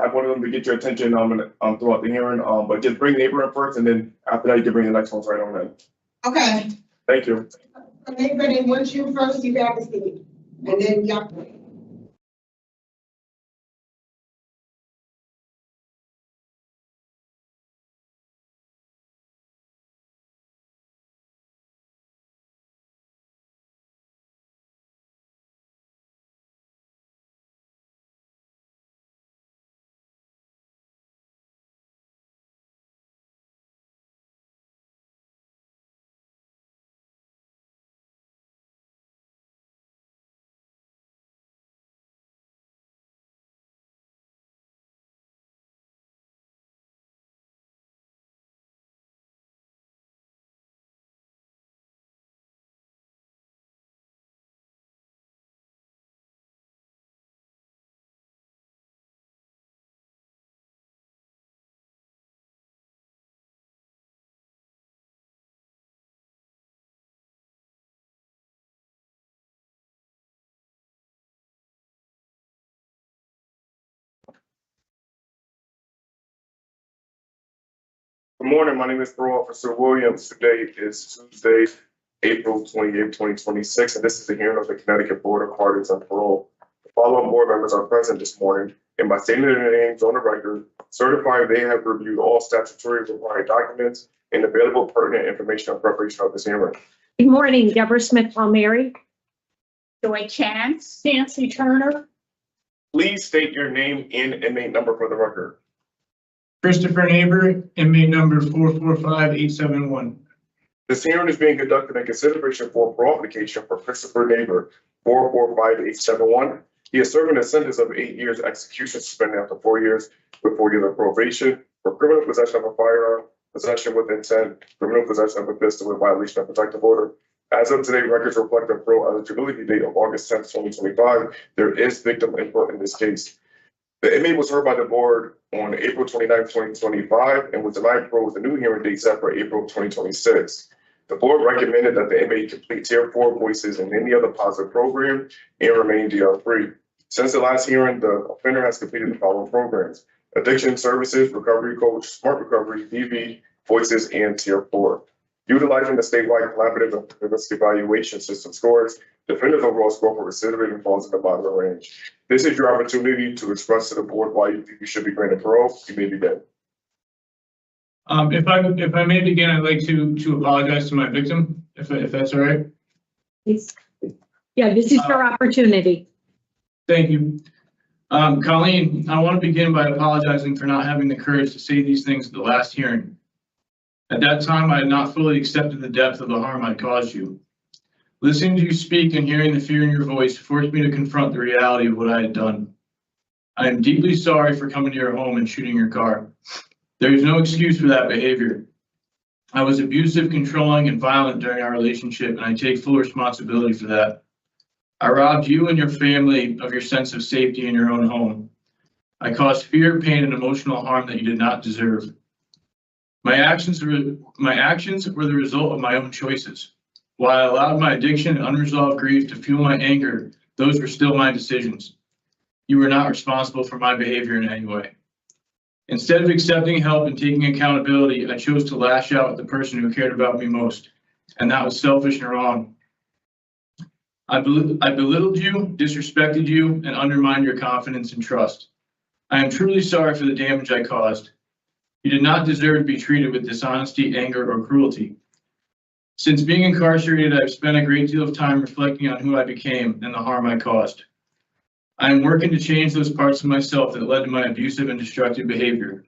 have one of them to get your attention throughout the hearing. But just bring neighbor in first, and then after that, you can bring the next ones right on in. Okay. Thank you. Neighbor, they want you first, you got to speak. And then y'all. Good morning. My name is Parole Officer Williams. Today is Tuesday, April 28th, 2026, and this is the hearing of the Connecticut Board of Pardons and Parole. The following board members are present this morning, and by stating their names on the record, certify they have reviewed all statutory required documents and available pertinent information in preparation of this hearing. Good morning, Deborah Smith Palmieri. Joy Chance, Nancy Turner. Please state your name and inmate number for the record. Christopher Neighbor, inmate number 445871. This hearing is being conducted in consideration for a parole application for Christopher Neighbor, 445871. He is serving a sentence of 8 years execution suspended after 4 years with 4 years of probation for criminal possession of a firearm, possession with intent, criminal possession of a pistol with violation of protective order. As of today, records reflect a parole eligibility date of August 10th, 2025. There is victim input in this case. The inmate was heard by the board on April 29th, 2025, and was denied parole with a new hearing date set for April 2026. The board recommended that the inmate complete Tier 4 voices in any other positive program and remain DR-free. Since the last hearing, the offender has completed the following programs: Addiction Services, Recovery Coach, Smart Recovery, DV, Voices, and Tier 4. Utilizing the statewide collaborative risk evaluation system scores, the offender's overall score for recidivism falls in the moderate range. This is your opportunity to express to the board why you think you should be granted parole. You may begin. If I may begin, I'd like to apologize to my victim, if that's all right. Yeah, this is your opportunity. Thank you. Colleen, I want to begin by apologizing for not having the courage to say these things at the last hearing. At that time, I had not fully accepted the depth of the harm I caused you. Listening to you speak and hearing the fear in your voice forced me to confront the reality of what I had done. I am deeply sorry for coming to your home and shooting your car. There is no excuse for that behavior. I was abusive, controlling, and violent during our relationship, and I take full responsibility for that. I robbed you and your family of your sense of safety in your own home. I caused fear, pain, and emotional harm that you did not deserve. My actions were the result of my own choices. While I allowed my addiction and unresolved grief to fuel my anger, those were still my decisions. You were not responsible for my behavior in any way. Instead of accepting help and taking accountability, I chose to lash out at the person who cared about me most, and that was selfish and wrong. I belittled you, disrespected you, and undermined your confidence and trust. I am truly sorry for the damage I caused. You did not deserve to be treated with dishonesty, anger, or cruelty. Since being incarcerated, I've spent a great deal of time reflecting on who I became and the harm I caused. I am working to change those parts of myself that led to my abusive and destructive behavior.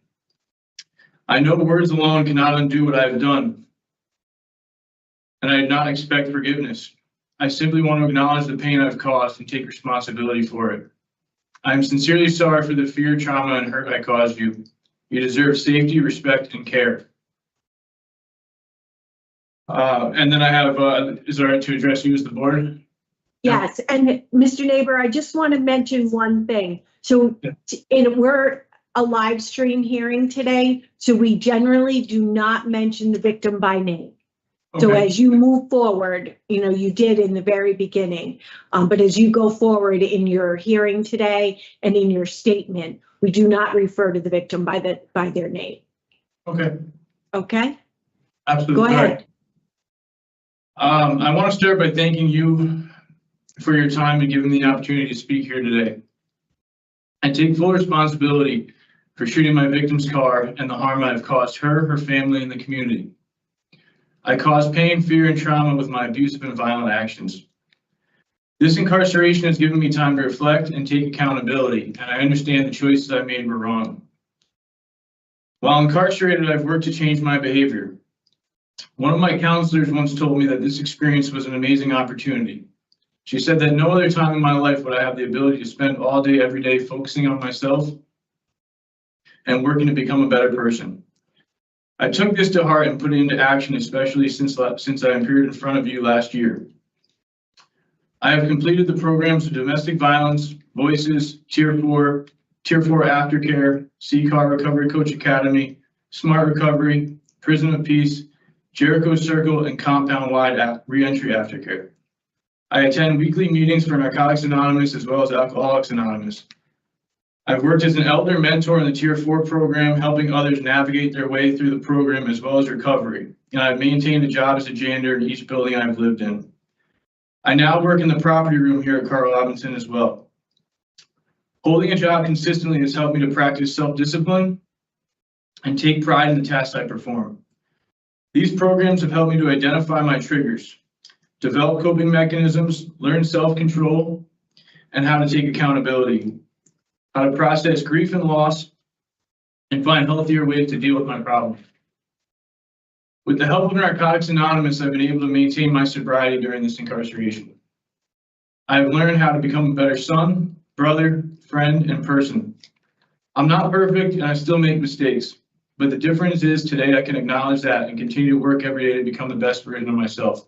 I know words alone cannot undo what I have done, and I did not expect forgiveness. I simply want to acknowledge the pain I've caused and take responsibility for it. I am sincerely sorry for the fear, trauma, and hurt I caused you. You deserve safety, respect, and care. And then I have, is it all right to address you as the board? Yes, and Mr. Neighbor, I just want to mention one thing. So we're a live stream hearing today, so we generally do not mention the victim by name. Okay. So as you move forward, you did in the very beginning, but as you go forward in your hearing today and in your statement, We do not refer to the victim by their name. Okay, Okay? absolutely. Go All right. ahead. I want to start by thanking you for your time and giving me the opportunity to speak here today. I take full responsibility for shooting my victim's car and the harm I have caused her, her family, and the community. I caused pain, fear, and trauma with my abusive and violent actions. This incarceration has given me time to reflect and take accountability, and I understand the choices I made were wrong. While incarcerated, I've worked to change my behavior. One of my counselors once told me that this experience was an amazing opportunity. She said that no other time in my life would I have the ability to spend all day, every day focusing on myself and working to become a better person. I took this to heart and put it into action, especially since I appeared in front of you last year. I have completed the programs of domestic violence, Voices, Tier 4 Aftercare, C-Car Recovery Coach Academy, Smart Recovery, Prison of Peace, Jericho Circle, and compound-wide reentry aftercare. I attend weekly meetings for Narcotics Anonymous as well as Alcoholics Anonymous. I've worked as an elder mentor in the Tier 4 program, helping others navigate their way through the program as well as recovery, and I've maintained a job as a janitor in each building I've lived in. I now work in the property room here at Carl Robinson as well. Holding a job consistently has helped me to practice self-discipline and take pride in the tasks I perform. These programs have helped me to identify my triggers, develop coping mechanisms, learn self-control, and how to take accountability, how to process grief and loss, and find healthier ways to deal with my problems. With the help of Narcotics Anonymous, I've been able to maintain my sobriety during this incarceration. I have learned how to become a better son, brother, friend, and person. I'm not perfect and I still make mistakes, but the difference is today I can acknowledge that and continue to work every day to become the best version of myself.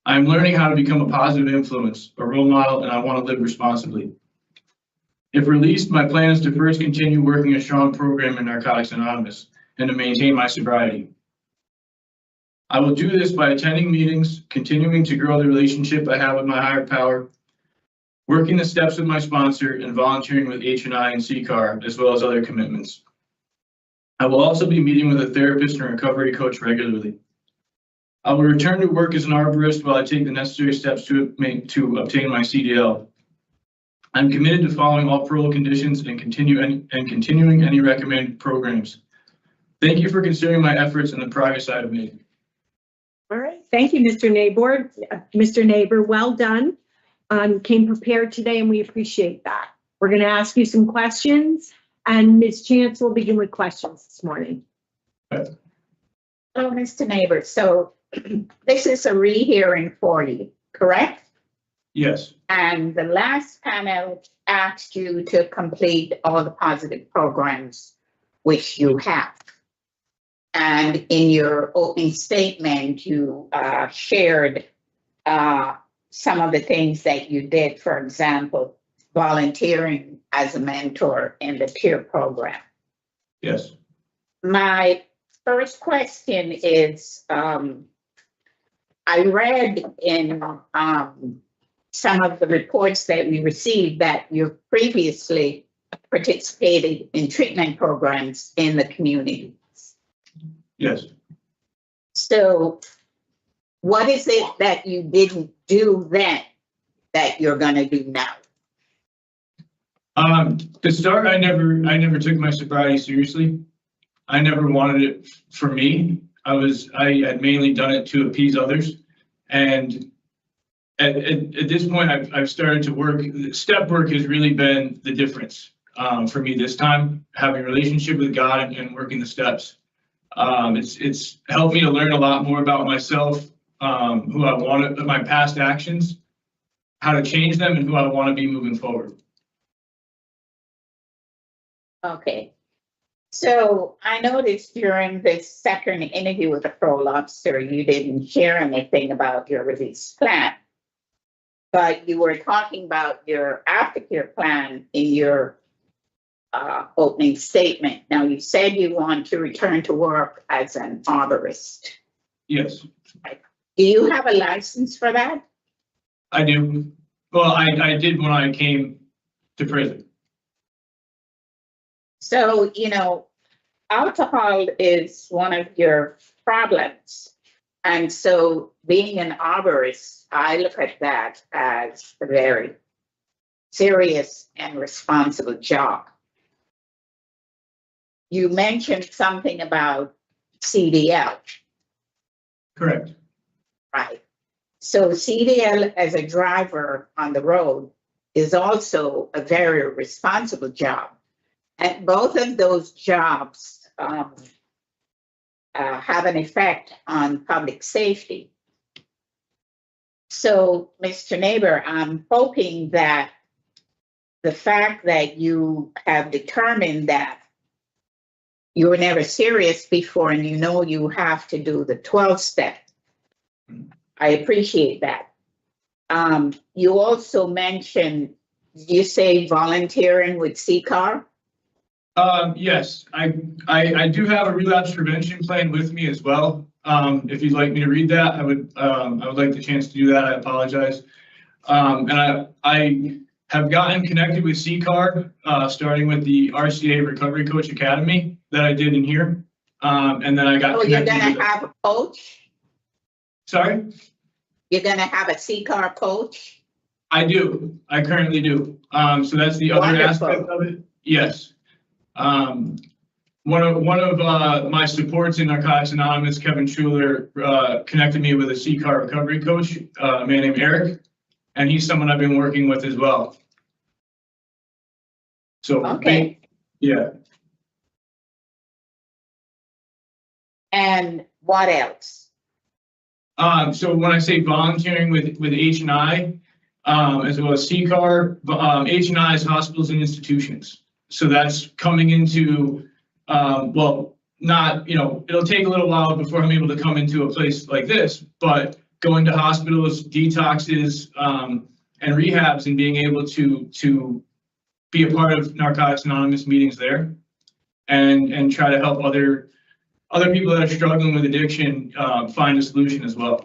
I'm learning how to become a positive influence, a role model, and I want to live responsibly. If released, my plan is to first continue working a strong program in Narcotics Anonymous and to maintain my sobriety. I will do this by attending meetings, continuing to grow the relationship I have with my higher power, working the steps with my sponsor, and volunteering with H&I and C-Car, as well as other commitments. I will also be meeting with a therapist and recovery coach regularly. I will return to work as an arborist while I take the necessary steps to obtain my CDL. I'm committed to following all parole conditions and continuing any recommended programs. Thank you for considering my efforts and the progress I have made. All right. Thank you, Mr. Neighbor. Mr. Neighbor, well done. Came prepared today and we appreciate that. We're going to ask you some questions and Ms. Chance will begin with questions this morning. Oh, Mr. Neighbor, so this is a rehearing for you, correct? Yes. And the last panel asked you to complete all the positive programs, which you have. And in your opening statement, you shared some of the things that you did, for example, volunteering as a mentor in the peer program. Yes. My first question is, I read in some of the reports that we received that you previously participated in treatment programs in the community. Yes. So what is it that you didn't do then that you're going to do now? To start, I never took my sobriety seriously. I never wanted it for me. I had mainly done it to appease others. And at this point, I've started to work. Step work has really been the difference for me this time, having a relationship with God and working the steps. It's helped me to learn a lot more about myself, who I want to, my past actions, how to change them, and who I want to be moving forward. Okay. So I noticed during this second interview with the parole officer, you didn't share anything about your release plan, but you were talking about your aftercare plan in your opening statement. Now, you said you want to return to work as an arborist. Yes. Do you have a license for that? I do. Well, I did when I came to prison. So, alcohol is one of your problems. And so being an arborist, I look at that as a very serious and responsible job. You mentioned something about CDL, Correct. right? So CDL as a driver on the road is also a very responsible job. And both of those jobs have an effect on public safety. So, Mr. Neighbor, I'm hoping that the fact that you have determined that you were never serious before and you have to do the 12-step, I appreciate that. You also mentioned, you say volunteering with CCAR? Yes, I do have a relapse prevention plan with me as well. If you'd like me to read that, I would like the chance to do that. I apologize. And I have gotten connected with CCAR, starting with the RCA Recovery Coach Academy that I did in here. And then I got. Oh, you're connected gonna have a coach? Sorry? You're gonna have a CCAR coach? I do. I currently do. So that's the other Wonderful. aspect of it. Yes. One of my supports in Narcotics Anonymous, Kevin Schuler, connected me with a CCAR recovery coach, a man named Eric, and he's someone I've been working with as well. So, Okay. Yeah. And what else? So when I say volunteering with H&I, as well as CCAR, H&I is hospitals and institutions. So that's coming into, well, not, it'll take a little while before I'm able to come into a place like this, but going to hospitals, detoxes, and rehabs and being able to be a part of Narcotics Anonymous meetings there and try to help other people that are struggling with addiction find a solution as well.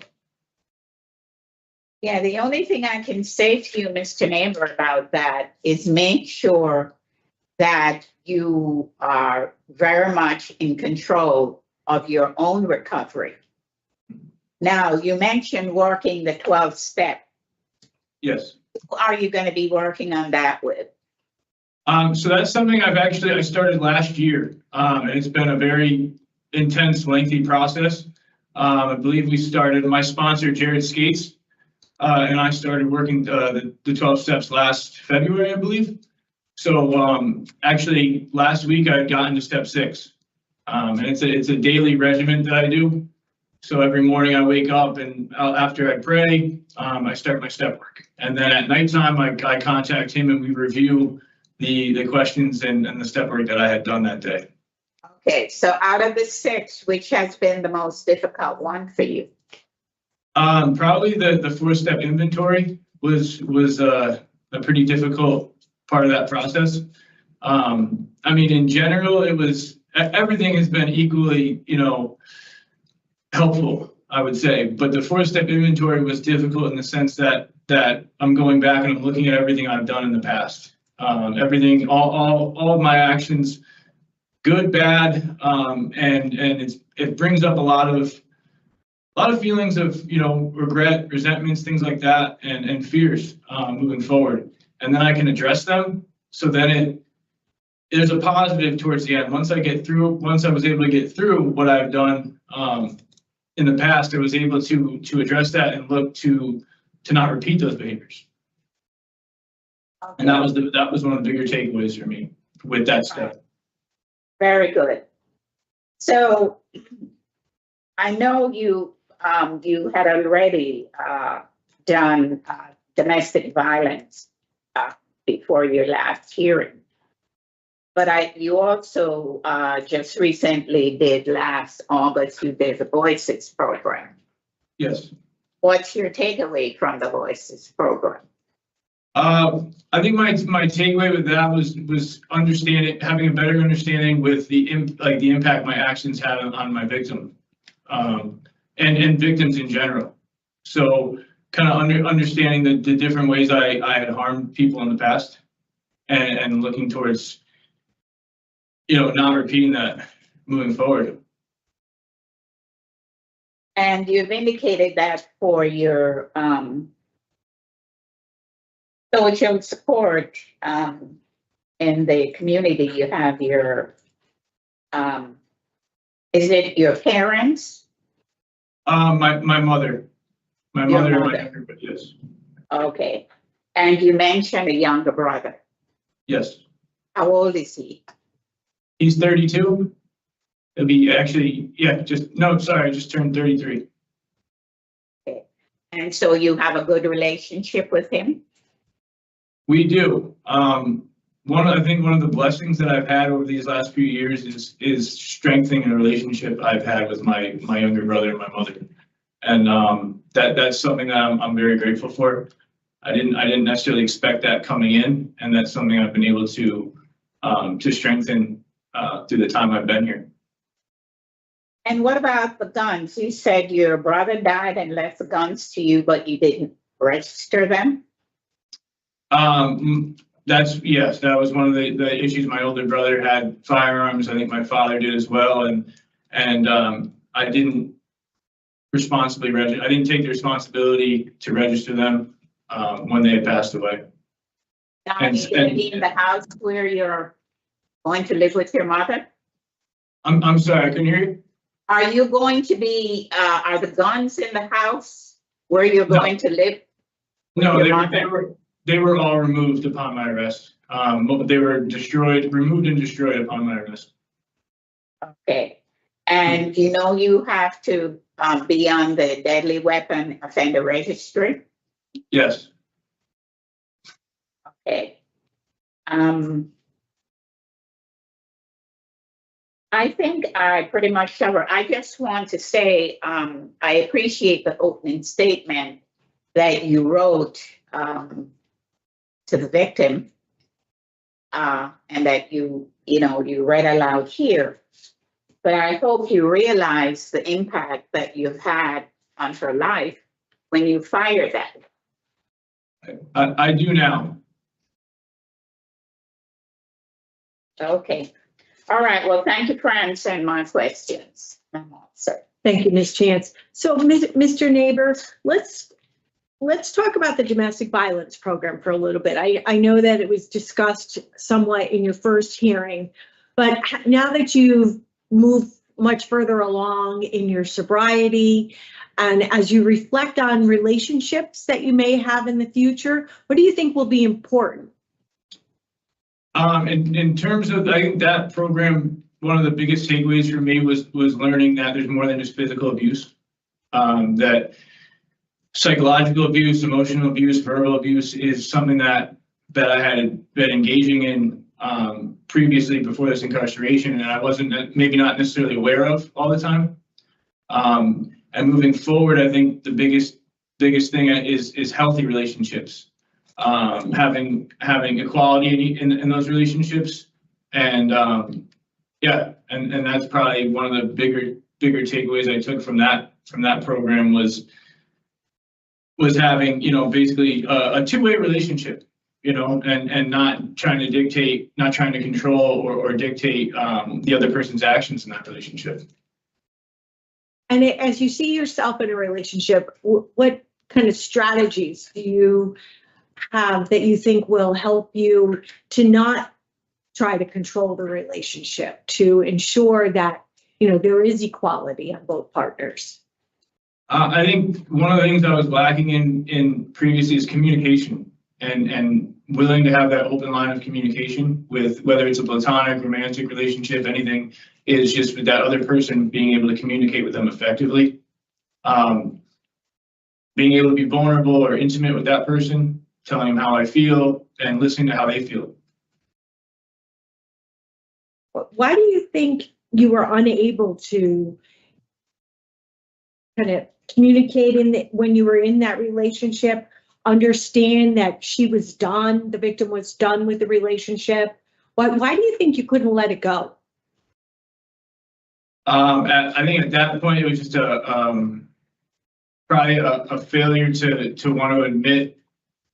Yeah, the only thing I can say to you, Mr. Neighbor, about that is make sure that you are very much in control of your own recovery. Now, you mentioned working the 12-step. Yes. Who are you going to be working on that with? So that's something I started last year, and it's been a very intense, lengthy process. I believe we started, my sponsor, Jared Skates, and I started working the 12 steps last February, I believe. So actually last week I had gotten to step 6, and it's a daily regimen that I do. So every morning I wake up and after I pray, I start my step work. And then at nighttime, I contact him and we review the questions and the step work that I had done that day. Okay, so out of the 6, which has been the most difficult one for you? Probably the 4-step inventory was a pretty difficult part of that process. I mean, in general, everything has been equally, helpful, I would say, but the 4-step inventory was difficult in the sense that I'm going back and I'm looking at everything I've done in the past. Everything, all of my actions, good, bad, and it brings up a lot of feelings of, regret, resentments, things like that, and fears moving forward. And then I can address them. So then there's a positive towards the end. Once I was able to get through what I've done in the past, I was able to address that and look to not repeat those behaviors. Okay. And that was one of the bigger takeaways for me with that step. Very good. So I know you had already done domestic violence before your last hearing, but you also just recently did last August, you did the Voices program. Yes. What's your takeaway from the Voices program? I think my takeaway with that was having a better understanding with the impact my actions had on my victim, and victims in general. So kind of understanding the different ways I had harmed people in the past, and looking towards not repeating that moving forward. And you've indicated that for your social support in the community, you have your, is it your parents? My mother. My Your mother and my mother. younger, but yes. Okay. And you mentioned a younger brother. Yes. How old is he? He's 32. It'll be actually, just turned 33. And so you have a good relationship with him? We do. I think one of the blessings that I've had over these last few years is strengthening a relationship I've had with my younger brother and my mother. And that's something that I'm very grateful for. I didn't necessarily expect that coming in, and that's something I've been able to strengthen through the time I've been here. And what about the guns? You said your brother died and left the guns to you, but you didn't register them? Yes, that was one of the issues. My older brother had firearms. I think my father did as well. And I didn't responsibly register. I didn't take the responsibility to register them when they had passed away. Now, are you going to be in the house where you're going to live with your mother? I'm sorry, I couldn't hear you. Are you going to be, are the guns in the house where you're going to live? No, Your they were all removed upon my arrest. They were removed and destroyed upon my arrest. Okay. And you have to be on the deadly weapon offender registry? Yes. Okay. I think I pretty much covered. I just want to say I appreciate the opening statement that you wrote to the victim and that you read aloud here. But I hope you realize the impact that you've had on her life when you fired that. I do now. Okay. All right. Well, thank you for answering my questions. Sir. Thank you, Ms. Chance. So, Mr. Neighbor, let's talk about the domestic violence program for a little bit. I know that it was discussed somewhat in your first hearing, but now that you've moved much further along in your sobriety, and as you reflect on relationships that you may have in the future, what do you think will be important? In terms of, I think that program, one of the biggest takeaways for me was learning that there's more than just physical abuse. That psychological abuse, emotional abuse, verbal abuse is something that I had been engaging in previously before this incarceration, and I wasn't maybe not necessarily aware of all the time. And moving forward, I think the biggest thing is healthy relationships. Having equality in those relationships, and and that's probably one of the bigger takeaways I took from that program was having basically a two-way relationship, and not trying to dictate, not trying to control or dictate the other person's actions in that relationship. And as you see yourself in a relationship, what kind of strategies do you have that you think will help you to not try to control the relationship, to ensure that there is equality on both partners? I think one of the things I was lacking in previously is communication, and willing to have that open line of communication with, whether it's a platonic, romantic relationship, anything, is just with that other person, being able to communicate with them effectively. Being able to be vulnerable or intimate with that person, telling them how I feel and listening to how they feel. Why do you think you were unable to kind of communicate when you were in that relationship, understand that she was done, the victim was done with the relationship? Why do you think you couldn't let it go? I think at that point it was just probably a failure to want to admit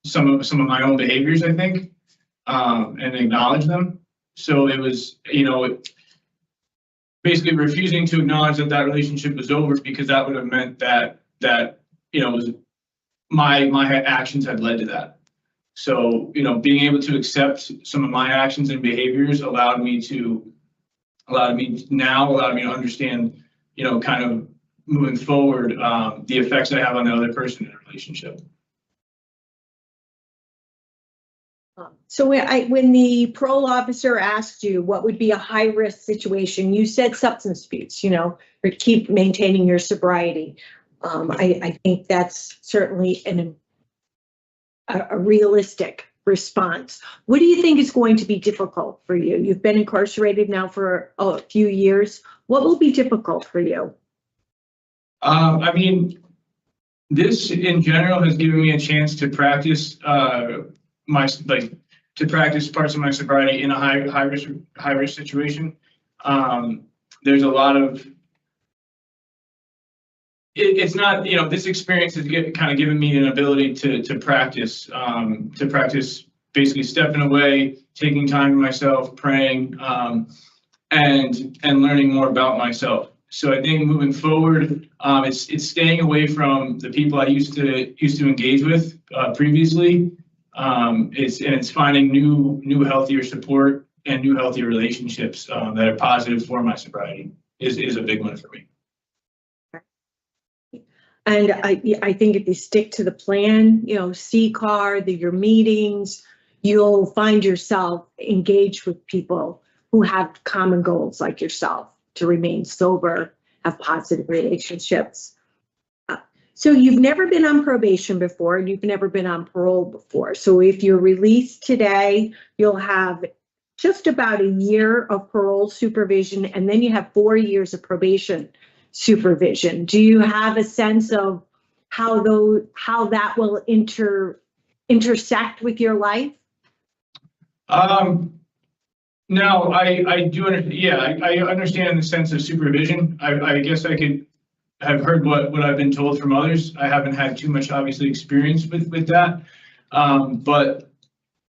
some of my own behaviors, I think, and acknowledge them. So it was, basically refusing to acknowledge that that relationship was over, because that would have meant that was my actions had led to that. So, being able to accept some of my actions and behaviors allowed me to understand, kind of moving forward, the effects I have on the other person in a relationship. So when the parole officer asked you what would be a high-risk situation, you said substance abuse, or keep maintaining your sobriety. I think that's certainly a realistic response. What do you think is going to be difficult for you? You've been incarcerated now for a few years. What will be difficult for you? This in general has given me a chance to practice practice parts of my sobriety in a high risk situation. There's a lot of it's not, this experience has kind of given me an ability to practice basically stepping away, taking time to myself, praying, and learning more about myself. So I think moving forward, it's staying away from the people I used to engage with previously. It's finding new healthier support and new healthier relationships that are positive for my sobriety is a big one for me. And I think if you stick to the plan, CCAR, your meetings, you'll find yourself engaged with people who have common goals like yourself to remain sober, have positive relationships. So you've never been on probation before, and you've never been on parole before. So if you're released today, you'll have just about a year of parole supervision, and then you have 4 years of probation supervision. Do you have a sense of how that will intersect with your life? No, I do understand. Yeah, I understand the sense of supervision. I guess I could have heard what I've been told from others. I haven't had too much, obviously, experience with that. But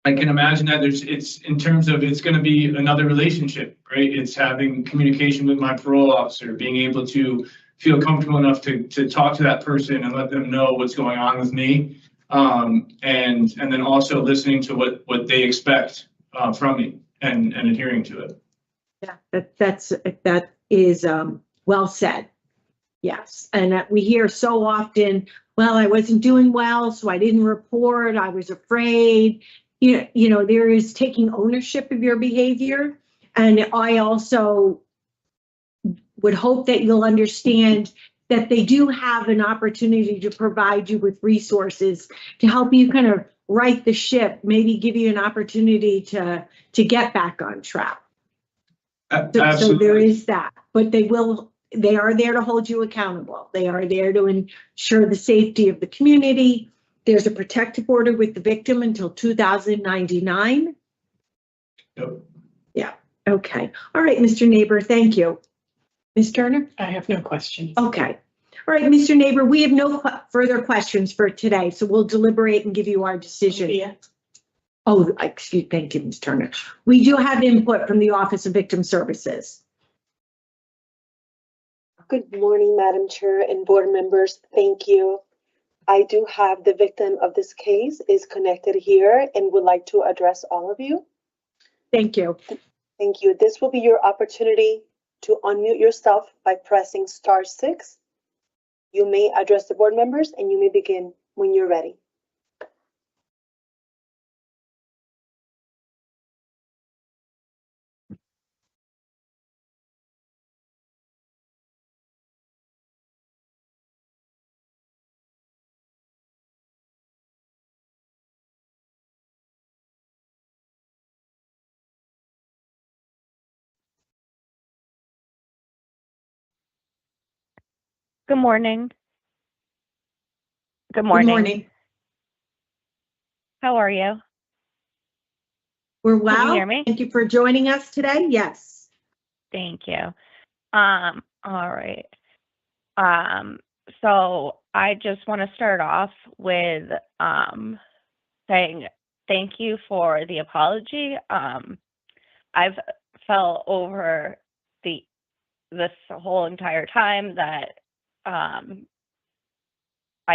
I can imagine that it's in terms of it's going to be another relationship, right? It's having communication with my parole officer, being able to feel comfortable enough to talk to that person and let them know what's going on with me. And then also listening to what they expect from me and adhering to it. Yeah, that is well said. Yes, and we hear so often, well, I wasn't doing well, so I didn't report. I was afraid. There is taking ownership of your behavior. And I also would hope that you'll understand that they do have an opportunity to provide you with resources to help you kind of right the ship, maybe give you an opportunity to get back on track. So there is that, but they are there to hold you accountable. They are there to ensure the safety of the community. There's a protective order with the victim until 2099. Yep. Yeah. Okay. All right, Mr. Neighbor. Thank you. Ms. Turner? I have no questions. Okay. All right, Mr. Neighbor, we have no further questions for today, so we'll deliberate and give you our decision. Yeah. Oh, thank you, Ms. Turner. We do have input from the Office of Victim Services. Good morning, Madam Chair and board members. Thank you. I do have the victim of this case is connected here and would like to address all of you. Thank you. Thank you. This will be your opportunity to unmute yourself by pressing *6. You may address the board members and you may begin when you're ready. Good morning. Good Good morning. morning. How are you? We're Can well. you hear me? Thank you for joining us today. Yes. Thank you. All right. So I just want to start off with saying thank you for the apology. I've felt over this whole entire time that I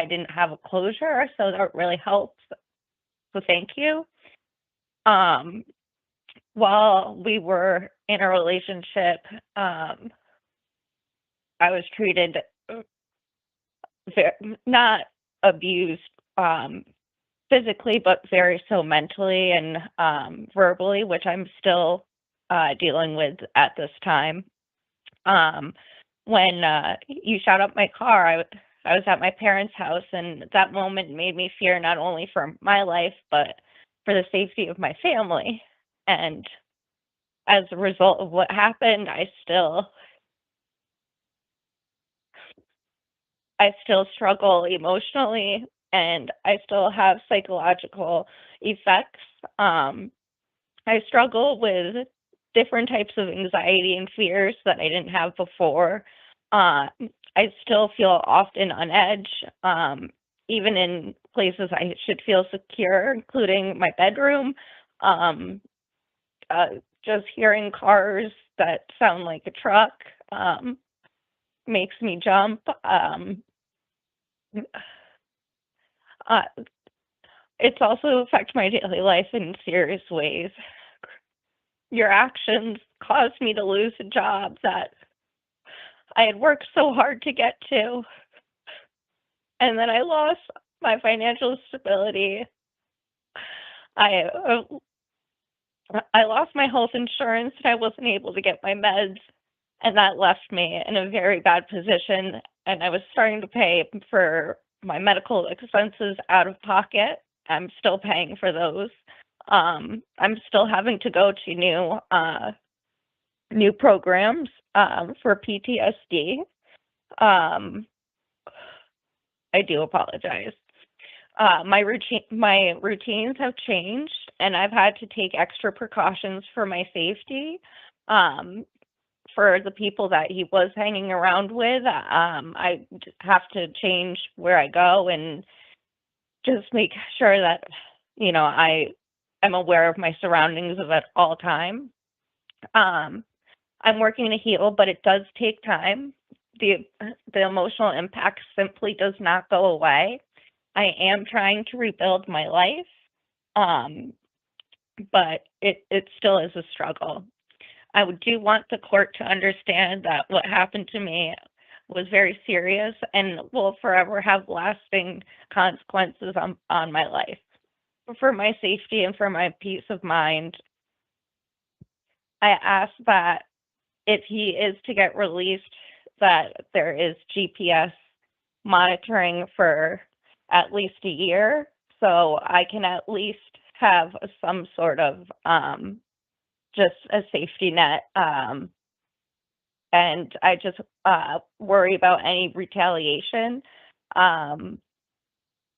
didn't have a closure, so that really helps. So thank you. While we were in a relationship, I was treated not abused physically, but very so mentally and verbally, which I'm still dealing with at this time. When you shot up my car, I was at my parents' house, and that moment made me fear not only for my life, but for the safety of my family. And as a result of what happened, I still struggle emotionally, and I still have psychological effects. I struggle with different types of anxiety and fears that I didn't have before. I still feel often on edge, even in places I should feel secure, including my bedroom. Just hearing cars that sound like a truck makes me jump. It's also affected my daily life in serious ways. Your actions caused me to lose a job that I had worked so hard to get to. And then I lost my financial stability. I lost my health insurance, and I wasn't able to get my meds, and that left me in a very bad position. And I was starting to pay for my medical expenses out of pocket. I'm still paying for those. I'm still having to go to new programs for PTSD. I do apologize. My routines have changed, and I've had to take extra precautions for my safety. For the people that he was hanging around with, I have to change where I go and just make sure that, I am aware of my surroundings at all time. I'm working to heal, but it does take time. The emotional impact simply does not go away. I am trying to rebuild my life, but it still is a struggle. I do want the court to understand that what happened to me was very serious and will forever have lasting consequences on my life. For my safety and for my peace of mind, I ask that if he is to get released, that there is GPS monitoring for at least a year, so I can at least have some sort of just a safety net. And I just worry about any retaliation.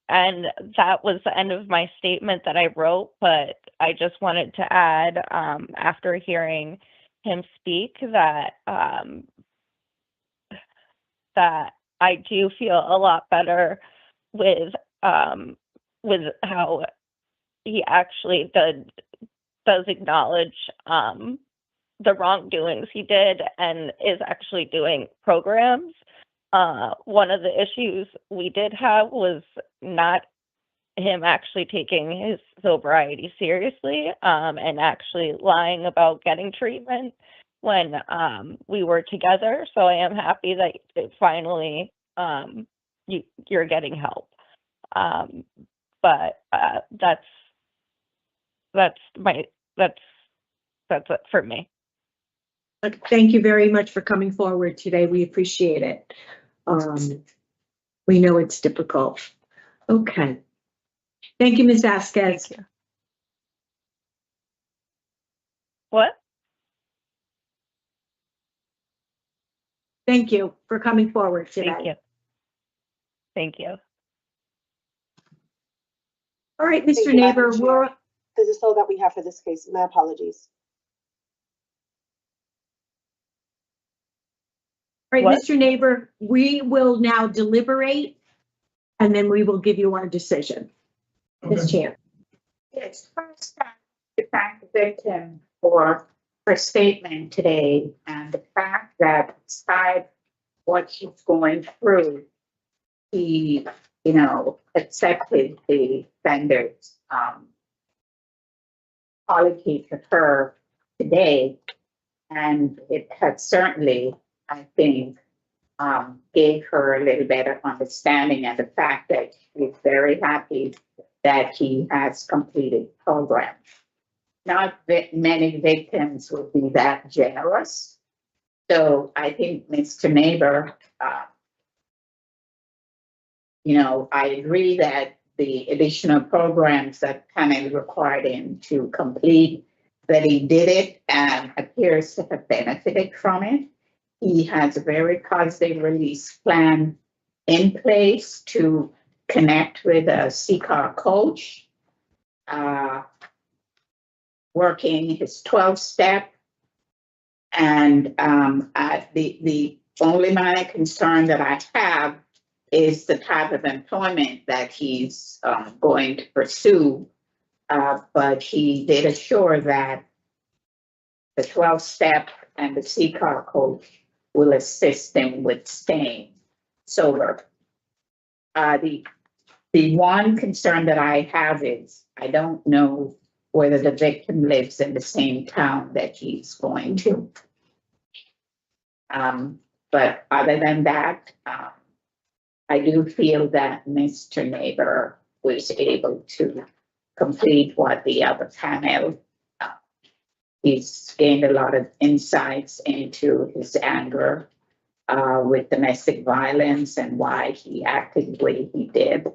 And that was the end of my statement that I wrote, but I just wanted to add, after hearing him speak, that that I do feel a lot better with how he actually does acknowledge the wrongdoings he did and is actually doing programs. One of the issues we did have was not him actually taking his sobriety seriously, and actually lying about getting treatment when we were together. So I am happy that finally you're getting help. But that's it for me. Thank you very much for coming forward today. We appreciate it. We know it's difficult. Okay. Thank you, Ms. Vasquez. Thank you. What? Thank you for coming forward today. Thank you. Thank you. All right, Thank Mr. you, Neighbor, Madam Chair. This is all that we have for this case. My apologies. all right, What? Mr. Neighbor, we will now deliberate, and then we will give you our decision. Ms. Chan. It's first time to thank the victim for her statement today and the fact that despite what she's going through, he, accepted the vendor's apology to her today. And it had certainly, I think, gave her a little better understanding and the fact that she's very happy that he has completed the program. Not many victims would be that generous. So I think Mr. Neighbor, I agree that the additional programs that Pamela required him to complete, that he did it and appears to have benefited from it. He has a very positive release plan in place to connect with a CCAR coach, working his 12-step. And the only minor concern that I have is the type of employment that he's going to pursue. But he did assure that the 12-step and the CCAR coach will assist him with staying sober. The one concern that I have is I don't know whether the victim lives in the same town that he's going to. But other than that, I do feel that Mr. Neighbor was able to complete what the other panel. He's gained a lot of insights into his anger with domestic violence and why he acted the way he did.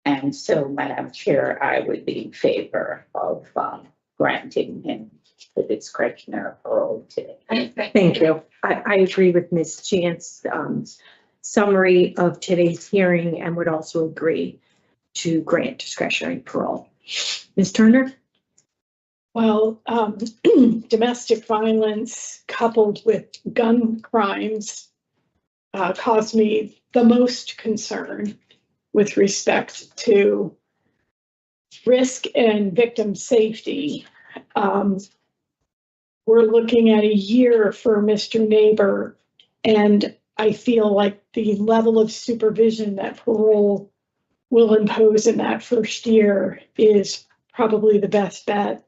And so, Madam Chair, I would be in favor of granting him the discretionary parole today. Thank you. I agree with Ms. Chance's summary of today's hearing and would also agree to grant discretionary parole. Ms. Turner? Well, domestic violence coupled with gun crimes cause me the most concern with respect to risk and victim safety. We're looking at a year for Mr. Neighbor, and I feel like the level of supervision that parole will impose in that first year is probably the best bet,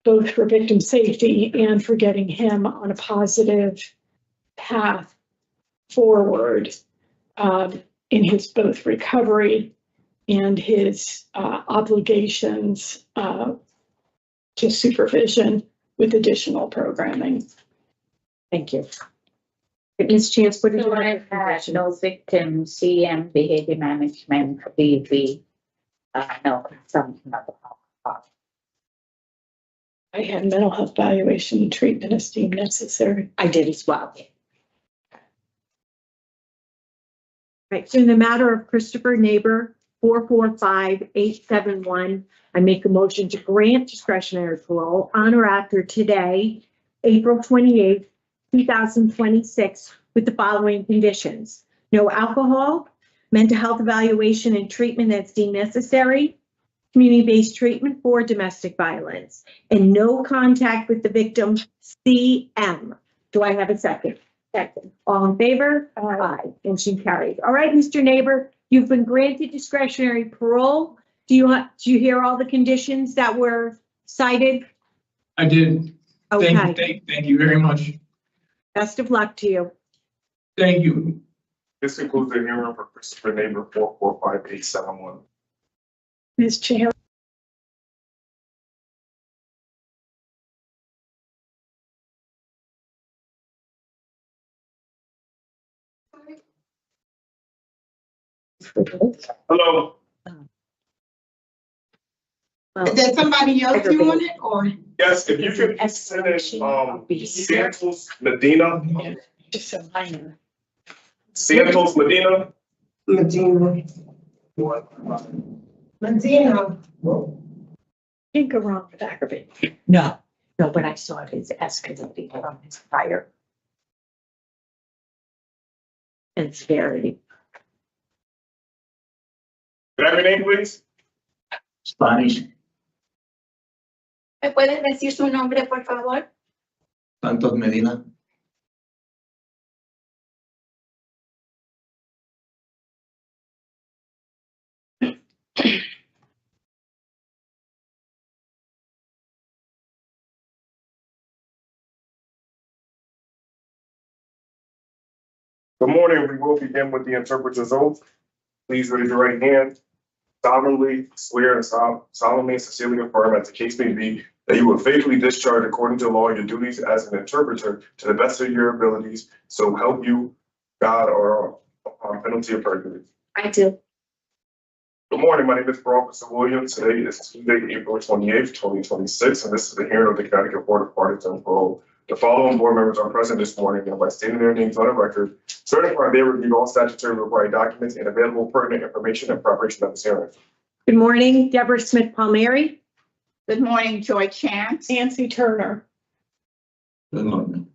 both for victim safety and for getting him on a positive path forward in his both recovery and his obligations to supervision with additional programming. Thank you. Ms. Chance, what did you So I had no victim CM behavior management, BV, no consumption of alcohol. I had mental health evaluation and treatment as deemed necessary. I did as well. Right, so in the matter of Christopher Neighbor, 445871, I make a motion to grant discretionary parole on or after today, April 28th, 2026, with the following conditions: no alcohol, mental health evaluation and treatment that's deemed necessary, community-based treatment for domestic violence, and no contact with the victim, CM. Do I have a second? Second. All in favor? Aye. Motion carried. All right, Mr. Neighbor, you've been granted discretionary parole. Do you hear all the conditions that were cited? I did. Okay. Thank you very much. Best of luck to you. Thank you. This concludes the hearing for Christopher Neighbor 445871. Ms. Chair. Hello. Is there somebody else doing it or? Yes, if you could finish Santos Medina. Just a minor. Santos Medina. Medina. Can't go wrong with aggravated. No, but I saw his escalating from his prior. It's very. Can I have your name, please? Spanish. ¿Me pueden decir su nombre, por favor? Santos Medina. Good morning. We will begin with the interpreter's oath. Please raise your right hand. Solemnly swear and solemnly and sincerely affirm, as the case may be, that you will faithfully discharge according to law your duties as an interpreter to the best of your abilities. So help you God, or on penalty of perjury. I do. Good morning. My name is Officer Williams. Today is Tuesday, April 28th, 2026, and this is the hearing of the Connecticut Board of Pardons and Parole. The following board members are present this morning, and by stating their names on the record, certify they reviewed all statutory required documents and available pertinent information in preparation of this hearing. Good morning, Deborah Smith Palmieri. Good morning, Joy Chance. Nancy Turner. Good morning.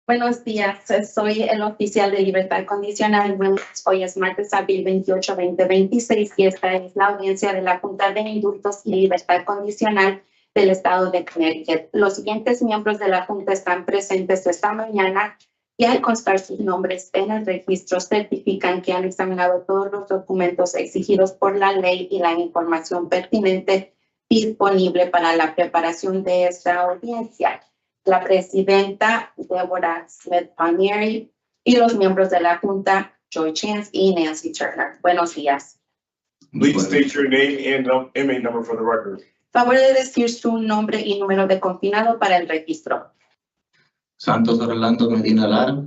Buenos días, soy el oficial de libertad condicional. Hoy es martes, abril 28, 2026 y esta es la audiencia de la Junta de Indultos y Libertad Condicional del Estado de Connecticut. Los siguientes miembros de la Junta están presentes esta mañana y al constar sus nombres en el registro certifican que han examinado todos los documentos exigidos por la ley y la información pertinente disponible para la preparación de esta audiencia. La presidenta Deborah Smith Palmieri y los miembros de la Junta Joy Chance y Nancy Turner. Buenos días. Please state your name and MA number for the record. Favor de decir su nombre y número de confinado para el registro. Santos Orlando Medina Lara,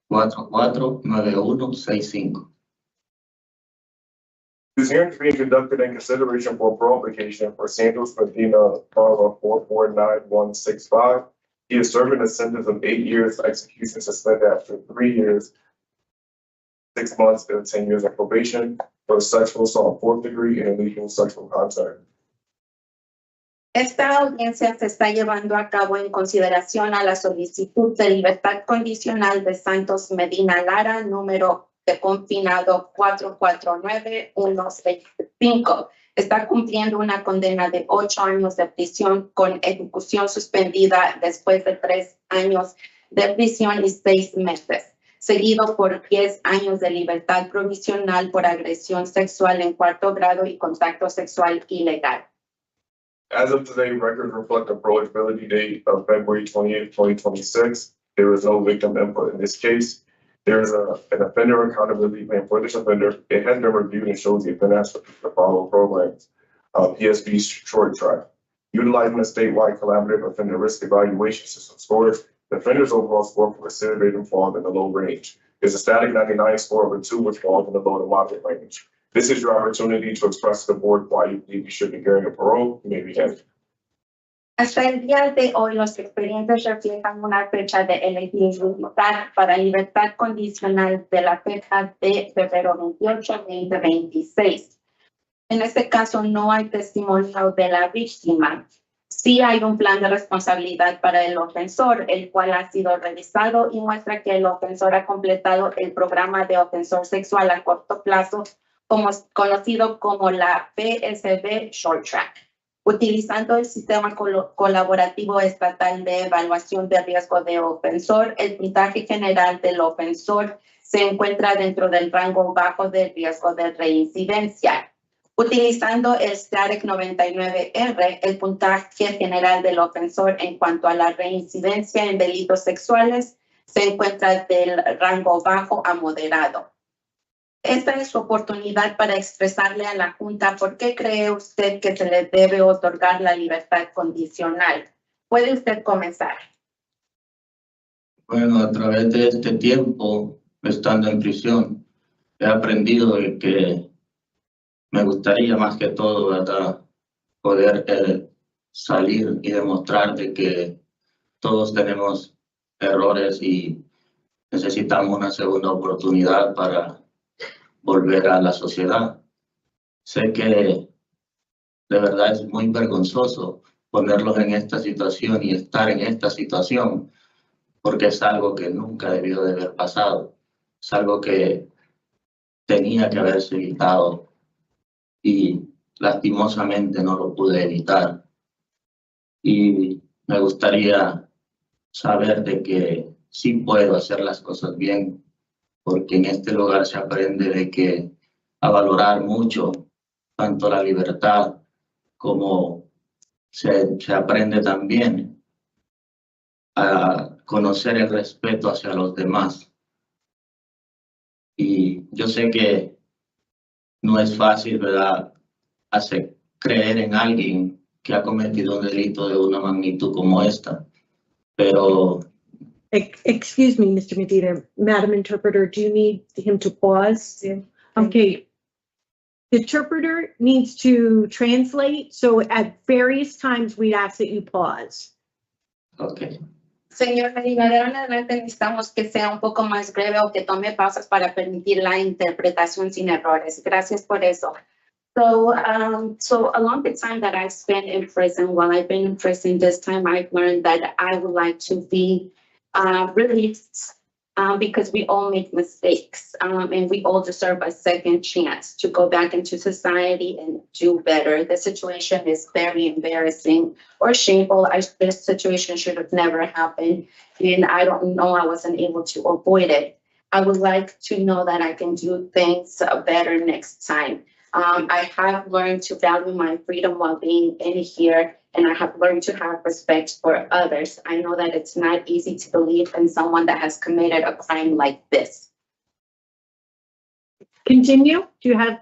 449165. This hearing is being conducted in consideration for a parole application for Santos Medina Lara 449165. He is serving a sentence of 8 years execution suspended after 3 years, 6 months, and 10 years of probation for sexual assault 4th degree and illegal sexual contact. Esta audiencia se está llevando a cabo en consideración a la solicitud de libertad condicional de Santos Medina Lara, número de confinado 449165. Está cumpliendo una condena de 8 años de prisión con ejecución suspendida después de 3 años de prisión y 6 meses, seguido por 10 años de libertad provisional por agresión sexual en 4º grado y contacto sexual ilegal. As of today, records reflect the eligibility date of February 28th, 2026. There is no victim input in this case. There is an offender accountability plan for this offender. It has been reviewed and shows the offender has to follow programs. PSB short track. Utilizing a statewide collaborative offender risk evaluation system scores, the offender's overall score for recidivism falls in the low range. There's a static 99 score of a 2, which falls in the low to moderate range. This is your opportunity to express to the board why you believe you should be granted parole. You may begin. Hasta el día de hoy, los expedientes reflejan una fecha de elegibilidad para libertad condicional de la fecha de febrero 28, 2026. En este caso, no hay testimonio de la víctima. Sí hay un plan de responsabilidad para el ofensor, el cual ha sido revisado y muestra que el ofensor ha completado el programa de ofensor sexual a corto plazo, conocido como la PSB Short Track, utilizando el sistema colaborativo estatal de evaluación de riesgo de ofensor. El puntaje general del ofensor se encuentra dentro del rango bajo de riesgo de reincidencia. Utilizando el STATIC 99R, el puntaje general del ofensor en cuanto a la reincidencia en delitos sexuales se encuentra del rango bajo a moderado. Esta es su oportunidad para expresarle a la Junta por qué cree usted que se le debe otorgar la libertad condicional. ¿Puede usted comenzar? Bueno, a través de este tiempo, estando en prisión, he aprendido de que me gustaría más que todo, ¿verdad?, poder salir y demostrar de que todos tenemos errores y necesitamos una segunda oportunidad para volver a la sociedad. Sé que de verdad es muy vergonzoso ponerlos en esta situación y estar en esta situación, porque es algo que nunca debió de haber pasado. Es algo que tenía que haberse evitado y lastimosamente no lo pude evitar. y me gustaría saber de que sí puedo hacer las cosas bien, porque en este lugar se aprende de que a valorar mucho tanto la libertad como se aprende también a conocer el respeto hacia los demás. Y yo sé que no es fácil, ¿verdad?, hacer creer en alguien que ha cometido un delito de una magnitud como esta, pero Excuse me, Mr. Medina, Madam Interpreter, do you need him to pause? Yeah. Okay. The interpreter needs to translate, so at various times we ask that you pause. ok. Señor Medina, de ahora en adelante necesitamos que sea un poco más breve o que tome pausas para permitir la interpretación sin errores. Gracias por eso. So along the time that I spent in prison, while I've been in prison, this time I've learned that I would like to be released because we all make mistakes and we all deserve a second chance to go back into society and do better. The situation is very embarrassing or shameful. This situation should have never happened, and I don't know, I wasn't able to avoid it. I would like to know that I can do things better next time. I have learned to value my freedom while being in here, and I have learned to have respect for others. I know that it's not easy to believe in someone that has committed a crime like this. Continue. Do you have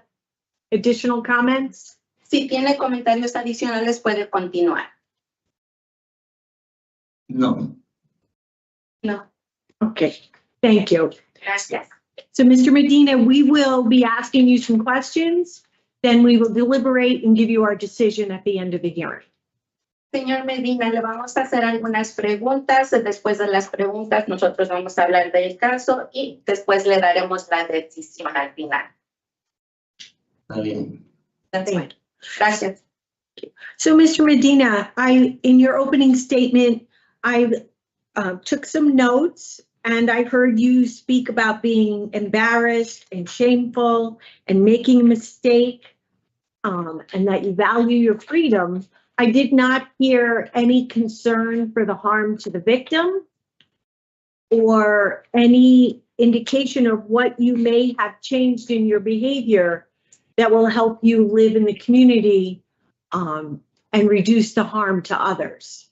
additional comments? Si tiene comentarios adicionales, puede continuar. No, No, Okay, thank you. gracias. So, Mr. Medina, we will be asking you some questions, then we will deliberate and give you our decision at the end of the hearing. Señor Medina, le vamos a hacer algunas preguntas. Después de las preguntas, nosotros vamos a hablar del caso y después le daremos la decisión al final. está bien. That's fine. Gracias. So, Mr. Medina, in your opening statement, I took some notes and I heard you speak about being embarrassed and shameful and making a mistake, and that you value your freedom. I did not hear any concern for the harm to the victim or any indication of what you may have changed in your behavior that will help you live in the community and reduce the harm to others.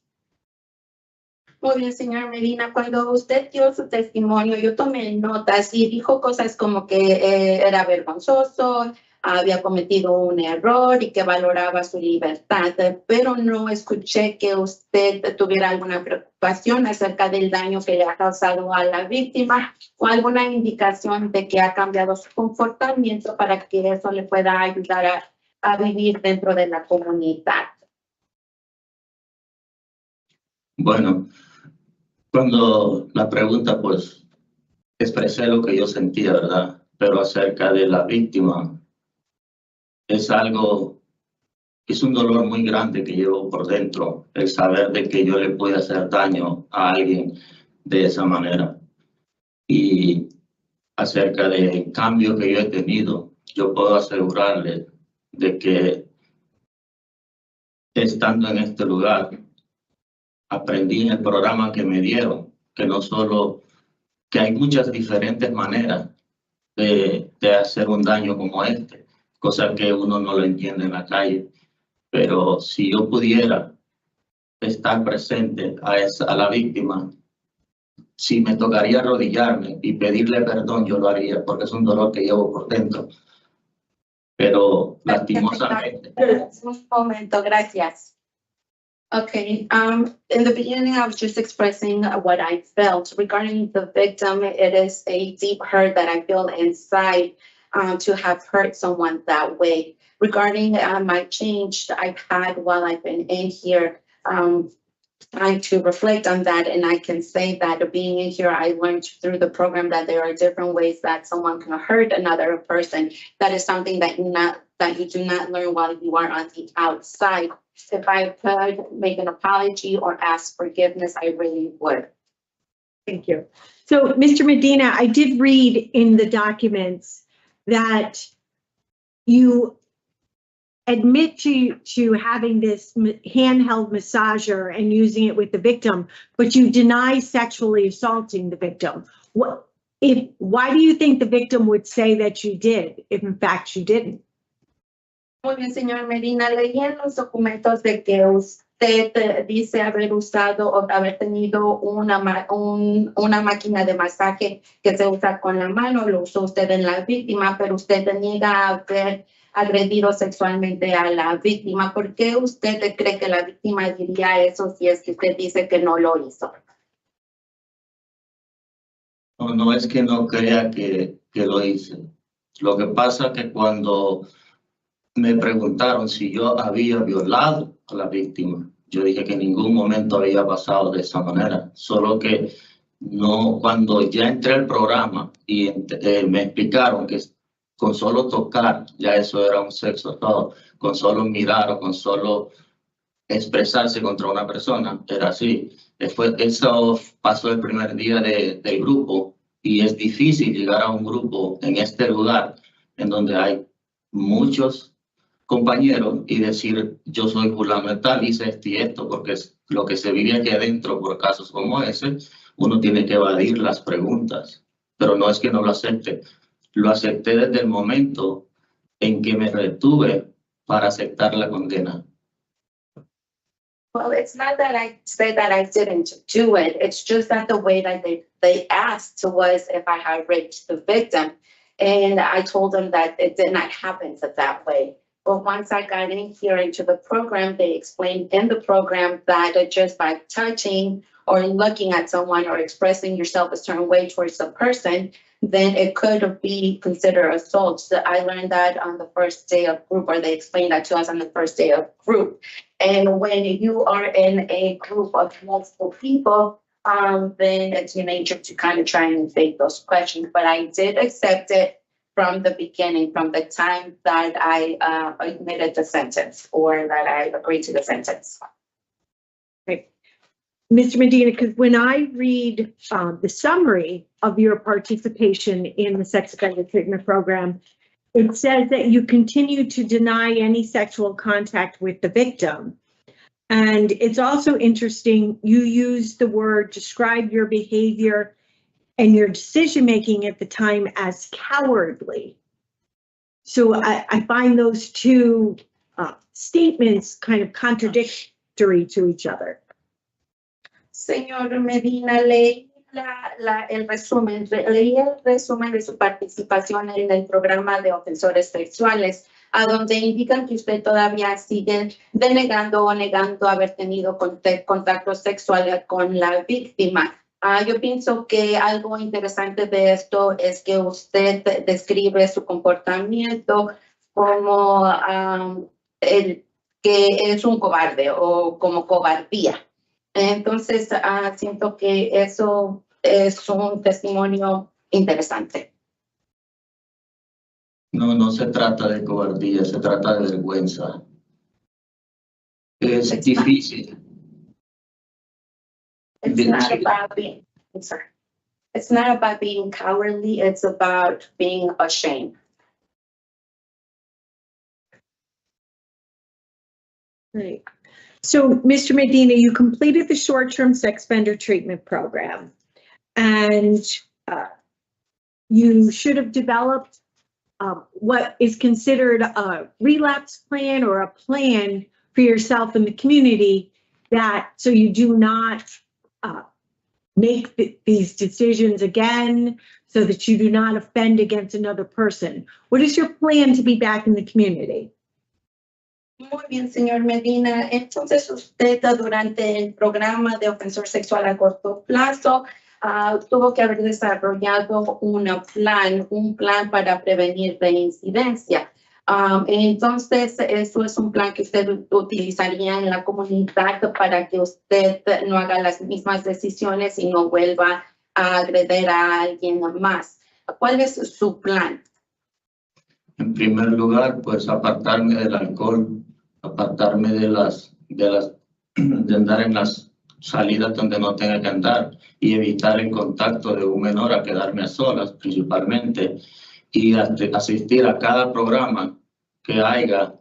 Muy bien, señor Medina, cuando usted dio su testimonio, yo tomé notas y dijo cosas como que era vergonzoso, había cometido un error y que valoraba su libertad, pero no escuché que usted tuviera alguna preocupación acerca del daño que le ha causado a la víctima o alguna indicación de que ha cambiado su comportamiento para que eso le pueda ayudar a vivir dentro de la comunidad. Bueno, cuando la pregunta, pues, expresé lo que yo sentía, ¿verdad? Pero acerca de la víctima, es algo, es un dolor muy grande que llevo por dentro, el saber de que yo le puedo hacer daño a alguien de esa manera. Y acerca del cambio que yo he tenido, yo puedo asegurarle de que estando en este lugar, aprendí en el programa que me dieron, que no solo, que hay muchas diferentes maneras de hacer un daño como este, cosa que uno no lo entiende en la calle. Pero si yo pudiera estar presente a la víctima, si me tocaría arrodillarme y pedirle perdón, yo lo haría, porque es un dolor que llevo por dentro. Pero lastimosamente. Un momento, gracias. Okay, in the beginning, I was just expressing what I felt regarding the victim. It is a deep hurt that I feel inside to have hurt someone that way. Regarding my change I've had while I've been in here, trying to reflect on that, and I can say that being in here, I learned through the program that there are different ways that someone can hurt another person. That is something that you do not learn while you are on the outside. If I could make an apology or ask forgiveness, I really would. Thank you. So, Mr. Medina, I did read in the documents that you admit to having this handheld massager and using it with the victim, but you deny sexually assaulting the victim. Why do you think the victim would say that you did, if in fact you didn't? Muy bien, señor Medina, leí en los documentos de que usted dice haber usado o haber tenido una máquina de masaje que se usa con la mano, lo usó usted en la víctima, pero usted niega haber agredido sexualmente a la víctima. ¿Por qué usted cree que la víctima diría eso si es que usted dice que no lo hizo? No, no es que no crea que lo hice. Lo que pasa es que cuando me preguntaron si yo había violado a la víctima, yo dije que en ningún momento había pasado de esa manera, solo que no, cuando ya entré al programa y me explicaron que con solo tocar ya eso era un sexo todo, con solo mirar o con solo expresarse contra una persona, era así. Eso pasó el primer día del grupo y es difícil llegar a un grupo en este lugar en donde hay muchos compañeros y decir yo soy fulano de tal, hice esto y esto, porque es lo que se vive aquí adentro por casos como ese, uno tiene que evadir las preguntas, pero no es que no lo acepte. Lo acepté desde el momento en que me retuve para aceptar la condena. Well, it's not that I say that I didn't do it. It's just that the way that they asked was if I had raped the victim. And I told them that it did not happen that way. But once I got in here into the program, they explained in the program that just by touching or looking at someone or expressing yourself a certain way towards a person, then it could be considered assault. So I learned that on the first day of group, or they explained that to us on the first day of group. And when you are in a group of multiple people, then it's your nature to kind of try and evade those questions. But I did accept it from the beginning, from the time that I admitted the sentence or that I agreed to the sentence. Mr. Medina, because when I read the summary of your participation in the sex offender treatment program, it says that you continue to deny any sexual contact with the victim. And it's also interesting, you use the word, describe your behavior and your decision-making at the time as cowardly. So I find those two statements kind of contradictory to each other. Señor Medina, leí el resumen de su participación en el programa de ofensores sexuales, a donde indican que usted todavía sigue denegando o negando haber tenido contacto sexual con la víctima. Yo pienso que algo interesante de esto es que usted describe su comportamiento como que es un cobarde o como cobardía. Entonces, siento que eso es un testimonio interesante. No se trata de cobardía, se trata de vergüenza. Es difícil. It's not about being cowardly, it's about being ashamed. Right. So, Mr. Medina, you completed the short-term sex offender treatment program, and you should have developed what is considered a relapse plan or a plan for yourself in the community, that so you do not make these decisions again, so that you do not offend against another person. What is your plan to be back in the community? Muy bien, señor Medina. Entonces, usted durante el programa de ofensor sexual a corto plazo tuvo que haber desarrollado un plan para prevenir reincidencia. Entonces, eso es un plan que usted utilizaría en la comunidad para que usted no haga las mismas decisiones y no vuelva a agredir a alguien más. ¿Cuál es su plan? En primer lugar, pues apartarme del alcohol, apartarme de andar en las salidas donde no tenga que andar y evitar el contacto de un menor, a quedarme a solas principalmente, y asistir a cada programa que haya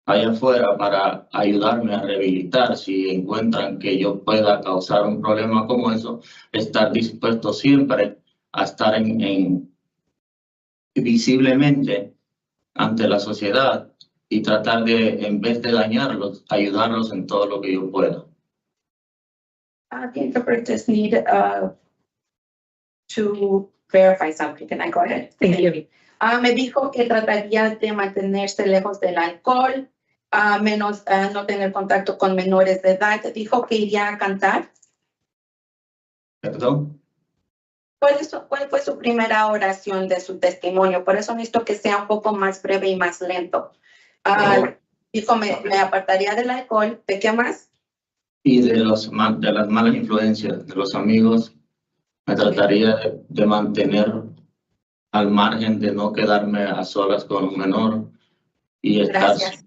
allá afuera para ayudarme a rehabilitar. Si encuentran que yo pueda causar un problema como eso, estar dispuesto siempre a estar visiblemente ante la sociedad y tratar de, en vez de dañarlos, ayudarlos en todo lo que yo pueda. The interpreters need to verify something. Can I go ahead? Thank you. Me dijo que trataría de mantenerse lejos del alcohol, no tener contacto con menores de edad. Dijo que iría a cantar. ¿Perdón? ¿Cuál fue su primera oración de su testimonio? Por eso necesito que sea un poco más breve y más lento. Dijo, me apartaría del alcohol. ¿De qué más? Y de las malas influencias de los amigos, me trataría de mantener al margen, de no quedarme a solas con un menor y estar. Gracias.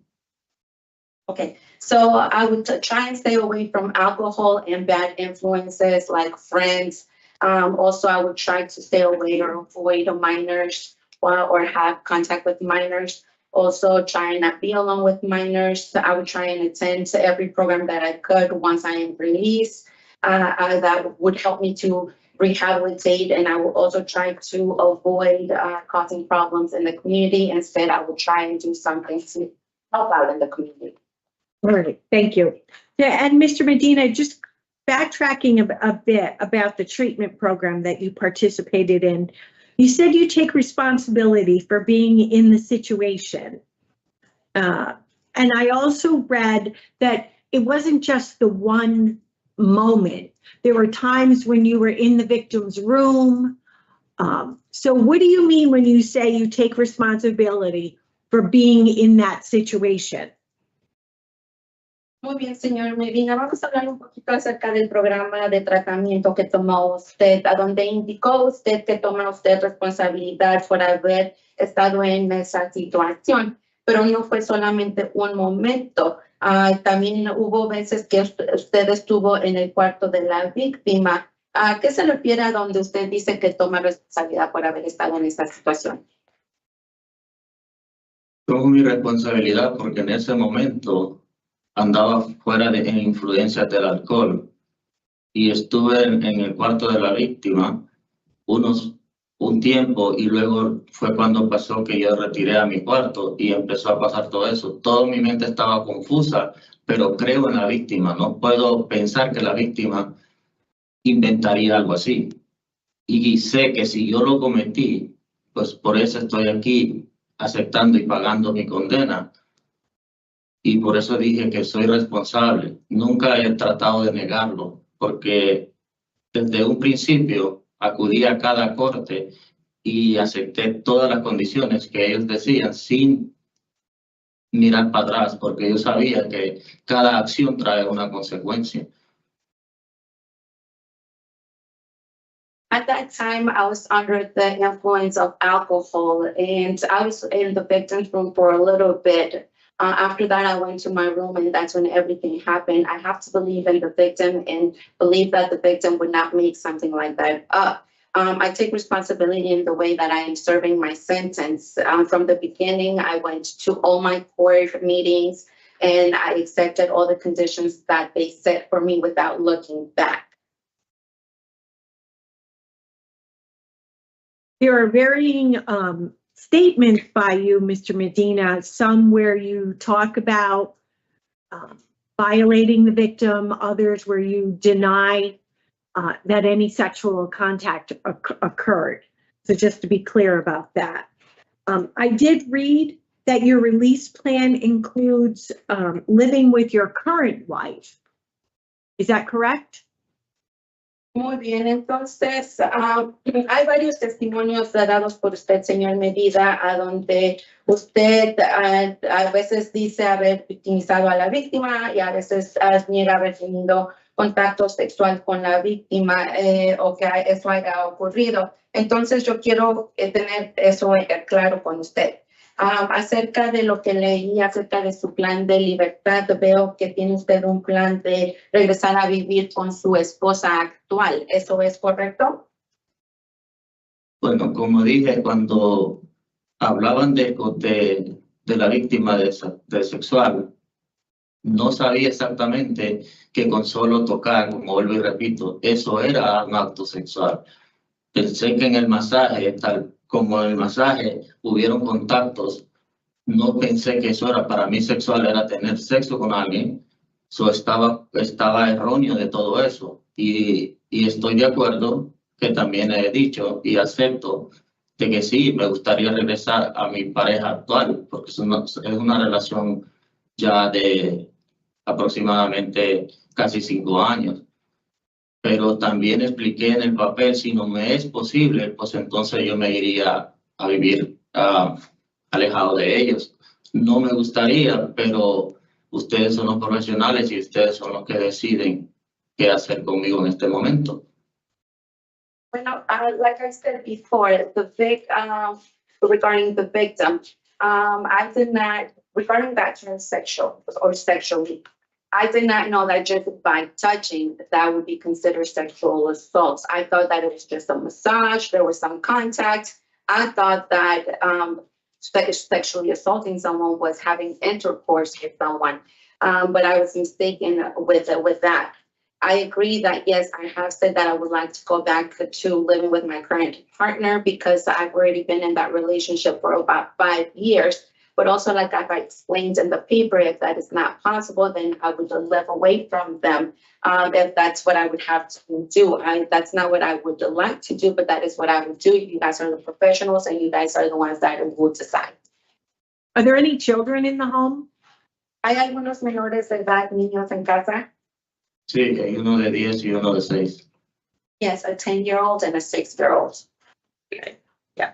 Okay, so I would try and stay away from alcohol and bad influences like friends. Also, I would try to stay away or avoid minors or have contact with minors. Also, try and not be alone with minors. I would try and attend to every program that I could once I am released. That would help me to rehabilitate, and I will also try to avoid causing problems in the community. Instead, I will try and do something to help out in the community. All right, thank you. Yeah, and Mr. Medina, just backtracking a bit about the treatment program that you participated in. You said you take responsibility for being in the situation. And I also read that it wasn't just the one moment. There were times when you were in the victim's room. So what do you mean when you say you take responsibility for being in that situation? Muy bien, señor Medina. Vamos a hablar un poquito acerca del programa de tratamiento que tomó usted, a donde indicó usted que toma usted responsabilidad por haber estado en esa situación, pero no fue solamente un momento. También hubo veces que usted estuvo en el cuarto de la víctima. ¿A qué se refiere a donde usted dice que toma responsabilidad por haber estado en esa situación? Tomo mi responsabilidad porque en ese momento andaba fuera de influencias del alcohol y estuve en el cuarto de la víctima un tiempo, y luego fue cuando pasó que yo retiré a mi cuarto y empezó a pasar todo eso. Toda mi mente estaba confusa, pero creo en la víctima. No puedo pensar que la víctima inventaría algo así. Y sé que si yo lo cometí, pues por eso estoy aquí aceptando y pagando mi condena. Y por eso dije que soy responsable. Nunca he tratado de negarlo, porque desde un principio acudí a cada corte y acepté todas las condiciones que ellos decían sin mirar para atrás, porque yo sabía que cada acción trae una consecuencia. At that time, I was under the influence of alcohol, and I was in the victim's room for a little bit. After that, I went to my room, and that's when everything happened. I have to believe in the victim and believe that the victim would not make something like that up. I take responsibility in the way that I am serving my sentence. From the beginning, I went to all my court meetings, and I accepted all the conditions that they set for me without looking back. There are varying statements by you, Mr. Medina, some where you talk about violating the victim, others where you deny that any sexual contact occurred. So just to be clear about that. I did read that your release plan includes living with your current wife. Is that correct? Muy bien, entonces hay varios testimonios dados por usted, señor Medina, a donde usted a veces dice haber victimizado a la víctima y a veces niega haber tenido contacto sexual con la víctima o que eso haya ocurrido. Entonces yo quiero tener eso claro con usted. Acerca de lo que leí acerca de su plan de libertad, veo que tiene usted un plan de regresar a vivir con su esposa actual. ¿Eso es correcto? Bueno, como dije, cuando hablaban de de la víctima de sexual. No sabía exactamente que con solo tocar, como vuelvo y repito, eso era un acto sexual. Pensé que en el masaje, tal como en el masaje hubieron contactos, no pensé que eso era para mí sexual, era tener sexo con alguien. Estaba erróneo de todo eso. Y estoy de acuerdo, que también he dicho y acepto, de que sí, me gustaría regresar a mi pareja actual, porque es una relación ya de aproximadamente casi 5 años. Pero también expliqué en el papel, si no me es posible, pues entonces yo me iría a vivir alejado de ellos. No me gustaría, pero ustedes son los profesionales y ustedes son los que deciden qué hacer conmigo en este momento. Bueno, like I said before, regarding the victim, I did not, regarding that transsexual or sexually, I did not know that just by touching, that would be considered sexual assault. I thought that it was just a massage, there was some contact. I thought that sexually assaulting someone was having intercourse with someone, but I was mistaken with that. I agree that, yes, I have said that I would like to go back to living with my current partner because I've already been in that relationship for about 5 years. But also, like I've explained in the paper, if that is not possible, then I would live away from them. If that's what I would have to do. That's not what I would like to do, but that is what I would do. You guys are the professionals and you guys are the ones that will decide. Are there any children in the home? ¿Hay algunos menores de edad, niños en casa? Sí, hay uno de 10 y uno de 6. Yes, a 10-year-old and a 6-year-old. Okay. Yeah.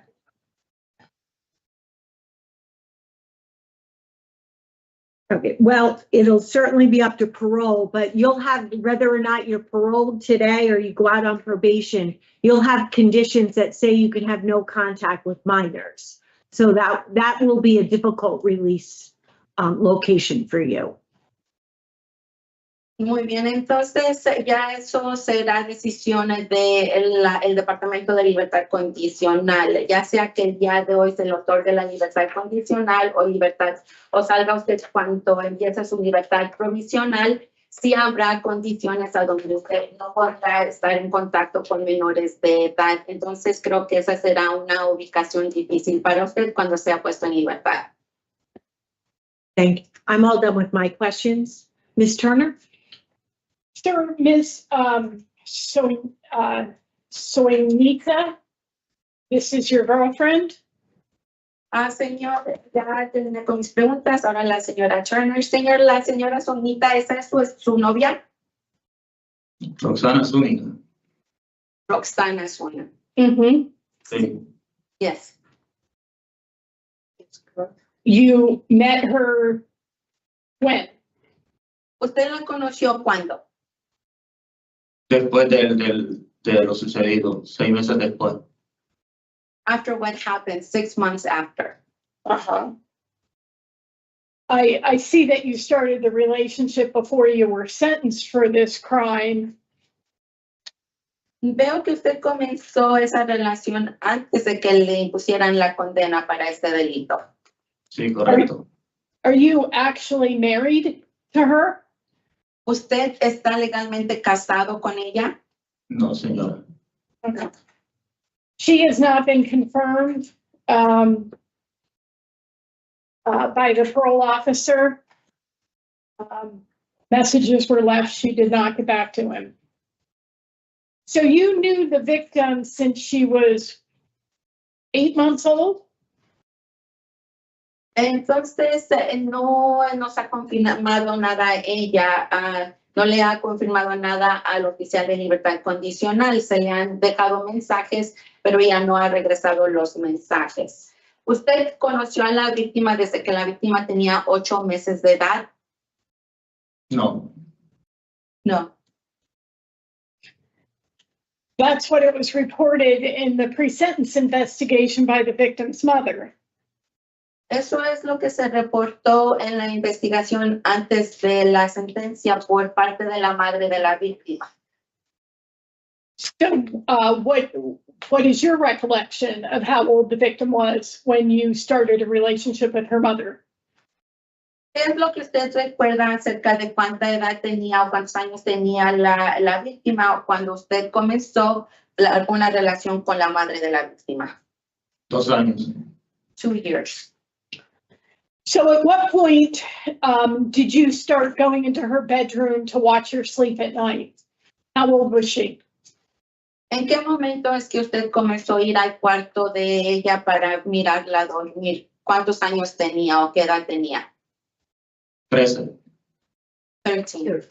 Okay, well, it'll certainly be up to parole, but you'll have, whether or not you're paroled today or you go out on probation, you'll have conditions that say you can have no contact with minors. So that will be a difficult release location for you. Muy bien, entonces ya eso será decisiones del Departamento de Libertad Condicional, ya sea que el día de hoy se le otorgue la libertad condicional o salga usted cuando empiece su libertad provisional, sí habrá condiciones a donde usted no podrá estar en contacto con menores de edad. Entonces creo que esa será una ubicación difícil para usted cuando sea puesto en libertad. Thank you. I'm all done with my questions. Ms. Turner? Sir, Ms. Soinita, this is your girlfriend? Señor, ya terminé con mis preguntas. Ahora la señora Turner. La señora Sonita, ¿esa es su novia? Roxana Zúñiga. Roxana Zúñiga. Sí. Yes. You met her when? ¿Usted la conoció cuándo? Después de lo sucedido, 6 meses después. After what happened, 6 months after. I see that you started the relationship before you were sentenced for this crime. Veo que usted comenzó esa relación antes de que le impusieran la condena para este delito. Sí, correcto. Are you actually married to her? ¿Usted está legalmente casado con ella? No, señora. No. She has not been confirmed by the parole officer. Messages were left. She did not get back to him. So you knew the victim since she was 8 months old? Entonces, no nos ha confirmado nada ella, no le ha confirmado nada al oficial de libertad condicional. Se le han dejado mensajes, pero ella no ha regresado los mensajes. ¿Usted conoció a la víctima desde que la víctima tenía 8 meses de edad? No. No. That's what it was reported in the pre-sentence investigation by the victim's mother. Eso es lo que se reportó en la investigación antes de la sentencia por parte de la madre de la víctima. So, what is your recollection of how old the victim was when you started a relationship with her mother? ¿Qué es lo que usted recuerda acerca de cuánta edad tenía o cuántos años tenía la víctima cuando usted comenzó una relación con la madre de la víctima? 2 años. 2 years. So at what point did you start going into her bedroom to watch her sleep at night? How old was she? ¿En qué momento es que usted comenzó a ir al cuarto de ella para mirarla dormir? ¿Cuántos años tenía o qué edad tenía? 13. 13.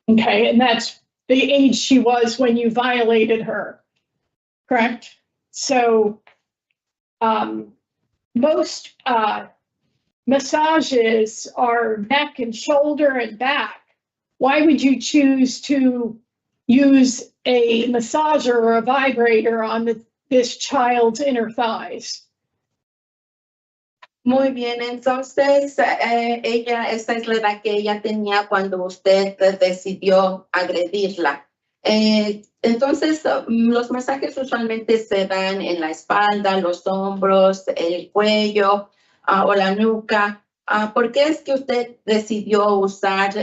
Okay, and that's the age she was when you violated her, correct? So most massages are neck and shoulder and back. Why would you choose to use a massager or a vibrator on this child's inner thighs? Muy bien, entonces esa es la edad que ella tenía cuando usted decidió agredirla. Entonces, los masajes usualmente se dan en la espalda, los hombros, el cuello o la nuca. ¿Por qué es que usted decidió usar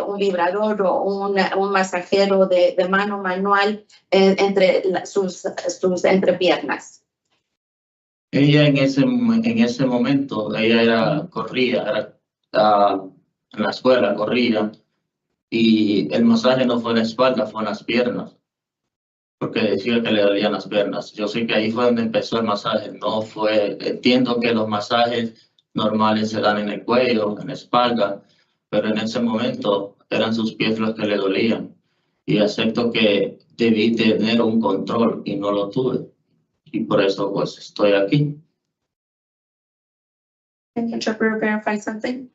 un vibrador o un masajero de mano manual entre sus entrepiernas? Ella en ese momento, ella corría, en la escuela corría, y el masaje no fue en la espalda, fue en las piernas, porque decía que le dolían las piernas. Yo sé que ahí fue donde empezó el masaje, entiendo que los masajes normales se dan en el cuello, en la espalda, pero en ese momento eran sus pies los que le dolían, y acepto que debí tener un control y no lo tuve. Y por eso pues estoy aquí. Can the interpreter verify something?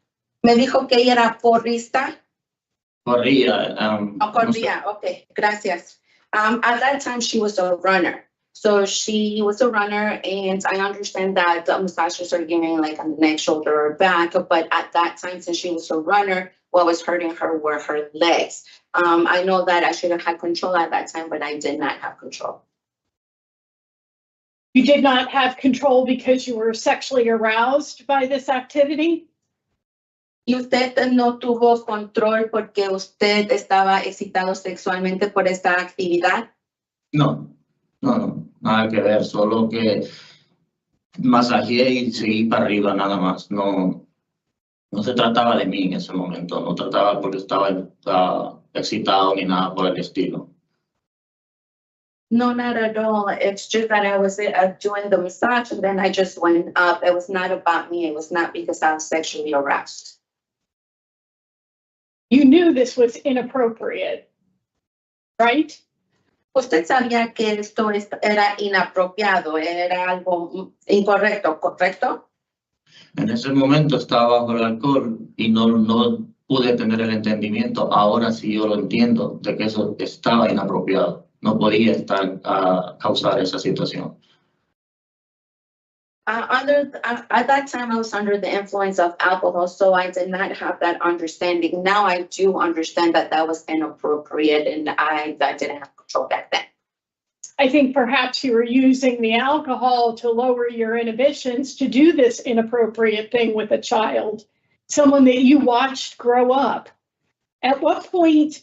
Me dijo que ella era porrista. Corría. Corría, okay, gracias. At that time she was a runner. So she was a runner, and I understand that massages are giving like on the neck, shoulder, or back, but at that time, since she was a runner, what was hurting her were her legs. I know that I should have had control at that time, but I did not have control. You did not have control because you were sexually aroused by this activity? ¿Y usted no tuvo control porque usted estaba excitado sexualmente por esta actividad? No, nada que ver, solo que masajeé y seguí para arriba nada más. No se trataba de mí en ese momento, no trataba porque estaba excitado ni nada por el estilo. No, not at all. It's just that I was doing the massage and then I just went up. It was not about me. It was not because I was sexually aroused. You knew this was inappropriate, right? Usted sabía que esto era inapropiado, era algo incorrecto, ¿correcto? En ese momento estaba bajo el alcohol y no pude tener el entendimiento. Ahora sí yo lo entiendo de que eso estaba inapropiado. No podía causar esa situación. At that time, I was under the influence of alcohol, so I did not have that understanding. Now I do understand that that was inappropriate, and I didn't have control back then. I think perhaps you were using the alcohol to lower your inhibitions to do this inappropriate thing with a child, someone that you watched grow up. At what point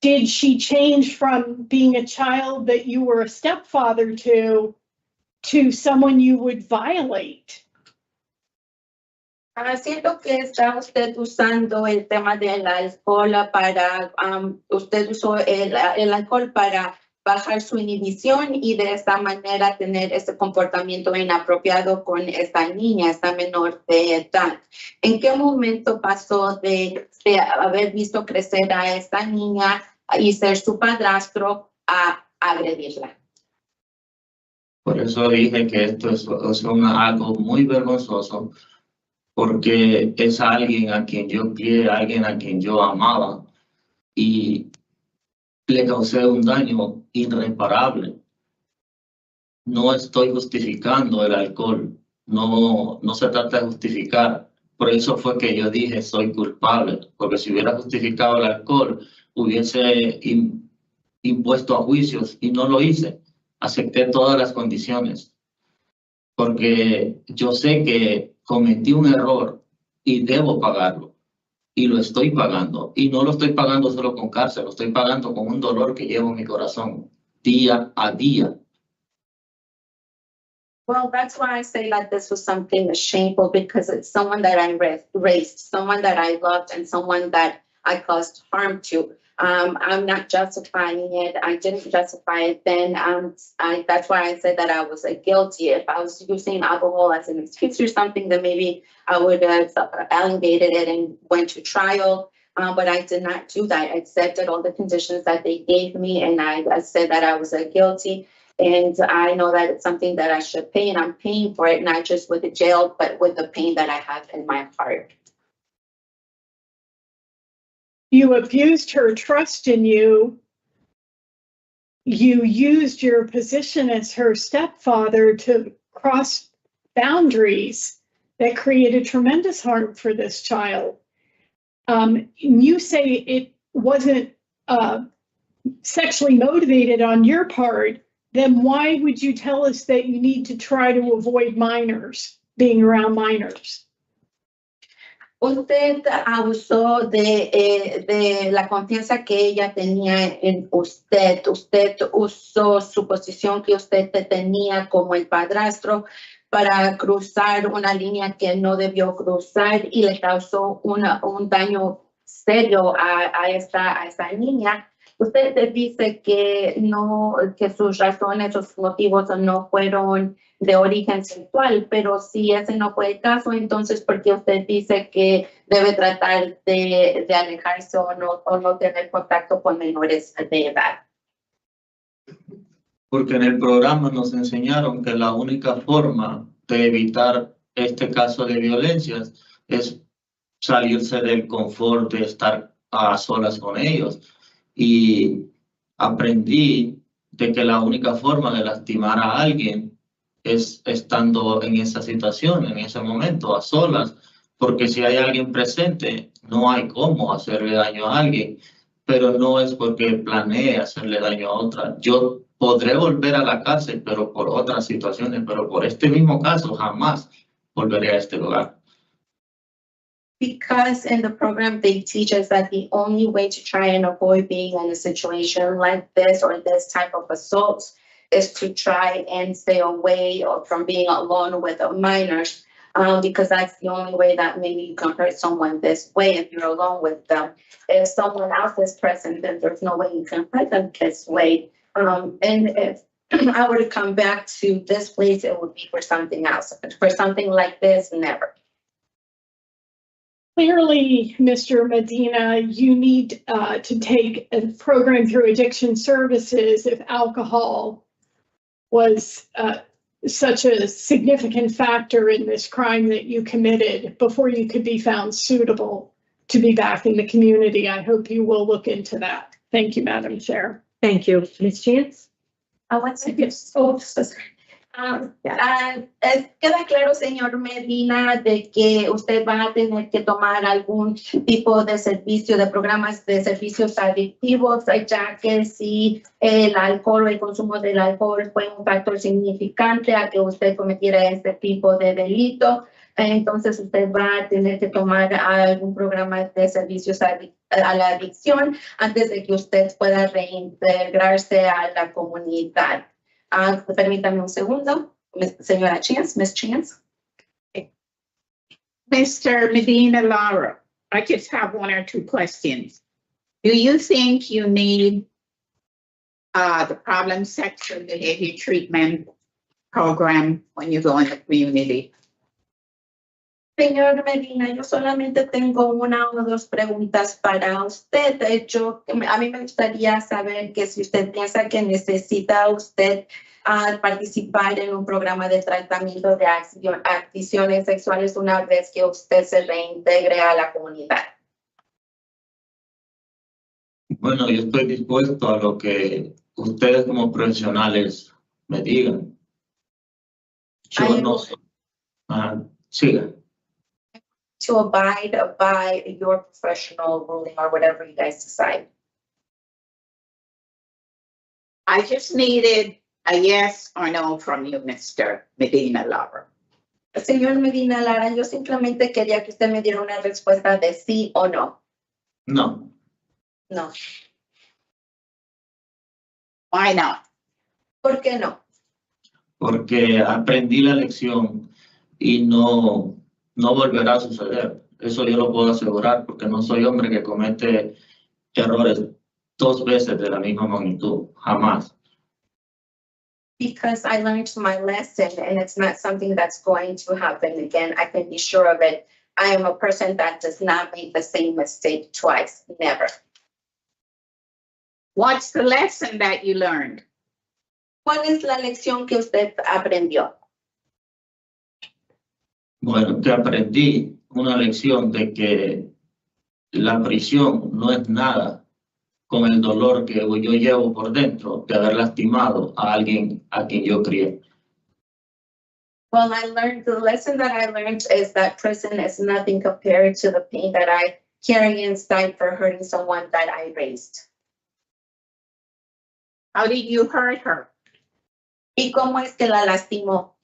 did she change from being a child that you were a stepfather to someone you would violate? Siento que está usted usando el tema del alcohol para, usted usó el alcohol para bajar su inhibición y de esta manera tener ese comportamiento inapropiado con esta niña, esta menor de edad. ¿En qué momento pasó de haber visto crecer a esta niña y ser su padrastro a agredirla? Por eso dije que esto es algo muy vergonzoso, porque es alguien a quien yo quiero, alguien a quien yo amaba, y le causé un daño irreparable. No estoy justificando el alcohol, no se trata de justificar. Por eso fue que yo dije soy culpable, porque si hubiera justificado el alcohol, hubiese impuesto a juicios y no lo hice. Acepté todas las condiciones porque yo sé que cometí un error y debo pagarlo y lo estoy pagando y no lo estoy pagando solo con cárcel, lo estoy pagando con un dolor que llevo en mi corazón día a día. Well, that's why I say that this was something shameful, because it's someone that I raised, someone that I loved, and someone that I caused harm to. I'm not justifying it. I didn't justify it then. That's why I said that I was guilty. If I was using alcohol as an excuse or something, then maybe I would have alleviated it and went to trial. But I did not do that. I accepted all the conditions that they gave me, and I said that I was guilty. And I know that it's something that I should pay, and I'm paying for it, not just with the jail, but with the pain that I have in my heart. You abused her trust in you. You used your position as her stepfather to cross boundaries that created tremendous harm for this child. You say it wasn't sexually motivated on your part. Then why would you tell us that you need to try to avoid minors, being around minors? Usted abusó de la confianza que ella tenía en usted. Usted usó su posición que usted tenía como el padrastro para cruzar una línea que no debió cruzar y le causó un daño serio a esta niña. Usted dice que sus razones, sus motivos no fueron de origen sexual, pero si ese no fue el caso, entonces ¿por qué usted dice que debe tratar de alejarse o no tener contacto con menores de edad? Porque en el programa nos enseñaron que la única forma de evitar este caso de violencias es salirse del confort de estar a solas con ellos. Y aprendí de que la única forma de lastimar a alguien es estando en esa situación, en ese momento, a solas, porque si hay alguien presente, no hay cómo hacerle daño a alguien, pero no es porque planee hacerle daño a otra. Yo podré volver a la cárcel, pero por otras situaciones, pero por este mismo caso jamás volveré a este lugar. Because in the program, they teach us that the only way to try and avoid being in a situation like this or this type of assault is to try and stay away from being alone with minors, because that's the only way that maybe you can hurt someone this way if you're alone with them. If someone else is present, then there's no way you can hurt them this way. And if I were to come back to this place, it would be for something else. For something like this, never. Clearly, Mr. Medina, you need to take a program through addiction services if alcohol was such a significant factor in this crime that you committed before you could be found suitable to be back in the community. I hope you will look into that. Thank you, Madam Chair. Thank you. Ms. Chance? Yes. Queda claro, señor Medina, de que usted va a tener que tomar algún tipo de servicio, de programas de servicios adictivos, ya que si el alcohol o el consumo del alcohol fue un factor significante a que usted cometiera este tipo de delito, entonces usted va a tener que tomar algún programa de servicios a la adicción antes de que usted pueda reintegrarse a la comunidad. Permítame un segundo, señora Chance, Ms. Chance. Mr. Medina Lara, I just have one or two questions. Do you think you need the problem section behavior treatment program when you go in the community? Señor Medina, yo solamente tengo una o dos preguntas para usted. De hecho, a mí me gustaría saber que si usted piensa que necesita usted participar en un programa de tratamiento de adicciones sexuales una vez que usted se reintegre a la comunidad. Bueno, yo estoy dispuesto a lo que ustedes como profesionales me digan. Yo no soy... siga. To abide by your professional ruling or whatever you guys decide. I just needed a yes or no from you, Mr. Medina Lara. Señor Medina Lara, yo simplemente quería que usted me diera una respuesta de sí o no. No, No. Why not? ¿Por qué no? porque aprendí la lección y no volverá a suceder. Eso yo lo puedo asegurar porque no soy hombre que comete errores 2 veces de la misma magnitud, jamás. Because I learned my lesson and it's not something that's going to happen again. I can be sure of it. I am a person that does not make the same mistake twice, never. What's the lesson that you learned? ¿Cuál es la lección que usted aprendió? Bueno, que aprendí una lección de que la prisión no es nada con el dolor que yo llevo por dentro de haber lastimado a alguien a quien yo crié. Well, the lesson that I learned is that prison is nothing compared to the pain that I carry inside for hurting someone that I raised. How did you hurt her? ¿Y cómo es que la lastimó?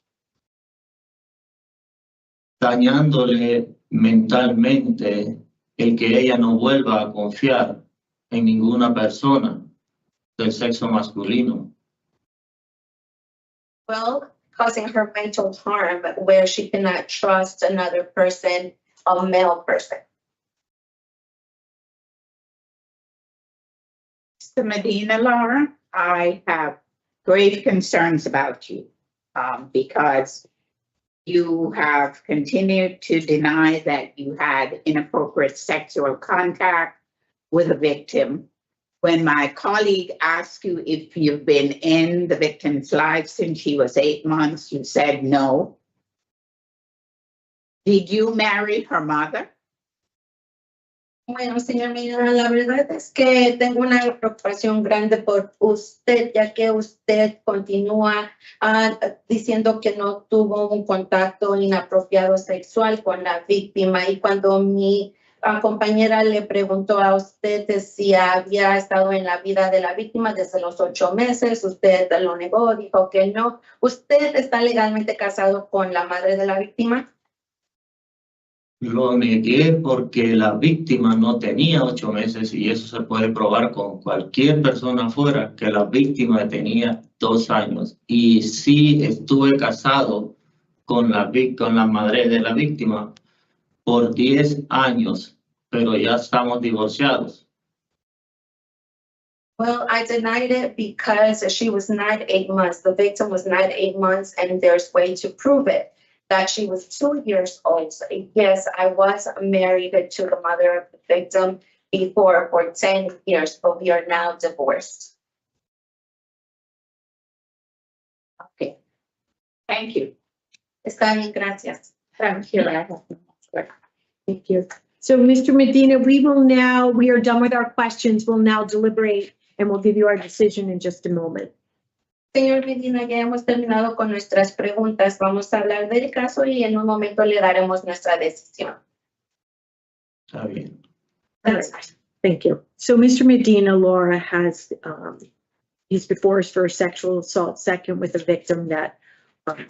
Dañándole mentalmente el que ella no vuelva a confiar en ninguna persona del sexo masculino. Well, causing her mental harm where she cannot trust another person, a male person. Mr. Medina Lara, I have grave concerns about you because you have continued to deny that you had inappropriate sexual contact with a victim. When my colleague asked you if you've been in the victim's life since she was 8 months, you said no. Did you marry her mother? Bueno, señor Medina, la verdad es que tengo una preocupación grande por usted, ya que usted continúa diciendo que no tuvo un contacto inapropiado sexual con la víctima. Y cuando mi compañera le preguntó a usted si había estado en la vida de la víctima desde los 8 meses, usted lo negó, dijo que no. ¿Usted está legalmente casado con la madre de la víctima? Lo negué porque la víctima no tenía 8 meses y eso se puede probar con cualquier persona afuera que la víctima tenía 2 años. Y sí estuve casado con la madre de la víctima por 10 años, pero ya estamos divorciados. Well, I denied it because she was not 8 months. The victim was not 8 months, and there's way to prove it. That she was 2 years old. So yes, I was married to the mother of the victim before for 10 years, but we are now divorced. Okay. Thank you. Está bien, gracias. Thank you. I have no more. Thank you. So, Mr. Medina, we are done with our questions. We'll now deliberate and we'll give you our decision in just a moment. Señor Medina, ya hemos terminado con nuestras preguntas. Vamos a hablar del caso y en un momento le daremos nuestra decisión. Está bien. Thank you. So Mr. Medina, Laura, has, he's before us for a sexual assault second with a victim that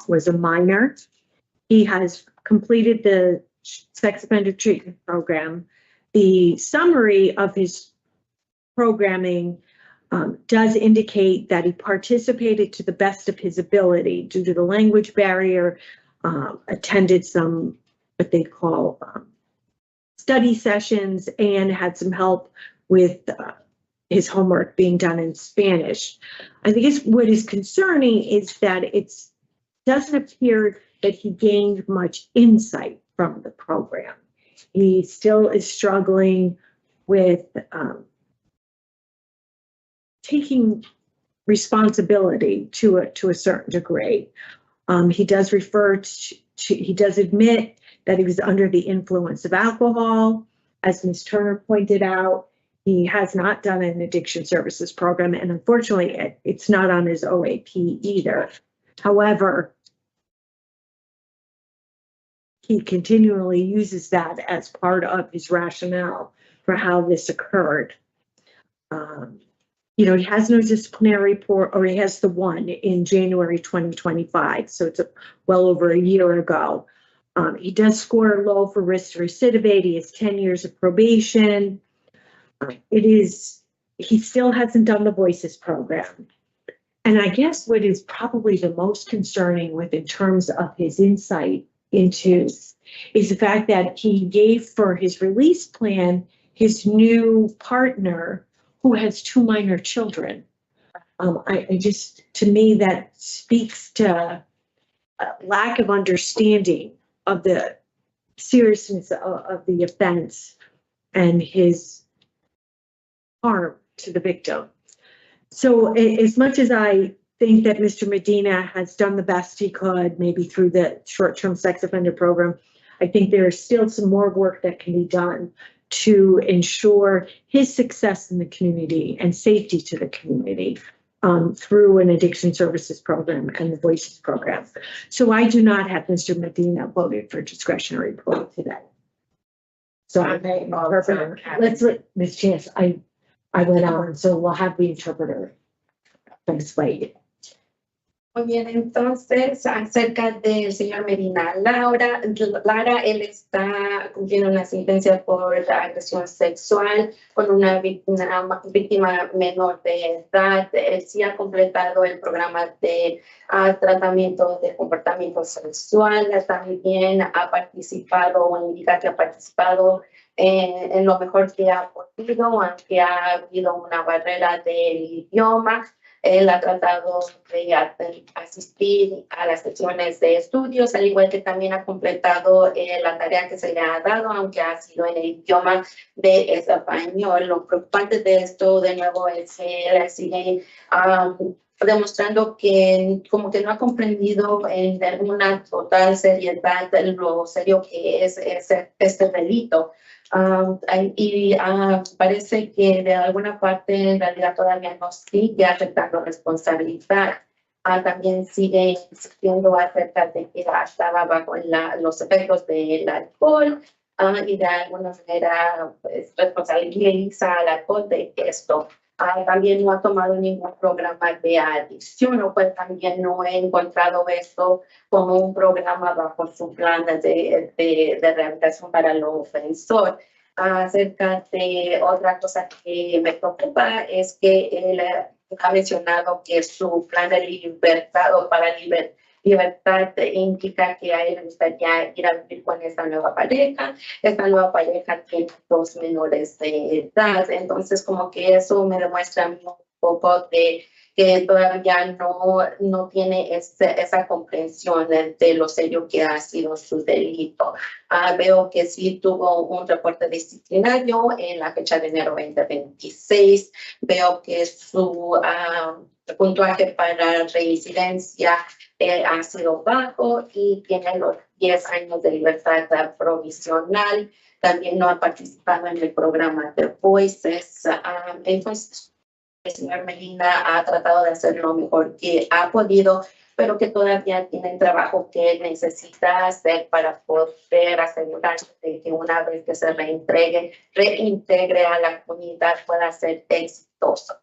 was a minor. He has completed the sex offender treatment program. The summary of his programming does indicate that he participated to the best of his ability due to the language barrier, attended some what they call study sessions, and had some help with his homework being done in Spanish. I think what is concerning is that it doesn't appear that he gained much insight from the program. He still is struggling with taking responsibility to a certain degree. He does he does admit that he was under the influence of alcohol. As Ms. Turner pointed out, he has not done an addiction services program, and unfortunately, it's not on his OAP either. However, he continually uses that as part of his rationale for how this occurred. he has no disciplinary report, or he has the one in January 2025. So it's well over a year ago. He does score low for risk to recidivate. He has 10 years of probation. He still hasn't done the Voices program. And I guess what is probably the most concerning in terms of his insight into is the fact that he gave for his release plan his new partner who has 2 minor children. To me, that speaks to a lack of understanding of the seriousness of the offense and his harm to the victim. So as much as I think that Mr. Medina has done the best he could, maybe through the short-term sex offender program, I think there is still some more work that can be done to ensure his success in the community and safety to the community through an addiction services program and the Voices program. So I do not have Mr. Medina voted for discretionary parole today. So let's let Ms. Chance, I went on, so we'll have the interpreter translate. Muy bien, entonces, acerca del señor Medina Lara, él está cumpliendo una sentencia por agresión sexual con una víctima menor de edad. Él sí ha completado el programa de tratamiento de comportamiento sexual. También ha participado, o indica que ha participado en lo mejor que ha podido, aunque ha habido una barrera del idioma. Él ha tratado de asistir a las sesiones de estudios, al igual que también ha completado la tarea que se le ha dado, aunque ha sido en el idioma de español. Lo preocupante de esto, de nuevo, es que él sigue demostrando que como que no ha comprendido en una total seriedad lo serio que es este delito. Parece que de alguna parte en realidad todavía no sigue aceptando responsabilidad. También sigue insistiendo acerca de que estaba bajo los efectos del alcohol y de alguna manera pues, responsabiliza al alcohol de esto. También no ha tomado ningún programa de adicción, o pues también no he encontrado esto como un programa bajo su plan de rehabilitación para el ofensor. Acerca de otra cosa que me preocupa es que él ha mencionado que su plan de libertad o para libertad implica que a él le gustaría ir a vivir con esta nueva pareja. Esta nueva pareja tiene 2 menores de edad, entonces como que eso me demuestra un poco de que todavía no tiene esa comprensión de lo serio que ha sido su delito. Veo que sí tuvo un reporte disciplinario en la fecha de enero 2026. Veo que su puntuaje para reincidencia ha sido bajo y tiene los 10 años de libertad provisional. También no ha participado en el programa de Voices. Entonces, el señor Medina ha tratado de hacer lo mejor que ha podido, pero que todavía tiene trabajo que necesita hacer para poder asegurarse de que una vez que se reintegre a la comunidad pueda ser exitoso.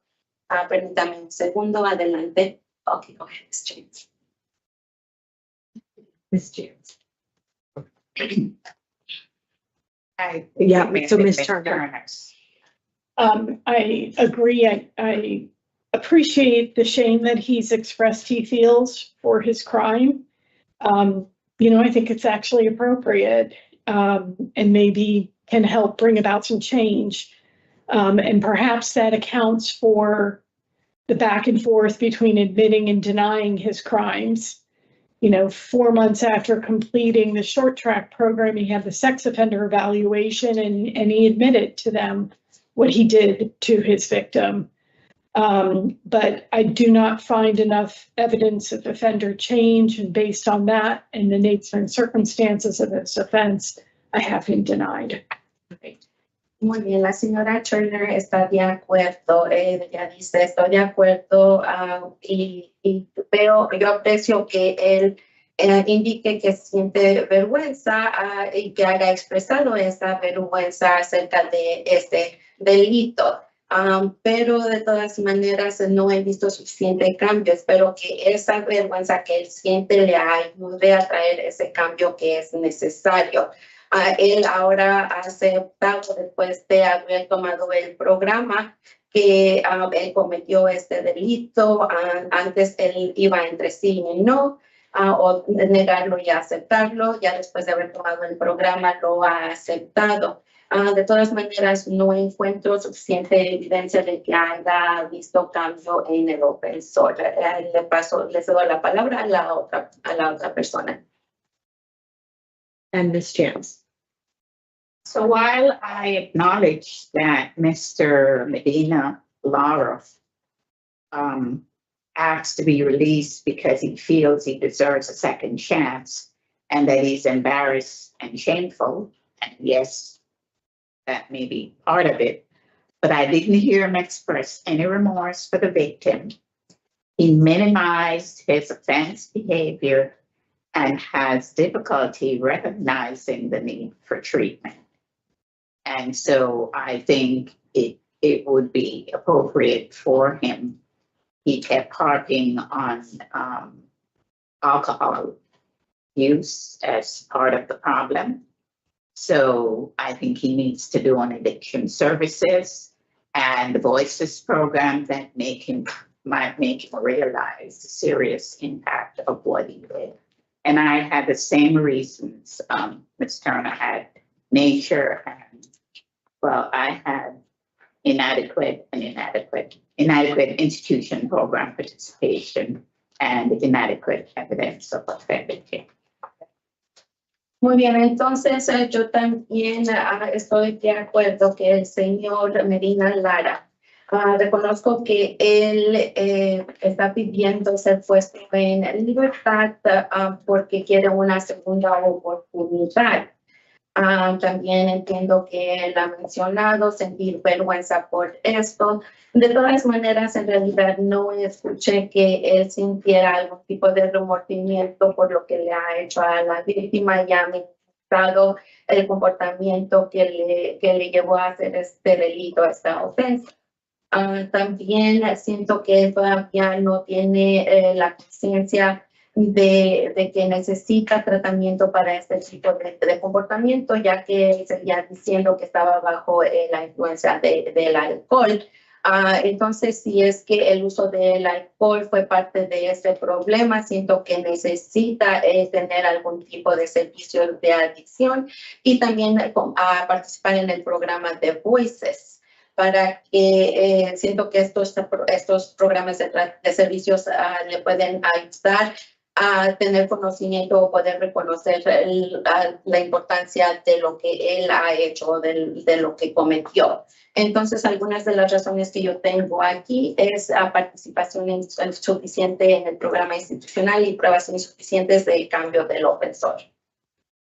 Permítame un segundo, adelante. Okay, go ahead, Ms. James. Ms. James. Yeah, so Ms. Turner. I agree. I appreciate the shame that he's expressed he feels for his crime. I think it's actually appropriate and maybe can help bring about some change. And perhaps that accounts for the back and forth between admitting and denying his crimes. 4 months after completing the short track program, he had the sex offender evaluation and he admitted to them what he did to his victim. But I do not find enough evidence of offender change, and based on that and the nature and circumstances of this offense, I have him denied. Muy bien, la señora Turner está de acuerdo. Ella dice, estoy de acuerdo y yo aprecio que él indique que siente vergüenza y que haya expresado esa vergüenza acerca de este delito. Pero de todas maneras no he visto suficiente cambio. Espero que esa vergüenza que él siente le ayude a traer ese cambio que es necesario. Él ahora ha aceptado, después de haber tomado el programa, que él cometió este delito. Antes él iba entre sí y no, o negarlo y aceptarlo. Ya después de haber tomado el programa lo ha aceptado. De todas maneras, no encuentro suficiente evidencia de que haya visto cambio en el ofensor. Le cedo la palabra a la otra persona. And Ms. Chance. So while I acknowledge that Mr. Medina Lara asked to be released because he feels he deserves a second chance and that he's embarrassed and shameful, and yes, that may be part of it, but I didn't hear him express any remorse for the victim. He minimized his offense behavior and has difficulty recognizing the need for treatment. And so I think it would be appropriate for him. He kept harping on alcohol use as part of the problem. So I think he needs to do an addiction services and the Voices program that might make him realize the serious impact of what he did. And I had the same reasons Ms. Turner had, nature, and well, I had inadequate institution program participation and inadequate evidence of offending. Muy bien, entonces yo también estoy de acuerdo que el señor Medina Lara, reconozco que él está pidiendo ser puesto en libertad porque quiere una segunda oportunidad. También entiendo que él ha mencionado sentir vergüenza por esto. De todas maneras, en realidad no escuché que él sintiera algún tipo de remordimiento por lo que le ha hecho a la víctima. Ya ha manifestado el comportamiento que le llevó a hacer este delito, esta ofensa. También siento que él todavía no tiene la conciencia de que necesita tratamiento para este tipo de comportamiento, ya que él seguía diciendo que estaba bajo la influencia del alcohol. Entonces, si es que el uso del alcohol fue parte de este problema, siento que necesita tener algún tipo de servicio de adicción y también participar en el programa de Voices, para que siento que estos programas de servicios le pueden ayudar a tener conocimiento o poder reconocer la importancia de lo que él ha hecho, de lo que cometió. Entonces, algunas de las razones que yo tengo aquí es participación insuficiente en el programa institucional y pruebas insuficientes del cambio del ofensor.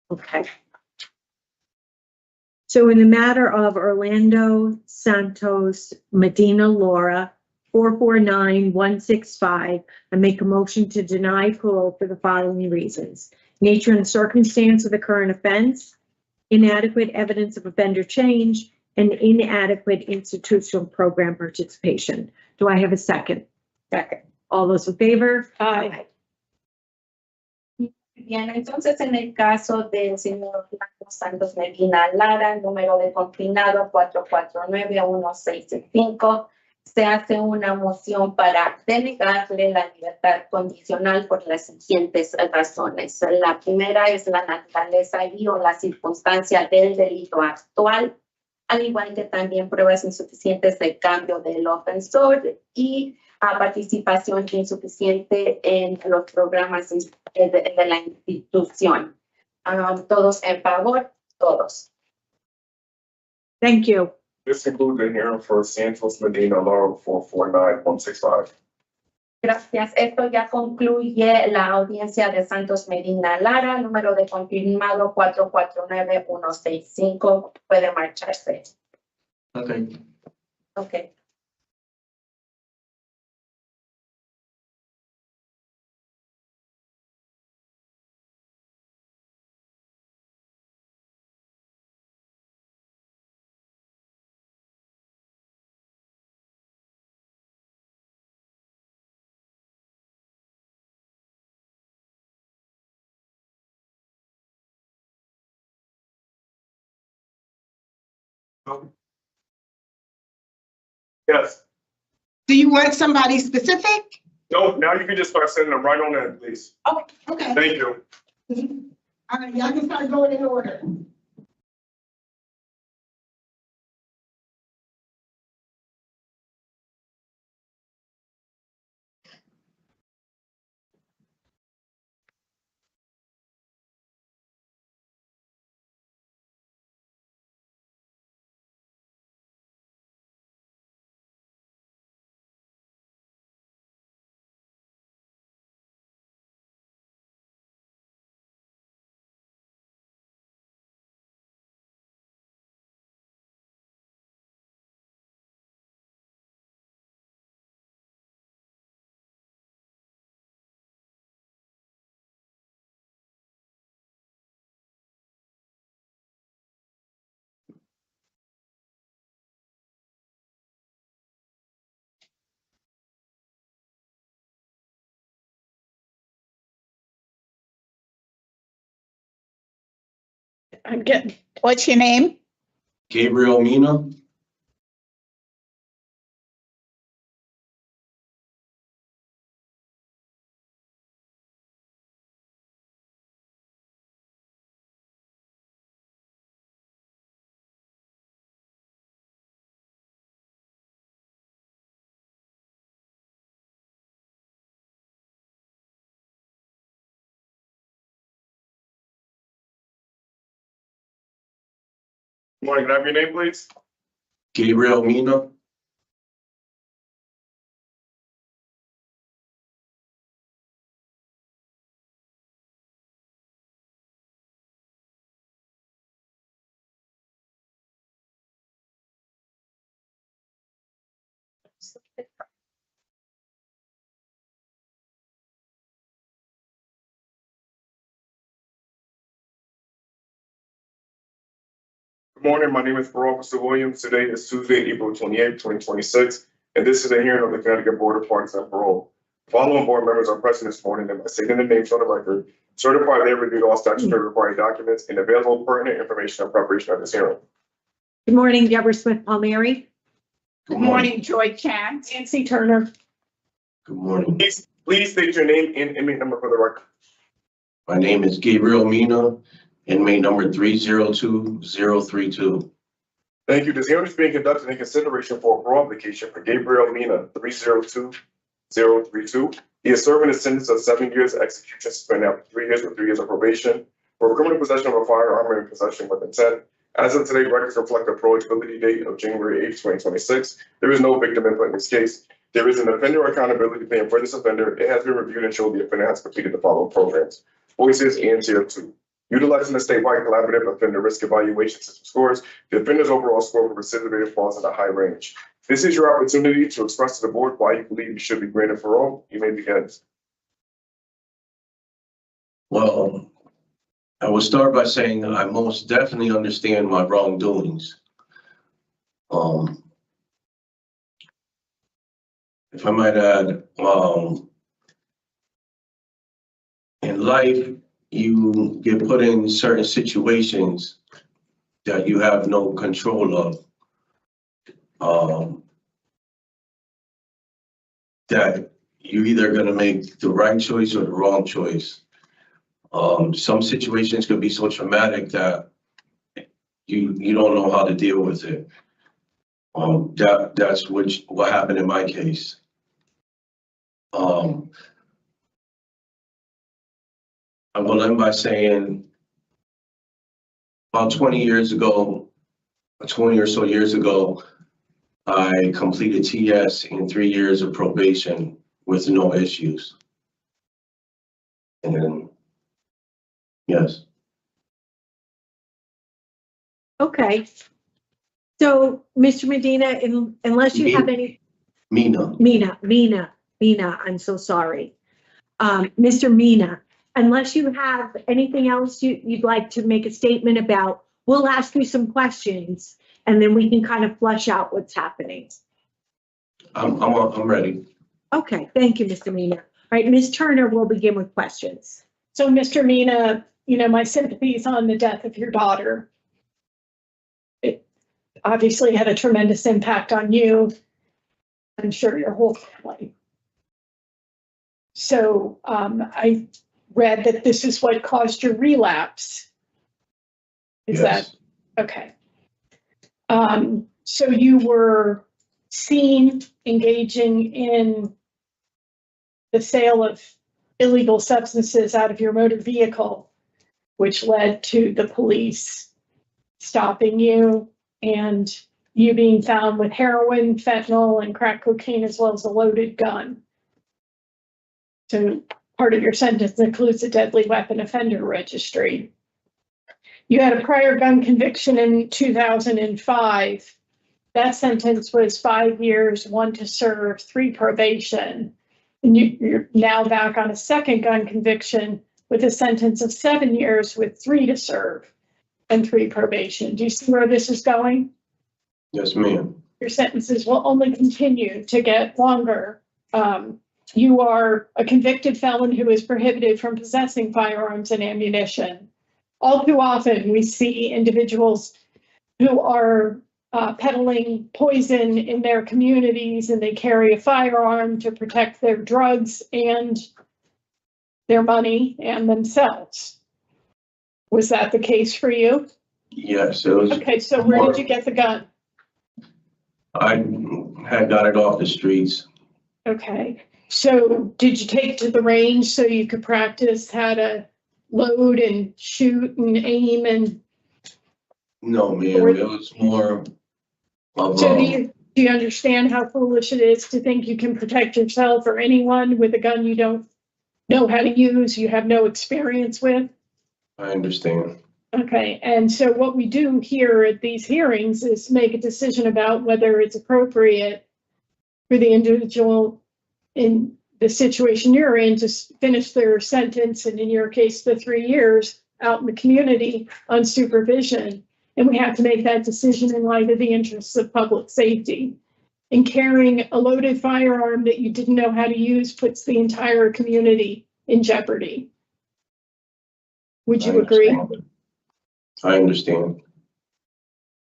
Okay. So in the matter of Orlando Santos Medina Laura, 449165, I make a motion to deny parole for the following reasons: nature and circumstance of the current offense, inadequate evidence of offender change, and inadequate institutional program participation. Do I have a second? Second. All those in favor? Aye. Bien, entonces en el caso del señor Orlando Santos Medina Lara, número de confinado 449-165, se hace una moción para denegarle la libertad condicional por las siguientes razones. La primera es la naturaleza y o la circunstancia del delito actual, al igual que también pruebas insuficientes de cambio del ofensor y participación insuficiente en los programas de la institución. Todos en favor, todos. Thank you. This concludes the hearing for Santos Medina Laura 449165. Gracias. Esto ya concluye la audiencia de Santos Medina Lara, número de confirmado 449165. Puede marcharse. Okay. Ok. Yes. Do you want somebody specific? No, now you can just start sending them right on in, please. Oh, okay. Thank you. All right, y'all can start going in order. I'm getting, What's your name? Gabriel Mina. Good morning, can I have your name, please? Gabriel Mina. Good morning, my name is Parole Officer Williams. Today is Tuesday, April 28th, 2026, and this is a hearing of the Connecticut Board of Pardons and Parole. The following board members are present this morning and by stating their names on the record, certify they have reviewed all statutory required documents and available pertinent information in preparation of this hearing. Good morning, Deborah Smith Palmieri. Good morning, Joy Chance. Nancy Turner. Good morning. Please state your name and inmate number for the record. My name is Gabriel Mina, inmate number 302032. Thank you. This hearing is being conducted in consideration for a parole application for Gabriel Mina, 302032. He is serving a sentence of 7 years execution suspended after 3 years with 3 years of probation for criminal possession of a firearm and possession with intent. As of today, records reflect the approachability date of January 8th, 2026. There is no victim input in this case. There is an offender accountability plan for this offender. It has been reviewed and showed the offender has completed the following programs. Voices and Tier 2. Utilizing the statewide collaborative offender risk evaluation system scores, the offender's overall score for recidivism falls in a high range. This is your opportunity to express to the board why you believe you should be granted parole. You may begin. Well, I will start by saying I most definitely understand my wrongdoings. If I might add, in life, you get put in certain situations that you have no control of. That you're either going to make the right choice or the wrong choice. Some situations could be so traumatic that you don't know how to deal with it. That's what happened in my case. I will end by saying about 20 years ago, 20 or so years ago, I completed TS in 3 years of probation with no issues. And yes. Okay. So, Mr. Medina, unless you have any. Mina, I'm so sorry. Mr. Mina, unless you have anything else you'd like to make a statement about, we'll ask you some questions and then we can kind of flush out what's happening. I'm ready. Okay, thank you, Mr. Mina. All right, Ms. Turner will begin with questions. So, Mr. Mina, my sympathies on the death of your daughter. obviously had a tremendous impact on you. I'm sure your whole family. So I read that this is what caused your relapse. Is Yes. that okay? So you were seen engaging in the sale of illegal substances out of your motor vehicle, which led to the police stopping you and you being found with heroin, fentanyl, and crack cocaine, as well as a loaded gun. So part of your sentence includes a deadly weapon offender registry. You had a prior gun conviction in 2005. That sentence was 5 years, 1 to serve, 3 probation. And you're now back on a second gun conviction with a sentence of 7 years with 3 to serve and 3 probation. Do you see where this is going? Yes, ma'am. Your sentences will only continue to get longer. You are a convicted felon who is prohibited from possessing firearms and ammunition. All too often, we see individuals who are peddling poison in their communities, and they carry a firearm to protect their drugs and their money and themselves. Was that the case for you? Yes, it was. Okay, so where did you get the gun? I had got it off the streets. Okay, so did you take it to the range so you could practice how to load and shoot and aim and? No, ma'am, it was more of So do you understand how foolish it is to think you can protect yourself or anyone with a gun you don't know how to use, you have no experience with? I understand. Okay, and so what we do here at these hearings is make a decision about whether it's appropriate for the individual in the situation you're in to finish their sentence, and in your case, the 3 years out in the community on supervision. And we have to make that decision in light of the interests of public safety. And carrying a loaded firearm that you didn't know how to use puts the entire community in jeopardy. Would you agree? I understand.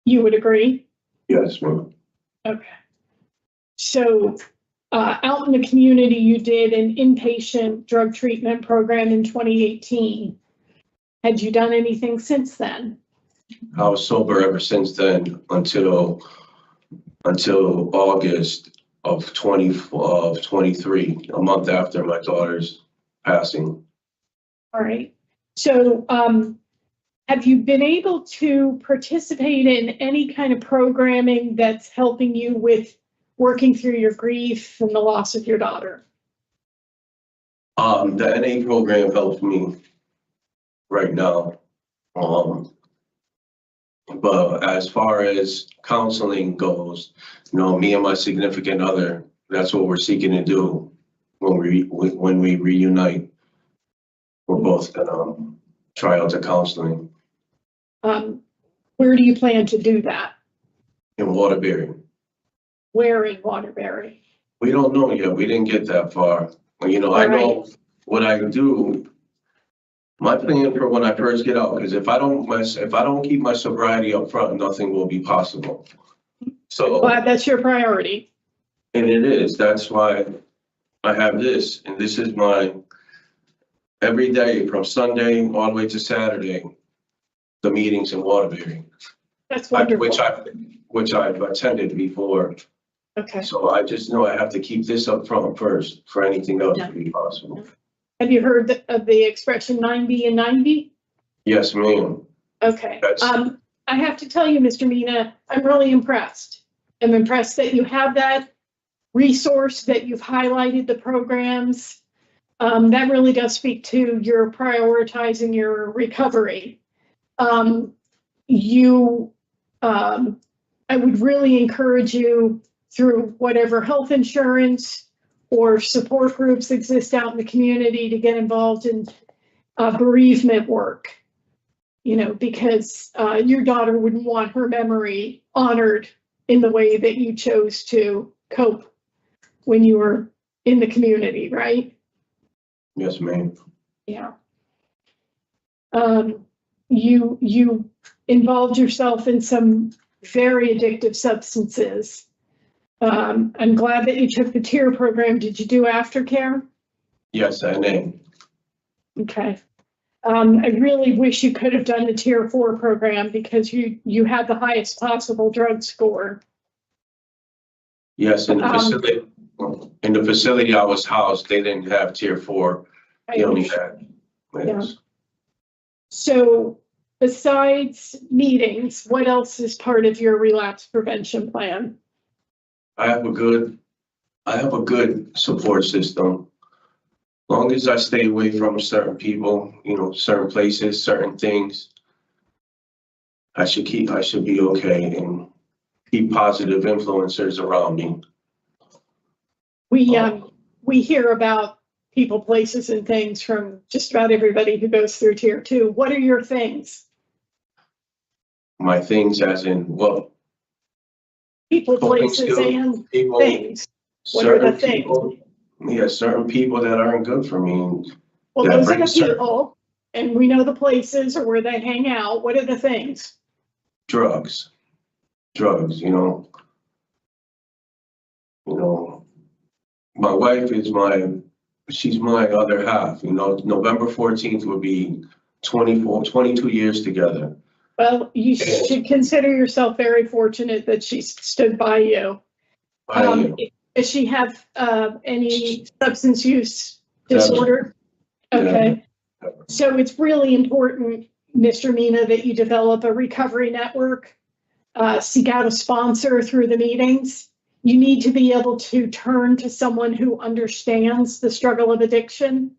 You would agree? Yes, ma'am. Okay. So out in the community, you did an inpatient drug treatment program in 2018. Had you done anything since then? I was sober ever since then until August of 23, a month after my daughter's passing. All right. So have you been able to participate in any kind of programming that's helping you with working through your grief and the loss of your daughter? The NA program helps me right now. But as far as counseling goes, me and my significant other, that's what we're seeking to do when we reunite. We're both gonna try out to counseling Where do you plan to do that? in Waterbury. Where in Waterbury? We don't know yet. We didn't get that far. I know what I do. My plan for when I first get out is if I don't keep my sobriety up front, nothing will be possible. So. Well, that's your priority. And it is. That's why I have this, and this is my every day from Sunday all the way to Saturday. The meetings in Waterbury, That's wonderful. which I've attended before. Okay. So I just know I have to keep this up front first for anything else to be possible. Have you heard of the expression 90 and 90? Yes, ma'am. Okay. I have to tell you, Mr. Mina, I'm really impressed. I'm impressed that you have that resource, that you've highlighted the programs. That really does speak to your prioritizing your recovery. I would really encourage you through whatever health insurance or support groups exist out in the community to get involved in bereavement work, because your daughter wouldn't want her memory honored in the way that you chose to cope when you were in the community, right? Yes, ma'am. Yeah. You involved yourself in some very addictive substances. I'm glad that you took the tier program. Did you do aftercare? Yes, I am. Okay. I really wish you could have done the tier 4 program because you had the highest possible drug score. Yes, in the facility I was housed, they didn't have tier 4. They only had. Yes. So besides meetings, what else is part of your relapse prevention plan? I have a good support system. Long as I stay away from certain people, certain places, certain things, I should be okay and keep positive influencers around me. We hear about people, places, and things from just about everybody who goes through tier 2. What are your things? My things as in what? People, places, and people, things. What are the things? People, certain people that aren't good for me. Well, those are the people, and we know the places or where they hang out. What are the things? Drugs, my wife is she's my other half, November 14th would be 22 years together. Well, you should consider yourself very fortunate that she stood by you. Does she have any substance use disorder? Okay. Yeah. So it's really important, Mr. Mina, that you develop a recovery network, seek out a sponsor through the meetings. You need to be able to turn to someone who understands the struggle of addiction.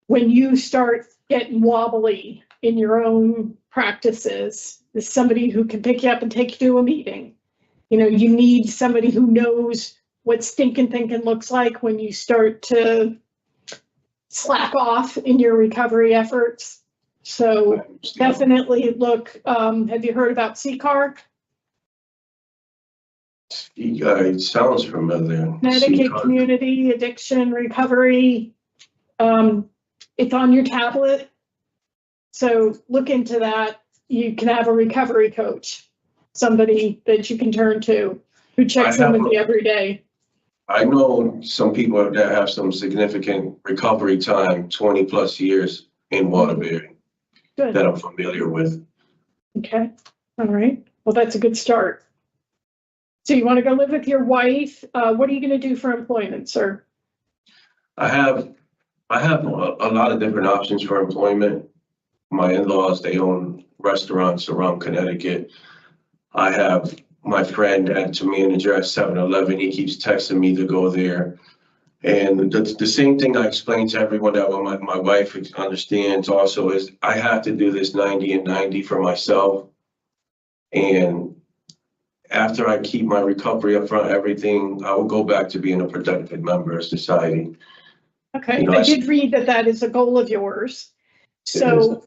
When you start getting wobbly in your own practices, there's somebody who can pick you up and take you to a meeting. You need somebody who knows what stinking thinking looks like when you start to slack off in your recovery efforts. So definitely look, have you heard about CCAR? It sounds familiar. Connecticut Community Addiction Recovery. It's on your tablet. So look into that. You can have a recovery coach, somebody that you can turn to who checks in with you every day. I know some people that have some significant recovery time, 20 plus years in Waterbury. Good. That I'm familiar with. Okay. All right. Well, that's a good start. So you want to go live with your wife? What are you going to do for employment, sir? I have a lot of different options for employment. My in-laws, they own restaurants around Connecticut. I have my friend at me an address 7-Eleven. He keeps texting me to go there. And the same thing I explain to everyone that my wife understands also is I have to do this 90 and 90 for myself. And after I keep my recovery up front, everything, I will go back to being a productive member of society. Okay, I did read that is a goal of yours. So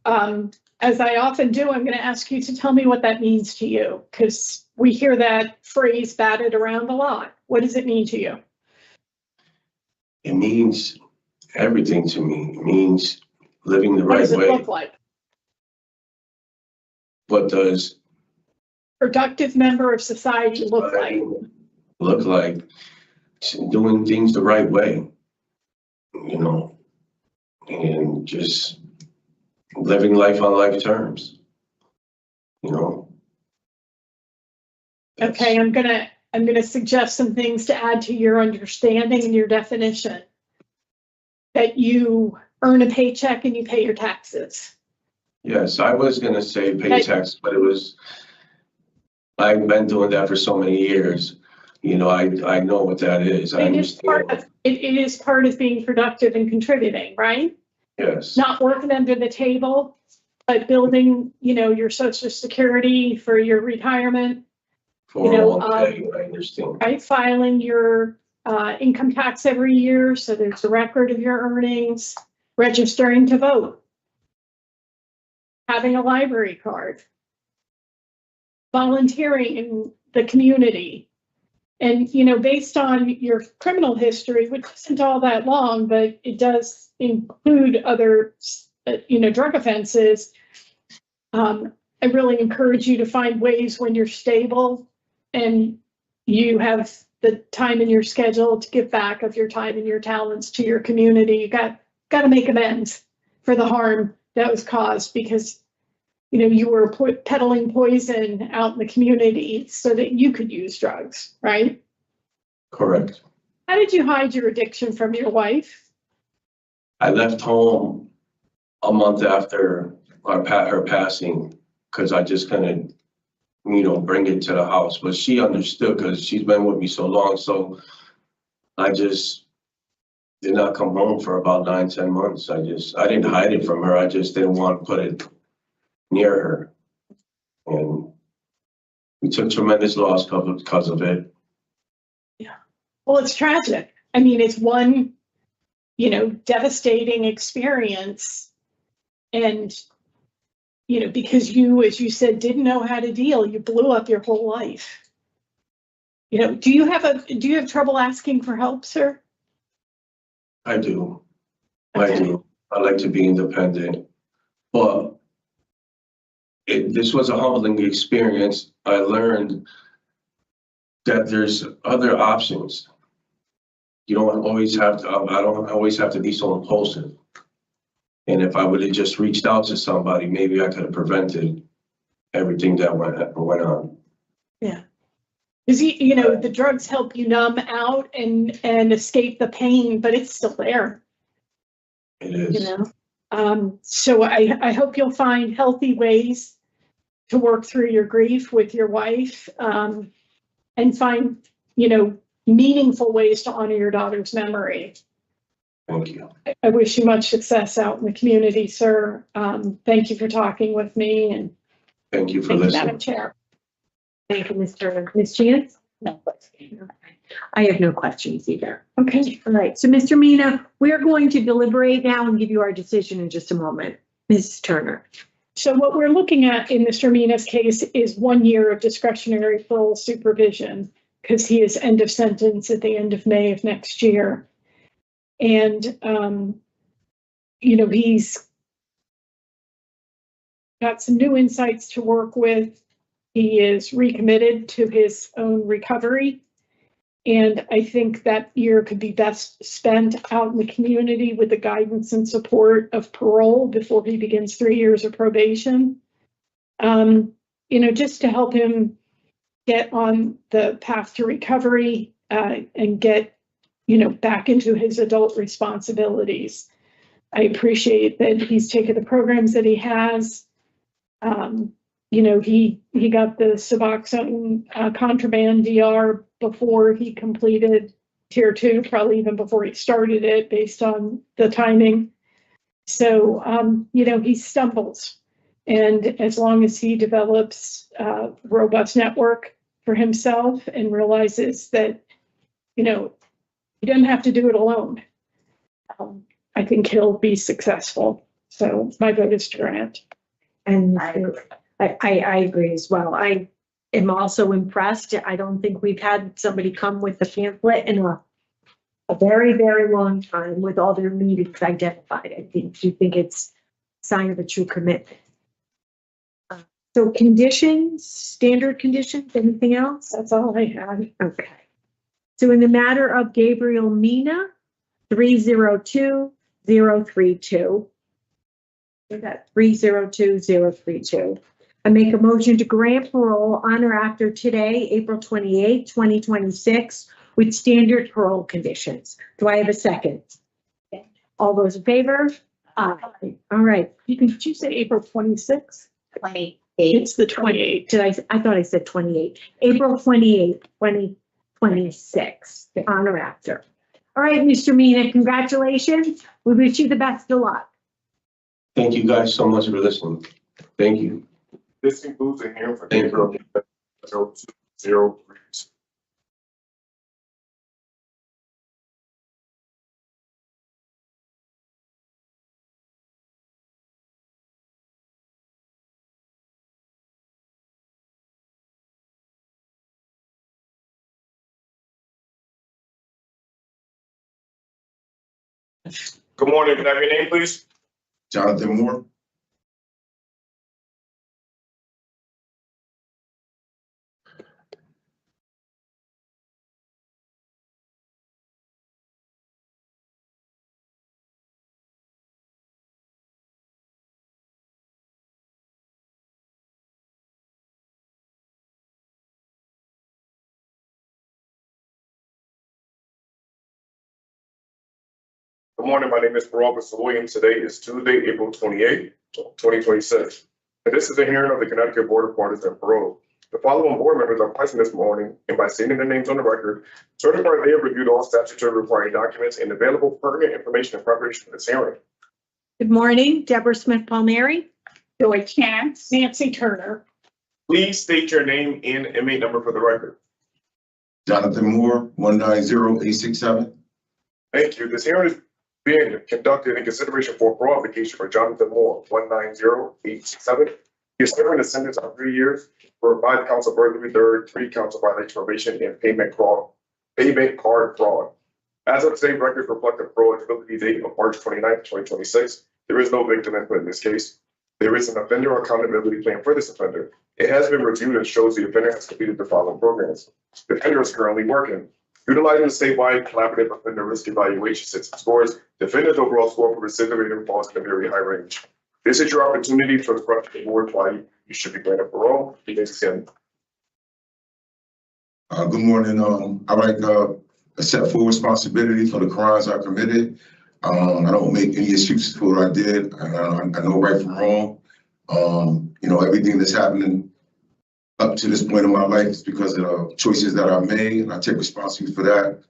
as I often do, I'm going to ask you to tell me what that means to you, because we hear that phrase batted around a lot. What does it mean to you? It means everything to me. It means living the right way. What does it look like? What does productive member of society look like? Look like doing things the right way, and just living life on life terms, Okay, I'm gonna suggest some things to add to your understanding and your definition. That you earn a paycheck and you pay your taxes. Yes, I was gonna say pay tax, but I've been doing that for so many years. I know what that is. I understand. It is part of being productive and contributing, right? Yes. Not working under the table, but building, your Social Security for your retirement. I understand. Right, filing your income tax every year, so there's a record of your earnings, registering to vote, having a library card, volunteering in the community. And, based on your criminal history, which isn't all that long, but it does include other, drug offenses, I really encourage you to find ways when you're stable and you have the time in your schedule to give back of your time and your talents to your community. You got to make amends for the harm that was caused because, you know, you were peddling poison out in the community so that you could use drugs, right? Correct. How did you hide your addiction from your wife? I left home a month after her passing because I just couldn't, bring it to the house. But she understood because she's been with me so long. So I just did not come home for about 9-10 months. I didn't hide it from her. I just didn't want to put it near her. And we took tremendous loss because of it. Yeah. Well, it's tragic. I mean, it's one, devastating experience. And, because you, as you said, didn't know how to deal, you blew up your whole life. Do you have trouble asking for help, sir? I do. Okay. I do. I like to be independent. But this was a humbling experience. I learned that there's other options. You don't always have to, I don't always have to be so impulsive. And if I would have just reached out to somebody, maybe I could have prevented everything that went on. Yeah. Because, the drugs help you numb out and escape the pain, but it's still there. It is. So I hope you'll find healthy ways to work through your grief with your wife, and find, meaningful ways to honor your daughter's memory. Thank you. I wish you much success out in the community, sir. Thank you for talking with me and Thank you for thank you, listening. Madam Chair. Thank you, Ms. Chance. No question. I have no questions either. Okay. All right, so Mr. Mina, we're going to deliberate now and give you our decision in just a moment. Ms. Turner. So what we're looking at in Mr. Mina's case is 1 year of discretionary parole supervision because he is end of sentence at the end of May of next year. And, he's got some new insights to work with. He is recommitted to his own recovery. And I think that year could be best spent out in the community with the guidance and support of parole before he begins 3 years of probation. Just to help him get on the path to recovery and get, back into his adult responsibilities. I appreciate that he's taken the programs that he has. He got the Suboxone contraband DR before he completed tier 2, probably even before he started it based on the timing. So, he stumbles. And as long as he develops a robust network for himself and realizes that, he doesn't have to do it alone, I think he'll be successful. So my vote is to grant. And I agree as well. I am also impressed. I don't think we've had somebody come with the pamphlet in a very, very long time with all their needs identified. I think it's a sign of a true commitment. So conditions, standard conditions, anything else? That's all I have. Okay. So in the matter of Gabriel Mina, 302032. We got 302032. I make a motion to grant parole on or after today, April 28, 2026, with standard parole conditions. Do I have a second? All those in favor? Aye. All right. Did you say April 26th? 28. It's the 28th. I thought I said 28. April 28, 2026, on or after. All right, Mr. Mina, congratulations. We wish you the best of luck. Thank you guys so much for listening. Thank you. This concludes the hearing for Thank Gabriel 0203. Good morning. Can I have your name, please? Jonathan Moore. Good morning, my name is Parole Williams. Today is Tuesday, April 28, 2026. And this is a hearing of the Connecticut Board of Pardons and Parole. The following board members are present this morning and by stating their names on the record, certify they have reviewed all statutory required documents and available pertinent information in preparation for this hearing. Good morning, Deborah Smith Palmieri. Joy Chance. Nancy Turner. Please state your name and inmate number for the record. Jonathan Moore, 190867. Thank you. This hearing is being conducted in consideration for a parole application for Jonathan Moore, 190867. He is serving a sentence of 3 years for 5 counts of burglary, 3 counts of violation of probation, and payment card fraud. As of today, records reflect the parole eligibility date of March 29th, 2026. There is no victim input in this case. There is an offender accountability plan for this offender. It has been reviewed and shows the offender has completed the following programs. The offender is currently working. Utilizing the statewide collaborative offender risk evaluation system scores, the offender's overall score for recidivism falls in a very high range. This is your opportunity to express the board why you should be granted parole. You may begin. Good morning. I like to accept full responsibility for the crimes I committed. I don't make any excuses for what I did. I know right from wrong. Everything that's happening up to this point in my life is because of the choices that I made, and I take responsibility for that.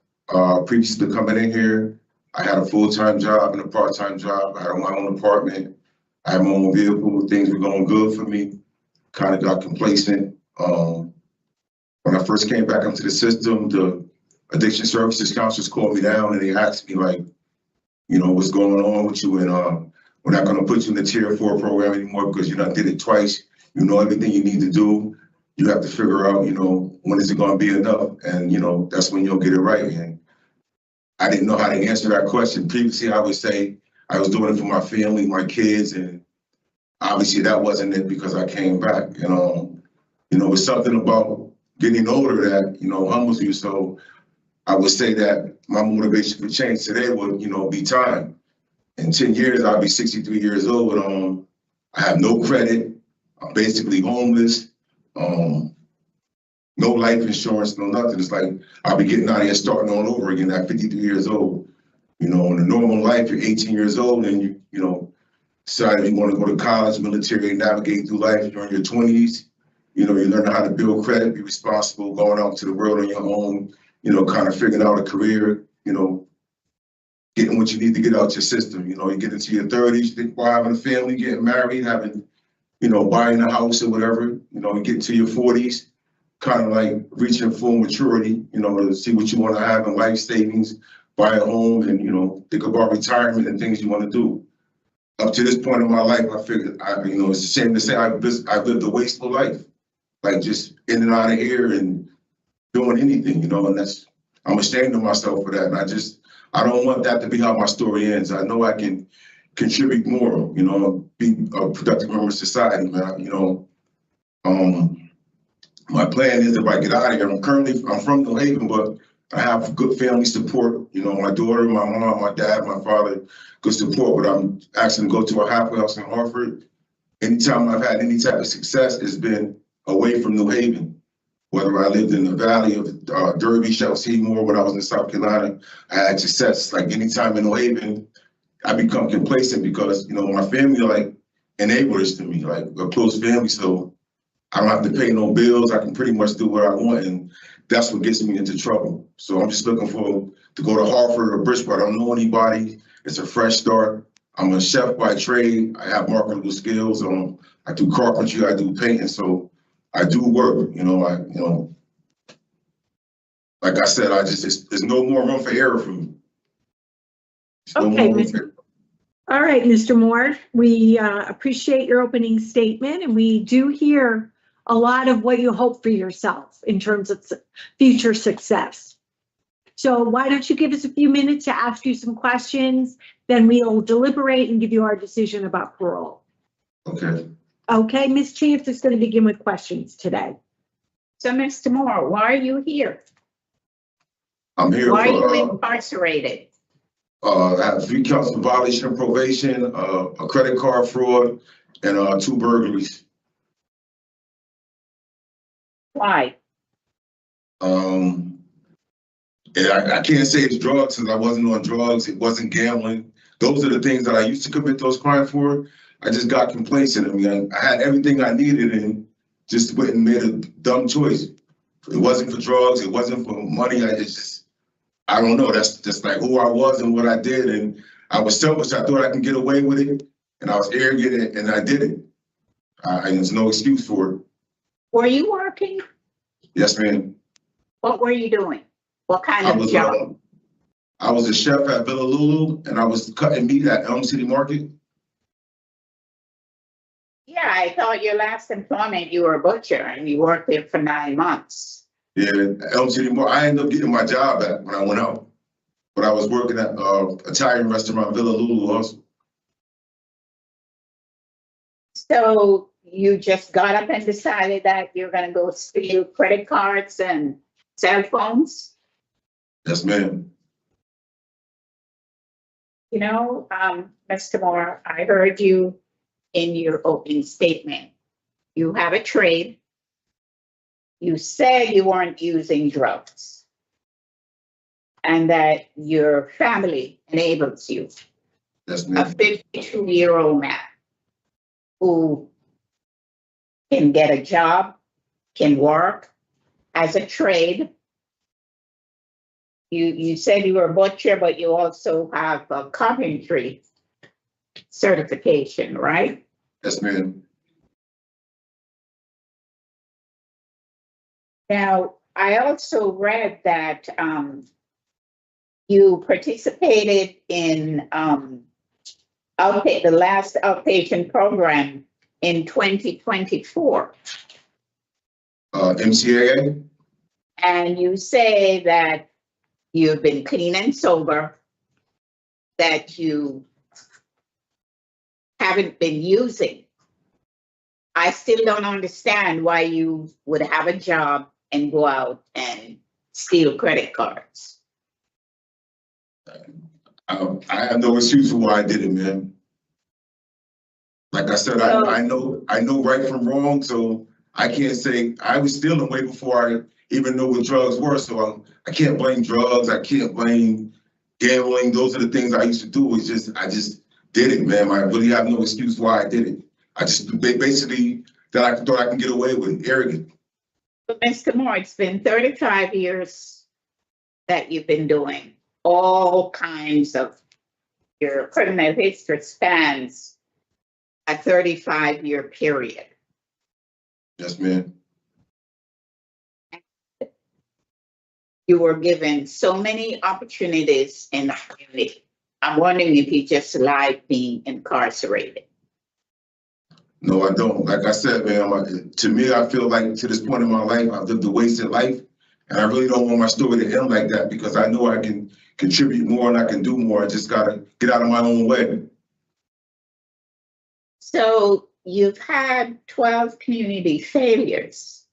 Previous to coming in here, I had a full-time job and a part-time job. I had my own apartment. I had my own vehicle. Things were going good for me. Kind of got complacent. When I first came back into the system, the addiction services counselors called me down and they asked me, like, what's going on with you? And we're not going to put you in the tier 4 program anymore because you done did it twice. You know everything you need to do. You have to figure out, when is it going to be enough? And, that's when you'll get it right. And I didn't know how to answer that question. Previously, I would say I was doing it for my family, my kids, and obviously that wasn't it because I came back. It's something about getting older that, humbles you. So I would say that my motivation for change today would, be time. In 10 years, I'll be 63 years old. I have no credit. I'm basically homeless. No life insurance, no nothing. It's like I'll be getting out of here starting all over again at 53 years old. In a normal life, you're 18 years old and you decide if you want to go to college, military, navigate through life. You're in your 20s. You learn how to build credit, be responsible, going out to the world on your own, kind of figuring out a career, getting what you need to get out your system. You get into your 30s, you think about having a family, getting married, having, buying a house or whatever. You get into your 40s, kind of like reaching full maturity, to see what you want to have in life savings, buy a home, and, think about retirement and things you want to do. Up to this point in my life, I figured, it's a shame to say I've lived a wasteful life, like just in and out of here and doing anything, and I'm ashamed of myself for that. And I don't want that to be how my story ends. I know I can contribute more, be a productive member of society, man. My plan is if I get out of here, I'm from New Haven, but I have good family support. My daughter, my mom, my dad, my father, good support, but I'm actually go to a halfway house in Hartford. Anytime I've had any type of success, it's been away from New Haven. Whether I lived in the valley of Derby, Shell Seymour, when I was in South Carolina, I had success. Like anytime in New Haven, I become complacent because, my family are like enablers to me, like a close family. So I don't have to pay no bills. I can pretty much do what I want. And that's what gets me into trouble. So I'm just looking to go to Hartford or Bridgeport. I don't know anybody. It's a fresh start. I'm a chef by trade. I have marketable skills. I do carpentry. I do painting. So I do work. Like I said, there's no more room for error for me. Okay, all right, Mr. Moore, we appreciate your opening statement, and we do hear a lot of what you hope for yourself in terms of future success. So why don't you give us a few minutes to ask you some questions, then we'll deliberate and give you our decision about parole. Okay. Okay, Ms. Chance is going to begin with questions today. So, Mr. Moore, why are you here? I'm here Why for, are you incarcerated? I have 3 counts of violation of probation, a credit card fraud, and 2 burglaries. Why? And I can't say it's drugs because I wasn't on drugs. It wasn't gambling. Those are the things that I used to commit those crimes for. I just got complacent. I mean, I had everything I needed and just went and made a dumb choice. It wasn't for drugs. It wasn't for money. I don't know. That's just like who I was and what I did. And I was selfish. I thought I could get away with it. And I was arrogant and I did it. And there's no excuse for it. Were you working? Yes, ma'am. What were you doing? What kind I of was, job? I was a chef at Villa Lulu and I was cutting meat at Elm City Market. Yeah, I thought your last employment, you were a butcher and you worked there for 9 months. Yeah, Elm City Market. I ended up getting my job back when I went out. But I was working at Italian restaurant Villa Lulu also. So you just got up and decided that you're gonna go steal credit cards and cell phones? Yes, ma'am. You know, Mr. Moore, I heard you in your opening statement. You have a trade. You said you weren't using drugs and that your family enables you. Yes, A ma'am. 52-year-old man who can get a job, can work as a trade. You said you were a butcher, but you also have a carpentry certification, right? Yes, ma'am. Now, I also read that you participated in the last outpatient program in 2024. MCAA? And you say that you've been clean and sober, that you haven't been using. I still don't understand why you would have a job and go out and steal credit cards. I have no excuse for why I did it, man. Like I said, I know right from wrong, so I can't say I was stealing way before I even knew what drugs were. So I can't blame drugs. I can't blame gambling. Those are the things I used to do. I just did it, man. I really have no excuse why I did it. I just basically that I thought I can get away with it. Arrogant. But Mr. Moore, it's been 35 years that you've been doing all kinds of, your criminal history spans a 35-year period. Yes, ma'am. You were given so many opportunities in the community. I'm wondering if you just like being incarcerated. No, I don't. Like I said, man, to me, I feel like to this point in my life, I've lived a wasted life. And I really don't want my story to end like that because I know I can contribute more and I can do more. I just got to get out of my own way. So you've had 12 community failures.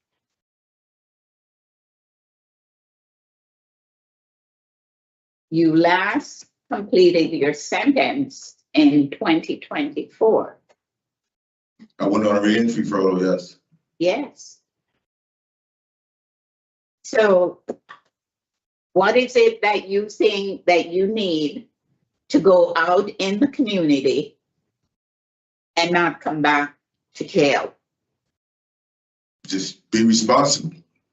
You last completed your sentence in 2024. I went on a reentry furlough, yes. Yes. So what is it that you think that you need to go out in the community and not come back to jail? Just be responsible,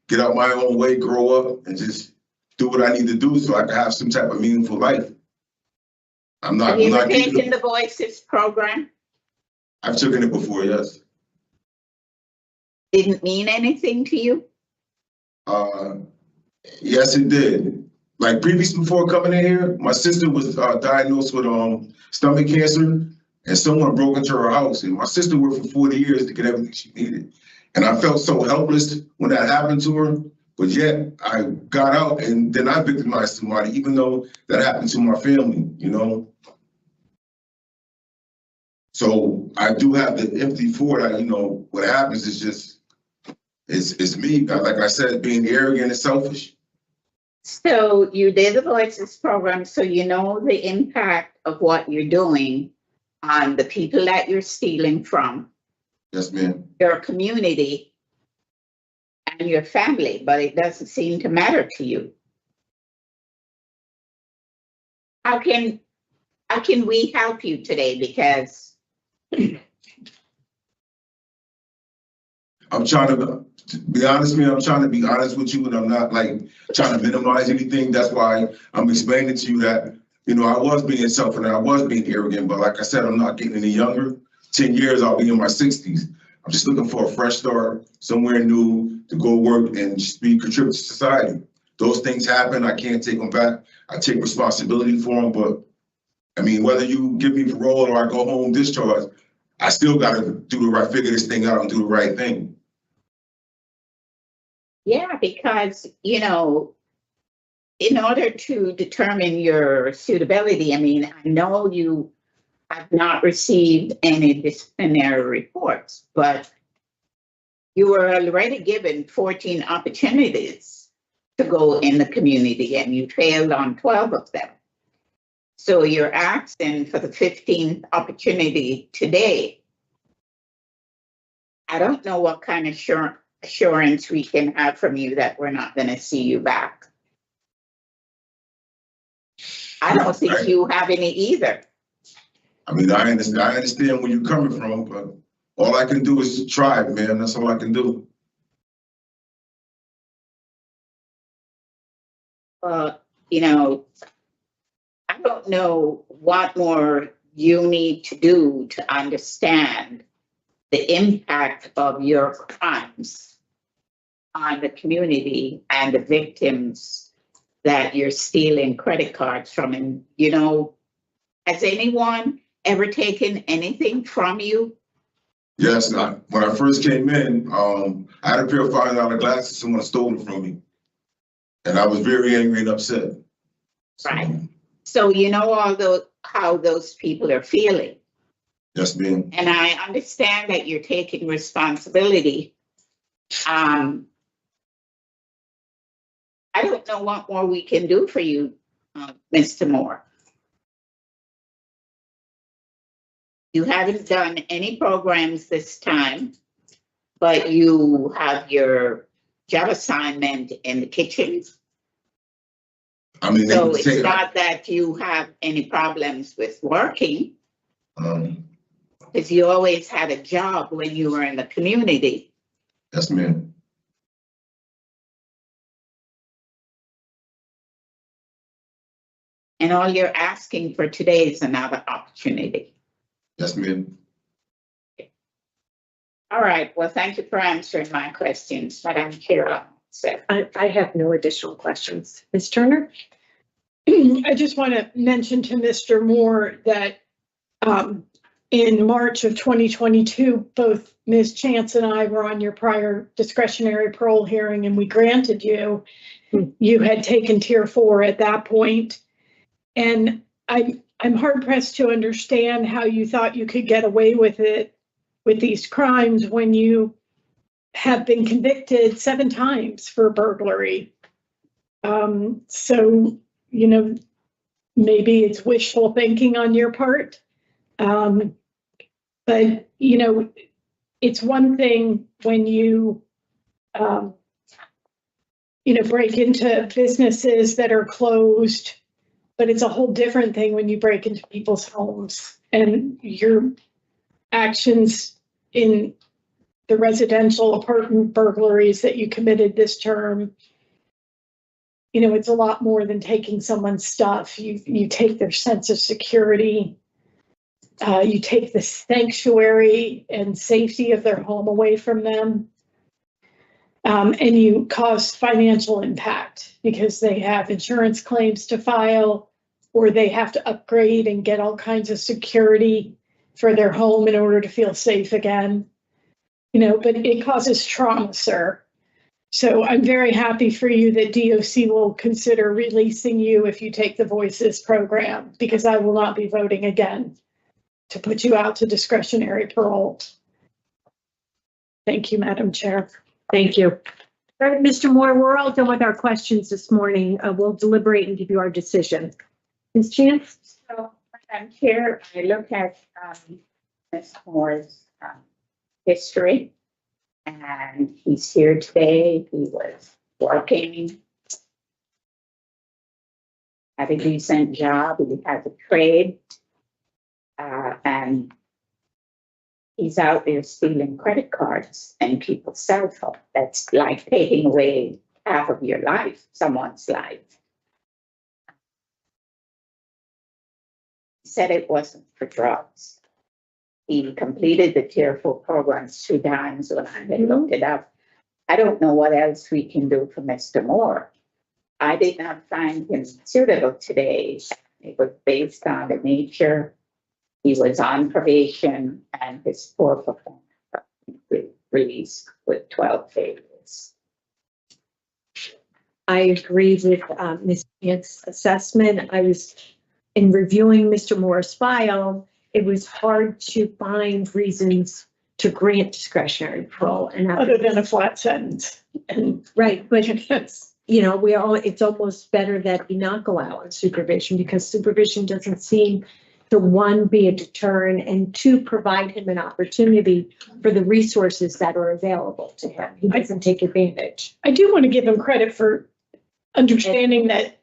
get out my own way, grow up, and just do what I need to do so I can have some type of meaningful life. Have you ever taken the Voices program? I've taken it before, yes. Didn't mean anything to you? Yes, it did. Like previously before coming in here, my sister was diagnosed with stomach cancer and someone broke into her house. And my sister worked for 40 years to get everything she needed. And I felt so helpless when that happened to her. But yet I got out and then I victimized somebody, even though that happened to my family, you know? So I do have the empathy for that, you know, what happens is just, it's me. Like I said, being arrogant and selfish. So you did the Voices program, so you know the impact of what you're doing on the people that you're stealing from. Yes, ma'am. Your community and your family, but it doesn't seem to matter to you. how can we help you today? Because I'm trying to be honest, man. I'm trying to be honest with you, and I'm not like trying to minimize anything. That's why I'm explaining to you that, you know, I was being selfish and I was being arrogant, but like I said, I'm not getting any younger. 10 years, I'll be in my 60s. I'm just looking for a fresh start, somewhere new to go work and just contribute to society. Those things happen. I can't take them back. I take responsibility for them, but I mean, whether you give me parole or I go home discharged, I still got to do the right, figure this thing out and do the right thing. yeah, because, you know, in order to determine your suitability, I mean, I know you have not received any disciplinary reports, but you were already given 14 opportunities to go in the community and you failed on 12 of them. So you're asking for the 15th opportunity today. I don't know what kind of assurance we can have from you that we're not going to see you back. I don't think you have any either. I mean, I understand where you're coming from, but all I can do is try, man. That's all I can do. You know, I don't know what more you need to do to understand the impact of your crimes on the community and the victims that you're stealing credit cards from. And, you know, has anyone ever taken anything from you? Yes, when I first came in, I had a pair of $5 glasses. Someone stole them from me, and I was very angry and upset. Right. So you know how those people are feeling. Yes, ma'am. And I understand that you're taking responsibility. I don't know what more we can do for you, Mr. Moore. You haven't done any programs this time, but you have your job assignment in the kitchen. I mean, so it's not that you have any problems with working, because you always had a job when you were in the community. Yes, ma'am. And all you're asking for today is another opportunity. Yes, ma'am. All right. Well, thank you for answering my questions, Madam Chair. I have no additional questions. Ms. Turner? I just want to mention to Mr. Moore that in March of 2022, both Ms. Chance and I were on your prior discretionary parole hearing, and we granted you. You had taken Tier 4 at that point. And I'm hard pressed to understand how you thought you could get away with it, with these crimes, when you have been convicted 7 times for burglary. So, you know, maybe it's wishful thinking on your part. But, you know, it's one thing when you break into businesses that are closed, but it's a whole different thing when you break into people's homes. And your actions in the residential apartment burglaries that you committed this term, you know, it's a lot more than taking someone's stuff. You take their sense of security. You take the sanctuary and safety of their home away from them. And you cause financial impact because they have insurance claims to file, or they have to upgrade and get all kinds of security for their home in order to feel safe again. You know, but it causes trauma, sir. So I'm very happy for you that DOC will consider releasing you if you take the Voices program, because I will not be voting again to put you out to discretionary parole. Thank you, Madam Chair. Thank you. All right, Mr. Moore, we're all done with our questions this morning. We'll deliberate and give you our decision. Ms. Chance? So, Madam Chair, I look at Ms. Moore's history, and he's here today. He was working had a decent job, he has a trade. And he's out there stealing credit cards and people's cell phone. That's like taking away half of your life, someone's life. He said it wasn't for drugs. He completed the Tier 4 programs 2 times when I had looked it up. I don't know what else we can do for Mr. Moore. I did not find him suitable today. It was based on the nature. He was on probation and his poor performance released with 12 failures. I agree with Ms. Grant's assessment. I was, in reviewing Mr. Moore's file, it was hard to find reasons to grant discretionary parole. And Other than a flat sentence. And right, but you know, it's almost better that he not go out on supervision, because supervision doesn't seem to, one, be a deterrent, and two, provide him an opportunity for the resources that are available to him. He doesn't take advantage. I do want to give him credit for understanding that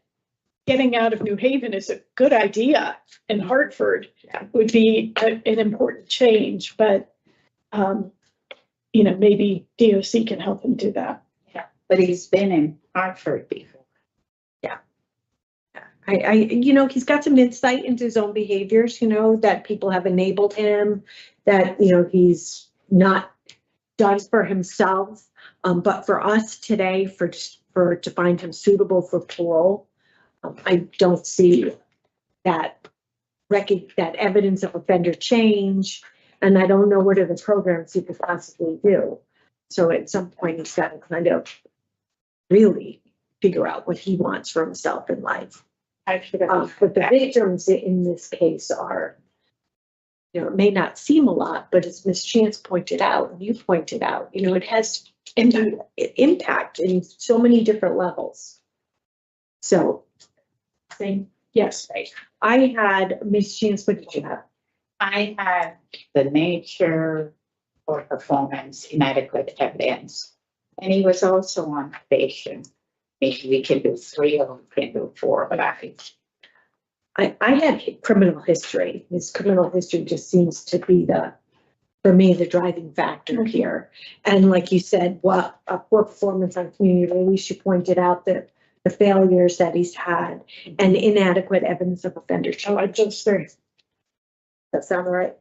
getting out of New Haven is a good idea, and Hartford would be an important change, but you know, maybe DOC can help him do that. Yeah, but he's been in Hartford before. You know, he's got some insight into his own behaviors, you know, that people have enabled him, that, you know, he's not done for himself. But for us today, to find him suitable for parole, I don't see that evidence of offender change. And I don't know what are the programs he could possibly do. So at some point, he's got to kind of really figure out what he wants for himself in life. But the victims in this case are, you know, it may not seem a lot, but as Ms. Chance pointed out, and you pointed out, you know, it has impact in so many different levels. So, yes, I had, Ms. Chance, what did you have? I had the nature or performance inadequate evidence, and he was also on probation. Maybe we can do 3 of them, can do 4, but I had criminal history. His criminal history just seems to be for me, the driving factor here. And like you said, a poor performance on community release, you pointed out that the failures that he's had and inadequate evidence of offender change. I like those 3. That sound right?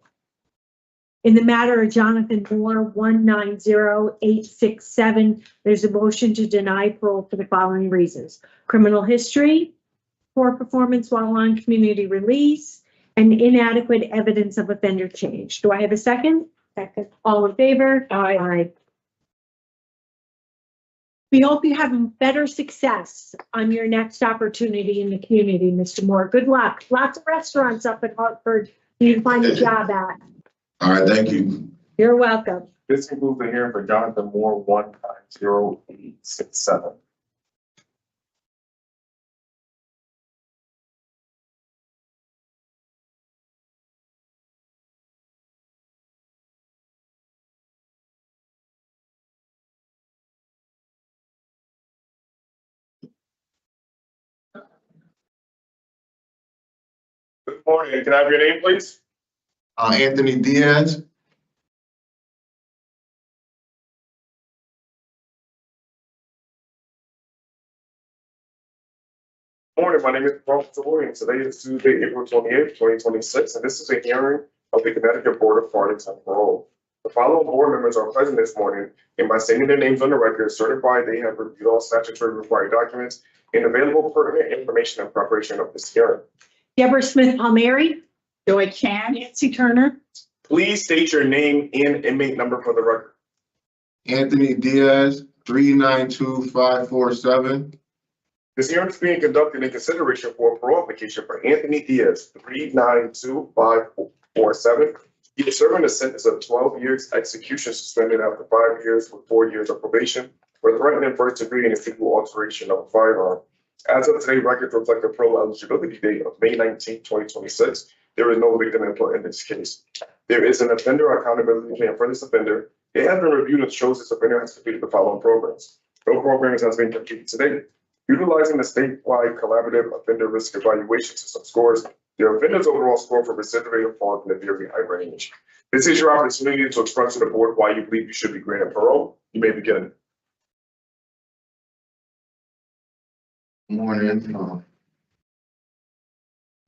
In the matter of Jonathan Moore, 190867, there's a motion to deny parole for the following reasons: criminal history, poor performance while on community release, and inadequate evidence of offender change. Do I have a second? Second. All in favor? Aye. We hope you have better success on your next opportunity in the community, Mr. Moore. Good luck. Lots of restaurants up in Hartford you can find a job at. All right, thank you. You're welcome. This concludes the hearing for Jonathan Moore, 190867. Good morning. Can I have your name, please? Anthony Diaz. Morning, my name is Officer Williams. Today is Tuesday, April 28th, 2026, and this is a hearing of the Connecticut Board of Pardons and Parole. The following board members are present this morning, and by stating their names on the record, certify they have reviewed all statutory required documents and available pertinent information in preparation of this hearing. Deborah Smith Palmieri. Joy Chan. Nancy Turner. Please state your name and inmate number for the record. Anthony Diaz, 392547. This hearing is being conducted in consideration for a parole application for Anthony Diaz, 392547. He is serving a sentence of 12 years execution suspended after 5 years with 4 years of probation for threatening first degree and illegal alteration of a firearm. As of today, records reflect the parole eligibility date of May 19, 2026. There is no victim input in this case. There is an offender accountability plan for this offender. It has been reviewed and shows this offender has completed the following programs. No programs has been completed today. Utilizing the statewide collaborative offender risk evaluation system scores, the offender's overall score for recidivism falls in the very high range. This is your opportunity to express to the board why you believe you should be granted parole. You may begin. Morning.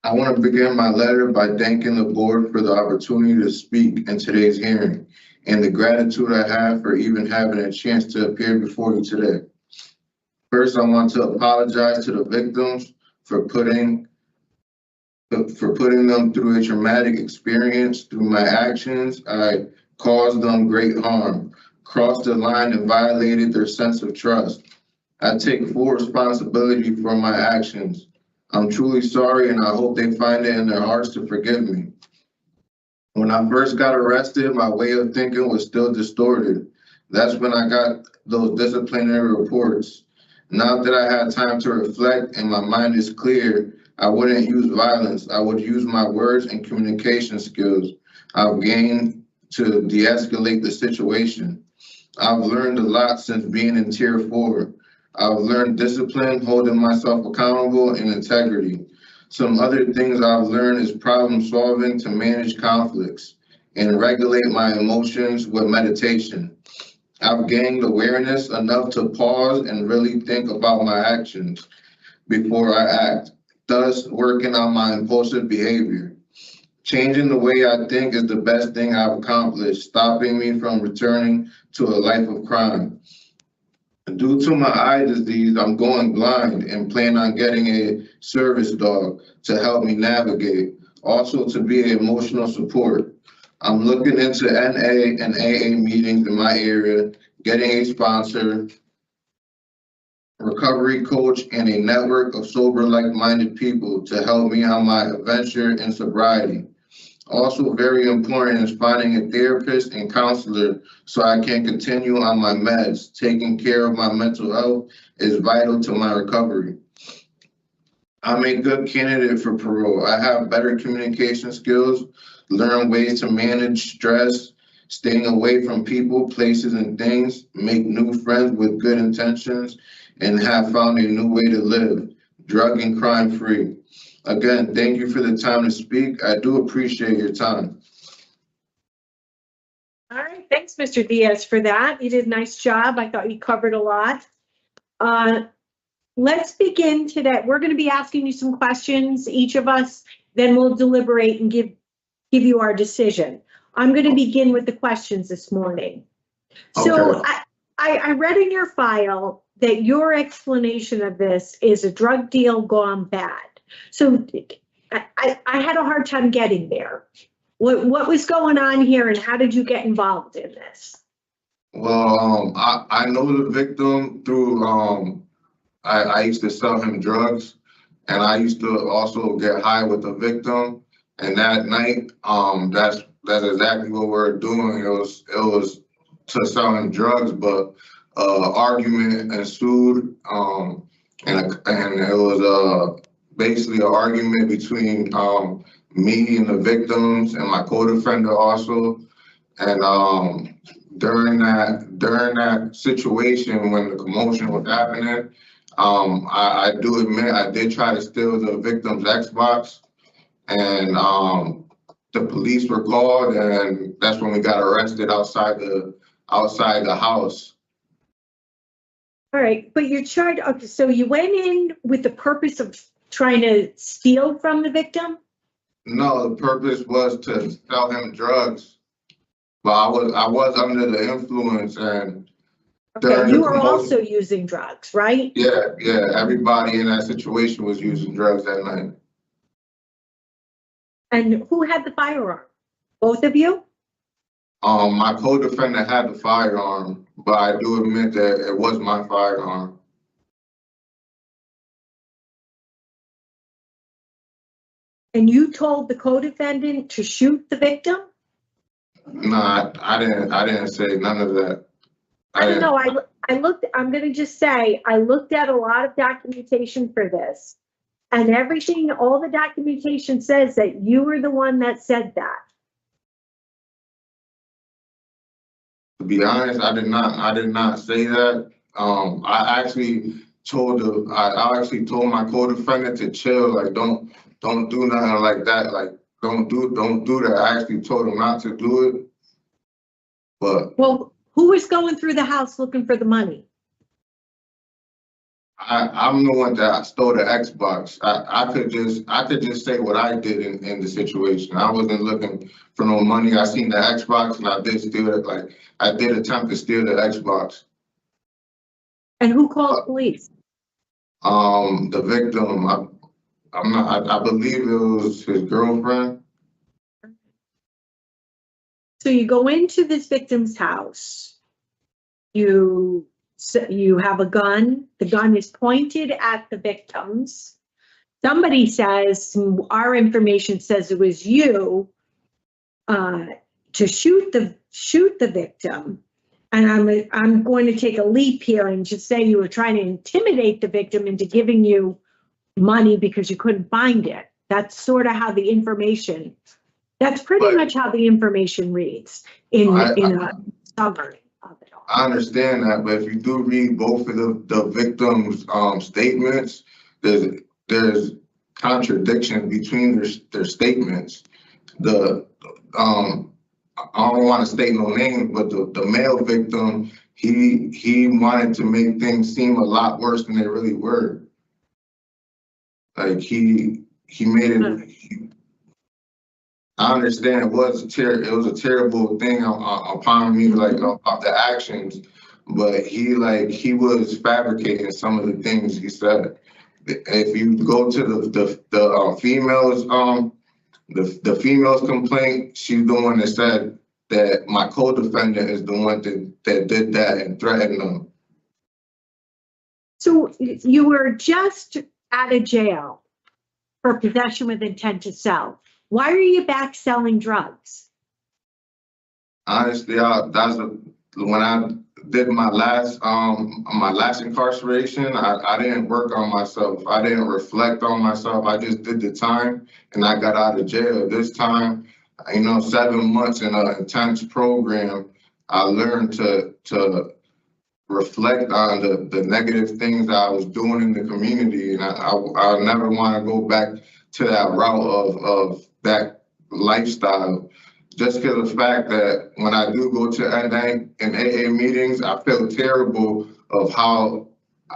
I want to begin my letter by thanking the board for the opportunity to speak in today's hearing and the gratitude I have for even having a chance to appear before you today. First, I want to apologize to the victims for putting them through a traumatic experience. Through my actions, I caused them great harm, crossed the line and violated their sense of trust. I take full responsibility for my actions. I'm truly sorry, and I hope they find it in their hearts to forgive me. When I first got arrested, my way of thinking was still distorted. That's when I got those disciplinary reports. Now that I had time to reflect and my mind is clear, I wouldn't use violence. I would use my words and communication skills I've gained to de-escalate the situation. I've learned a lot since being in Tier 4. I've learned discipline, holding myself accountable, and integrity. Some other things I've learned is problem solving to manage conflicts and regulate my emotions with meditation. I've gained awareness enough to pause and really think about my actions before I act, thus working on my impulsive behavior. Changing the way I think is the best thing I've accomplished, stopping me from returning to a life of crime. Due to my eye disease, I'm going blind and plan on getting a service dog to help me navigate, also to be emotional support. I'm looking into NA and AA meetings in my area, getting a sponsor, recovery coach, and a network of sober, like-minded people to help me on my adventure in sobriety. Also very important is finding a therapist and counselor so I can continue on my meds. Taking care of my mental health is vital to my recovery. I'm a good candidate for parole. I have better communication skills, learn ways to manage stress, staying away from people, places, and things, make new friends with good intentions, and have found a new way to live, drug and crime free. Again, thank you for the time to speak. I do appreciate your time. All right, thanks, Mr. Diaz, for that. You did a nice job. I thought you covered a lot. Let's begin today. We're going to be asking you some questions, each of us, then we'll deliberate and give you our decision. I'm going to begin with the questions this morning. So Okay. I read in your file that your explanation of this is a drug deal gone bad. So I had a hard time getting there. What was going on here and how did you get involved in this? Well, I know the victim through, I used to sell him drugs, and I used to also get high with the victim. And that night, that's exactly what we're doing. It was to sell him drugs, but argument ensued, and it was basically an argument between me and the victims and my co-defendant also. And during that situation when the commotion was happening, I do admit I did try to steal the victim's Xbox, and the police were called, and that's when we got arrested outside the house. All right, but you're charged. Okay, so you went in with the purpose of trying to steal from the victim? No, the purpose was to sell him drugs, but I was under the influence, and Okay, you were also using drugs, right? Yeah, everybody in that situation was using drugs that night. And who had the firearm? Both of you? My co-defendant had the firearm, but I do admit that it was my firearm. And you told the co-defendant to shoot the victim? No, I didn't say none of that. I don't know. I'm going to just say, I looked at a lot of documentation for this, and everything, all the documentation says that you were the one that said that. To be honest, I did not say that. I actually I actually told my co-defendant to chill, like, don't do nothing like that, like, don't do that. I actually told him not to do it. But Well, who was going through the house looking for the money? I'm the one that stole the Xbox. I could just say what I did in the situation. I wasn't looking for no money. I seen the Xbox and I did steal it. Like, I did attempt to steal the Xbox. And who called police? The victim, I believe it was his girlfriend. So you go into this victim's house. You have a gun. The gun is pointed at the victims. Somebody says, our information says it was you to shoot the victim. And I'm going to take a leap here and just say you were trying to intimidate the victim into giving you money because you couldn't find it. That's sort of how the information. That's pretty much how the information reads in a summary of it all. I understand that, but if you do read both of the victims' statements, there's contradiction between their statements. I don't want to state no names, but the male victim, he wanted to make things seem a lot worse than they really were. Like he made it. I understand it was a terrible thing upon me, like about the actions, but he was fabricating some of the things he said. If you go to the females, the female's complaint, she's the one that said that my co-defendant is the one that did that and threatened them. So you were just out of jail for possession with intent to sell. Why are you back selling drugs? Honestly, when I did my last incarceration, I didn't work on myself. I didn't reflect on myself. I just did the time and I got out of jail. This time, 7 months in an intense program, I learned to reflect on the negative things that I was doing in the community. And I never want to go back to that route of that lifestyle. Just because of the fact that when I do go to NA and AA meetings, I feel terrible of how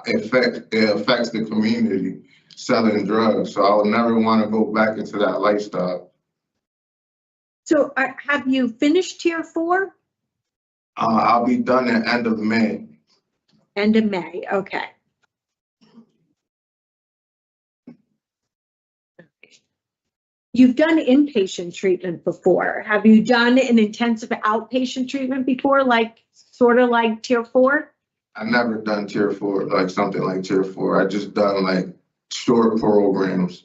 it affects the community selling drugs. So I would never want to go back into that lifestyle. So have you finished tier 4? I'll be done at end of May. End of May, okay. You've done inpatient treatment before. Have you done an intensive outpatient treatment before, sort of like tier 4? I've never done tier 4, like something like tier 4. I just done like short programs.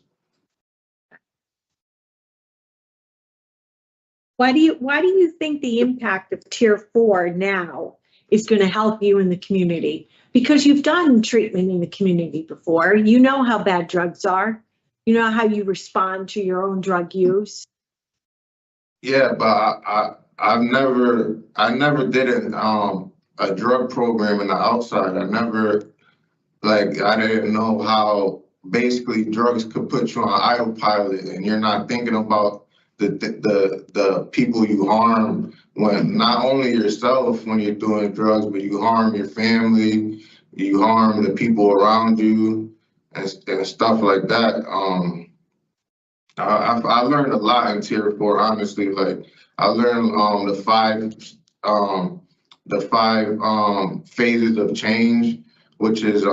Why do you think the impact of tier 4 now is going to help you in the community? Because you've done treatment in the community before. You know how bad drugs are. You know how you respond to your own drug use. Yeah, but I never did a drug program in the outside. I didn't know how basically drugs could put you on autopilot and you're not thinking about the people you harm, when not only yourself when you're doing drugs, but you harm your family, you harm the people around you and stuff like that. I learned a lot in tier 4, honestly. Like I learned the five phases of change, which is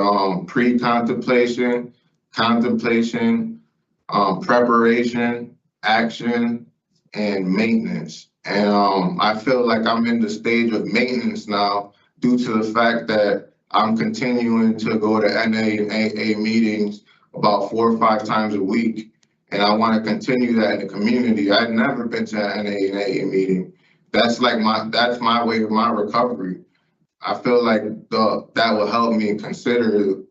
pre-contemplation, contemplation, preparation, action, and maintenance. And I feel like I'm in the stage of maintenance now due to the fact that I'm continuing to go to NA and AA meetings about 4 or 5 times a week. And I want to continue that in the community. I've never been to an NA and AA meeting. That's my way of my recovery. I feel like that will help me considerably.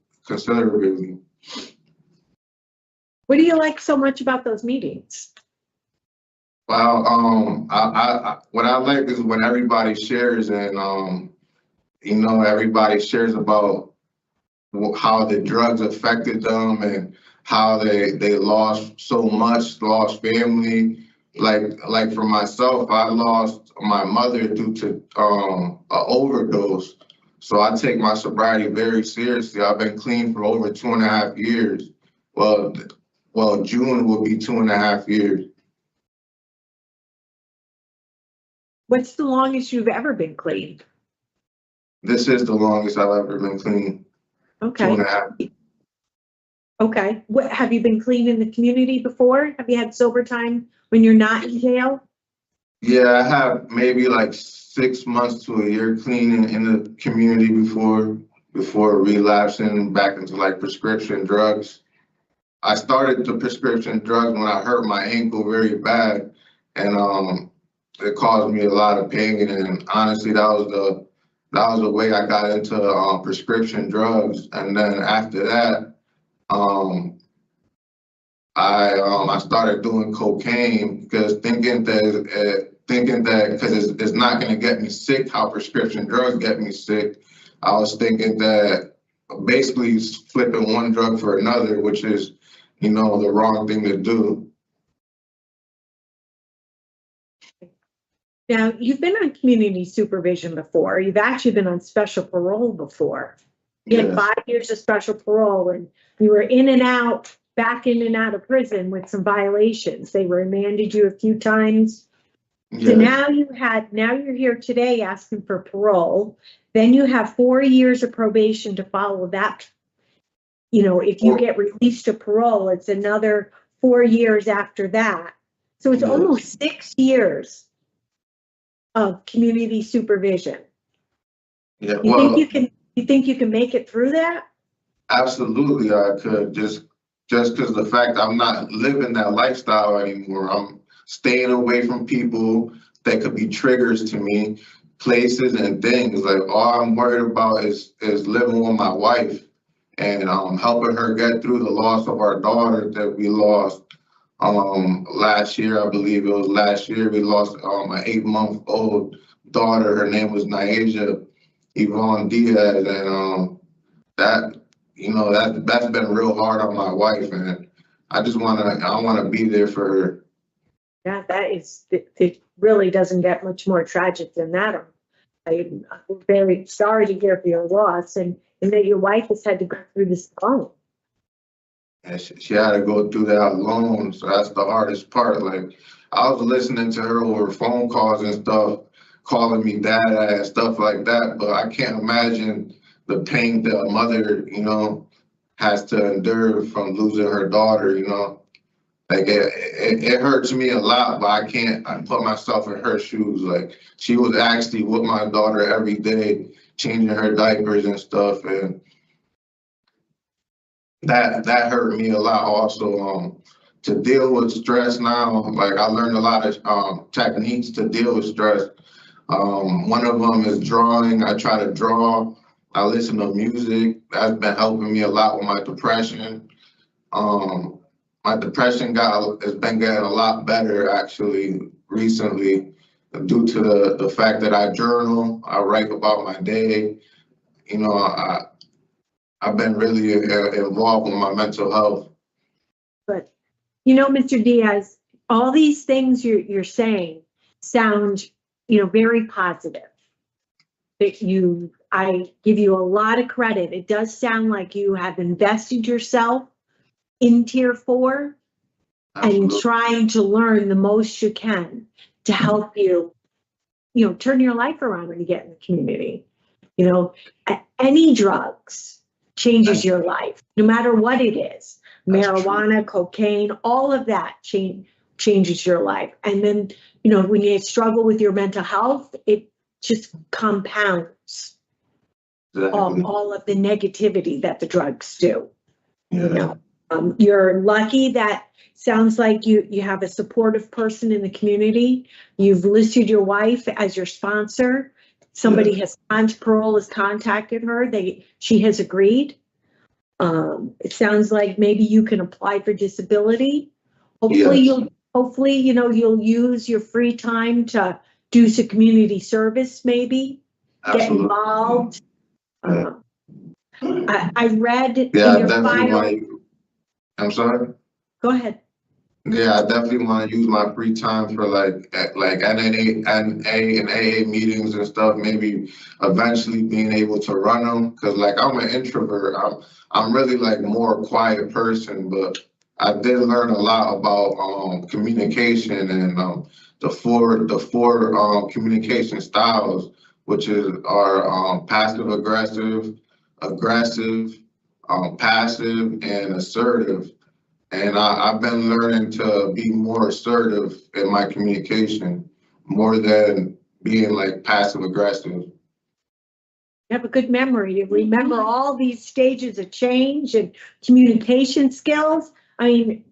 What do you like so much about those meetings? Well, what I like is when everybody shares and everybody shares about how the drugs affected them and how they lost so much, lost family. Like for myself, I lost my mother due to an overdose. So I take my sobriety very seriously. I've been clean for over 2.5 years. Well, June will be 2.5 years. What's the longest you've ever been clean? This is the longest I've ever been clean. Okay. 2.5. Okay. What, have you been clean in the community before? Have you had sober time when you're not in jail? Yeah, I have maybe like 6 months to a year clean in the community before relapsing back into like prescription drugs. I started the prescription drugs when I hurt my ankle very bad, and it caused me a lot of pain. And honestly, that was the way I got into prescription drugs. And then after that, I started doing cocaine because thinking that because it's not going to get me sick how prescription drugs get me sick. I was thinking that basically flipping one drug for another, which is, the wrong thing to do. Now, you've been on community supervision before. You've actually been on special parole before. You had Yes. 5 years of special parole, and you were in and out, back in and out of prison with some violations. They remanded you a few times. So Yes. now you're here today asking for parole. Then you have 4 years of probation to follow that. If you get released to parole, it's another 4 years after that. So it's Yes. almost 6 years of community supervision. Yeah, You well, think you can make it through that? absolutely I could, just because the fact I'm not living that lifestyle anymore. I'm staying away from people that could be triggers to me, places and things. Like all I'm worried about is living with my wife and helping her get through the loss of our daughter that we lost last year. I believe it was last year we lost an 8-month-old daughter. Her name was Naija Yvonne Diaz, and that's been real hard on my wife, and I want to be there for her. Yeah, it really doesn't get much more tragic than that. I'm very sorry to hear for your loss and that your wife has had to go through this alone. And she had to go through that alone, so that's the hardest part. Like I was listening to her over phone calls and stuff, calling me dad and stuff like that, but I can't imagine the pain that a mother, has to endure from losing her daughter. Like it hurts me a lot, but I put myself in her shoes. Like she was actually with my daughter every day, changing her diapers and stuff, and that hurt me a lot also. To deal with stress now, like I learned a lot of techniques to deal with stress. One of them is drawing. I try to draw. I listen to music. That's been helping me a lot with my depression. My depression has been getting a lot better actually recently due to the fact that I journal, I write about my day. I've been really involved with my mental health. But Mr. Diaz, all these things you're saying sound very positive. I give you a lot of credit. It does sound like you have invested yourself in Tier 4 and trying to learn the most you can to help you, turn your life around when you get in the community. Any drugs changes your life, no matter what it is. Marijuana, cocaine, all of that changes your life. And then, when you struggle with your mental health, it just compounds all of the negativity that the drugs do. Yeah. You're lucky that sounds like you have a supportive person in the community. You've listed your wife as your sponsor. Somebody Parole has contacted her. She has agreed. It sounds like maybe you can apply for disability. Hopefully you'll use your free time to do some community service, maybe. Absolutely. Get involved. I read in Yeah, I your definitely file. want to, I'm sorry? Go ahead. Yeah, I definitely want to use my free time for like NA and AA meetings and stuff. Maybe eventually being able to run them, because like I'm an introvert. I'm really like more quiet person, but I did learn a lot about communication and the four communication styles, which are passive aggressive, passive, and assertive. And I've been learning to be more assertive in my communication, more than being like passive aggressive. You have a good memory. You remember all these stages of change and communication skills. I mean,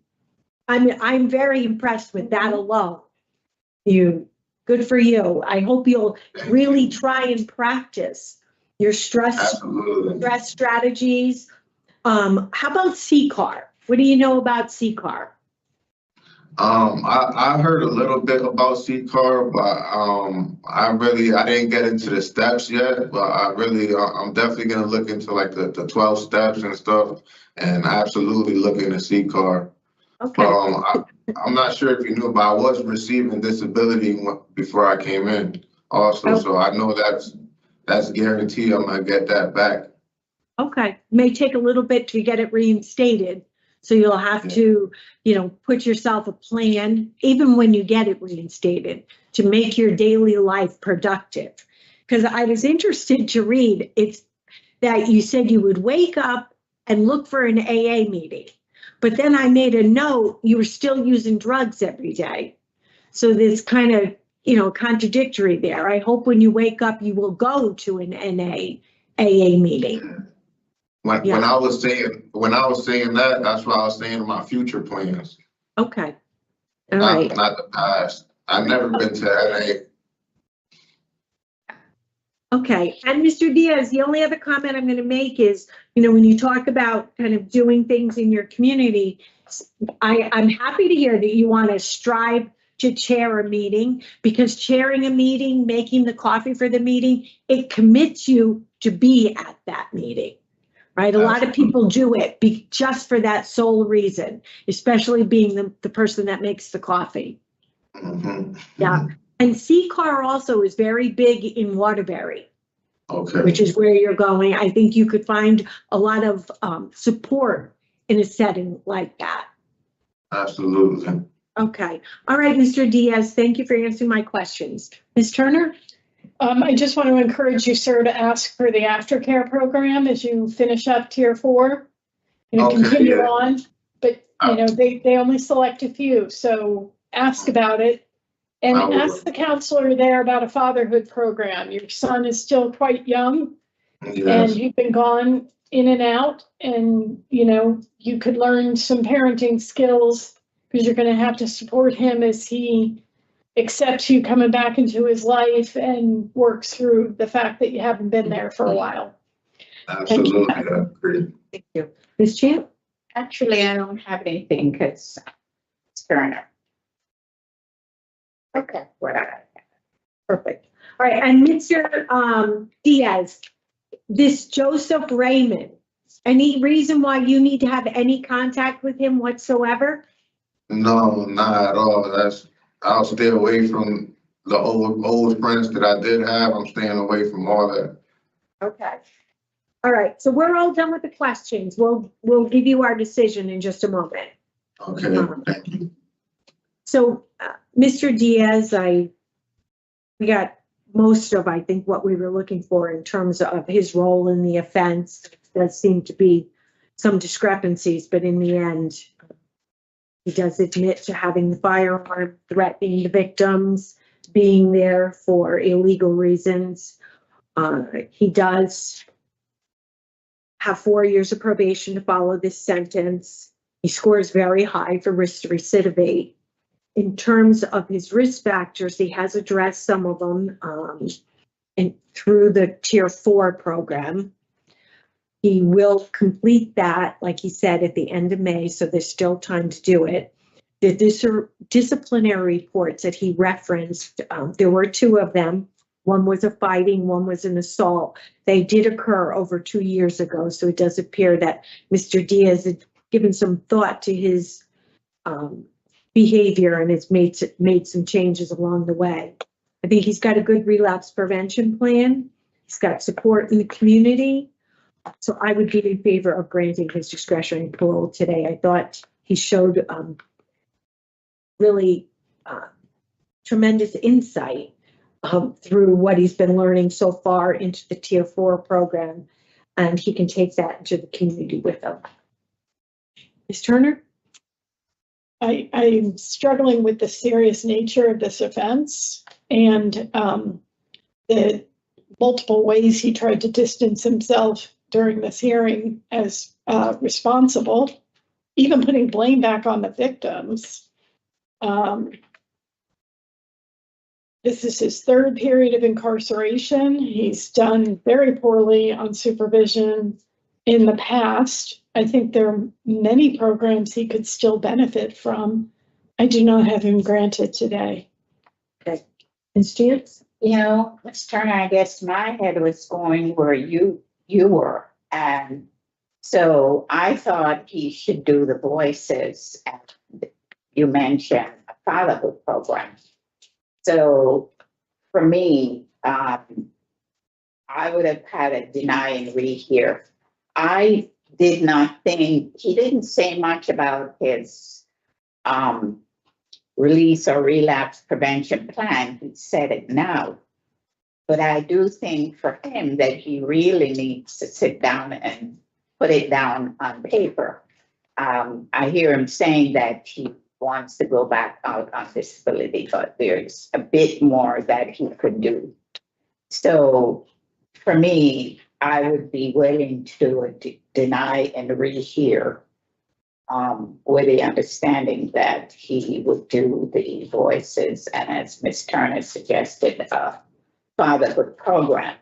I'm very impressed with that alone. Good for you. I hope you'll really try and practice your stress strategies. How about CCAR? What do you know about CCAR? I heard a little bit about CCAR, but I didn't get into the steps yet, but I'm definitely gonna look into like the 12 steps and stuff, and absolutely look into CCAR. Okay. But I'm not sure if you knew, but I was receiving disability before I came in also, so I know that's guaranteed I'm gonna get that back. Okay, may take a little bit to get it reinstated. So you'll have to, put yourself a plan, even when you get it reinstated, to make your daily life productive. Because I was interested to read, it's that you said you would wake up and look for an AA meeting. But then I made a note, you were still using drugs every day. So there's kind of, contradictory there. I hope when you wake up, you will go to an AA meeting. When I was saying that, that's what I was saying in my future plans. Okay. All right. Not the past. I've never been to LA. Okay. And Mr. Diaz, the only other comment I'm going to make is, when you talk about kind of doing things in your community, I'm happy to hear that you want to strive to chair a meeting, because chairing a meeting, making the coffee for the meeting, it commits you to be at that meeting. Right. A lot of people do it just for that sole reason, especially being the person that makes the coffee. Mm-hmm. Yeah. And CCAR also is very big in Waterbury, which is where you're going. I think you could find a lot of support in a setting like that. Absolutely. Okay. All right, Mr. Diaz, thank you for answering my questions. Ms. Turner? I just want to encourage you, sir, to ask for the aftercare program as you finish up tier 4. Continue on, but they only select a few, so ask about it. And ask the counselor there about a fatherhood program. Your son is still quite young, and you've been gone in and out, and you could learn some parenting skills, because you're going to have to support him as he accepts you coming back into his life and works through the fact that you haven't been there for a while. Absolutely, I agree. Thank you. Ms. Champ? Actually, I don't have anything because it's Turner. Okay, whatever. Perfect. All right, and Mr. Diaz, this Joseph Raymond, any reason why you need to have any contact with him whatsoever? No, not at all. I'll stay away from the old friends that I did have. I'm staying away from all that. Okay. All right, so we're all done with the questions. We'll give you our decision in just a moment. Okay, thank you. So, Mr. Diaz, we got most of, I think, what we were looking for in terms of his role in the offense. There seemed to be some discrepancies, but in the end, he does admit to having the firearm, threatening the victims, being there for illegal reasons. He does have 4 years of probation to follow this sentence. He scores very high for risk to recidivate. In terms of his risk factors, he has addressed some of them and through the Tier 4 program. He will complete that, like he said, at the end of May, so there's still time to do it. The disciplinary reports that he referenced, there were 2 of them. One was a fighting, one was an assault. They did occur over 2 years ago, so it does appear that Mr. Diaz had given some thought to his behavior and has made some changes along the way. I think he's got a good relapse prevention plan. He's got support in the community. So I would be in favor of granting his discretionary parole today. I thought he showed really tremendous insight through what he's been learning so far into the Tier 4 program, and he can take that into the community with him. Ms. Turner? I'm struggling with the serious nature of this offense and the multiple ways he tried to distance himself during this hearing as responsible, even putting blame back on the victims. This is his third period of incarceration. He's done very poorly on supervision in the past. I think there are many programs he could still benefit from. I do not have him granted today. Okay. Ms. Chance? You know, Ms. Turner, I guess my head was going where you were. And so I thought he should do the voices. And you mentioned a fatherhood program. So for me, I would have had a deny and rehear. I did not think, he didn't say much about his release or relapse prevention plan. He said it now. But I do think for him that he really needs to sit down and put it down on paper. I hear him saying that he wants to go back out on disability, but there's a bit more that he could do. So for me, I would be willing to deny and rehear with the understanding that he would do the voices and, as Ms. Turner suggested, a fatherhood program,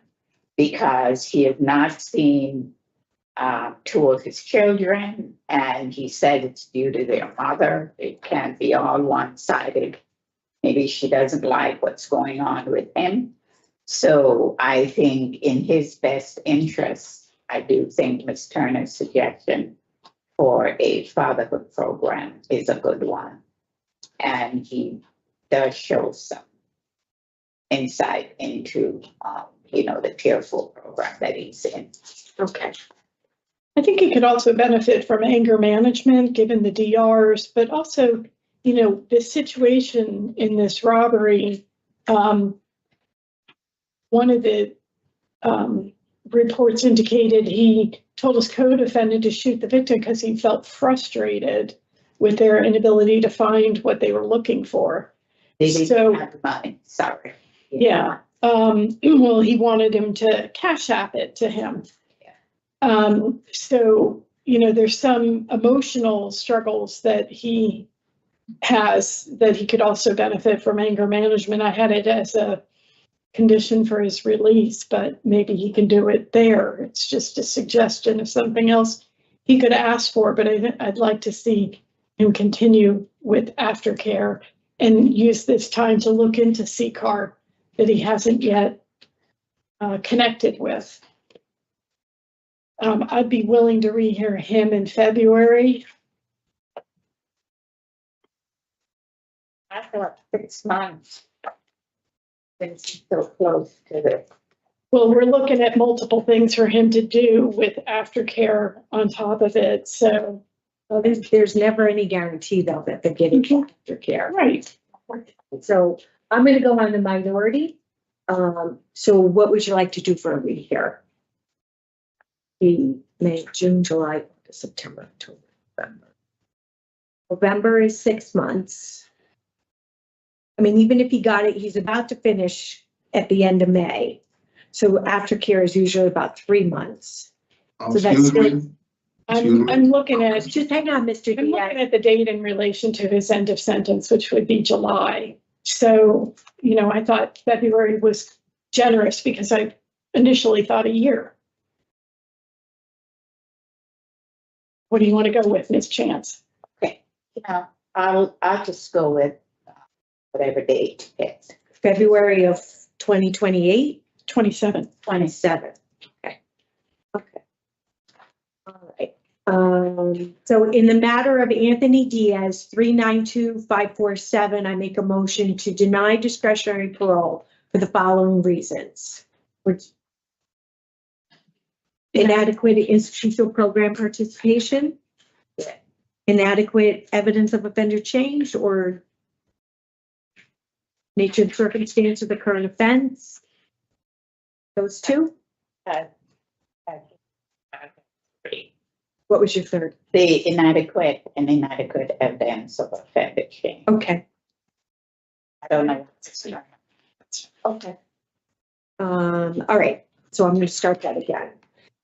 because he has not seen two of his children, and he said it's due to their mother. It can't be all one-sided. Maybe she doesn't like what's going on with him. So I think in his best interest, I do think Ms. Turner's suggestion for a fatherhood program is a good one. And he does show some insight into, the Tier 4 program that he's in. Okay. I think he could also benefit from anger management, given the DRs, but also, the situation in this robbery. One of the reports indicated he told his co-defendant to shoot the victim because he felt frustrated with their inability to find what they were looking for. They didn't have the money, sorry. Yeah. Well, he wanted him to cash app it to him. So, there's some emotional struggles that he has that he could also benefit from anger management. I had it as a condition for his release, but maybe he can do it there. It's just a suggestion of something else he could ask for, but I'd like to see him continue with aftercare and use this time to look into CCAR that he hasn't yet connected with. I'd be willing to rehear him in February. I thought 6 months. It's so close to this. Well, we're looking at multiple things for him to do with aftercare on top of it, so. Well, there's never any guarantee, though, that they're getting aftercare. Right. So I'm going to go on the minority. So what would you like to do for a rehear? May, June, July, September, October, November. November is 6 months. I mean, even if he got it, he's about to finish at the end of May. So aftercare is usually about 3 months. So that's still. I'm looking at, Just hang on, Mr. I'm Diaz. looking at the date in relation to his end of sentence, which would be July. So, I thought February was generous because I initially thought a year. What do you want to go with, Ms. Chance? Okay, I'll just go with whatever date it's. February of 2028, 27. 27. Okay. Okay. All right. So in the matter of Anthony Diaz, 392547, I make a motion to deny discretionary parole for the following reasons. Which inadequate institutional program participation, inadequate evidence of offender change, or nature and circumstance of the current offense. Those two. What was your third? The inadequate evidence of offender change. Okay. I don't know. Okay. All right, so I'm gonna start that again.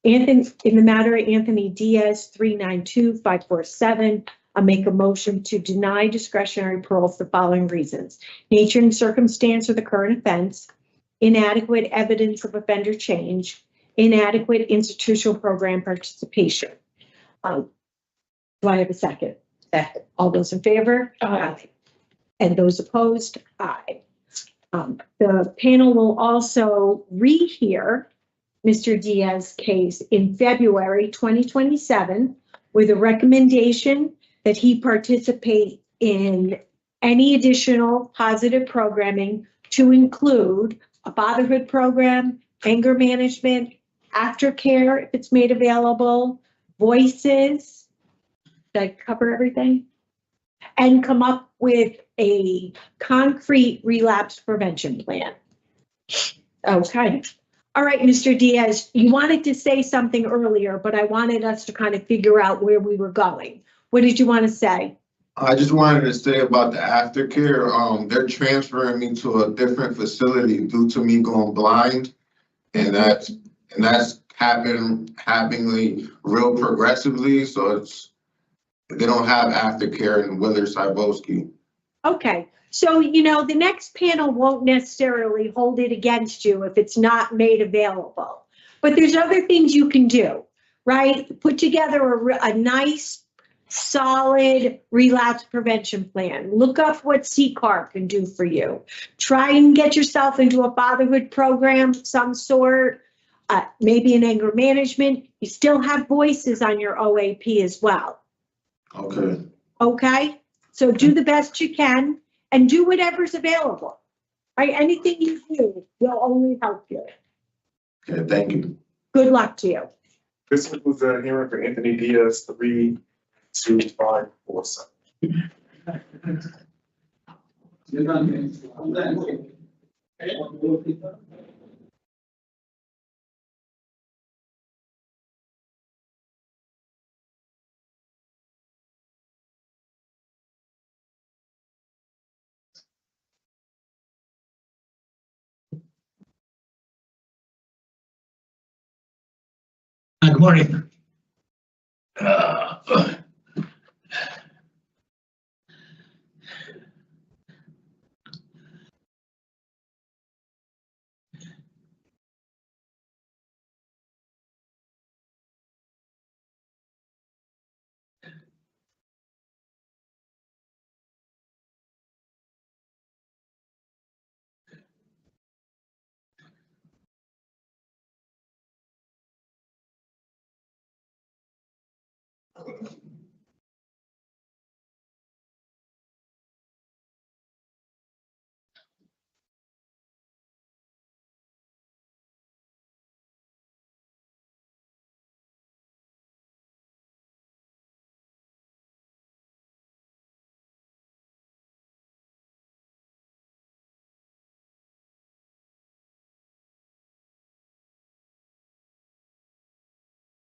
Anthony, in the matter of Anthony Diaz, 392547, I make a motion to deny discretionary parole for the following reasons. Nature and circumstance of the current offense, inadequate evidence of offender change, inadequate institutional program participation. Do I have a second? Second. All those in favor? Aye. And those opposed? Aye. The panel will also rehear Mr. Diaz's case in February 2027 with a recommendation that he participate in any additional positive programming to include a fatherhood program, anger management, aftercare if it's made available, voices. Did I cover everything? And come up with a concrete relapse prevention plan. Okay. All right, Mr. Diaz, you wanted to say something earlier, but I wanted us to kind of figure out where we were going. What did you want to say? I just wanted to say about the aftercare. They're transferring me to a different facility due to me going blind, and that's happening real progressively. So they don't have aftercare in Willard-Sibowski. Okay, so the next panel won't necessarily hold it against you if it's not made available. But there's other things you can do, right? Put together a nice, solid relapse prevention plan. Look up what CCAR can do for you. Try and get yourself into a fatherhood program of some sort, maybe an anger management. You still have voices on your OAP as well. Okay. Okay, so do the best you can and do whatever's available. Right? Anything you do will only help you. Okay, thank you. Good luck to you. This concludes the hearing for Anthony Diaz, 322547. Good morning.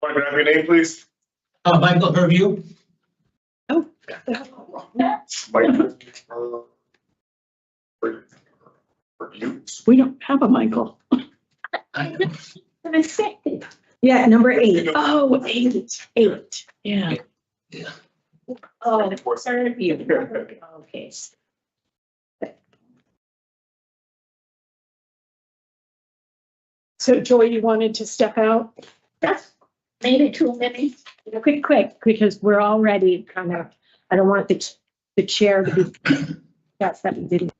Can I have your name, please? Michael Herview. Oh. Michael. For you. We don't have a Michael. Yeah, number 8. Oh, 8. Yeah. Oh, third view. Okay. So Joy, you wanted to step out? Just maybe 2 minutes. Quick, because we're already kind of, I don't want the chair to be, that's that we didn't.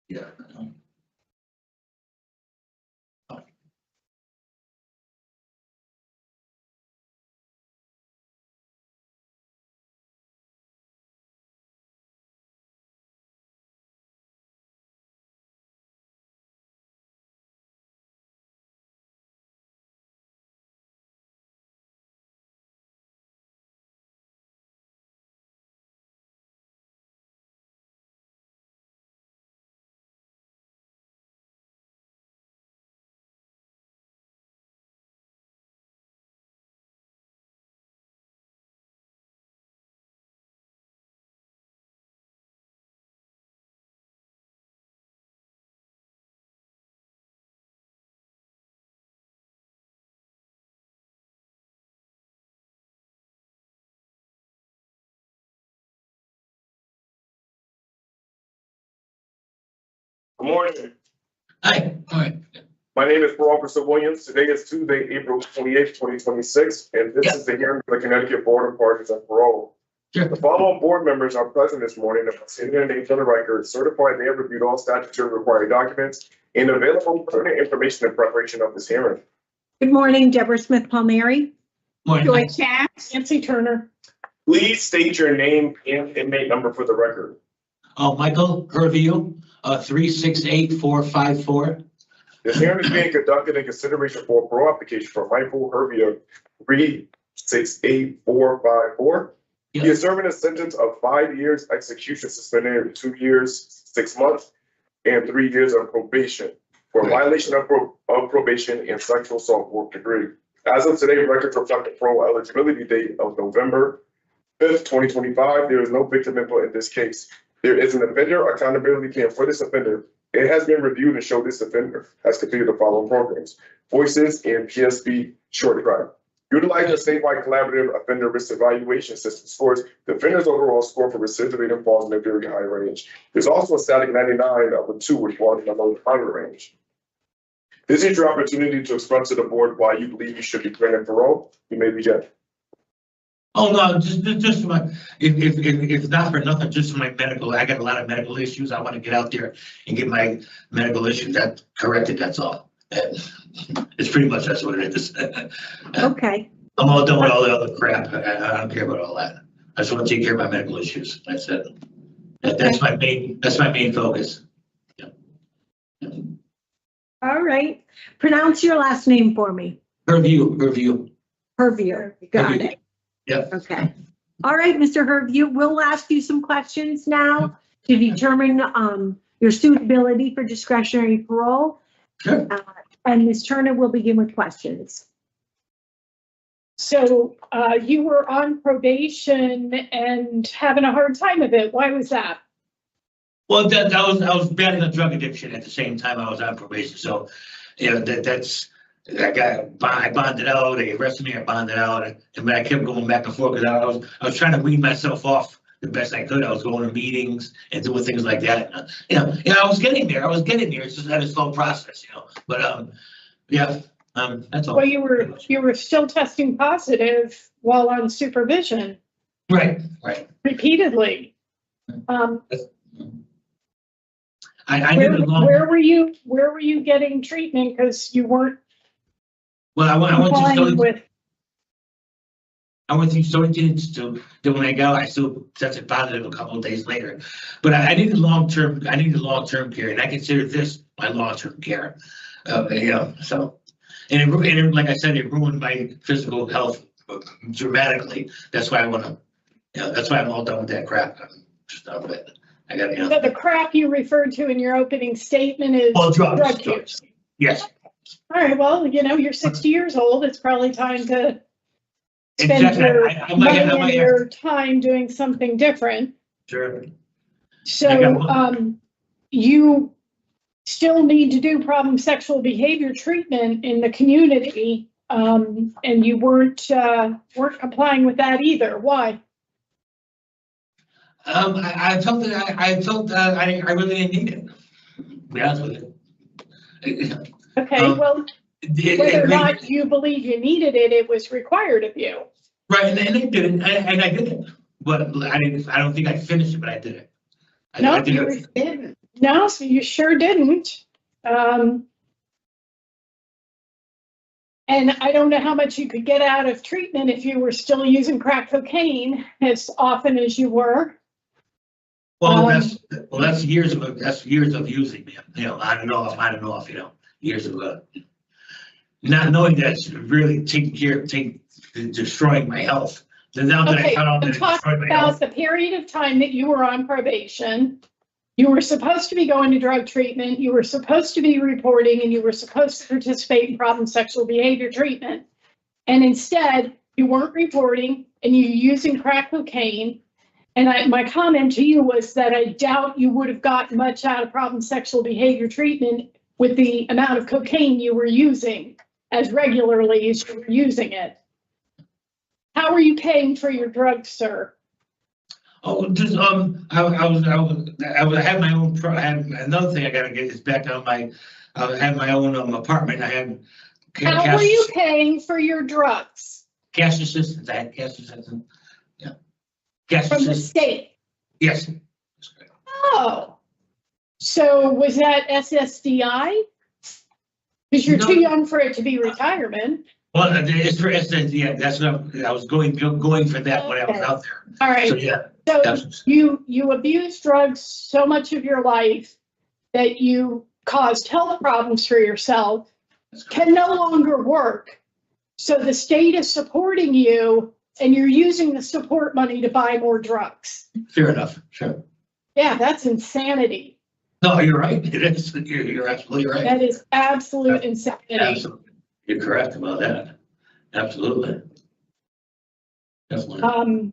Yeah. Good morning. Hi, all right. My name is Parole Officer Williams. Today is Tuesday, April 28th, 2026, and this is the hearing for the Connecticut Board of Pardons and Parole. Sure. The following board members are present this morning and stating their names on the record, certified they have reviewed all statutory required documents and available pertinent information in preparation of this hearing. Good morning, Deborah Smith Palmieri. Morning. Joy Chance, Nancy Turner. Please state your name and inmate number for the record. Michael Herview, 368454. This hearing is being conducted in consideration for a parole application for Michael Hervia, 368454. He is serving a sentence of 5 years execution suspended, 2 years, 6 months, and 3 years of probation for violation of probation and sexual assault 4th degree. As of today, records reflect the parole eligibility date of November 5th, 2025. There is no victim input in this case. There is an offender accountability plan for this offender. It has been reviewed and showed this offender has completed the following programs: Voices and PSB short track. Utilizing a statewide collaborative offender risk evaluation system scores the offender's overall score for recidivism falls in a very high range. There's also a static 99 of a 2, which falls in the low moderate range. This is your opportunity to express to the board why you believe you should be granted parole. You may begin. Oh, no, just my, if not for nothing, just my medical, I got a lot of medical issues. I want to get out there and get my medical issues that corrected, that's all. It's pretty much, that's what it is. Okay. I'm all done with all the other crap. I don't care about all that. I just want to take care of my medical issues. That's it. That's my main focus. Yeah. All right. Pronounce your last name for me. Herview. Herview. Got it. Yeah. Okay. All right, Mr. Herview, we'll ask you some questions now to determine your suitability for discretionary parole. Sure. And Ms. Turner will begin with questions. So you were on probation and having a hard time of it. Why was that? Well, I was battling a drug addiction at the same time I was on probation. So, you know, I bonded out. They arrested me. I bonded out, and I kept going back and forth because I was trying to wean myself off the best I could. I was going to meetings and doing things like that. I was getting there. It's just had a slow process, But that's all. Well, you were still testing positive while on supervision. Right. Repeatedly. I did a long. Where were you getting treatment? Because you weren't. Well, I went to Stony Institute. Then when I got, I still tested positive a couple of days later. But I needed long-term care, and I consider this my long-term care. So, and it, like I said, it ruined my physical health dramatically. That's why that's why I'm all done with that crap. I'm just done with it. I got, So the crap you referred to in your opening statement is drug use. Yes. All right, well, you're 60 years old. It's probably time to spend your money and your time doing something different. Sure. So you still need to do problem sexual behavior treatment in the community, and you weren't complying with that either. Why? I felt that I really didn't need it. To be honest with you. Okay, well, whether or not you believe you needed it, it was required of you. Right, and I did it, and I did it, but I don't think I finished it, but I did it. No, you didn't. No, so you sure didn't. And I don't know how much you could get out of treatment if you were still using crack cocaine as often as you were. Well, that's years of using, man, you know, on and off, you know, years of, not knowing that's really destroying my health. Then now that I Okay, found out that I'm it talking destroyed my about health. the period of time that you were on probation. You were supposed to be going to drug treatment, you were supposed to be reporting, and you were supposed to participate in problem sexual behavior treatment. And instead, you weren't reporting and you're using crack cocaine. And my comment to you was that I doubt you would have gotten much out of problem sexual behavior treatment with the amount of cocaine you were using as regularly as you were using it. How are you paying for your drugs, sir? Oh, just, I had my own, I had another thing I gotta get is back on I had my own apartment. I had. How are you paying for your drugs? Cash assistance, I had cash assistance, yeah. Cash From the assistance, state? yes. Oh, so was that SSDI? Because you're No. too young for it to be retirement. Well, it's for SSD, yeah, that's what I was going for that when I was Okay. out there. All right. So, yeah. So that's- you abused drugs so much of your life that you caused health problems for yourself, can no longer work. So the state is supporting you and you're using the support money to buy more drugs. Fair enough, sure. Yeah, that's insanity. No, you're right, it is, you're absolutely right. That is absolute insanity. Absolutely, you're correct about that, absolutely. Definitely.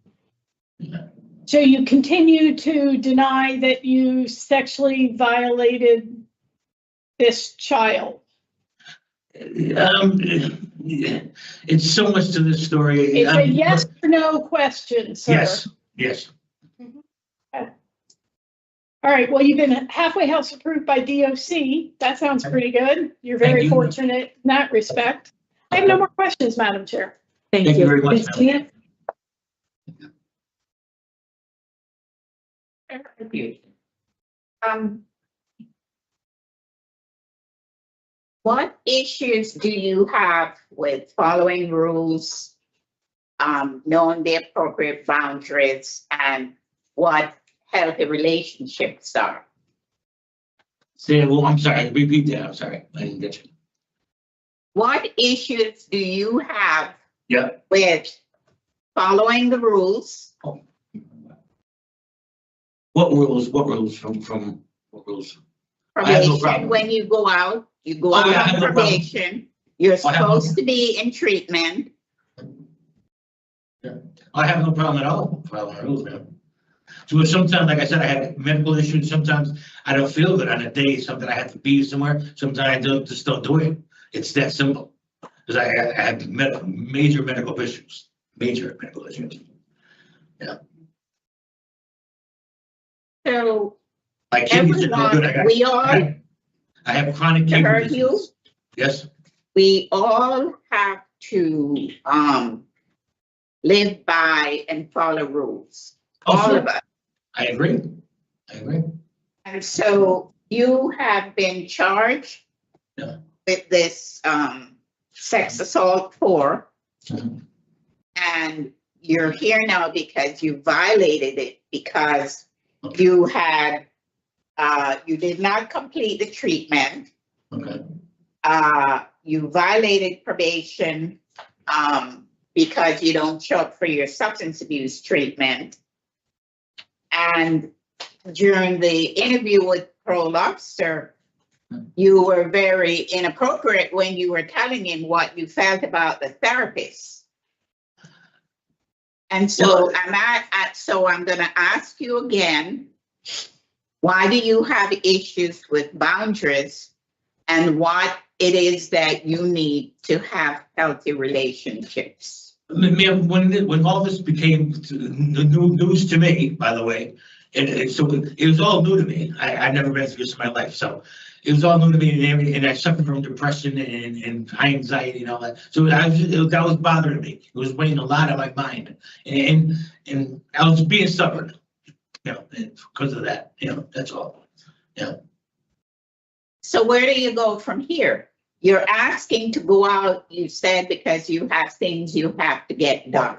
So you continue to deny that you sexually violated this child? It's so much to this story. It's a yes or no question, sir. Yes, yes. All right, well, you've been halfway house approved by DOC. That sounds pretty good. You're very fortunate in that respect. I have no more questions, Madam Chair. Thank you very much. Ms. What issues do you have with following rules, knowing the appropriate boundaries, and what healthy relationships are? Say, well, I'm sorry, repeat that, I'm sorry, I didn't get you. What issues do you have Yeah. with following the rules? What rules from what rules? I have no Probation, problem. when you go out Oh, yeah, I have on no problem. probation, you're I have no- supposed to be in treatment. I have no problem at all following the rules, man. So sometimes, like I said, I have medical issues, sometimes I don't feel good on a day, something I have to be somewhere, sometimes I just don't do it. It's that simple. Because I have major medical issues, Yeah. So My kidneys are no good. everyone, we all, I have chronic to kidney hurt you, disease. Yes, we all have to live by and follow rules. Oh, All sure. of us. I agree. And so you have been charged Yeah. with this sex assault 4. Mhm. And you're here now because you violated it because you had, you did not complete the treatment. Okay. You violated probation because you don't show up for your substance abuse treatment. And during the interview with Parole Officer, you were very inappropriate when you were telling him what you felt about the therapist. And so I'm gonna ask you again, why do you have issues with boundaries and what it is that you need to have healthy relationships? Ma'am, when all this became the new news to me, by the way, so it was all new to me. I've never been through this in my life, so it was all new to me, and I suffered from depression and high anxiety and all that. So that was bothering me. It was weighing a lot on my mind, and I was being stubborn, because of that. That's all. So where do you go from here? You're asking to go out, you said, because you have things you have to get done.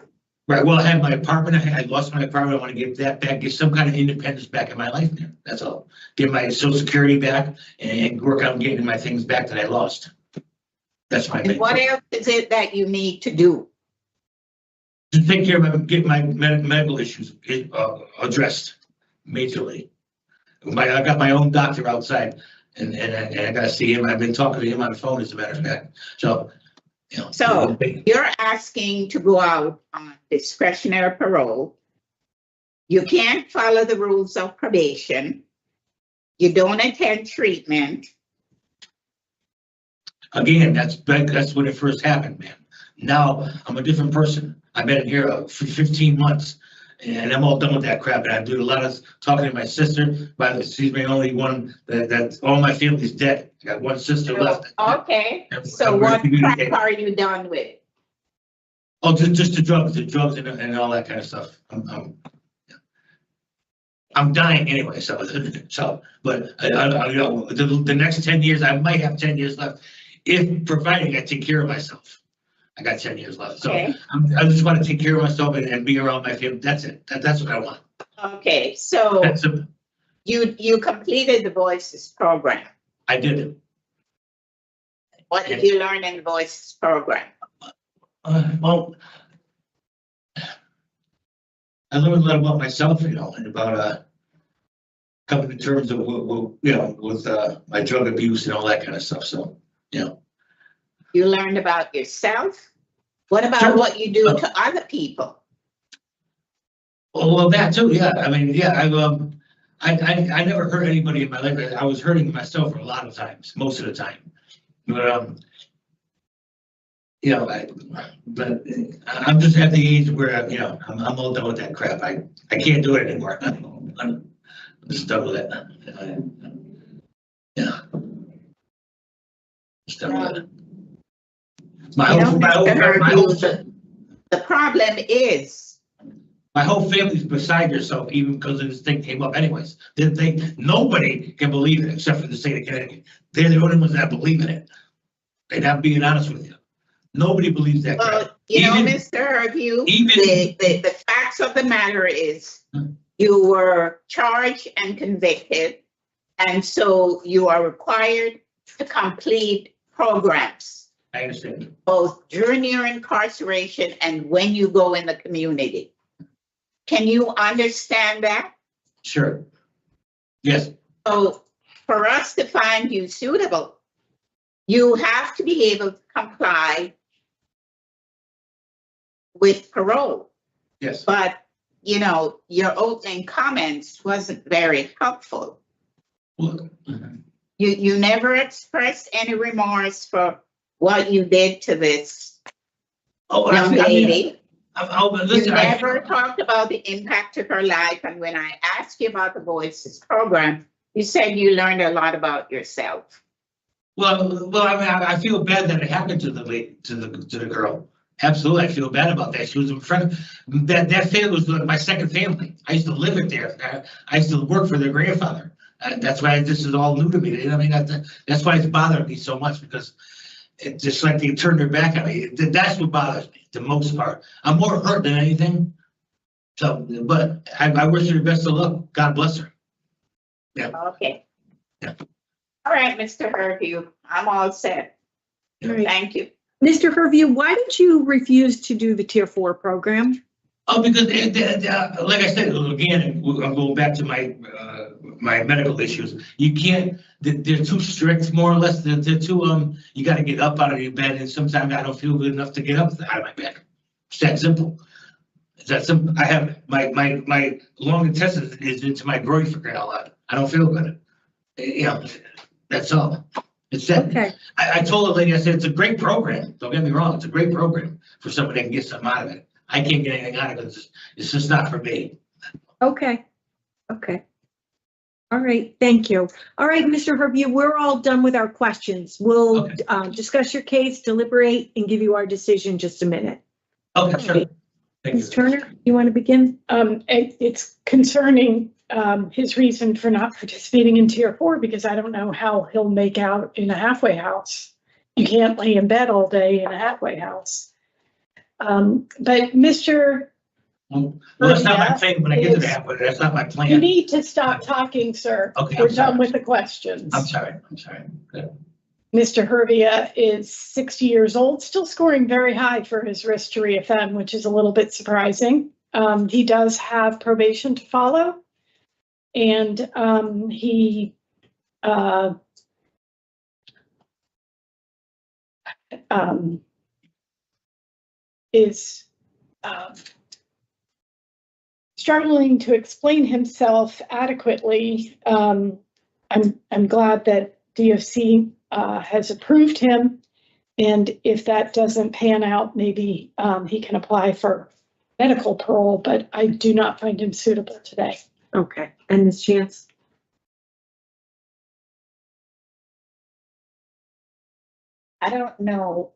Right, well, I had my apartment, I lost my apartment, I want to give that back, get some kind of independence back in my life now, that's all. Get my social security back and work on getting my things back that I lost. That's my And thing. what else is it that you need to do? To take care of get my medical issues addressed majorly. I got my own doctor outside and I gotta see him. I've been talking to him on the phone, as a matter of fact. So, you know. So you're asking to go out on discretionary parole. You can't follow the rules of probation. You don't attend treatment. Again, that's when it first happened, man. Now I'm a different person. I've been here for 15 months and I'm all done with that crap. And I do a lot of talking to my sister, but she's my only one that all my family's dead. I got one sister left. Okay, so what crap are you done with? Oh, just the drugs and all that kind of stuff. I'm dying anyway, but you know, the next 10 years, I might have 10 years left, if providing I take care of myself. I got 10 years left, so Okay. I just want to take care of myself and be around my family. That's it. That's what I want. Okay, so That's a, you completed the Voices program. I did it. What did you learn in the Voices program? Well, I learned a lot about myself, you know, and about coming to terms of you know, with my drug abuse and all that kind of stuff. So, you know. You learned about yourself. What about Sure. what you do to other people? Well, that too, yeah. I mean, yeah, I never hurt anybody in my life. I was hurting myself a lot of times, most of the time. But you know, but I'm just at the age where you know I'm all done with that crap. I can't do it anymore. I'm just done with it. Yeah, just done with it. The problem is my whole family's beside herself, even because of this thing came up anyways. Nobody can believe it except for the state of Connecticut. They're the only ones that believe in it. And I'm being honest with you. Nobody believes that. Well, you know, Mr. Herview, the facts of the matter is you were charged and convicted, and so you are required to complete programs. I understand. Both during your incarceration and when you go in the community. Can you understand that? Sure. Yes. So for us to find you suitable, you have to be able to comply with parole. Yes. But, you know, your opening comments wasn't very helpful. Well, You never expressed any remorse for what you did to this young lady. You never talked about the impact of her life. And when I asked you about the Voices program, you said you learned a lot about yourself. Well, I mean, I feel bad that it happened to the girl. Absolutely, I feel bad about that. She was a friend. That family was my second family. I used to live it there. I used to work for their grandfather. That's why this is all new to me. I mean, that's why it's bothering me so much, because it's just like they turned their back on me. That's what bothers me the most part. I'm more hurt than anything. So, but I wish her the best of luck. God bless her. Yeah. Okay. Yeah. All right, Mr. Herview, I'm all set. Right. Thank you. Mr. Herview, why did you refuse to do the Tier 4 program? Oh, because like I said, again, I'm going back to my my medical issues. You can't. They're too strict, more or less. They're too you got to get up out of your bed, and sometimes I don't feel good enough to get up out of my bed. It's that simple. It's that simple. I have my long intestine is into my groin, for crying out loud. I don't feel good. You know, that's all. It's that. Okay. I told the lady, I said, it's a great program. Don't get me wrong. It's a great program for somebody that can get something out of it. I can't get anything out of it. It's just not for me. Okay. Okay. All right. Thank you. All right, Mr. Herview, we're all done with our questions. We'll discuss your case, deliberate, and give you our decision in just a minute. Okay, sure. Thank Ms. Turner, you want to begin? It's concerning his reason for not participating in tier 4, because I don't know how he'll make out in a halfway house. You can't lay in bed all day in a halfway house. But Mr. Well, that's not my Murphy, plan when I get to is- that, but that's not my You plan. need to stop talking, sir. Okay, We're I'm sorry. done with the questions. I'm sorry. Good. Mr. Hervia is 60 years old, still scoring very high for his risk to reoffend, which is a little bit surprising. He does have probation to follow, and he is struggling to explain himself adequately. I'm glad that DOC has approved him, and if that doesn't pan out, maybe he can apply for medical parole, but I do not find him suitable today. Okay, and Ms. Chance? I don't know,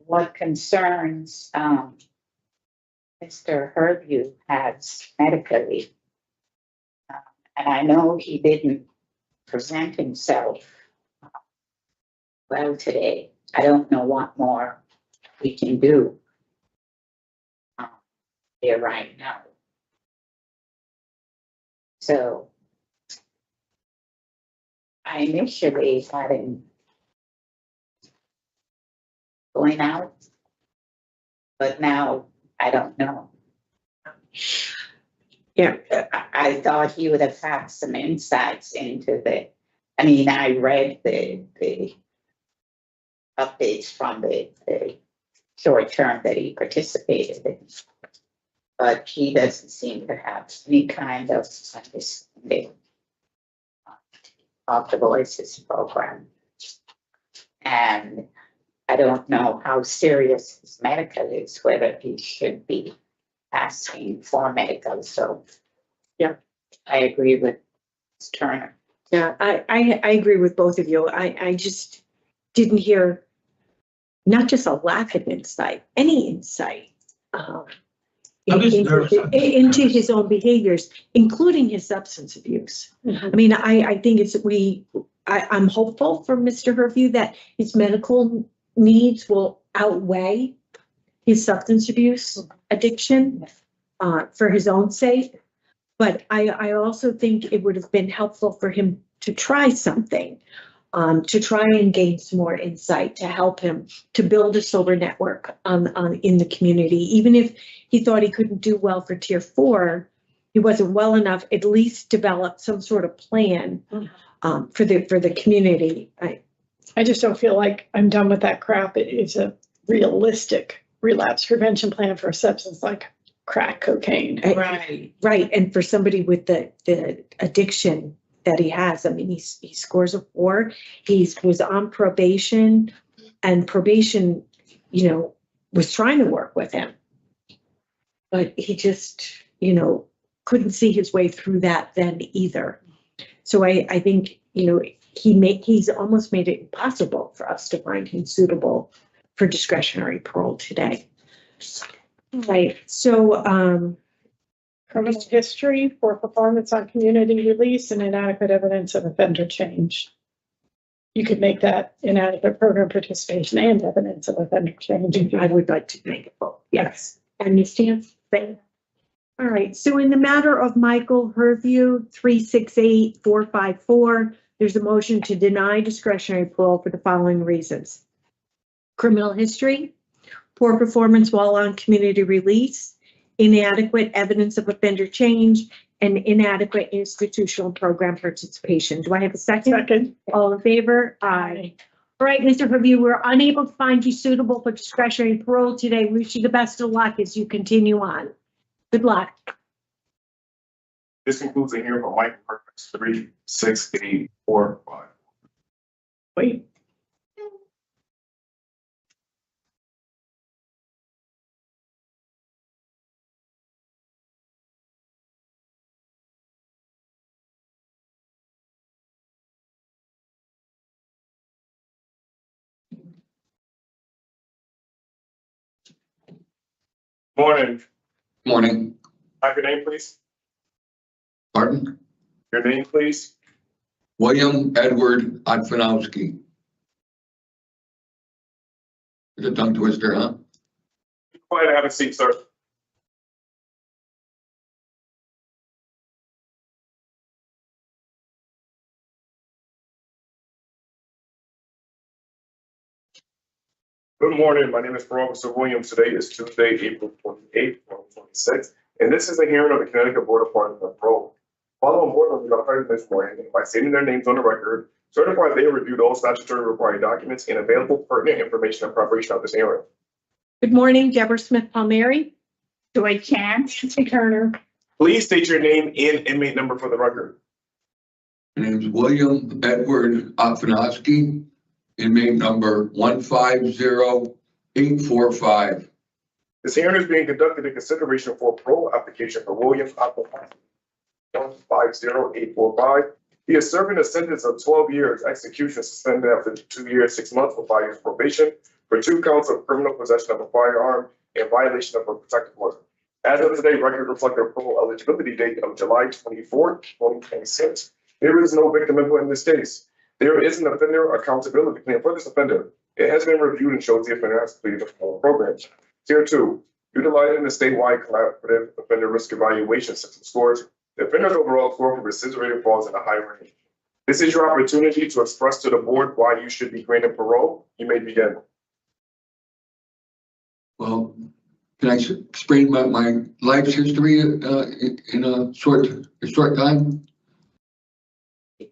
what concerns, Mr. Herview has medically. And I know he didn't present himself well today. I don't know what more we can do here right now. So I initially had him going out, but now I don't know. Yeah. I thought he would have had some insights into I mean, I read the updates from the short term that he participated in, but he doesn't seem to have any kind of understanding of the Voices program. And I don't know how serious his medical is, whether he should be asking for medical. So, yeah, I agree with Ms. Turner. Yeah, I agree with both of you. I just didn't hear not just a lack of insight, any insight I'm just nervous. into his own behaviors, including his substance abuse. I mean, I think I'm hopeful for Mr. Herview that his medical needs will outweigh his substance abuse addiction for his own sake. But I also think it would have been helpful for him to try something, to try and gain some more insight, to help him to build a sober network in the community. Even if he thought he couldn't do well for tier 4, he wasn't well enough, at least develop some sort of plan for the community. I just don't feel like I'm done with that crap. It is a realistic relapse prevention plan for a substance like crack cocaine. Right. And for somebody with the addiction that he has, I mean, he scores a 4. He was on probation, and probation, was trying to work with him. But he just, couldn't see his way through that then either. So I think, he's almost made it impossible for us to find him suitable for discretionary parole today. Right. So, Criminal history, poor performance on community release, and inadequate evidence of offender change. You could make that inadequate program participation and evidence of offender change. I would like to make it both. Yes. And Ms. Chance? All right. So in the matter of Michael Herview, 368454, there's a motion to deny discretionary parole for the following reasons: criminal history, poor performance while on community release, inadequate evidence of offender change, and inadequate institutional program participation. Do I have a second? Second. All in favor? Aye. All right, Mr. Herview, we're unable to find you suitable for discretionary parole today. Wish you the best of luck as you continue on. Good luck. This concludes the hearing for Mike Perkins, 36845. Wait. Morning. Morning. Have your name, please. Pardon? Your name, please? William Edward Otfanowski. It's a tongue twister, huh? Go ahead and have a seat, sir. Good morning. My name is Parole Williams. Today is Tuesday, April 28th, 2026, and this is a hearing of the Connecticut Board of Pardons and Parole. Following board members are heard this morning by stating their names on the record, certify they reviewed all statutory required documents and available pertinent information in preparation of this hearing. Good morning, Deborah Smith Palmieri. Joy Chance. Nancy Kerner. Please state your name and inmate number for the record. My name is William Edward Otfanowski, inmate number 150845. This hearing is being conducted in consideration for a parole application for William Otfanowski, 150845. He is serving a sentence of 12 years execution suspended after 2 years, 6 months with 5 years probation for 2 counts of criminal possession of a firearm and violation of a protective order. As of today, record reflect their parole eligibility date of July 24th, 2026. There is no victim input in this case. There is an offender accountability plan for this offender. It has been reviewed and shows the offender has completed the parole program. Tier 2, utilizing the statewide collaborative offender risk evaluation system scores, the offender's overall score for recidivism rating falls in a high range. This is your opportunity to express to the board why you should be granted parole. You may begin. Well, can I explain my life's history in a short time?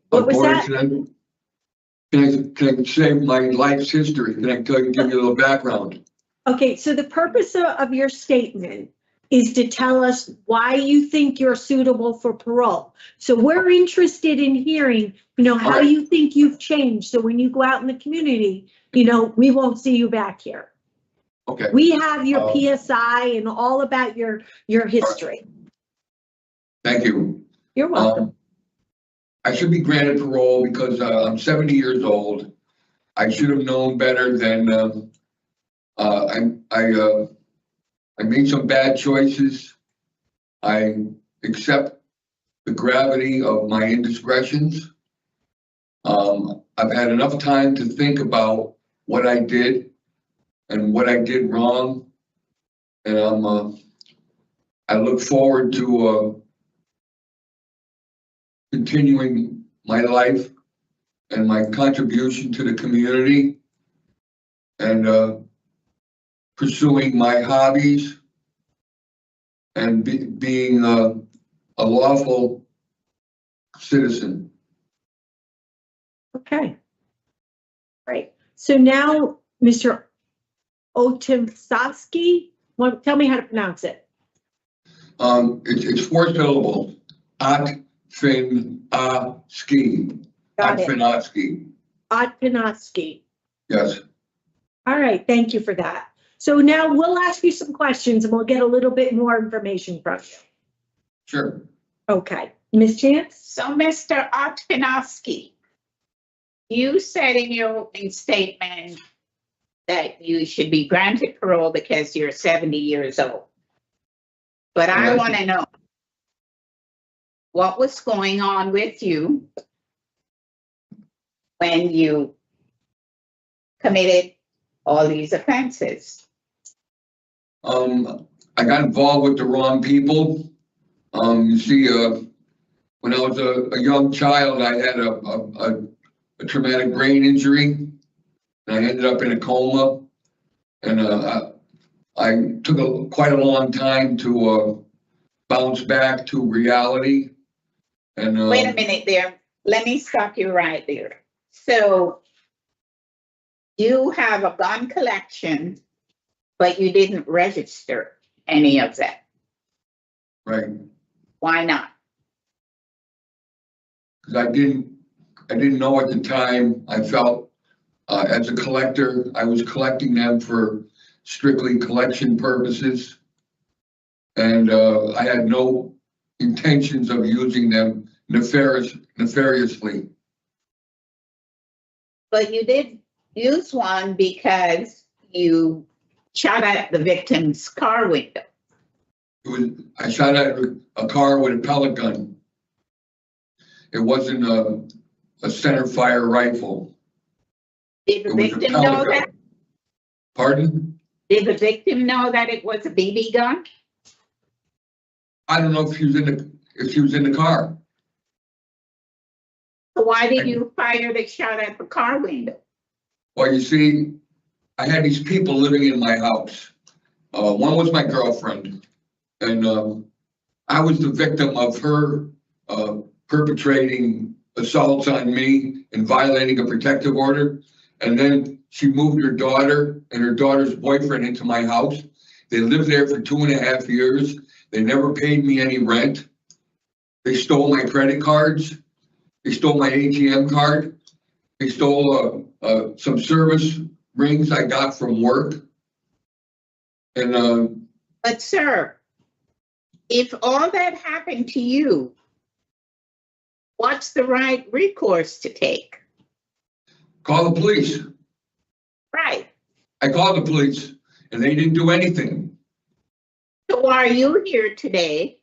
What was that? Can I say my life's history? Can I give you a little background? Okay, so the purpose of your statement is to tell us why you think you're suitable for parole. So we're interested in hearing, how Right. you think you've changed. So when you go out in the community, we won't see you back here. Okay. We have your PSI and all about your history. Thank you. You're welcome. I should be granted parole because I'm 70 years old. I should have known better than I made some bad choices. I accept the gravity of my indiscretions. I've had enough time to think about what I did and what I did wrong. And I look forward to continuing my life and my contribution to the community and pursuing my hobbies and being a lawful citizen. Okay. Right. So now, Mr. Otimsowski, tell me how to pronounce it. It's 4 syllables. Otfanowski. Got it. Otfanowski. Otfanowski. Yes. All right, thank you for that. So now we'll ask you some questions and we'll get a little bit more information from you. Sure. Okay, Ms. Chance? So, Mr. Otfanowski, you said in your statement that you should be granted parole because you're 70 years old. But I want to know what was going on with you when you committed all these offenses. I got involved with the wrong people. You see, when I was a young child, I had a traumatic brain injury, and I ended up in a coma. And I took quite a long time to bounce back to reality. And wait a minute there. Let me stop you right there. So you have a gun collection, but you didn't register any of that. Right. Why not? Because I didn't know at the time. I felt as a collector, I was collecting them for strictly collection purposes. And I had no intentions of using them nefariously. But you did use one because you shot at the victim's car window. I shot at a car with a pellet gun. It wasn't a center fire rifle. Did the It was a victim know pellet that? gun. Pardon? Did the victim know that it was a BB gun? I don't know if she was in the car. So why did you fire the shot at the car window? Well, you see, I had these people living in my house. One was my girlfriend, and I was the victim of her perpetrating assaults on me and violating a protective order. And then she moved her daughter and her daughter's boyfriend into my house. They lived there for 2.5 years. They never paid me any rent. They stole my credit cards. They stole my ATM card. They stole some service rings I got from work. And But sir, if all that happened to you, what's the right recourse to take? call the police. Right. I called the police and they didn't do anything. So are you here today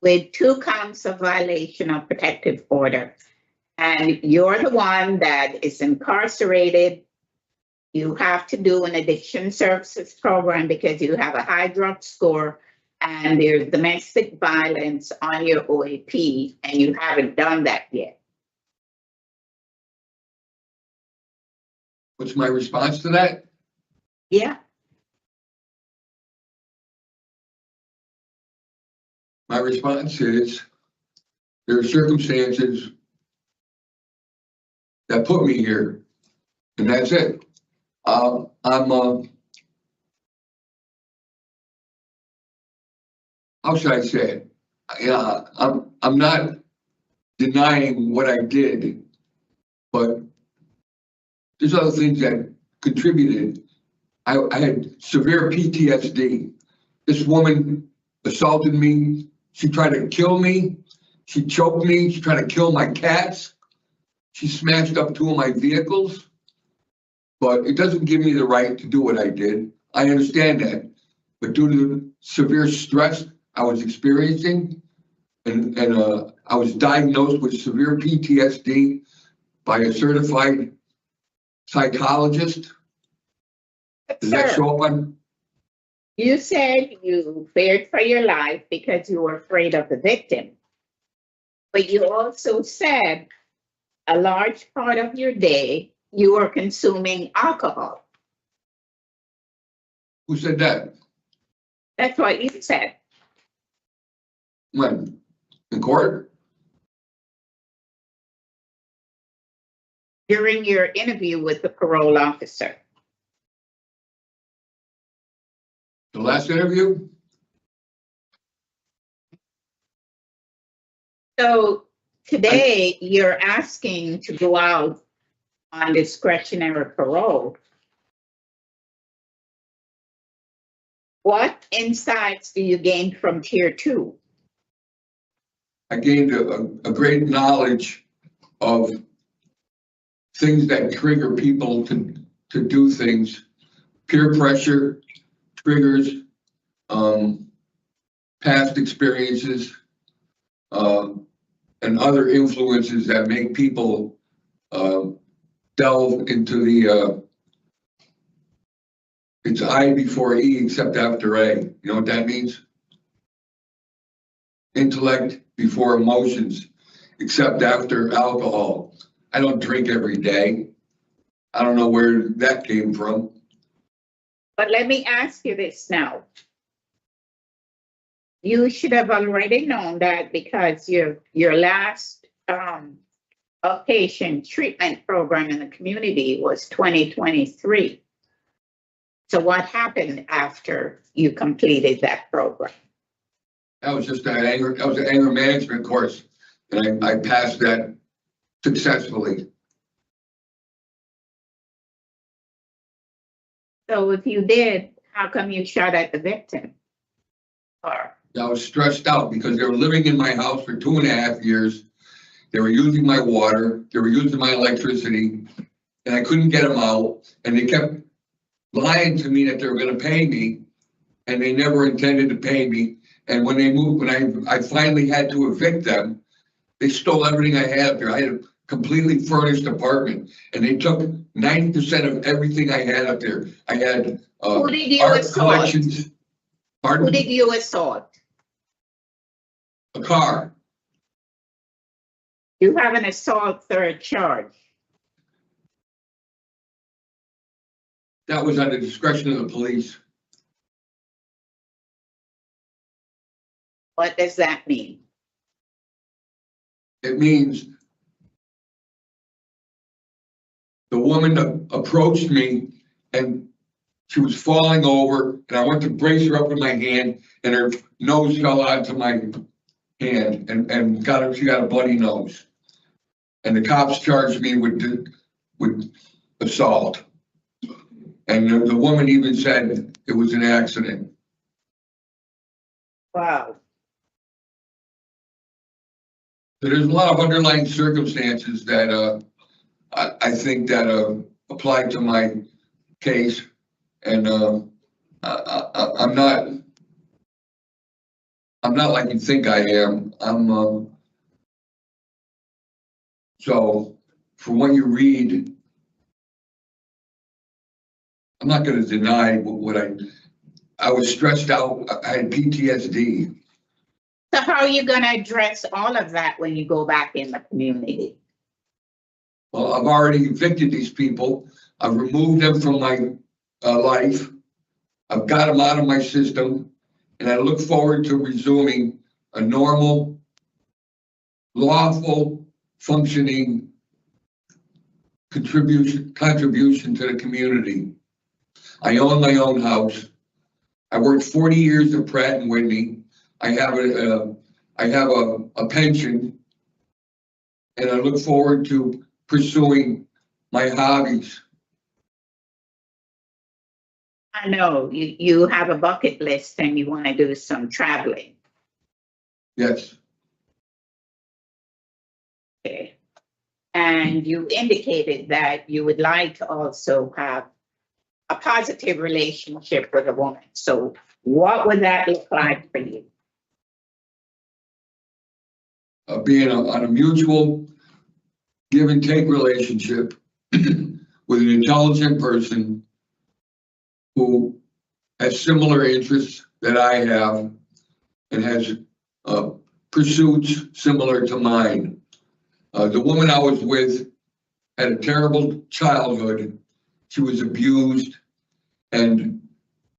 with 2 counts of violation of protective order? And you're the one that is incarcerated. You have to do an addiction services program because you have a high drug score and there's domestic violence on your OAP and you haven't done that yet. What's my response to that? Yeah. My response is there are circumstances that put me here, and that's it. I'm how should I say it? Yeah, I'm not denying what I did, but there's other things that contributed. I had severe PTSD. This woman assaulted me. She tried to kill me. She choked me. She tried to kill my cats. She smashed up 2 of my vehicles. But it doesn't give me the right to do what I did. I understand that. But due to the severe stress I was experiencing, and I was diagnosed with severe PTSD by a certified psychologist. Does that show up on? You said you feared for your life because you were afraid of the victim. But you also said a large part of your day you were consuming alcohol. Who said that? That's what you said. When? In court? During your interview with the parole officer. The last interview? So today you're asking to go out on discretionary parole. What insights do you gain from tier 2? I gained a great knowledge of things that trigger people to do things. Peer pressure triggers, past experiences, and other influences that make people delve into the it's I before E except after A. You know what that means? Intellect before emotions, except after alcohol. I don't drink every day. I don't know where that came from. But let me ask you this now. You should have already known that because your last outpatient treatment program in the community was 2023. So what happened after you completed that program? That was just an anger management course, and I passed that successfully. So if you did, how come you shot at the victim? Or I was stressed out because they were living in my house for 2.5 years. They were using my water, they were using my electricity, and I couldn't get them out. And they kept lying to me that they were going to pay me, and they never intended to pay me. And when they moved, when I finally had to evict them, They stole everything I had up there. I had a completely furnished apartment, and they took 90% of everything I had up there. I had Who did you art assault? collections. Who Pardon? did you assault? A car. You have an assault third charge. That was at the discretion of the police. What does that mean? It means the woman approached me and she was falling over, and I went to brace her up with my hand, and her nose fell onto my hand and she got a bloody nose. And the cops charged me with assault. And the woman even said it was an accident. Wow. So there's a lot of underlying circumstances that I think that apply to my case, and I'm not like you think I am. So from what you read, I'm not going to deny what I was stressed out. I had PTSD. So how are you going to address all of that when you go back in the community? Well, I've already evicted these people. I've removed them from my life. I've got them out of my system, and I look forward to resuming a normal, lawful, functioning contribution to the community. I own my own house. I worked 40 years at Pratt & Whitney. I have a pension, and I look forward to pursuing my hobbies. I know you have a bucket list and you want to do some traveling. Yes. Okay. And you indicated that you would like to also have a positive relationship with a woman. So what would that look like for you? Being on a mutual give and take relationship with an intelligent person who has similar interests that I have and has pursuits similar to mine. The woman I was with had a terrible childhood. She was abused, and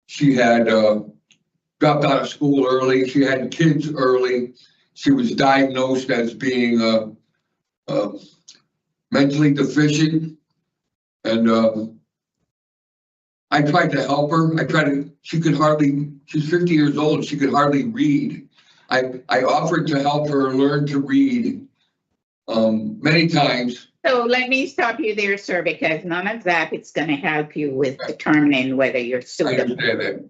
she had dropped out of school early. She had kids early. She was diagnosed as being mentally deficient, and I tried to help her. She's 50 years old. She could hardly read. I offered to help her learn to read many times. So let me stop you there, sir, because none of that is going to help you with determining whether you're suitable. I understand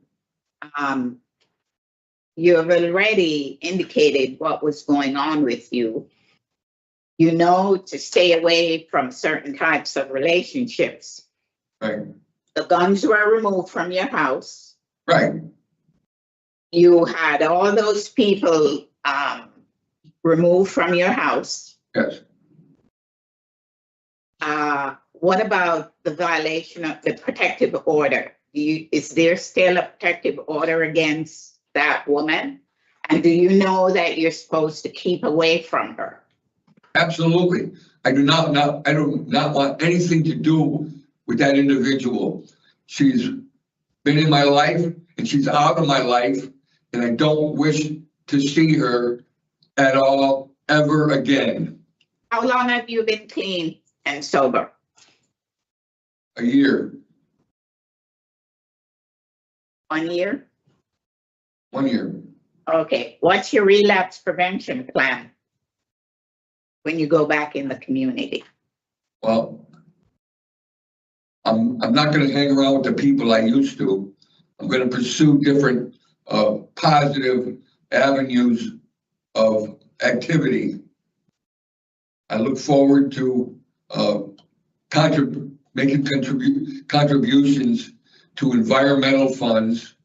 that. You have already indicated what was going on with you. You know to stay away from certain types of relationships. Right. The guns were removed from your house. Right. You had all those people removed from your house. Yes. What about the violation of the protective order? Is there still a protective order against that woman? And do you know that you're supposed to keep away from her? Absolutely. I do not want anything to do with that individual. She's been in my life and she's out of my life, and I don't wish to see her at all ever again. How long have you been clean and sober? A year. 1 year? 1 year. Okay. What's your relapse prevention plan when you go back in the community? Well, I'm not going to hang around with the people I used to. I'm going to pursue different positive avenues of activity. I look forward to making contributions to environmental funds.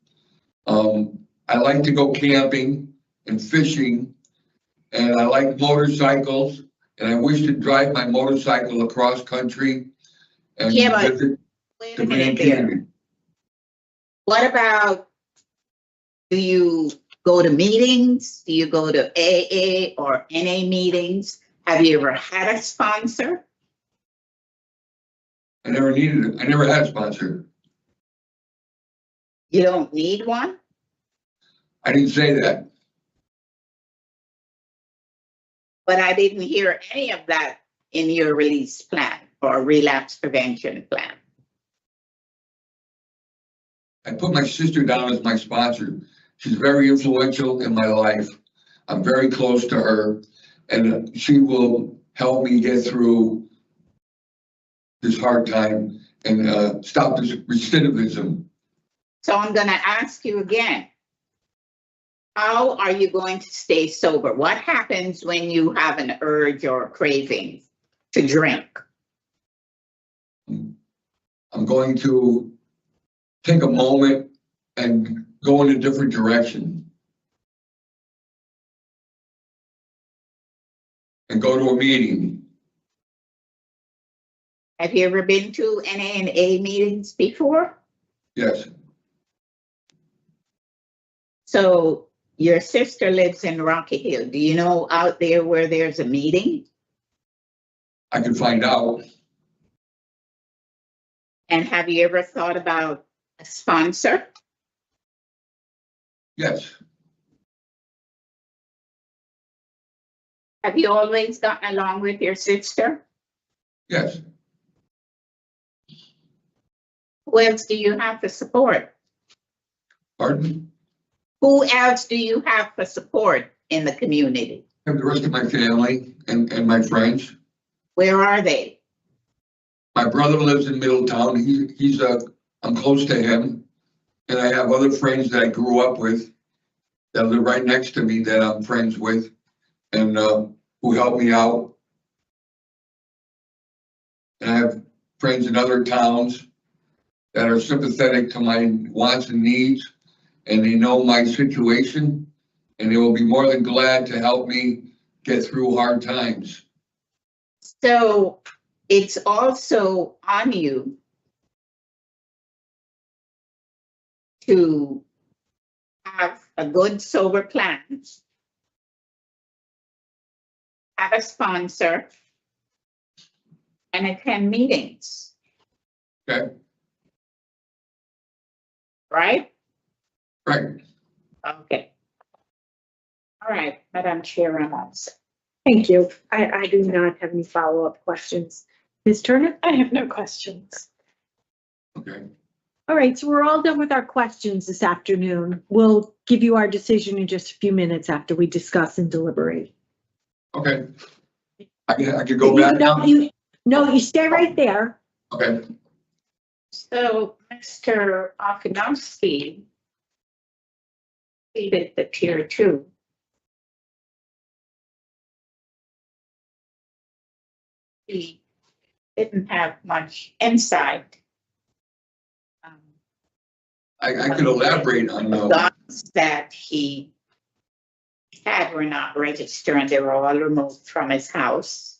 I like to go camping and fishing and I like motorcycles, and I wish to drive my motorcycle across country and Yeah, but visit wait the a Grand minute there. Canyon. What about, do you go to meetings? Do you go to AA or NA meetings? Have you ever had a sponsor? I never needed it. I never had a sponsor. You don't need one? I didn't say that. But I didn't hear any of that in your release plan or relapse prevention plan. I put my sister down as my sponsor. She's very influential in my life. I'm very close to her, and she will help me get through this hard time and stop this recidivism. So I'm going to ask you again. How are you going to stay sober? What happens when you have an urge or a craving to drink? I'm going to take a moment and go in a different direction. And go to a meeting. Have you ever been to NA and A meetings before? Yes. So your sister lives in Rocky Hill. Do you know out there where there's a meeting? I can find out. And have you ever thought about a sponsor? Yes. Have you always gotten along with your sister? Yes. Who else do you have for support? Pardon? Who else do you have for support in the community? I have the rest of my family and my friends. Where are they? My brother lives in Middletown. I'm close to him. And I have other friends that I grew up with that live right next to me that I'm friends with and who help me out. And I have friends in other towns that are sympathetic to my wants and needs, and they know my situation, and they will be more than glad to help me get through hard times. So it's also on you to have a good sober plan, have a sponsor, and attend meetings. Okay. Right? Right. Okay. All right, Madam Chair, I'm all set. Thank you. I do not have any follow-up questions. Ms. Turner? I have no questions. Okay. All right, so we're all done with our questions this afternoon. We'll give you our decision in just a few minutes after we discuss and deliberate. Okay. I can go back now? No, you stay right there. Okay. So, Mr. Okanowski pleaded the tier 2. He didn't have much insight. I could elaborate on The guns that he had were not registered and they were all removed from his house.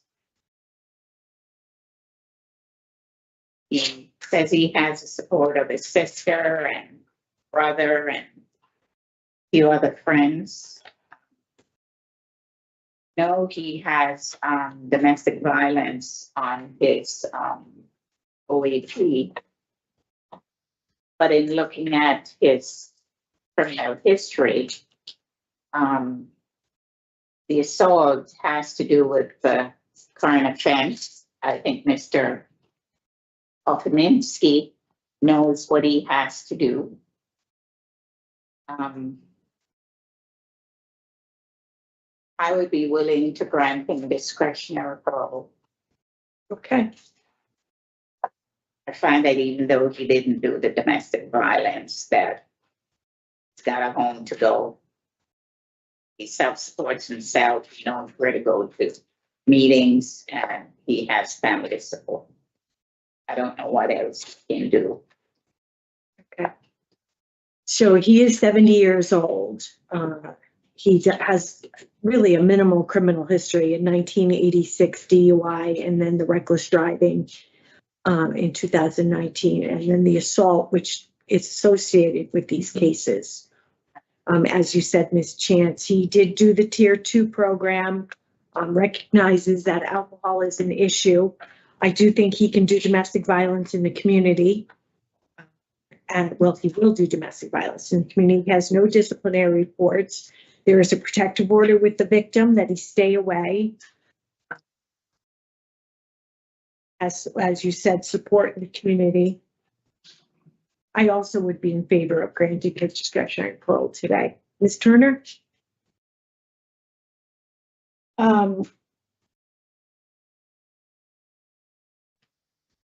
He says he has the support of his sister and brother and a few other friends. No, he has domestic violence on his OAP. But in looking at his criminal history, the assault has to do with the current offense. I think Mr. Okanowski knows what he has to do. I would be willing to grant him discretionary parole. Okay. I find that even though he didn't do the domestic violence, that he's got a home to go. He self-supports himself, he knows where to go to meetings, and he has family support. I don't know what else he can do. Okay. So he is 70 years old. he has really a minimal criminal history, in 1986 DUI, and then the reckless driving in 2019, and then the assault, which is associated with these cases. As you said, Ms. Chance, he did do the Tier 2 program, recognizes that alcohol is an issue. I do think he can do domestic violence in the community. And well, he will do domestic violence in the community. He has no disciplinary reports. There is a protective order with the victim that he stay away. As you said, support in the community. I also would be in favor of granting his discretionary parole today. Ms. Turner?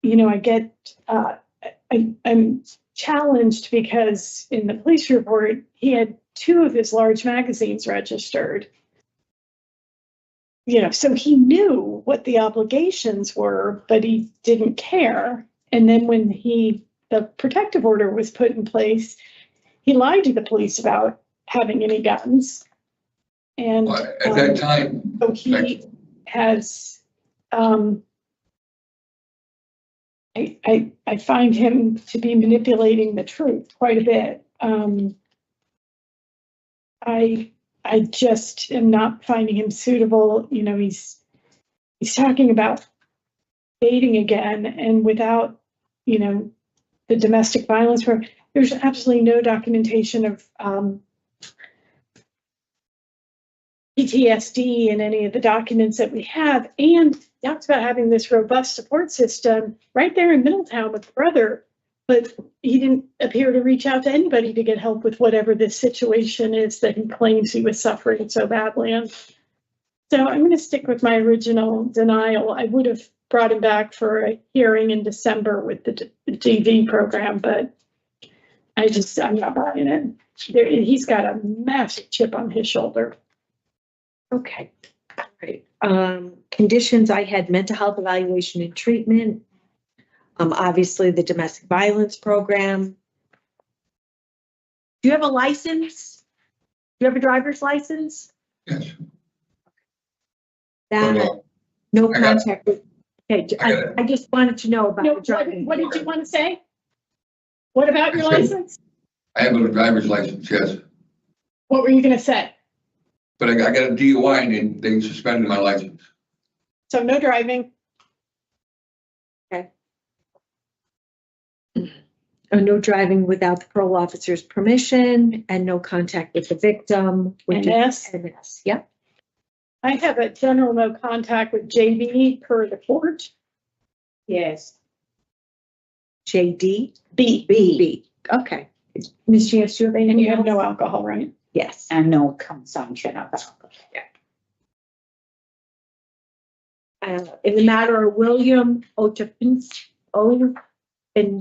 You know, I get, I'm challenged because in the police report, he had 2 of his large magazines registered. You know, so he knew what the obligations were, but he didn't care. And then when the protective order was put in place, he lied to the police about having any guns. And At that time. so he has, I find him to be manipulating the truth quite a bit. I just am not finding him suitable. You know, he's talking about dating again, and without, you know, the domestic violence where there's absolutely no documentation of PTSD in any of the documents that we have, and talks about having this robust support system right there in Middletown with the brother, but he didn't appear to reach out to anybody to get help with whatever this situation is that he claims he was suffering so badly in. So I'm going to stick with my original denial. I would have brought him back for a hearing in December with the DV program, but I'm not buying it. He's got a massive chip on his shoulder. Okay. All right. Conditions, I had mental health evaluation and treatment. Obviously the domestic violence program. Do you have a license? Do you have a driver's license? Yes. That, no contact with, okay, I just wanted to know about No, the driving. what did you want to say? What about your license? I have a driver's license, yes, What were you going to say? but I got a DUI and they suspended my license. So no driving. Okay. No driving without the parole officer's permission, and no contact with the victim. NS? NS, yep. I have a general no contact with JB per the court. Yes. JD? B. B. Okay. Ms. Chance, do you have anything And you have else? no alcohol, right? Yes. And no consumption of alcohol. In the matter of William Otapinsky, there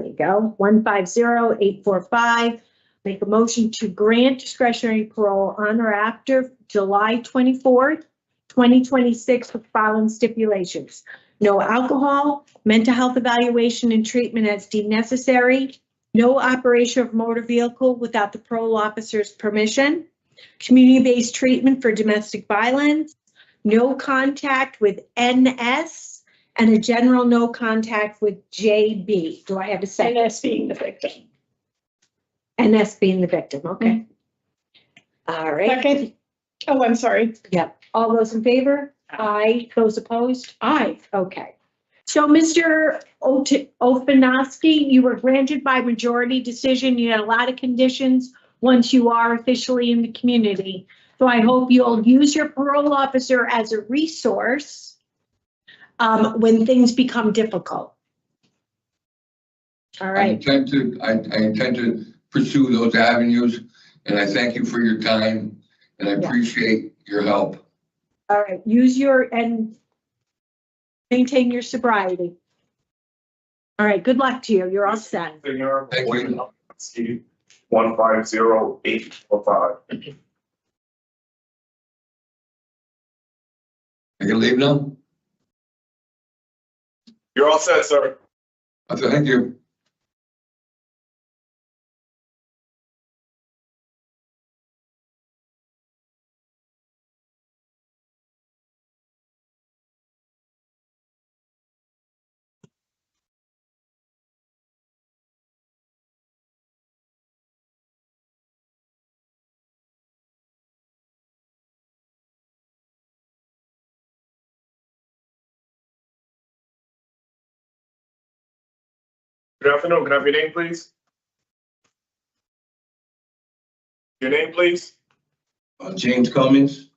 you go, 150-845. Make a motion to grant discretionary parole on or after July 24th, 2026 with following stipulations. No alcohol, mental health evaluation and treatment as deemed necessary, no operation of motor vehicle without the parole officer's permission, community-based treatment for domestic violence, no contact with NS, and a general no contact with JB. Do I have a second? NS being the victim. NS being the victim, okay. All right. Second. Oh, I'm sorry. Yep. All those in favor? Aye. Those opposed? Aye. Okay. So Mr. Ofinowski, you were granted by majority decision. You had a lot of conditions once you are officially in the community. So I hope you'll use your parole officer as a resource when things become difficult. All I right. intend to pursue those avenues, and I thank you for your time, and I appreciate your help. All right. And maintain your sobriety. All right. Good luck to you. You're all set. Thank you. 150-845. I can leave now? You're all set, sir. Thank you. Good afternoon. Can I have your name, please? Your name, please? James Cummings.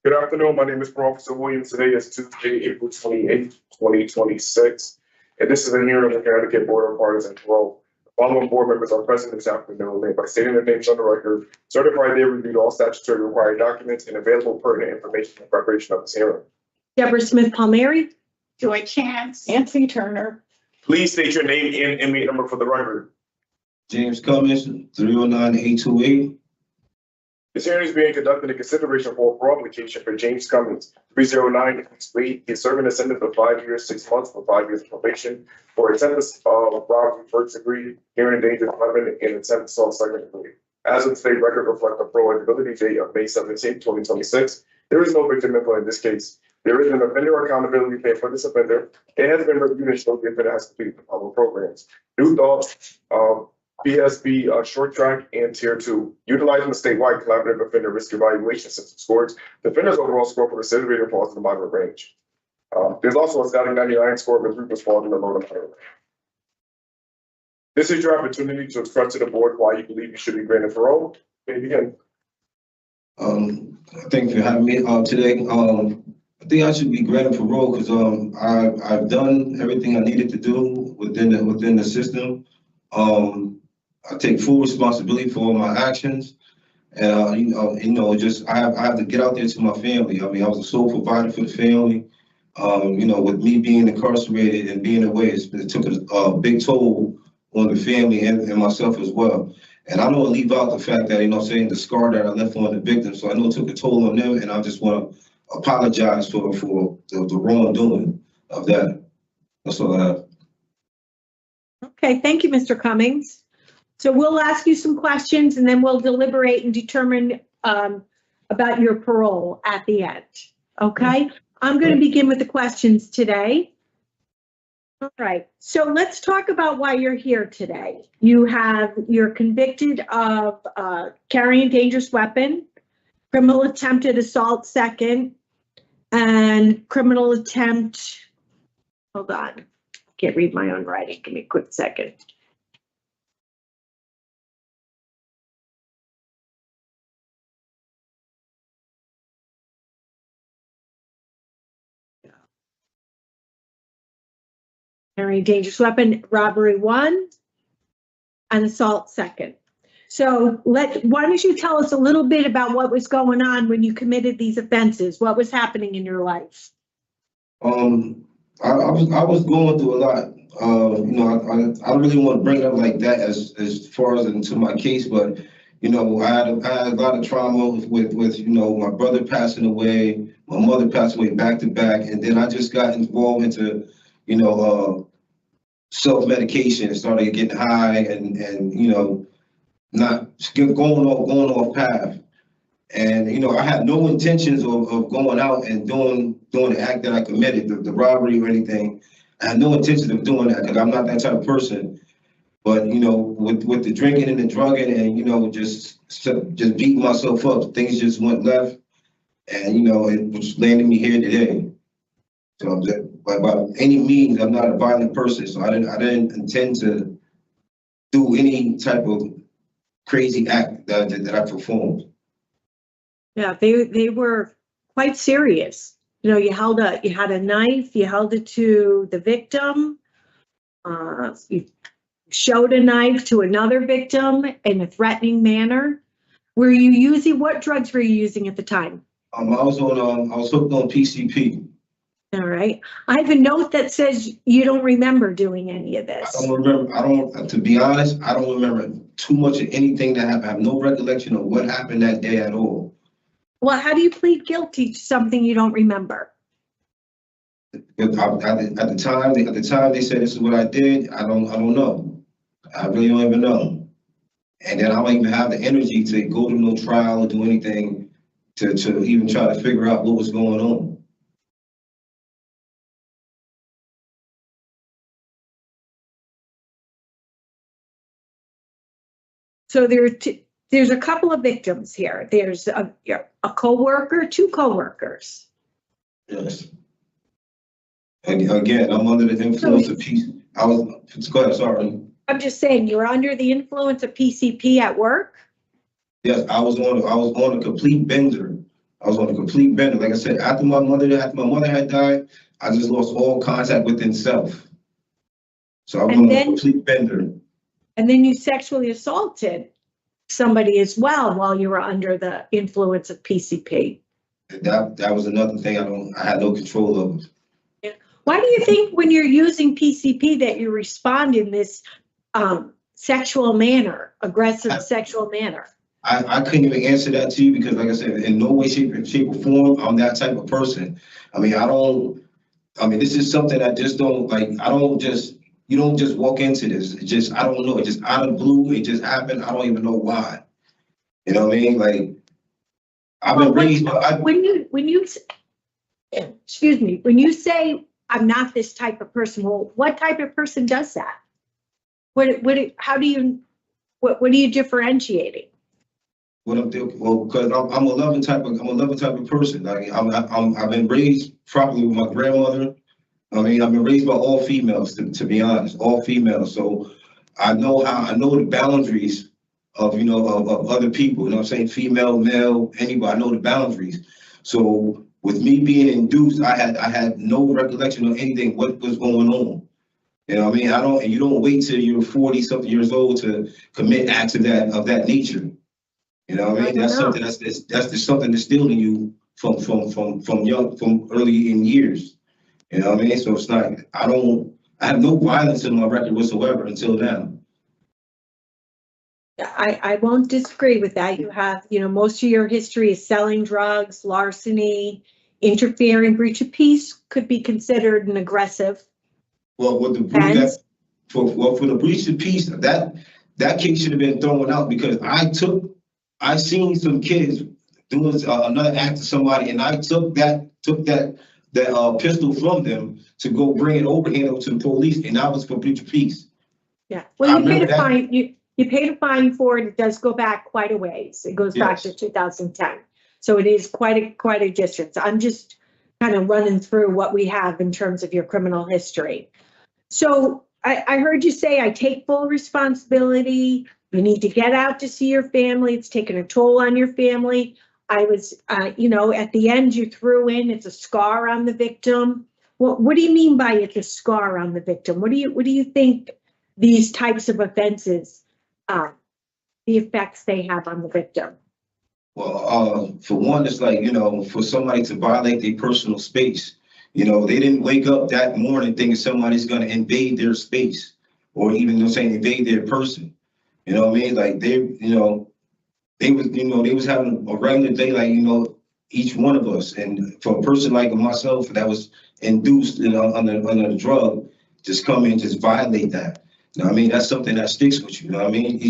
Good afternoon. My name is Officer Williams. Today is Tuesday, April 28th, 2026. And this is a hearing of the Connecticut Board of Pardons and Parole. The following board members are present this afternoon by stating their names on the record, certify they reviewed all statutory required documents and available pertinent information in preparation of this hearing. Deborah Smith Palmieri, Joy Chance. Nancy Turner. Please state your name and inmate number for the record. James Cummings, 309-828. This hearing is being conducted in consideration for a parole application for James Cummings, 309-828. He is serving a sentence of 5 years, 6 months for 5 years probation for attempt of robbery, first degree, hearing endangered weapon, and attempt assault, second degree. As of today, record reflect the parole eligibility date of May 17, 2026. There is no victim info in this case. There is an offender accountability plan for this offender. It has been reviewed and showed the offender has completed the following programs. New thoughts, BSB short track and tier 2, utilizing the statewide collaborative offender risk evaluation system scores. The offender's overall score for recidivism falls in the moderate range. There's also a Scotty 99 score, but group falls in the low to moderate range. This is your opportunity to express to the board why you believe you should be granted parole. May begin. Thank you for having me today. I think I should be granted parole because I've done everything I needed to do within the system. I take full responsibility for all my actions. Just I have to get out there to my family. I mean, I was a sole provider for the family. With me being incarcerated and being away, it took a big toll on the family and myself as well. And I don't want to leave out the fact that, the scar that I left on the victim. So I know it took a toll on them, and I just want to apologize for the wrongdoing of that. That's all I have. okay, thank you, Mr. Cummings. So we'll ask you some questions and then we'll deliberate and determine about your parole at the end, okay? I'm going to begin with the questions today. All right, so let's talk about why you're here today. You're convicted of carrying a dangerous weapon, criminal attempted assault second, and criminal attempt, hold on, can't read my own writing, give me a quick second. Carrying a dangerous weapon, robbery 1, and assault second. So why don't you tell us a little bit about what was going on when you committed these offenses? What was happening in your life? I was going through a lot. I don't really want to bring it up like that as far as into my case, but I had a lot of trauma with my brother passing away, my mother passed away back to back, and then I just got involved into self-medication and started getting high and not going off path. And I had no intentions of going out and doing the act that I committed, the robbery or anything. I had no intention of doing that because I'm not that type of person. But with the drinking and the drugging and just beating myself up, things just went left, and it was landing me here today. So by any means, I'm not a violent person, so I didn't intend to do any type of crazy act that I performed. Yeah, they were quite serious. You had a knife, you held it to the victim, you showed a knife to another victim in a threatening manner. What drugs were you using at the time? I was hooked on PCP. All right. I have a note that says you don't remember doing any of this. I don't remember. To be honest, I don't remember too much of anything that happened. I have no recollection of what happened that day at all. Well, how do you plead guilty to something you don't remember? At the time they said this is what I did. I don't know. I really don't even know. And then I don't even have the energy to go to no trial or do anything to even try to figure out what was going on. So there's a couple of victims here. There's a coworker, two coworkers. Yes. And again, I'm under the influence of peace. Go ahead, sorry. I'm just saying, you're under the influence of PCP at work? Yes, I was on a complete bender. I was on a complete bender. Like I said, after my mother had died, I just lost all contact within self. So I was on a complete bender. And then you sexually assaulted somebody as well while you were under the influence of PCP. That was another thing I had no control over. Why do you think when you're using PCP that you respond in this sexual manner, aggressive sexual manner? I couldn't even answer that to you because, like I said, in no way, shape or form, I'm that type of person. This is something I just don't like. You don't just walk into this. It just, I don't know. It just out of blue. It just happened. I don't even know why. You know what I mean? Like, I've been raised. When you say I'm not this type of person, well, what type of person does that? What are you differentiating? What I'm doing? Well, because I'm a loving type of person. Like I've been raised properly with my grandmother. I've been raised by all females, to be honest, all females. So I know the boundaries of other people. You know what I'm saying? Female, male, anybody. I know the boundaries. So with me being induced, I had no recollection of anything what was going on. You know what I mean? You don't wait till you're 40-something years old to commit acts of that nature. You know what I mean? That's something that's just something instilled in you from early in years. You know what I mean? So it's not, I have no violence in my record whatsoever until now. I won't disagree with that. You have, most of your history is selling drugs, larceny, interfering, breach of peace could be considered an aggressive. Well, for the breach of peace, that case should have been thrown out because I seen some kids doing another act to somebody, and I took that pistol from them to go bring it overhand to the police, and that was for breach of peace. Yeah, well, you paid a fine. You paid a fine for it. It does go back quite a ways. It goes back to 2010, so it is quite a distance. I'm just kind of running through what we have in terms of your criminal history. So I heard you say, I take full responsibility. You need to get out to see your family. It's taken a toll on your family. I was, at the end you threw in, it's a scar on the victim. Well, what do you mean by it's a scar on the victim? What do you think these types of offenses, the effects they have on the victim? Well, for one, it's like, for somebody to violate their personal space, they didn't wake up that morning thinking somebody's going to invade their space or even invade their person. You know what I mean? Like they was having a regular day, like, each one of us. And for a person like myself that was induced under the drug, just come in, just violate that. You know what I mean? That's something that sticks with you. You know what I mean?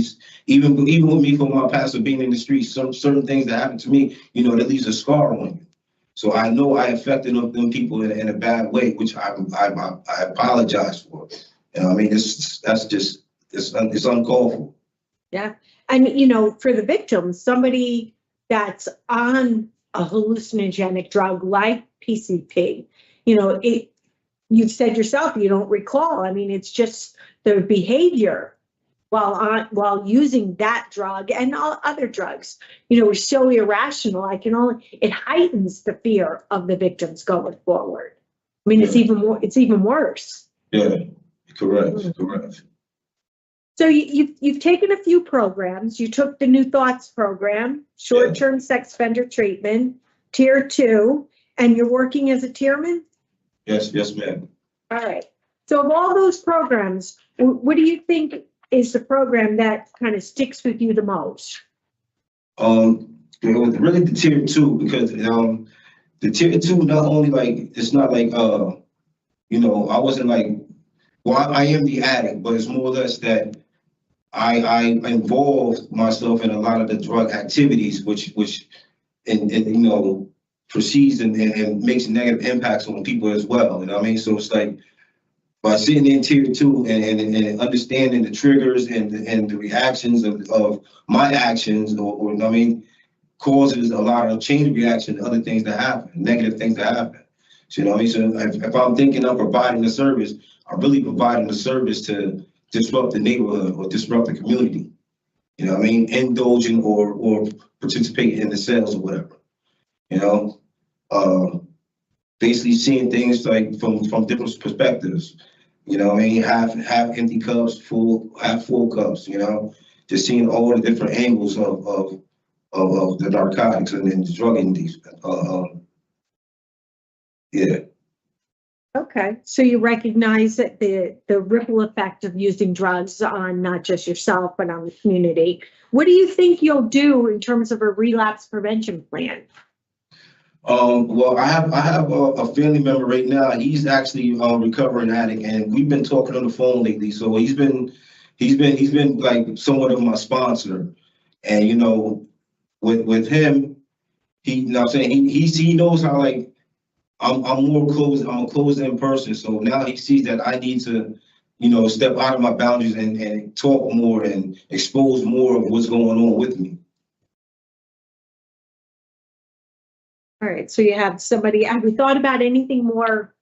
Even with me from my past of being in the streets, certain things that happened to me, that leaves a scar on you. So I know I affected them people in a bad way, which I apologize for. You know what I mean? It's uncalled for. Yeah. And, for the victims, somebody that's on a hallucinogenic drug like PCP, you've said yourself, you don't recall. I mean, it's just the behavior while using that drug and all other drugs, is so irrational. It heightens the fear of the victims going forward. I mean, it's even worse. Yeah, correct. So you've taken a few programs. You took the New Thoughts program, short-term sex offender treatment, tier 2, and you're working as a tierman? Yes, ma'am. All right. So of all those programs, what do you think is the program that kind of sticks with you the most? It was really the tier 2 because the tier 2 not only it's not I wasn't I am the addict, but it's more or less that I involved myself in a lot of the drug activities, which proceeds and makes negative impacts on people as well. You know what I mean? So it's like But sitting in tier 2 and understanding the triggers and the reactions of my actions or I mean, causes a lot of chain reaction to other things that happen, negative things that happen. So, you know what I mean? So if I'm thinking of providing a service, I'm really providing a service to disrupt the neighborhood or disrupt the community. You know what I mean? Indulging or participating in the sales or whatever. You know? Basically seeing things like from different perspectives. You know what I mean? Half empty cups, half full cups, you know? Just seeing all the different angles of the narcotics and the drug industry. Yeah. Okay, so you recognize that the ripple effect of using drugs on not just yourself, but on the community. What do you think you'll do in terms of a relapse prevention plan? Well, I have a family member right now. He's actually recovering addict, and we've been talking on the phone lately. So he's been like somewhat of my sponsor, and you know, with him, you know what I'm saying, he knows how like I'm more closed. I'm a closed-in person. So now he sees that I need to, you know, step out of my boundaries and talk more and expose more of what's going on with me. All right, so you have somebody, have you thought about anything more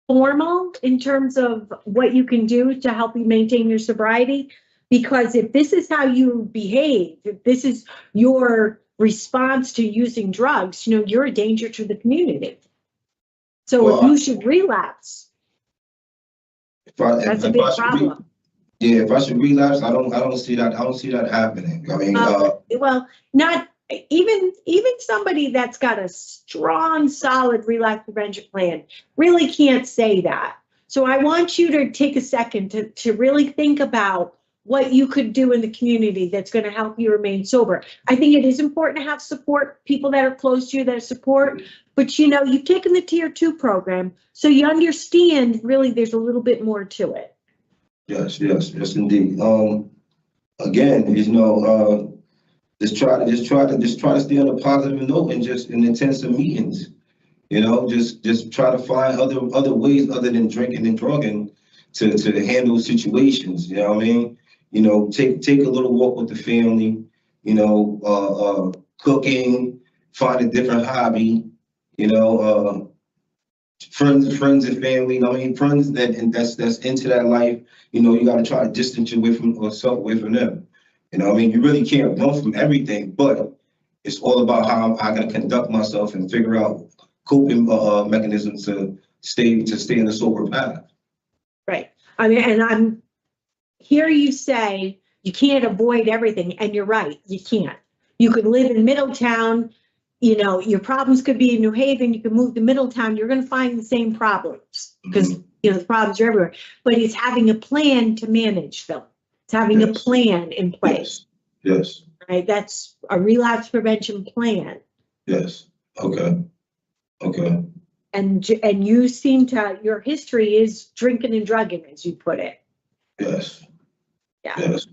formal in terms of what you can do to help you maintain your sobriety? Because if this is how you behave, if this is your response to using drugs, you know, you're a danger to the community. So Well, if you should relapse, that's a big problem. Yeah, if I should relapse, I don't see that. I don't see that happening. I mean, well, not even somebody that's got a strong, solid relapse prevention plan really can't say that. So I want you to take a second to really think about what you could do in the community that's going to help you remain sober. I think it is important to have support, people that are close to you that support, but you know, you've taken the tier 2 program, so you understand really there's a little bit more to it. yes, indeed. Again, you know, just try to stay on a positive note and just attend some meetings. You know, just try to find other ways other than drinking and drugging to handle situations. You know what I mean? You know, take a little walk with the family. You know, cooking, find a different hobby. You know, friends and family. I mean, friends that's into that life. You know, you got to try to distance yourself away from them. You know, I mean, you really can't run from everything, but it's all about how I'm going to conduct myself and figure out coping mechanisms to stay in the sober path. Right. I mean, and I'm hear you say you can't avoid everything, and you're right, you can't. You could live in Middletown, you know, your problems could be in New Haven, you could move to Middletown, you're going to find the same problems because, you know, the problems are everywhere. But it's having a plan to manage them. It's having a plan in place. Yes. Right. That's a relapse prevention plan. Yes. Okay. And you seem to, your history is drinking and drugging, as you put it. Yes. Yeah. Yes.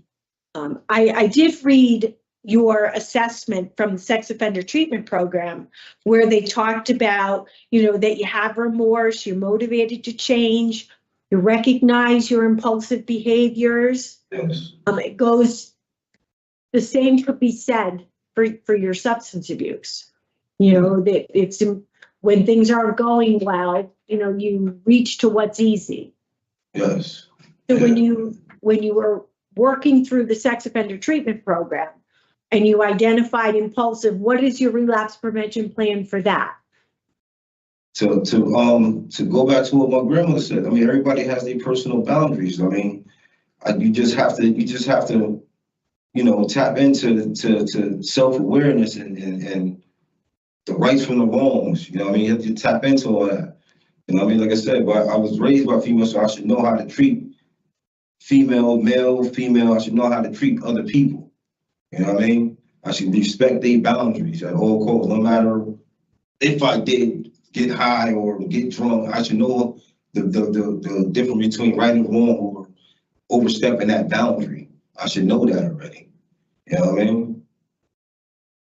I did read your assessment from the sex offender treatment program where they talked about, you know, that you have remorse, you're motivated to change, you recognize your impulsive behaviors. Yes. It goes, the same could be said for your substance abuse. You know, that it's when things aren't going well, you know, you reach to what's easy. Yes. So when you were working through the sex offender treatment program and you identified impulsive, what is your relapse prevention plan for that? To go back to what my grandmother said, I mean, everybody has their personal boundaries. I mean, you just have to, you know, tap into self-awareness and the rights from the wrongs. You know what I mean? You have to tap into all that. You know what I mean? Like I said, but I was raised by females, so I should know how to treat male, female. I should know how to treat other people. You know what I mean? I should respect their boundaries at all costs, no matter if I did get high or get drunk. I should know the difference between right and wrong or overstepping that boundary. I should know that already. You know what I mean?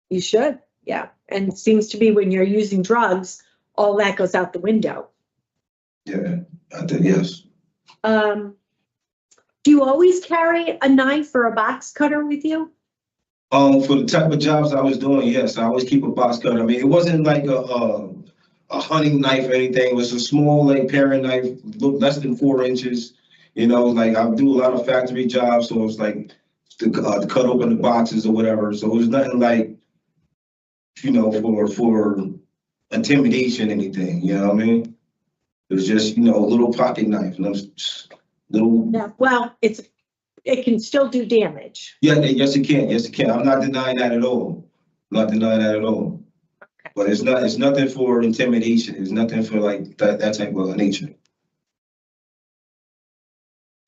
You should, yeah. And it seems to be when you're using drugs, all that goes out the window. Yeah, I think yes. Do you always carry a knife or a box cutter with you? For the type of jobs I was doing, yes, I always keep a box cutter. I mean, it wasn't like a hunting knife or anything. It was a small, like, paring knife, look less than 4 inches. You know, like, I do a lot of factory jobs, so it's like to cut open the boxes or whatever. So it was nothing like, you know, for intimidation, anything. You know what I mean? It was just, you know, a little pocket knife, and little. Yeah, well, it can still do damage. Yeah, yes, it can. Yes, it can. I'm not denying that at all. I'm not denying that at all. Okay. But it's nothing for intimidation. It's nothing for like that type of nature.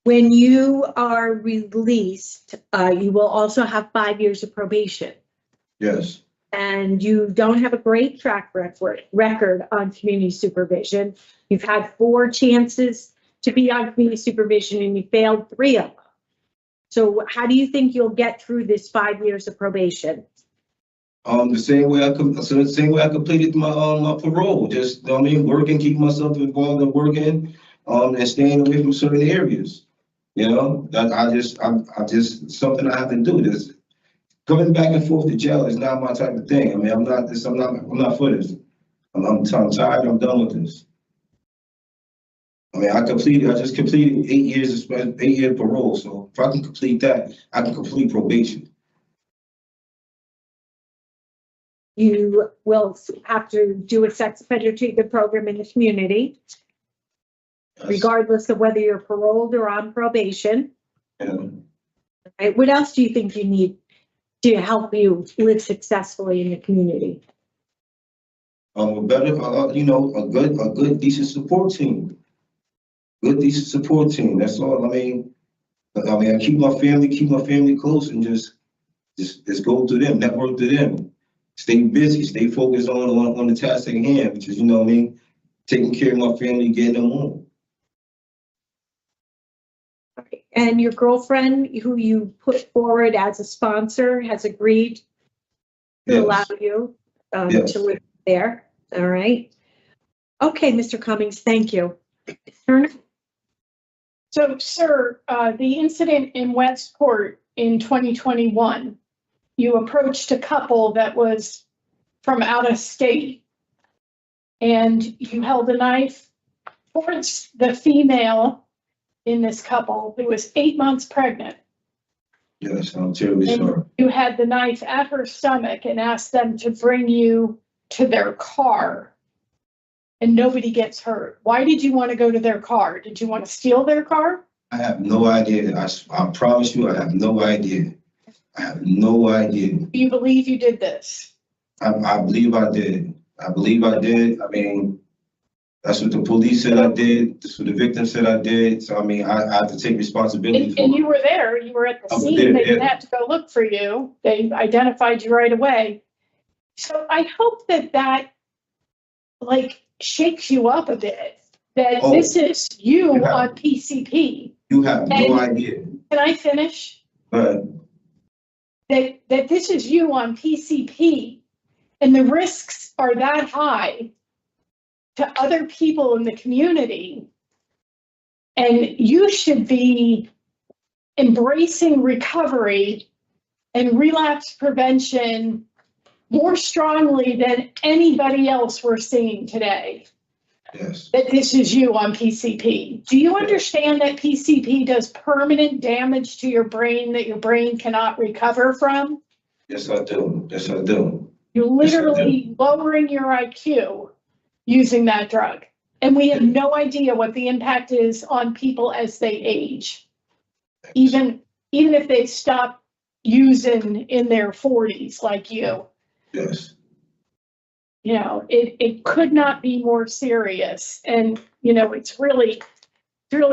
When you are released, you will also have 5 years of probation. Yes. And you don't have a great track record on community supervision. You've had 4 chances to be on community supervision and you failed 3 of them. So how do you think you'll get through this 5 years of probation? The same way I completed my my parole. Just, you know what I mean, working, keep myself involved in working, and staying away from certain areas. You know, that I just something I have to do. Just coming back and forth to jail is not my type of thing. I mean, I'm not for this. I'm tired. I'm done with this. I mean, I just completed 8 years of 8 year parole. So if I can complete that, I can complete probation. You will have to do a sex offender treatment program in the community, Yes. regardless of whether you're paroled or on probation. Yeah. Right? What else do you think you need to help you live successfully in the community? A better, you know, a good, decent support team. Good, decent support team. That's all. I mean, I keep my family close, and just go to them, network to them. Stay busy, stay focused on the task at hand, which is, you know what I mean, taking care of my family, getting them home. And your girlfriend, who you put forward as a sponsor, has agreed to allow you Yes. to live there. All right. Okay, Mr. Cummings, thank you. Turner? So, sir, the incident in Westport in 2021, you approached a couple that was from out of state and you held a knife towards the female in this couple who was 8 months pregnant. Yes, I'm terribly sorry. You had the knife at her stomach and asked them to bring you to their car and nobody gets hurt. Why did you want to go to their car? Did you want to steal their car? I have no idea. I promise you, I have no idea. I have no idea. Do you believe you did this? I believe I did. I believe I did. I mean, that's what the police said I did. That's what the victim said I did. So, I mean, I have to take responsibility for And it. you were there, you were at the I was scene, there, they didn't yeah. have to go look for you, they identified you right away. So I hope that like shakes you up a bit, that this is you Yeah. on PCP. You have no And- idea. Can I finish? But That this is you on PCP and the risks are that high to other people in the community. And you should be embracing recovery and relapse prevention more strongly than anybody else we're seeing today. yes, That this is you on PCP. Do you understand that PCP does permanent damage to your brain that your brain cannot recover from? yes, I do. Yes, I do. You're literally lowering your IQ using that drug. And we have no idea what the impact is on people as they age. Even if they stop using in their 40s like you. Yes. You know, it could not be more serious. And, you know, it's really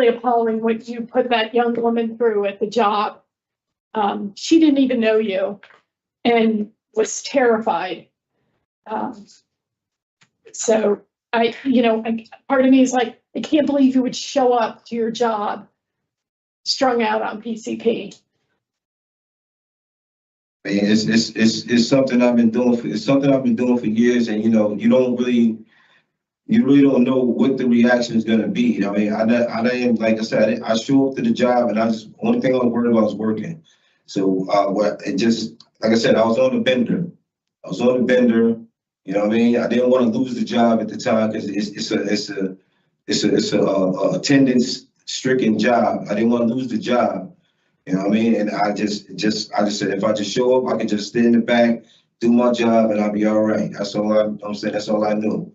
appalling what you put that young woman through at the job. She didn't even know you and was terrified. So part of me is like, I can't believe you would show up to your job strung out on PCP. I mean, it's something I've been doing for years, and you know, you don't really you really don't know what the reaction is gonna be. I mean, I didn't, like I said, I show up to the job and only thing I was worried about was working. So, like I said, I was on the bender. You know what I mean? I didn't want to lose the job at the time because it's a attendance stricken job. I didn't want to lose the job. You know what I mean? And I just said, if I just show up, I can just stay in the back, do my job, and I'll be all right. That's all I'm saying. That's all I knew.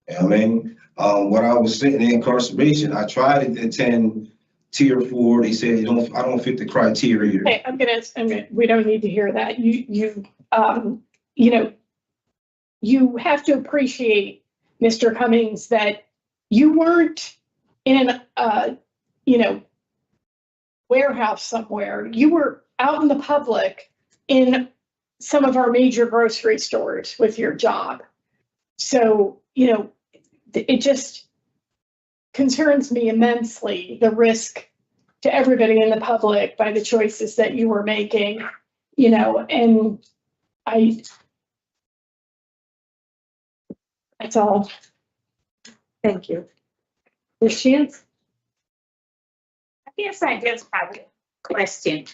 You know what I mean? When I was sitting in incarceration, I tried to attend tier 4. They said, I don't fit the criteria. Okay, we don't need to hear that. You know, you have to appreciate, Mr. Cummings, that you weren't in a, warehouse somewhere. You were out in the public in some of our major grocery stores with your job. So, it just concerns me immensely, the risk to everybody in the public by the choices that you were making, and that's all. Thank you. Ms. Chance? I guess I just have a question.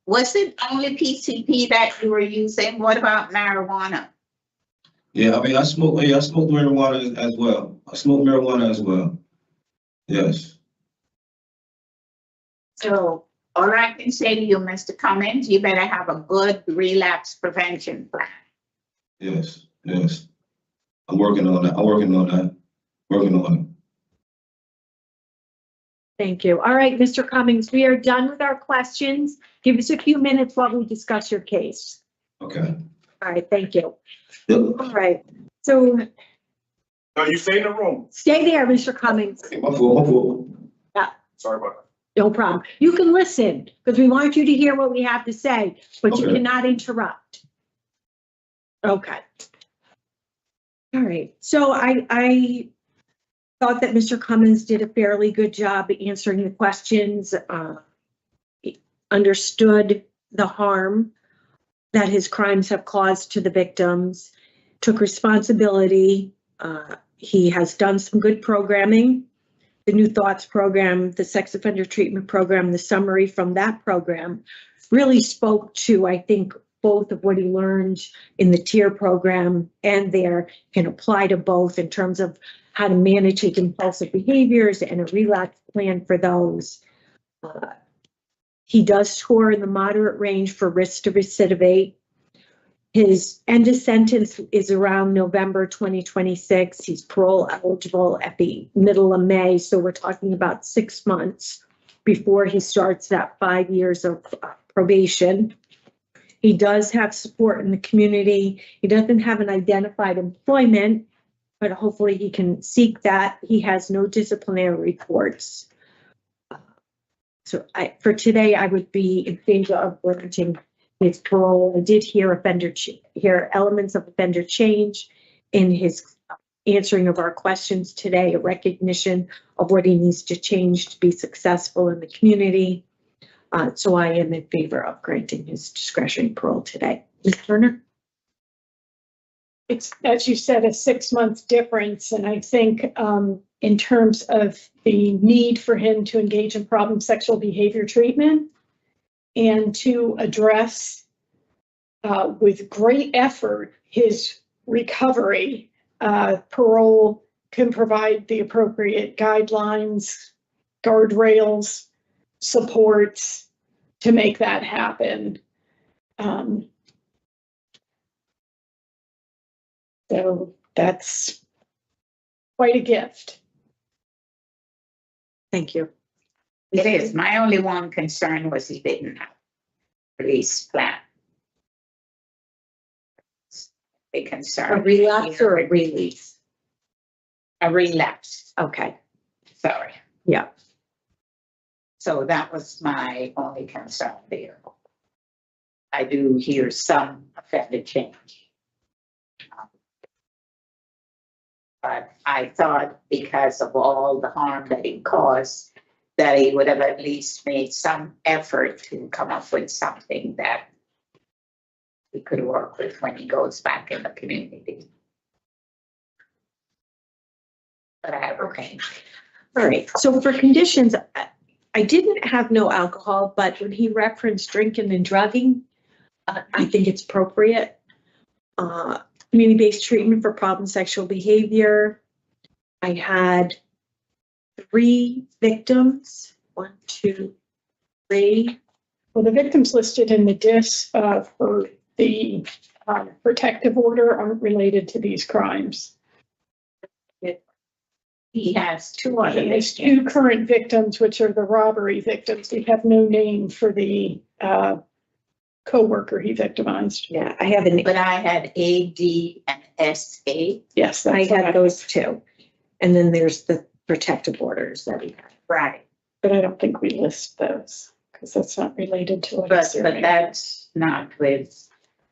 Was it only PCP that you were using? What about marijuana? Yeah, I mean, I smoke marijuana as well. I smoke marijuana as well. Yes. So all I can say to you, Mr. Cummings, you better have a good relapse prevention plan. Yes. I'm working on that. Working on it. Thank you. All right, Mr. Cummings, we are done with our questions. Give us a few minutes while we discuss your case. Okay. All right, thank you. Yep. All right, so No, you stay in the room. stay there, Mr. Cummings. My fault. Yeah, Sorry about that. no problem. You can listen because we want you to hear what we have to say, but you Okay. cannot interrupt. Okay. All right, so I thought that Mr. Cummings did a fairly good job answering the questions, he understood the harm that his crimes have caused to the victims, took responsibility. He has done some good programming, the New Thoughts program, the sex offender treatment program, the summary from that program really spoke to, I think, both of what he learned in the tier program and there can apply to both in terms of how to manage his impulsive behaviors and a relapse plan for those. He does score in the moderate range for risk to recidivate. His end of sentence is around November 2026. He's parole eligible at the middle of May. So we're talking about 6 months before he starts that 5 years of probation. He does have support in the community. He doesn't have an identified employment, but hopefully he can seek that. He has no disciplinary reports. So for today, I would be in favor of granting his parole. I did hear elements of offender change in his answering of our questions today, a recognition of what he needs to change to be successful in the community. So I am in favor of granting his discretionary parole today. Ms. Turner? It's, as you said, a 6 month difference. And I think in terms of the need for him to engage in problem sexual behavior treatment and to address with great effort his recovery, parole can provide the appropriate guidelines, guardrails, supports to make that happen. So that's quite a gift. Thank you. It is. My only one concern was he didn't have a release plan. A concern. A relapse or a release? A relapse. Okay. Sorry. Yeah. So that was my only concern there. I do hear some offender change. But I thought because of all the harm that he caused, that he would have at least made some effort to come up with something that we could work with when he goes back in the community. But I have Okay. All right. So for conditions, I didn't have no alcohol, but when he referenced drinking and drugging, I think it's appropriate. Community-based treatment for problem sexual behavior. I had 3 victims, 1, 2, 3. Well, the victims listed in the DIS for the protective order aren't related to these crimes. He has 2 He other has victims. 2 current victims, which are the robbery victims. We have no name for the co-worker he victimized. Yeah, I have an, But I had AD and SA. Yes, I that's what had those 2. And then there's the protective orders that we have. Right. But I don't think we list those because that's not related to what But he's doing. that's not with.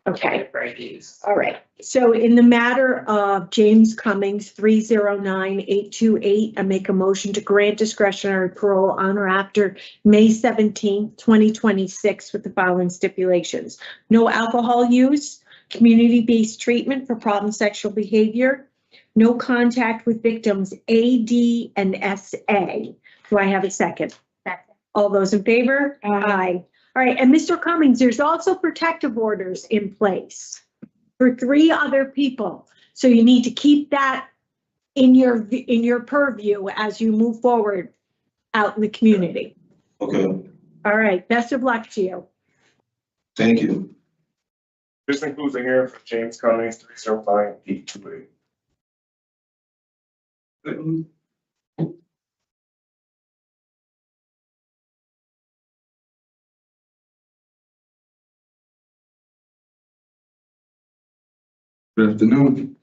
Okay. Brady's. All right. So in the matter of James Cummings, 309-828, I make a motion to grant discretionary parole on or after May 17th, 2026 with the following stipulations. No alcohol use, community-based treatment for problem sexual behavior, no contact with victims AD and SA. Do I have a second? Second. All those in favor? Aye. All right, and Mr. Cummings, there's also protective orders in place for 3 other people. So you need to keep that in your purview as you move forward out in the community. Okay, All right, best of luck to you. thank you. This includes a hearing for James Cummings, 309-828. Good afternoon.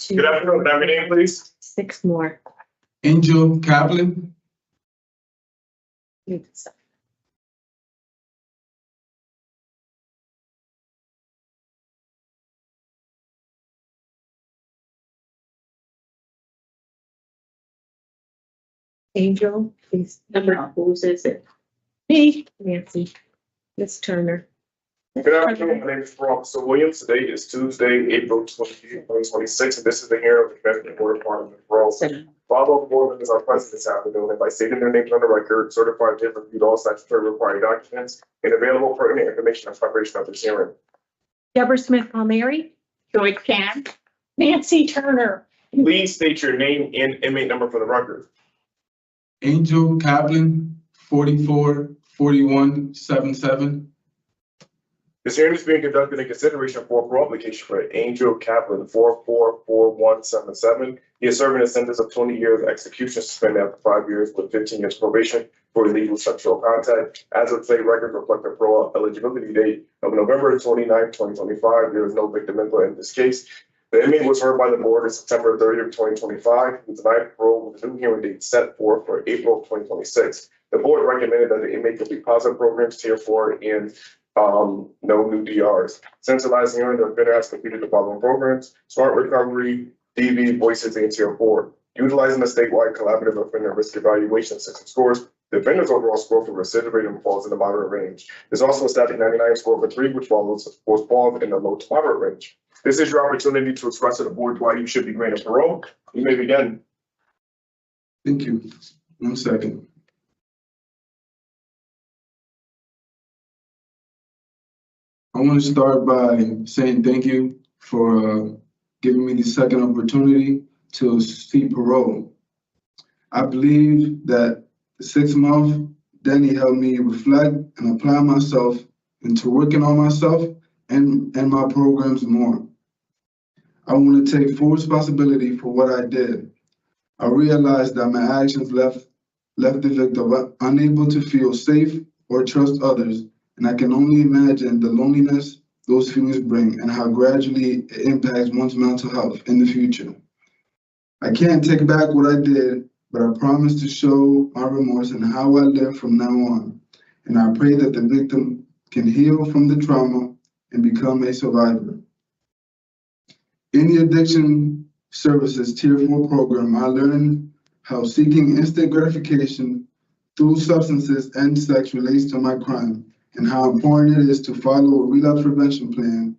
Good afternoon. Can I have your name, please? 6 more. Angel Kaplan. Angel, please. Number whose is it? Me, Nancy. Miss Turner. Good afternoon. My name is Officer Williams. Today is Tuesday, April 28th, 2026, and this is the hearing of the Connecticut Board of Parliament Parole. Follow board members are present this afternoon, and by stating their names on the record, certified to have reviewed all statutory required documents and available pertinent information in preparation of this hearing. Deborah Smith Palmieri. Joy Can. Nancy Turner. Please state your name and inmate number for the record. Angel Kaplan, 444177. This hearing is being conducted in consideration for a parole application for Angel Kaplan, 444177. He is serving a sentence of 20 years execution suspended after 5 years with 15 years probation for illegal sexual contact. As of today, records reflect the parole eligibility date of November 29th, 2025. There is no victim input in this case. The inmate was heard by the board on September 30th, 2025. He was denied parole with a new hearing date set for April 2026. The board recommended that the inmate complete positive programs, tier 4, and no new DRs. Since the last hearing, the offender has completed the following programs: Smart Recovery, DV, Voices, and Tier 4. Utilizing the statewide collaborative offender risk evaluation system scores, the offender's overall score for recidivism falls in the moderate range. There's also a static 99 score for 3, which falls in the low to moderate range. This is your opportunity to express to the board why you should be granted parole. You may begin. Thank you. 1 second. I want to start by saying thank you for giving me the second opportunity to seek parole. I believe that the 6 months, Danny helped me reflect and apply myself into working on myself and my programs more. I want to take full responsibility for what I did. I realized that my actions left the victim unable to feel safe or trust others, and I can only imagine the loneliness those feelings bring and how gradually it impacts one's mental health in the future. I can't take back what I did, but I promise to show my remorse in how I live from now on. And I pray that the victim can heal from the trauma and become a survivor. In the Addiction Services Tier 4 program, I learned how seeking instant gratification through substances and sex relates to my crime, and how important it is to follow a relapse prevention plan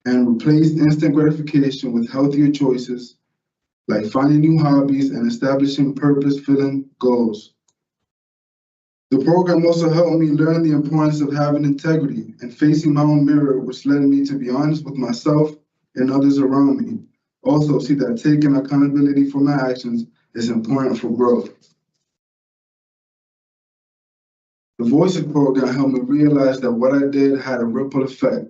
and replace instant gratification with healthier choices like finding new hobbies and establishing purpose-filling goals. The program also helped me learn the importance of having integrity and facing my own mirror, which led me to be honest with myself and others around me. Also see that taking accountability for my actions is important for growth. The Voices program helped me realize that what I did had a ripple effect,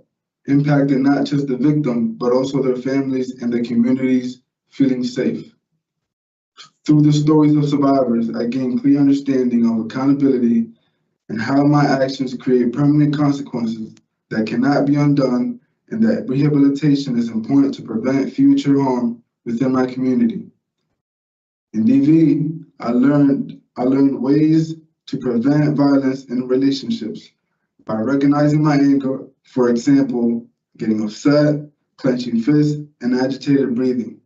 impacting not just the victim, but also their families and the communities feeling safe. Through the stories of survivors, I gained clear understanding of accountability and how my actions create permanent consequences that cannot be undone, and that rehabilitation is important to prevent future harm within my community. In DV, I learned ways to prevent violence in relationships by recognizing my anger, for example, getting upset, clenching fists, and agitated breathing.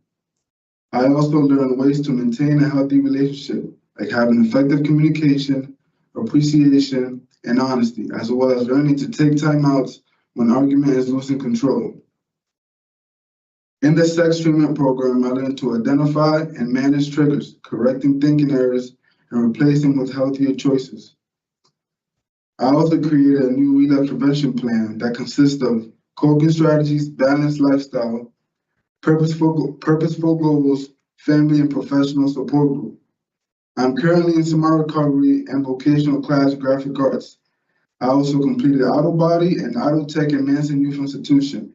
I also learned ways to maintain a healthy relationship, like having effective communication, appreciation, and honesty, as well as learning to take time outs when argument is losing control. In the sex treatment program, I learned to identify and manage triggers, correcting thinking errors, and replacing with healthier choices. I also created a new relapse prevention plan that consists of coping strategies, balanced lifestyle, purposeful goals, family and professional support group. I'm currently in summer recovery and vocational class graphic arts. I also completed Auto Body and Auto Tech in Manson Youth Institution.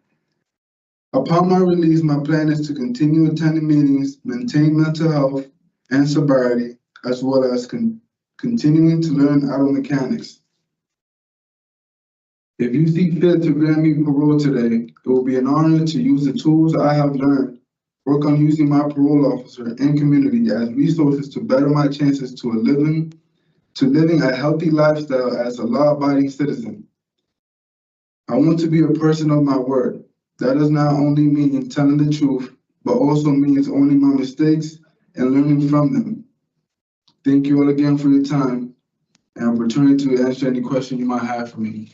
Upon my release, my plan is to continue attending meetings, maintain mental health and sobriety, as well as continuing to learn auto mechanics. If you see fit to grant me parole today, it will be an honor to use the tools I have learned, work on using my parole officer and community as resources to better my chances to living a healthy lifestyle as a law-abiding citizen. I want to be a person of my word. That does not only mean telling the truth, but also means owning my mistakes and learning from them. Thank you all again for your time, and I'm returning to answer any question you might have for me.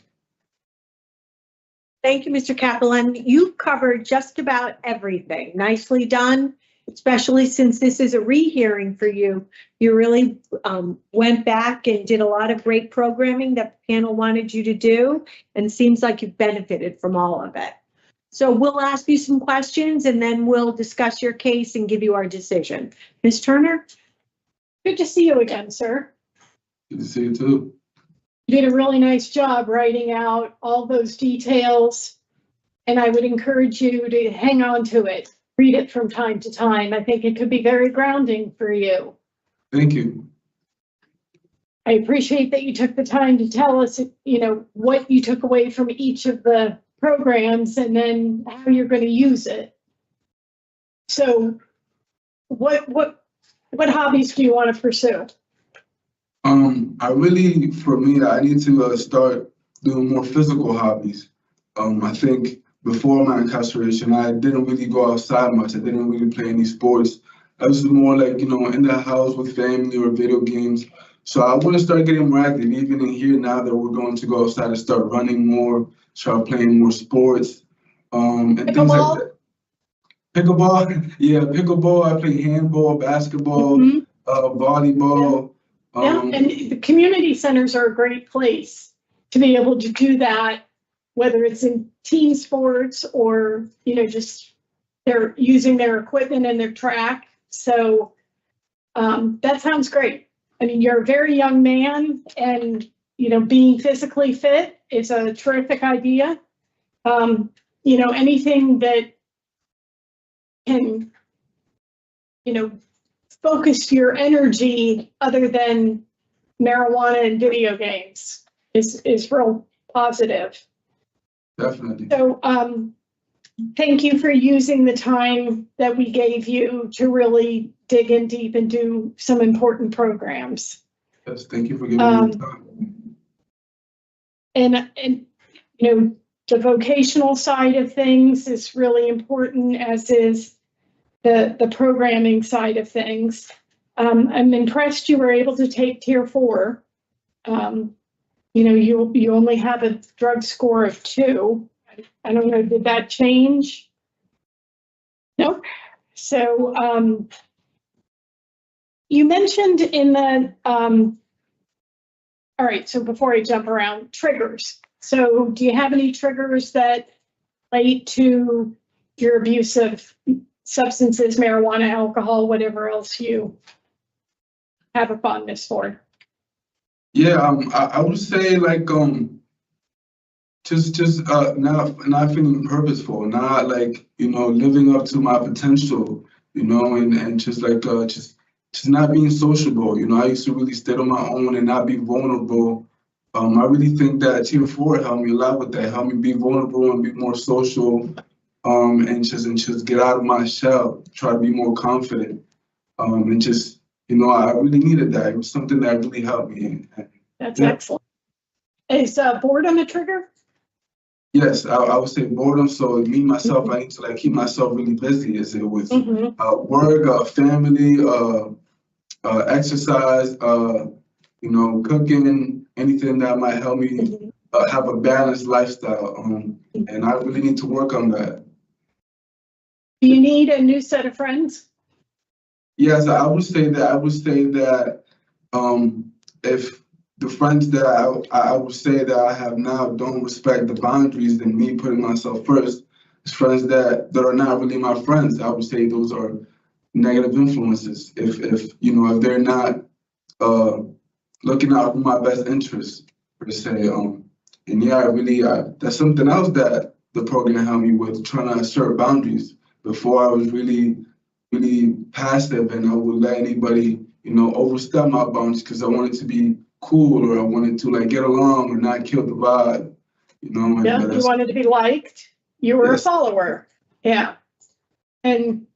Thank you, Mr. Kaplan. You've covered just about everything. Nicely done, especially since this is a rehearing for you. You really went back and did a lot of great programming that the panel wanted you to do, and seems like you've benefited from all of it. So we'll ask you some questions and then we'll discuss your case and give you our decision. Ms. Turner? Good to see you again, sir. Good to see you too. You did a really nice job writing out all those details, and I would encourage you to hang on to it. Read it from time to time. I think it could be very grounding for you. Thank you. I appreciate that you took the time to tell us, what you took away from each of the programs and then how you're going to use it. So what hobbies do you want to pursue? For me, I need to start doing more physical hobbies. I think before my incarceration, I didn't really go outside much. I didn't really play any sports. I was more like, in the house with family or video games. So I want to start getting more active, even in here now that we're going to go outside and start running more, start playing more sports, and things like that. Pickleball, yeah, pickleball. I play handball, basketball, volleyball. Yeah, and the community centers are a great place to be able to do that, whether it's in team sports or, just they're using their equipment and their track. So that sounds great. I mean, you're a very young man and, being physically fit is a terrific idea. Anything that can, focus your energy other than marijuana and video games is real positive. Definitely. So thank you for using the time that we gave you to really dig in deep and do some important programs. Yes, thank you for giving me the time. And, you know, the vocational side of things is really important, as is the programming side of things. I'm impressed you were able to take Tier 4. You know, you only have a drug score of 2. I don't know, did that change? Nope. So you mentioned in the, all right, so before I jump around, triggers. So do you have any triggers that relate to your abuse of substances, marijuana, alcohol, whatever else you have a fondness for? Yeah, I would say like just not feeling purposeful, not like, you know, living up to my potential, you know, and just like just not being sociable. You know, I used to really stay on my own and not be vulnerable. I really think that Tier 4 helped me a lot with that, helped me be vulnerable and be more social, and just get out of my shell, try to be more confident, and just, you know, I really needed that. It was something that really helped me. That's excellent. Is boredom a trigger? Yes, I would say boredom. So me, myself, I need to like keep myself really busy. Is it with work, family, exercise, you know, cooking, anything that might help me have a balanced lifestyle. And I really need to work on that. Do you need a new set of friends? Yes, I would say that. I would say that if the friends that I would say that I have now don't respect the boundaries and me putting myself first, it's friends that are not really my friends. I would say those are negative influences. If you know, if they're not looking out for my best interests, per se. And yeah, that's something else that the program helped me with, trying to assert boundaries. Before I was really passive and I would let anybody, you know, overstep my boundaries because I wanted to be cool or I wanted to like get along or not kill the vibe, you know. Yeah, you wanted to be liked. You were a follower. Yeah. And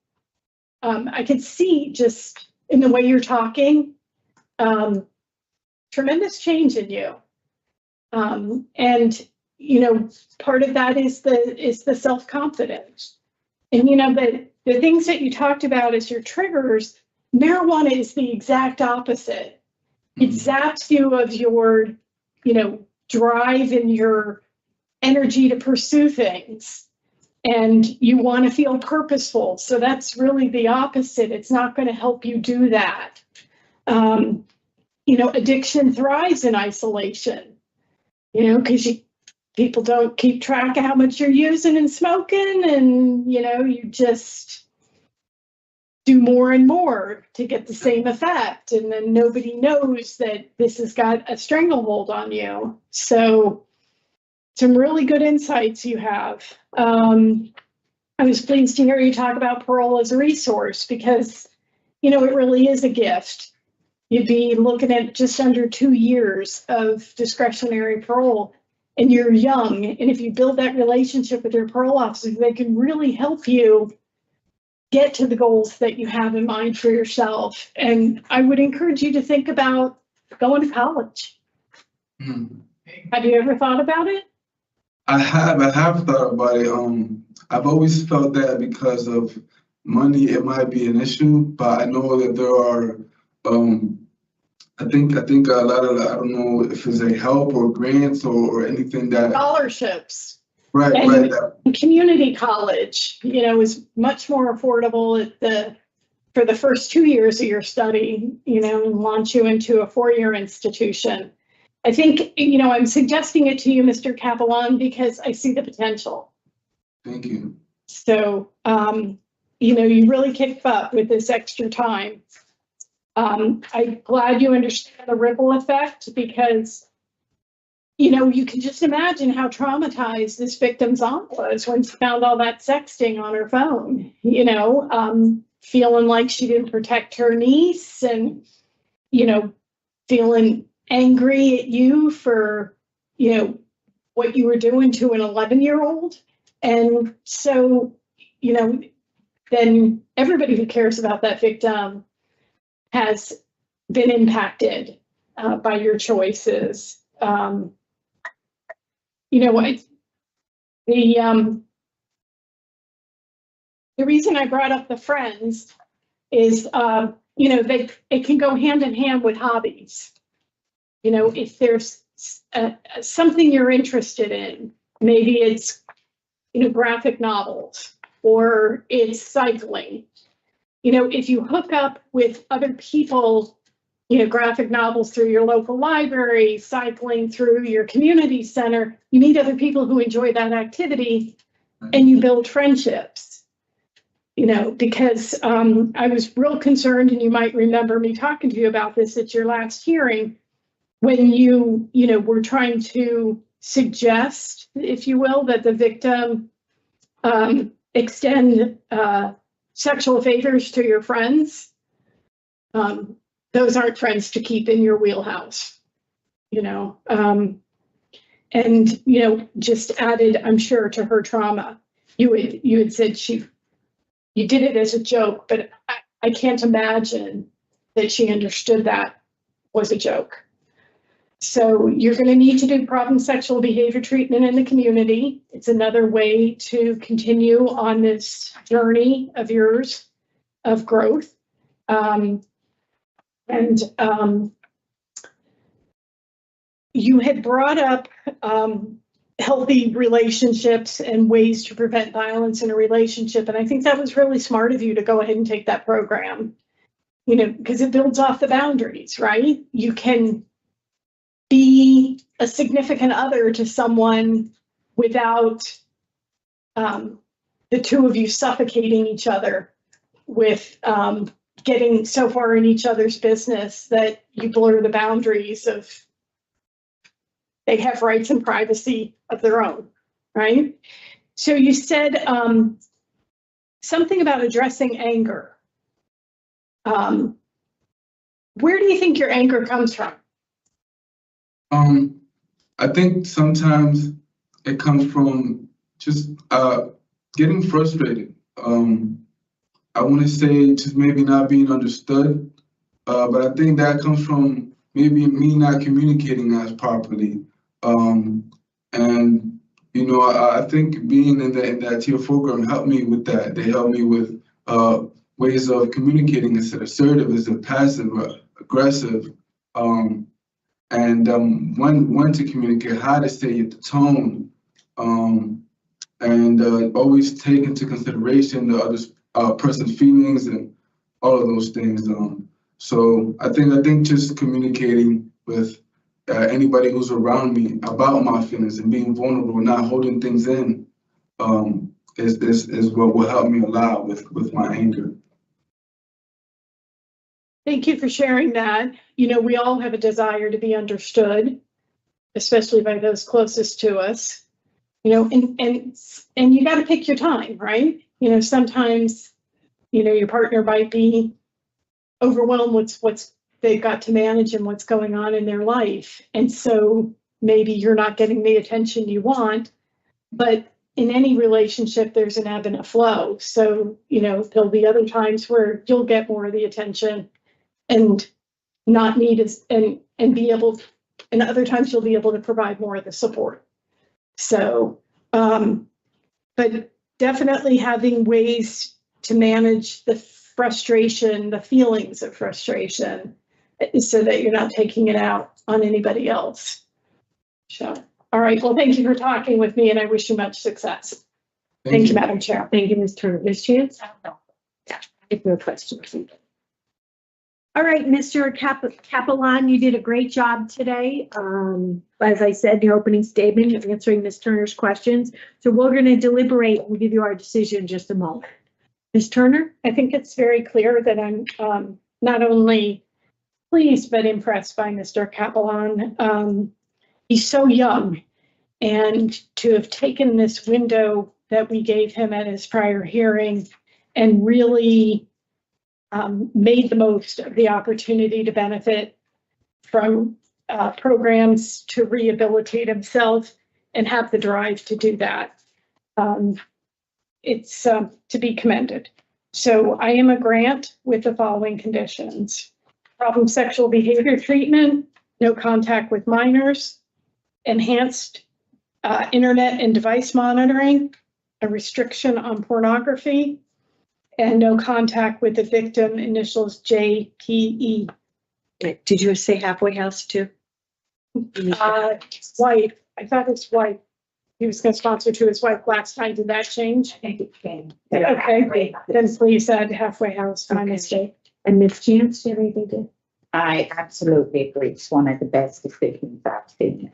I could see just in the way you're talking, tremendous change in you. And, you know, part of that is the self-confidence. And, you know, the things that you talked about as your triggers, marijuana is the exact opposite. It zaps you of your, you know, drive and your energy to pursue things. And you want to feel purposeful. So that's really the opposite. It's not going to help you do that. You know, addiction thrives in isolation, you know, because people don't keep track of how much you're using and smoking. And, you know, you just do more and more to get the same effect. And then nobody knows that this has got a stranglehold on you. So some really good insights you have. I was pleased to hear you talk about Parole as a resource because, you know, it really is a gift. You'd be looking at just under 2 years of discretionary parole and you're young. And if you build that relationship with your parole officer, they can really help you get to the goals that you have in mind for yourself. And I would encourage you to think about going to college. Have you ever thought about it? I have thought about it. I've always felt that because of money, it might be an issue, but I know that there are, I think a lot of, I don't know if it's like help or grants or anything that. Scholarships. Right, and right. Community college, you know, is much more affordable for the first 2 years of your study, you know, and launch you into a 4-year institution. I think, you know, I'm suggesting it to you, Mr. Capellan, because I see the potential. Thank you. So, you know, you really kicked butt with this extra time. I'm glad you understand the ripple effect because, you know, you can just imagine how traumatized this victim's aunt was when she found all that sexting on her phone, you know, feeling like she didn't protect her niece and, you know, feeling angry at you for, you know, what you were doing to an 11-year-old. And so, you know, then everybody who cares about that victim has been impacted by your choices. You know what? The reason I brought up the friends is, you know, it can go hand in hand with hobbies. You know, if there's something you're interested in, maybe it's, you know, graphic novels or it's cycling. You know, if you hook up with other people, you know, graphic novels through your local library, cycling through your community center, you meet other people who enjoy that activity and you build friendships. You know, because I was real concerned, and you might remember me talking to you about this at your last hearing, when you know, were trying to suggest, if you will, that the victim extend sexual favors to your friends. Those aren't friends to keep in your wheelhouse, you know. And, you know, just added, I'm sure, to her trauma. You had said you did it as a joke, but I can't imagine that she understood that was a joke. So you're going to need to do problem sexual behavior treatment in the community. It's another way to continue on this journey of yours of growth. You had brought up healthy relationships and ways to prevent violence in a relationship. And I think that was really smart of you to go ahead and take that program, you know, because it builds off the boundaries, right? You can be a significant other to someone without the two of you suffocating each other with getting so far in each other's business that you blur the boundaries of they have rights and privacy of their own, right? So you said something about addressing anger. Where do you think your anger comes from? I think sometimes it comes from just getting frustrated. I want to say just maybe not being understood, but I think that comes from maybe me not communicating as properly. And you know, I think being in that tier program helped me with that. They helped me with ways of communicating instead of assertive, instead of passive, aggressive. And when to communicate, how to say it, the tone, and always take into consideration the other person's feelings and all of those things. So I think just communicating with anybody who's around me about my feelings and being vulnerable, not holding things in, is what will help me a lot with my anger. Thank you for sharing that. You know, we all have a desire to be understood, especially by those closest to us. You know, and you got to pick your time, right? You know, sometimes, you know, your partner might be overwhelmed with what's they've got to manage and what's going on in their life. And so maybe you're not getting the attention you want, but in any relationship, there's an ebb and a flow. So, you know, there'll be other times where you'll get more of the attention and not need as, and be able, and other times you'll be able to provide more of the support. So, but definitely having ways to manage the frustration, the feelings of frustration, so that you're not taking it out on anybody else. So, all right. Well, thank you for talking with me, and I wish you much success. Thank you, Madam Chair. Thank you, Ms. Turner. Ms. Chance? If no questions. All right, Mr. Capellan, you did a great job today. As I said in your opening statement, of answering Ms. Turner's questions. So we're going to deliberate and give you our decision in just a moment. Ms. Turner? I think it's very clear that I'm not only pleased but impressed by Mr. Capellan. He's so young, and to have taken this window that we gave him at his prior hearing and really made the most of the opportunity to benefit from programs to rehabilitate himself and have the drive to do that. It's to be commended. So I am a grant with the following conditions: problem sexual behavior treatment, no contact with minors, enhanced internet and device monitoring, a restriction on pornography, and no contact with the victim, initials JPE. Did you say halfway house too? Wife, I thought his wife, he was going to sponsor to his wife last time. Did that change? I think it can. Okay, then please add halfway house, my mistake. And Ms. Chance, do you have anything to? I absolutely agree. It's one of the best decisions I've seen.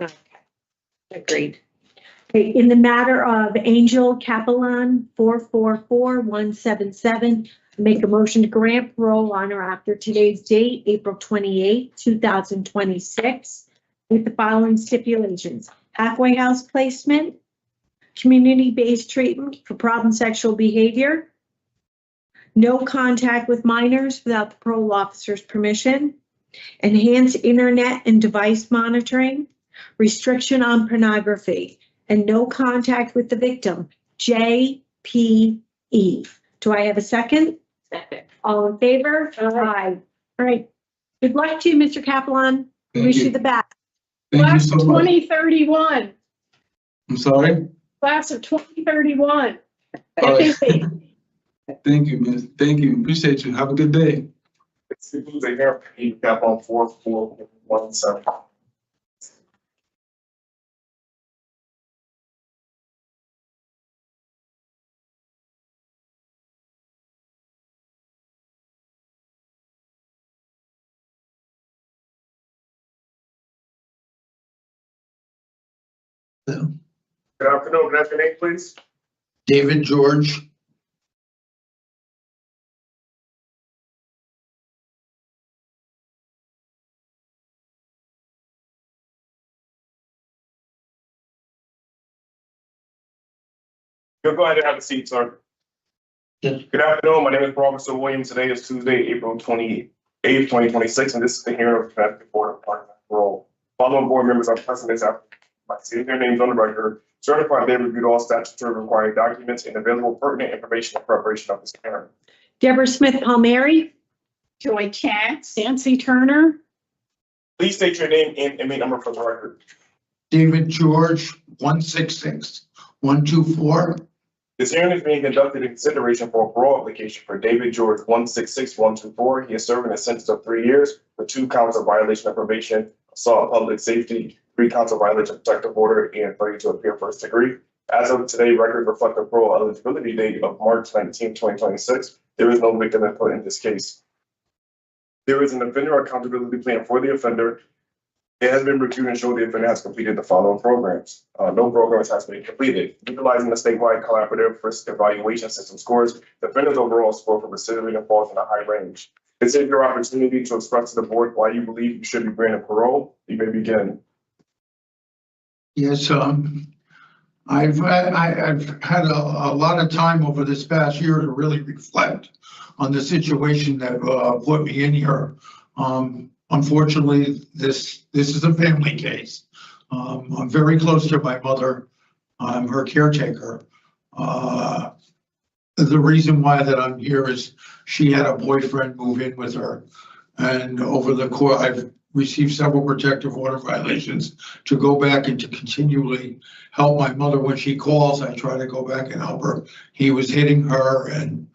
Okay, agreed. Okay, in the matter of Angel Capellan 444177, make a motion to grant parole on or after today's date, April 28, 2026, with the following stipulations: halfway house placement, community-based treatment for problem sexual behavior, no contact with minors without the parole officer's permission, enhanced internet and device monitoring, restriction on pornography, and no contact with the victim, JPE. Do I have a second? Second. All in favor? Aye. All right. Good luck to you, Mr. Kaplan. Wish you the best. Thank you Class so of much. 2031, I'm sorry? class of 2031. All right. Thank you, miss. Thank you. Appreciate you. Have a good day. This includes a hair cap on 4417. Good afternoon. Can I have your name, please? David George. You'll go ahead and have a seat, sir. Good afternoon. My name is Robert Williams. Today is Tuesday, April 28th, 2026, and this is the hearing of Connecticut Board of Parole. Following board members are present this afternoon. By stating their names on the record, certify they reviewed all statutory required documents and available pertinent information in preparation of this hearing. Deborah Smith Palmieri. Joy Chance. Nancy Turner. Please state your name and inmate number for the record. David George, 166124. This hearing is being conducted in consideration for a parole application for David George 166124. He is serving a sentence of 3 years for 2 counts of violation of probation, assault of public safety, 3 counts of violation of protective order, and failure to appear first degree. As of today, records reflect the parole eligibility date of March 19, 2026. There is no victim input in this case. There is an offender accountability plan for the offender. It has been reviewed and showed the offender has completed the following programs. No programs has been completed. Utilizing the statewide collaborative risk evaluation system scores, the offender's overall score for recidivism falls in a high range. This is your opportunity to express to the board why you believe you should be granted parole. You may begin. Yes, I've had a lot of time over this past year to really reflect on the situation that put me in here. Unfortunately, this is a family case. I'm very close to my mother. I'm her caretaker. The reason why that I'm here is she had a boyfriend move in with her, and over the course, I've received several protective order violations to go back and to continually help my mother when she calls. I try to go back and help her. He was hitting her and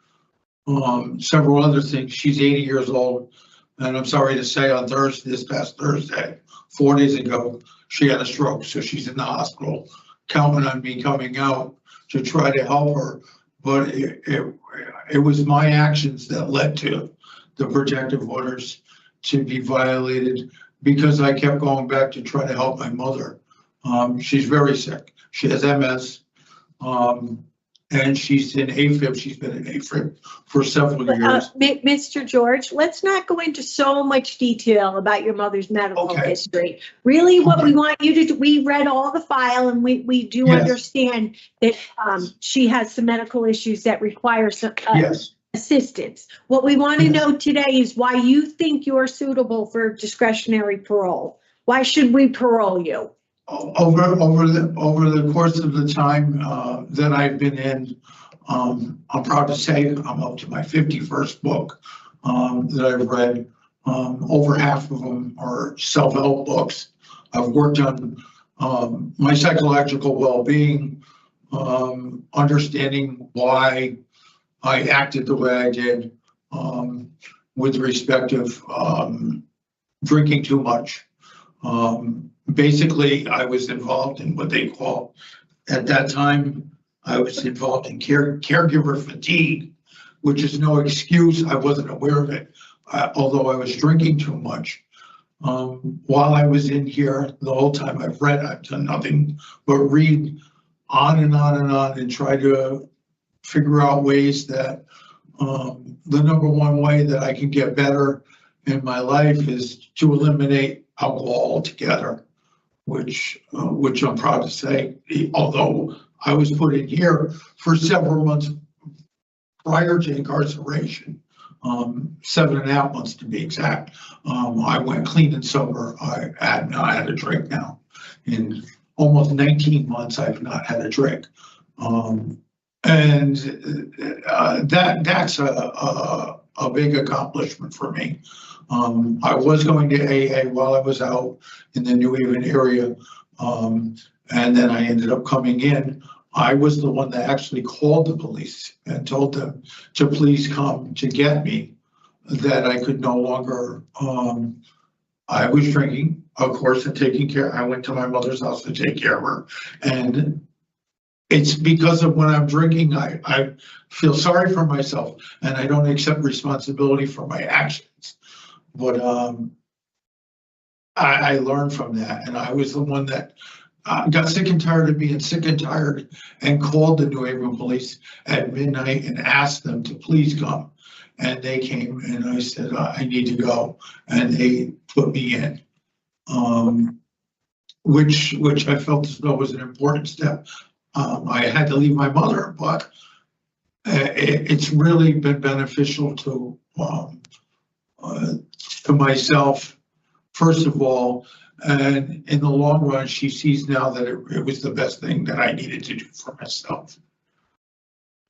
several other things. She's 80 years old. And I'm sorry to say on Thursday, this past Thursday, 4 days ago, she had a stroke. So she's in the hospital, counting on me coming out to try to help her. But it was my actions that led to the protective orders to be violated because I kept going back to try to help my mother. She's very sick. She has MS. And she's in AFib. She's been in AFib for several years. Mr. George, let's not go into so much detail about your mother's medical history. Really, what we want you to do, we read all the file and we do understand that she has some medical issues that require some assistance. What we want to know today is why you think you're suitable for discretionary parole. Why should we parole you? over the course of the time that I've been in, I'm proud to say I'm up to my 51st book that I've read. Over half of them are self-help books. I've worked on my psychological well-being, understanding why I acted the way I did with respect of drinking too much. Basically, I was involved in what they call, at that time, I was involved in caregiver fatigue, which is no excuse. I wasn't aware of it, although I was drinking too much. While I was in here, the whole time I've read, I've done nothing but read on and on and on and try to figure out ways that the number one way that I can get better in my life is to eliminate alcohol altogether, which I'm proud to say, although I was put in here for several months prior to incarceration, 7.5 months to be exact. I went clean and sober. I had a drink now. In almost 19 months, I've not had a drink. And that's a big accomplishment for me. I was going to AA while I was out in the New Haven area, and then I ended up coming in. I was the one that actually called the police and told them to please come to get me, that I could no longer, I was drinking, of course, and taking care. I went to my mother's house to take care of her. And it's because of when I'm drinking, I feel sorry for myself and I don't accept responsibility for my actions. But I learned from that, and I was the one that got sick and tired of being sick and tired and called the New Haven police at midnight and asked them to please come. And they came, and I said, I need to go. And they put me in, which I felt as though was an important step. I had to leave my mother, but it's really been beneficial to myself, first of all, and in the long run, she sees now that it was the best thing that I needed to do for myself.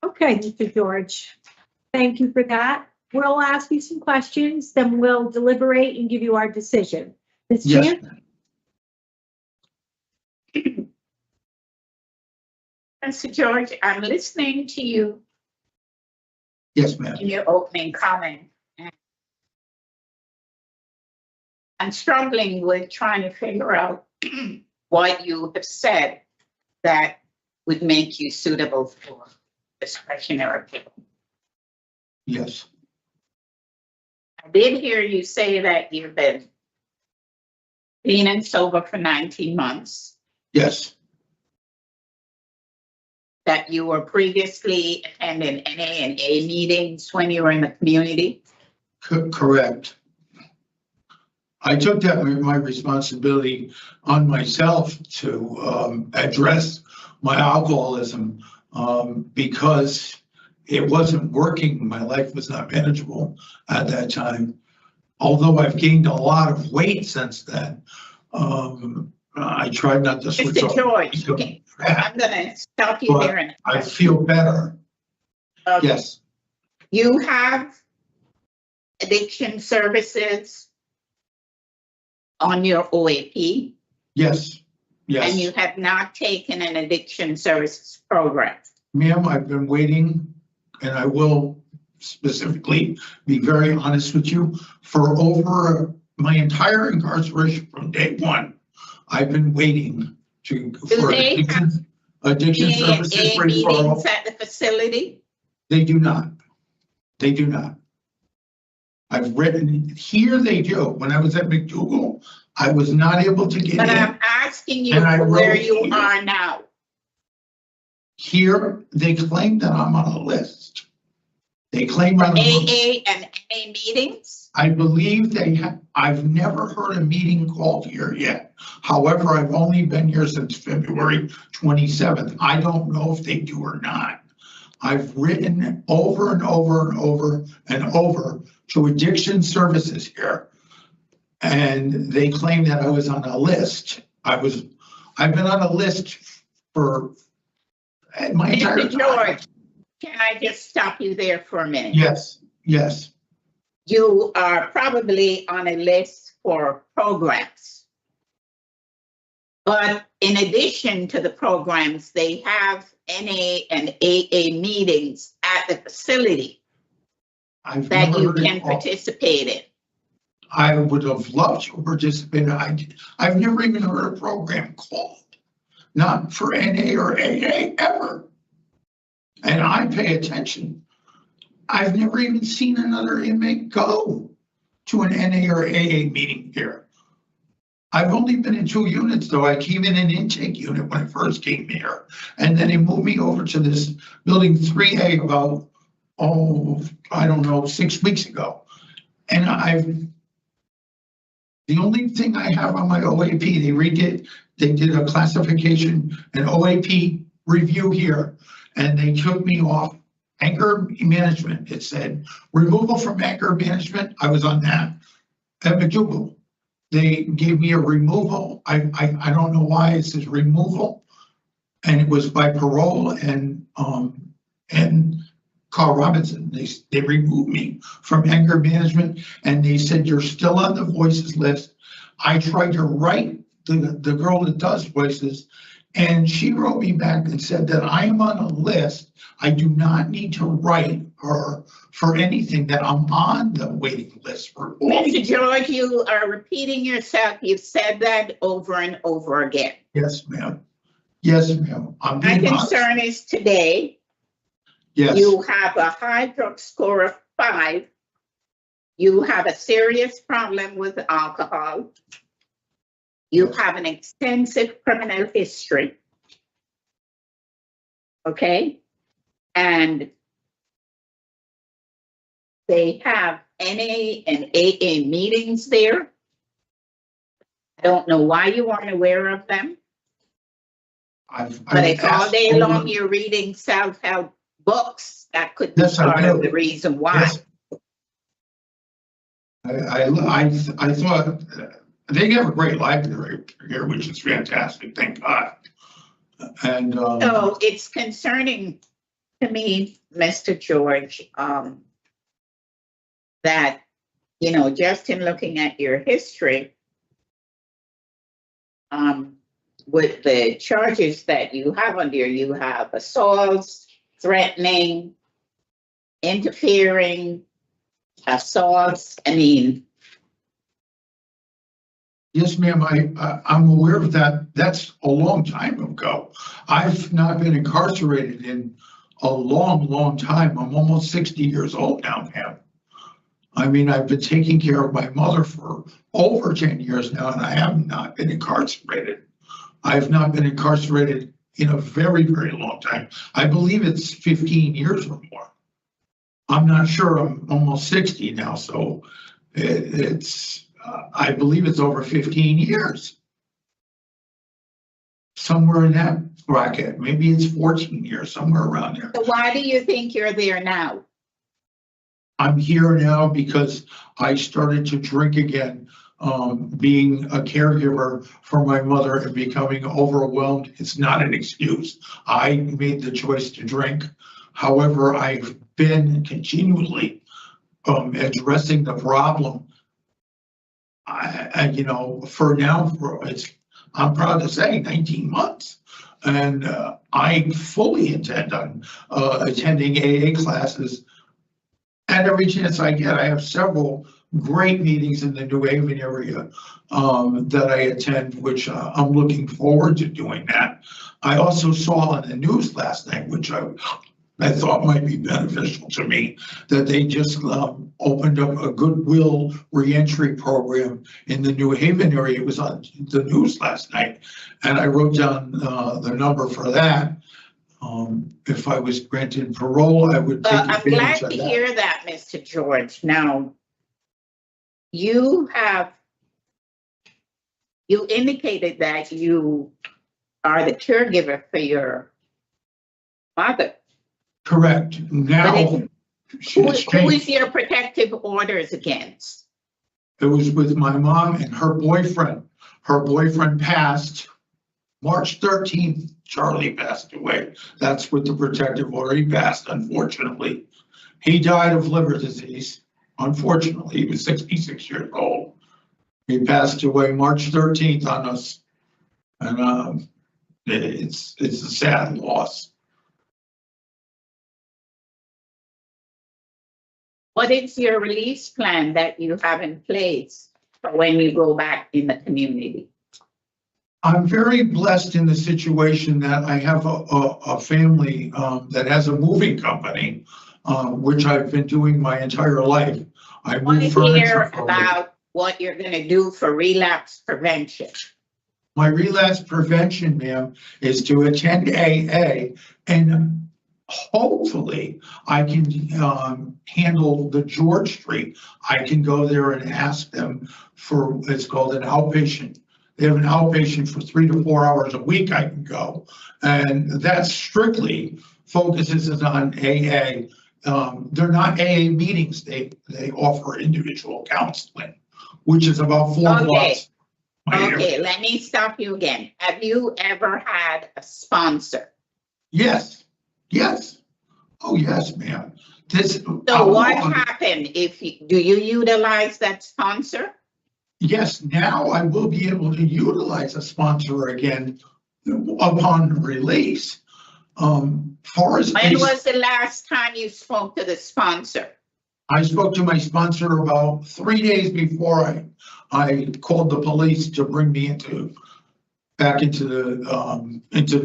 Okay, Mr. George, thank you for that. We'll ask you some questions, then we'll deliberate and give you our decision. Ms. Yes, Chan? Mr. George, I'm listening to you yes, ma'am. in your opening comment. I'm struggling with trying to figure out what you have said that would make you suitable for discretionary appeal. Yes. I did hear you say that you've been clean and sober for 19 months. Yes. That you were previously attending NA and A meetings when you were in the community. Correct. I took that my responsibility on myself to address my alcoholism because it wasn't working. My life was not manageable at that time. Although I've gained a lot of weight since then, I tried not to switch Mr. off. George, okay, I'm gonna stop you But there. And I feel better. Okay. Yes. You have addiction services on your OAP, Yes. Yes. and you have not taken an addiction services program. Ma'am, I've been waiting, and I will specifically be very honest with you, for over my entire incarceration from day one, I've been waiting for addiction services referral. Meetings at the facility? They do not. They do not. I've written, here they do. When I was at McDougal, I was not able to get But in. I'm asking you And I where wrote you here. are now. Here, they claim that I'm on a list. They claim I'm AA and NA meetings? I believe they have, I've never heard a meeting called here yet. However, I've only been here since February 27th. I don't know if they do or not. I've written over and over and over and over to addiction services here. And they claim that I was on a list. I was I've been on a list for my entire Mr. George, can I just stop you there for a minute? Yes, yes. You are probably on a list for programs. But in addition to the programs, they have NA and AA meetings at the facility that you can participate in. I would have loved to participate. I've never even heard a program called, not for NA or AA ever. And I pay attention. I've never even seen another inmate go to an NA or AA meeting here. I've only been in 2 units, though. I came in an intake unit when I first came here. And then they moved me over to this building 3A about, I don't know, 6 weeks ago. And the only thing I have on my OAP, they did a classification, an OAP review here, and they took me off anger management. It said removal from anger management. I was on that at McDougal. They gave me a removal. I don't know why it says removal, and it was by Parole and Carl Robinson. They removed me from anger management, and they said you're still on the voices list. I tried to write the girl that does voices, and she wrote me back and said that I am on a list. I do not need to write her for anything, that I'm on the waiting list for. Mr. George, you are repeating yourself. You've said that over and over again. Yes, ma'am. Yes, ma'am. My concern is today, yes, you have a high drug score of 5. You have a serious problem with alcohol. You have an extensive criminal history. Okay? And they have NA and AA meetings there. I don't know why you aren't aware of them. But if all day long you're reading self-help books, that could be part of the reason why. Yes. I thought they have a great library here, which is fantastic, thank God. And so it's concerning to me, Mr. George, that, you know, just in looking at your history, with the charges that you have under you have assaults, threatening, interfering, assaults. I mean, yes, ma'am, I'm aware of that. That's a long time ago. I've not been incarcerated in a long, long time. I'm almost 60 years old now, ma'am. I mean, I've been taking care of my mother for over 10 years now, and I have not been incarcerated. I've not been incarcerated in a very, very long time. I believe it's 15 years or more. I'm not sure. I'm almost 60 now, so I believe it's over 15 years. Somewhere in that bracket. Maybe it's 14 years, somewhere around there. So why do you think you're there now? I'm here now because I started to drink again, being a caregiver for my mother and becoming overwhelmed. It's not an excuse. I made the choice to drink. However, I've been continually addressing the problem. You know, for now, I'm proud to say 19 months. And I fully intend on attending AA classes at every chance I get. I have several great meetings in the New Haven area that I attend, which I'm looking forward to doing that. I also saw on the news last night, which I thought might be beneficial to me, that they just opened up a Goodwill reentry program in the New Haven area. It was on the news last night, and I wrote down the number for that. If I was granted parole, I would take I'm glad advantage of to that. hear that, Mr. George. Now, you indicated that you are the caregiver for your mother. Correct. Now, Who is your protective orders against? it was with my mom and her boyfriend. Her boyfriend passed March 13th, Charlie passed away. That's with the protective order. He passed, unfortunately. He died of liver disease. Unfortunately, he was 66 years old. He passed away March 13th on us. And it's a sad loss. What is your release plan that you have in place for when you go back in the community? I'm very blessed in the situation that I have a family that has a moving company, which I've been doing my entire life. I want move to hear furniture for a living. about what you're going to do for relapse prevention. My relapse prevention, ma'am, is to attend AA, and hopefully I can handle the George Street. I can go there and ask them for, it's called an outpatient. They have an outpatient for 3 to 4 hours a week I can go. And that strictly focuses on AA. They're not AA meetings. They offer individual counseling, which is about 4 blocks. Okay, let me stop you again. Have you ever had a sponsor? Yes, yes. Oh, yes, ma'am. So what happened if do you utilize that sponsor? Yes, now I will be able to utilize a sponsor again upon release. When was the last time you spoke to the sponsor? I spoke to my sponsor about 3 days before I called the police to bring me back into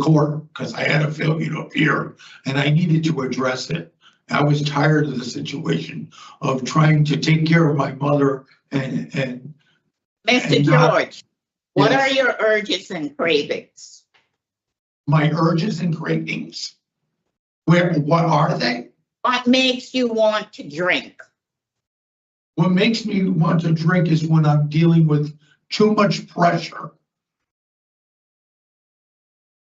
court because I had a failure to appear and I needed to address it. I was tired of the situation of trying to take care of my mother and Mr. George, what are your urges and cravings? My urges and cravings? What are they? What makes you want to drink? What makes me want to drink is when I'm dealing with too much pressure.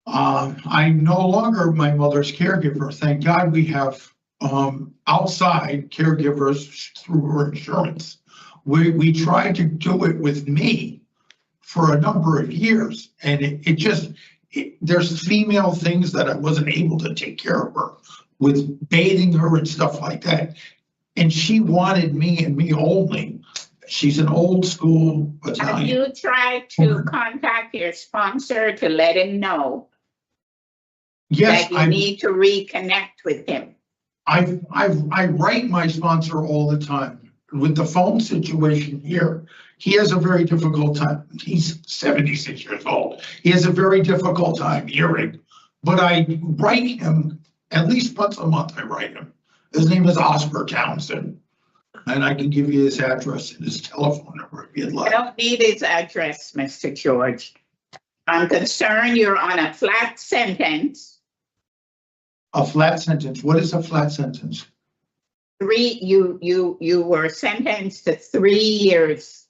I'm no longer my mother's caregiver. Thank God we have outside caregivers through her insurance. We tried to do it with me for a number of years, and there's female things that I wasn't able to take care of her with bathing her and stuff like that. And she wanted me and me only. She's an old school Italian. Have you tried to contact your sponsor to let him know that you need to reconnect with him? I write my sponsor all the time. With the phone situation here, he has a very difficult time. He's 76 years old. He has a very difficult time hearing, but I write him at least once a month. I write him. His name is Oscar Townsend, and I can give you his address and his telephone number if you'd like. I don't need his address, Mr. George. I'm concerned you're on a flat sentence. A flat sentence? What is a flat sentence? You were sentenced to 3 years.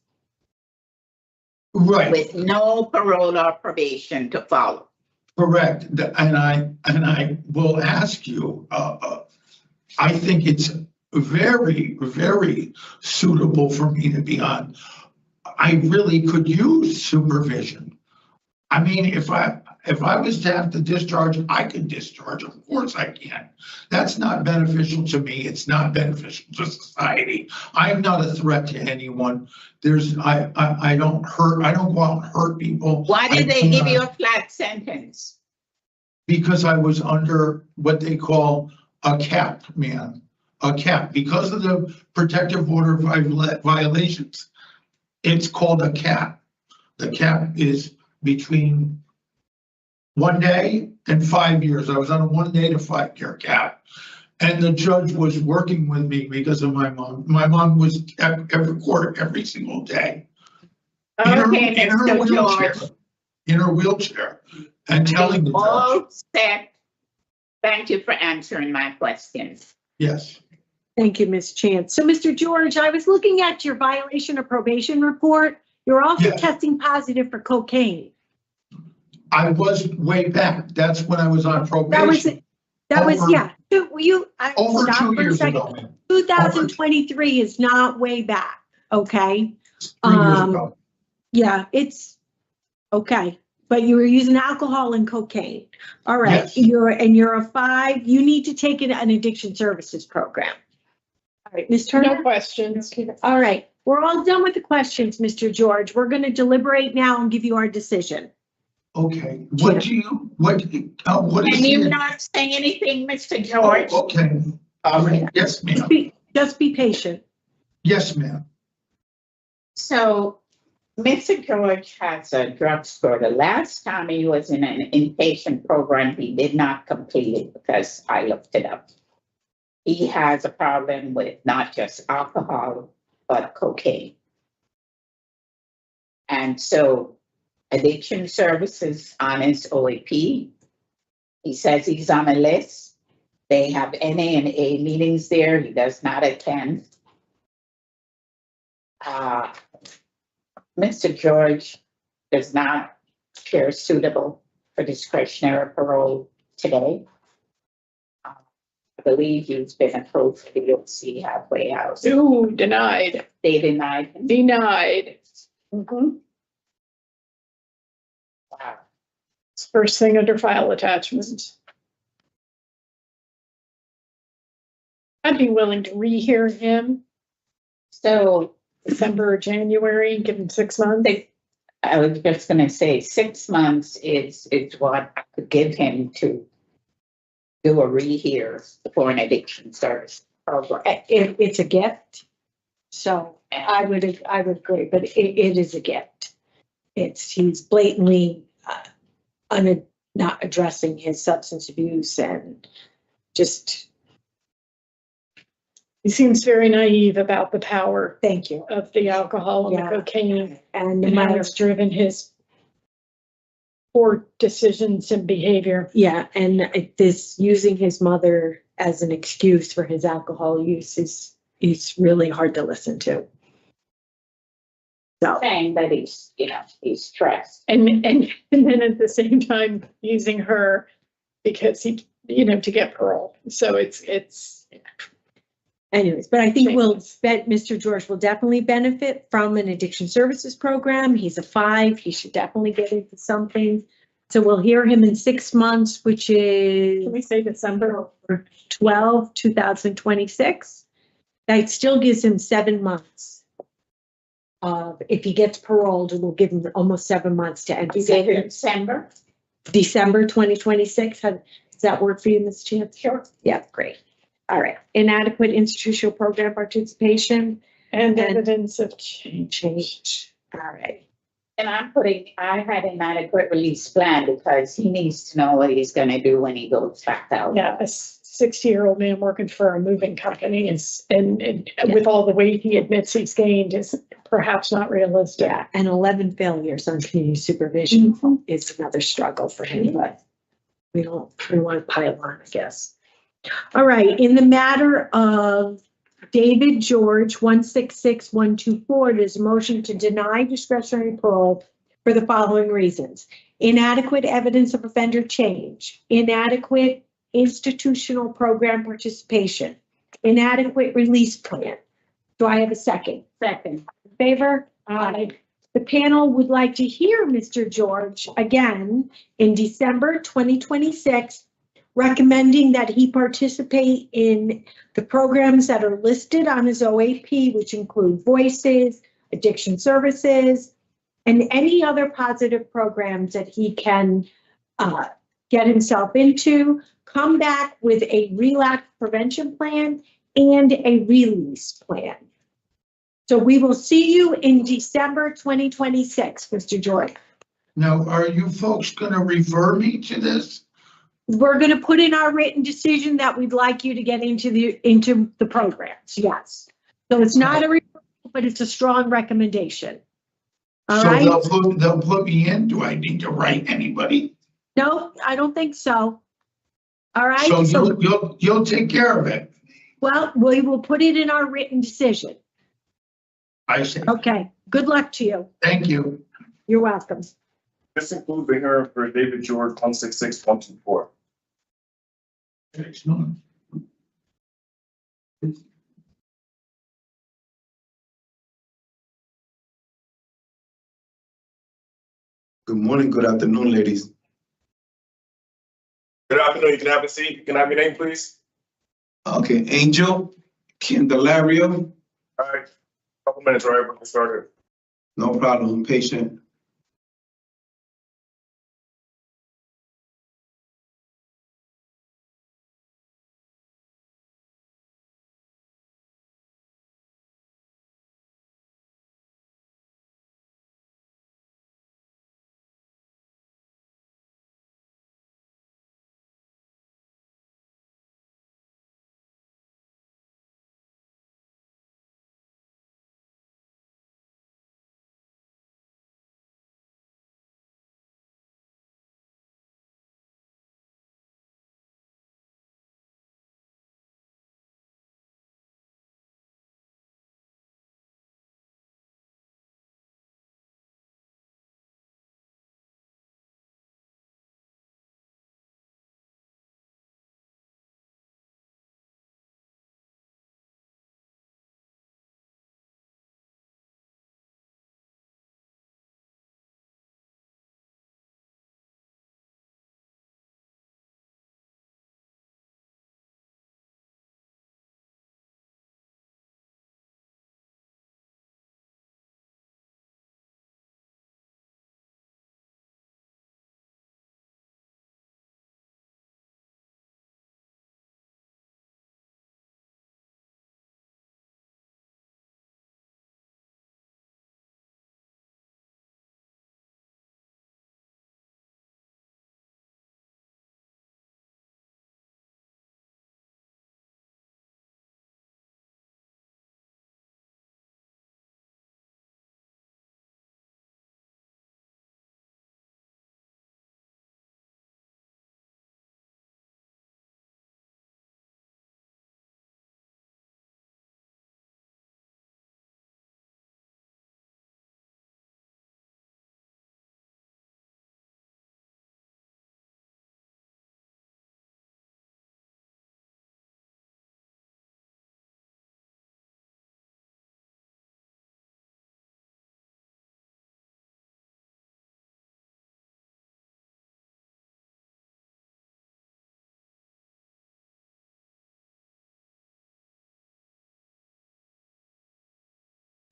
Right. With no parole or probation to follow. Correct. And I will ask you, I think it's very, very suitable for me to be on. I really could use supervision. I mean, if I was to have to discharge, I can discharge. Of course I can. That's not beneficial to me. It's not beneficial to society. I'm not a threat to anyone. I don't hurt. I don't go out and hurt people. Why did they give you a flat sentence? Because I was under what they call a cap, man. A cap. Because of the protective order violations, it's called a cap. The cap is between 1 day and 5 years. I was on a 1 day to 5 year cap. And the judge was working with me because of my mom. My mom was at every court every single day. Okay, in her wheelchair. In her wheelchair. And telling the all judge. set. Thank you for answering my questions. Yes. Thank you, Ms. Chance. So, Mr. George, I was looking at your violation of probation report. You're also testing positive for cocaine. I was way back. That's when I was on probation. That was yeah. Over Stop 2 for a years second. ago. 2023 is not way back. Okay. 3 years ago. Yeah, it's okay. but you were using alcohol and cocaine. All right, Yes. you're a 5, you need to take an addiction services program. All right, Ms. Turner? No questions. All right, we're all done with the questions, Mr. George. We're gonna deliberate now and give you our decision. Okay, what do you, what is Can you the? not say anything, Mr. Oh, George? okay, yes, ma'am, Just be patient. yes, ma'am. So Mr. George has a drugstore. The last time he was in an inpatient program, he did not complete it because I looked it up. He has a problem with not just alcohol, but cocaine. And so addiction services on his OAP. He says he's on a list. They have NA and A meetings there. He does not attend. Mr. George does not appear suitable for discretionary parole today. I believe he's been approved for the OC halfway house. Ooh, denied. They denied him. Denied. Wow. It's first thing under file attachments. I'd be willing to rehear him So December or January, give him 6 months. I was just gonna say 6 months is what I could give him to do a rehear for an addiction service program. It's a gift. So I would agree, but it is a gift. He's blatantly not addressing his substance abuse and just. He seems very naive about the power. Thank you. Of the alcohol and the cocaine, and how it's driven his poor decisions and behavior. Yeah, and this using his mother as an excuse for his alcohol use is really hard to listen to. So saying that he's stressed. And then at the same time using her because to get parole. So it's anyways, but I think Mr. George will definitely benefit from an addiction services program. He's a 5. He should definitely get into something. So we'll hear him in 6 months, which is. Can we say December 12, 2026? That still gives him 7 months. If he gets paroled, it will give him almost 7 months to enter. December 2026. Does that work for you, Ms. Chance? Sure. Yeah, great. All right. Inadequate institutional program participation. And evidence of change. All right. And I had an adequate release plan because he needs to know what he's gonna do when he goes back out. Yeah, a 60-year-old man working for a moving company and with all the weight he admits he's gained is perhaps not realistic. Yeah, and 11 failures on community supervision is another struggle for him, but we want to pile on, I guess. All right, in the matter of David George, 166124, there's a motion to deny discretionary parole for the following reasons. Inadequate evidence of offender change, inadequate institutional program participation, inadequate release plan. Do I have a second? Second. In favor? Aye. The panel would like to hear Mr. George again in December 2026, recommending that he participate in the programs that are listed on his OAP, which include Voices, Addiction Services, and any other positive programs that he can get himself into, come back with a relapse prevention plan and a release plan. So we will see you in December 2026, Mr. George. Now, are you folks gonna refer me to this? We're going to put in our written decision that we'd like you to get into the programs. Yes. So it's not a referral, but it's a strong recommendation. All right. They'll put me in. Do I need to write anybody? No, I don't think so. All right. So you'll take care of it. Well, we will put it in our written decision. I see. Okay. Good luck to you. Thank you. You're welcome. This includes the hearing for David George, 166124. Excellent. Good morning, good afternoon, ladies. Good afternoon. You can have a seat. You can have your name, please. Okay, Angel Candelario, All right. Couple minutes, right? We'll get started. no problem, patient.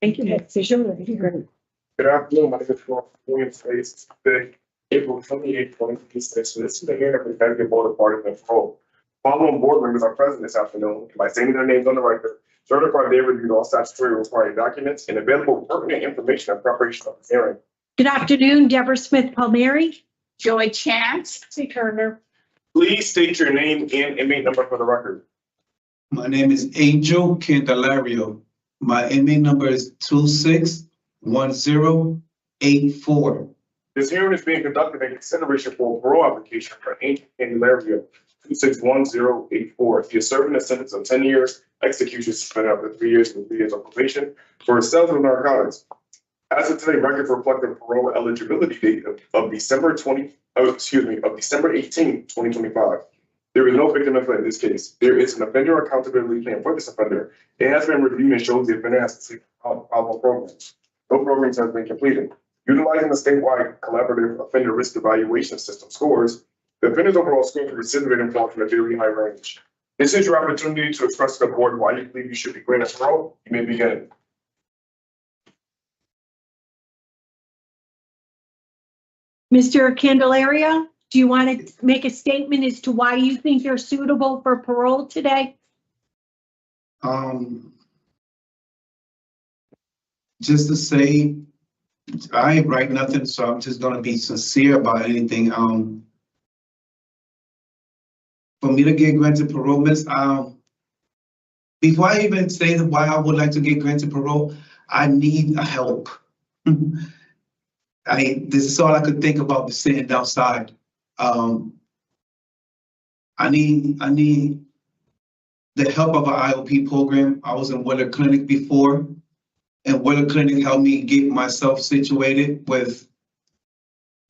Thank you, Mr. Good afternoon. My name is William Space. Today, April 28th, 2026. So this is the hearing of the Connecticut Board of Parole and Parole. Following board members are present this afternoon by stating their names on the record. Certified they reviewed all statutory required documents and available pertinent information in preparation of the hearing. Good afternoon, Deborah Smith Palmieri. Joy Chance. See Turner. Please state your name and inmate number for the record. My name is Angel Candelario. My inmate number is 261084. This hearing is being conducted in consideration for a parole application for Angel Candelario, 261084. He is serving a sentence of 10 years, execution suspended after 3 years with 3 years of probation for sales of narcotics. As of today, records reflect the parole eligibility date of December 18th, 2025. There is no victim offender in this case. There is an offender accountability plan for this offender. It has been reviewed and shows the offender has completed all programs. No programs have been completed. Utilizing the statewide collaborative offender risk evaluation system scores, the offender's overall score for recidivism falls in a very high range. This is your opportunity to express to the board why you believe you should be granted parole. You may begin. Mr. Candelaria, do you want to make a statement as to why you think you're suitable for parole today? Just to say, I ain't write nothing, so I'm just gonna be sincere about anything. For me to get granted parole, miss, before I even say why I would like to get granted parole, I need a help. This is all I could think about sitting outside. I need the help of an IOP program. I was in Willer Clinic before, and Willer Clinic helped me get myself situated with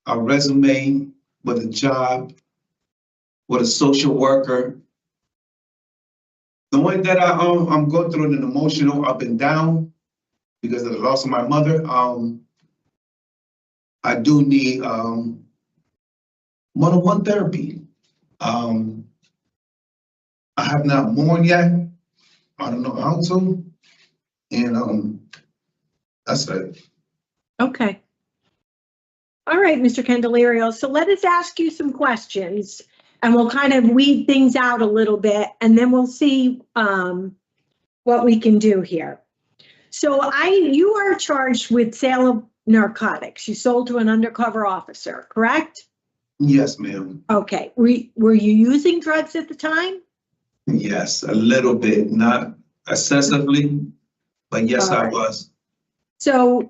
a resume, with a job, with a social worker. Knowing that I'm going through an emotional up and down because of the loss of my mother, I do need, one-on-one therapy. I have not mourned yet. I don't know how to. And, that's it. Okay. All right, Mr. Candelario. So let us ask you some questions and we'll kind of weed things out a little bit and then we'll see what we can do here. So you are charged with sale of narcotics. You sold to an undercover officer, correct? Yes, ma'am. Okay. Were you using drugs at the time? Yes, a little bit, not excessively, but yes, I was. So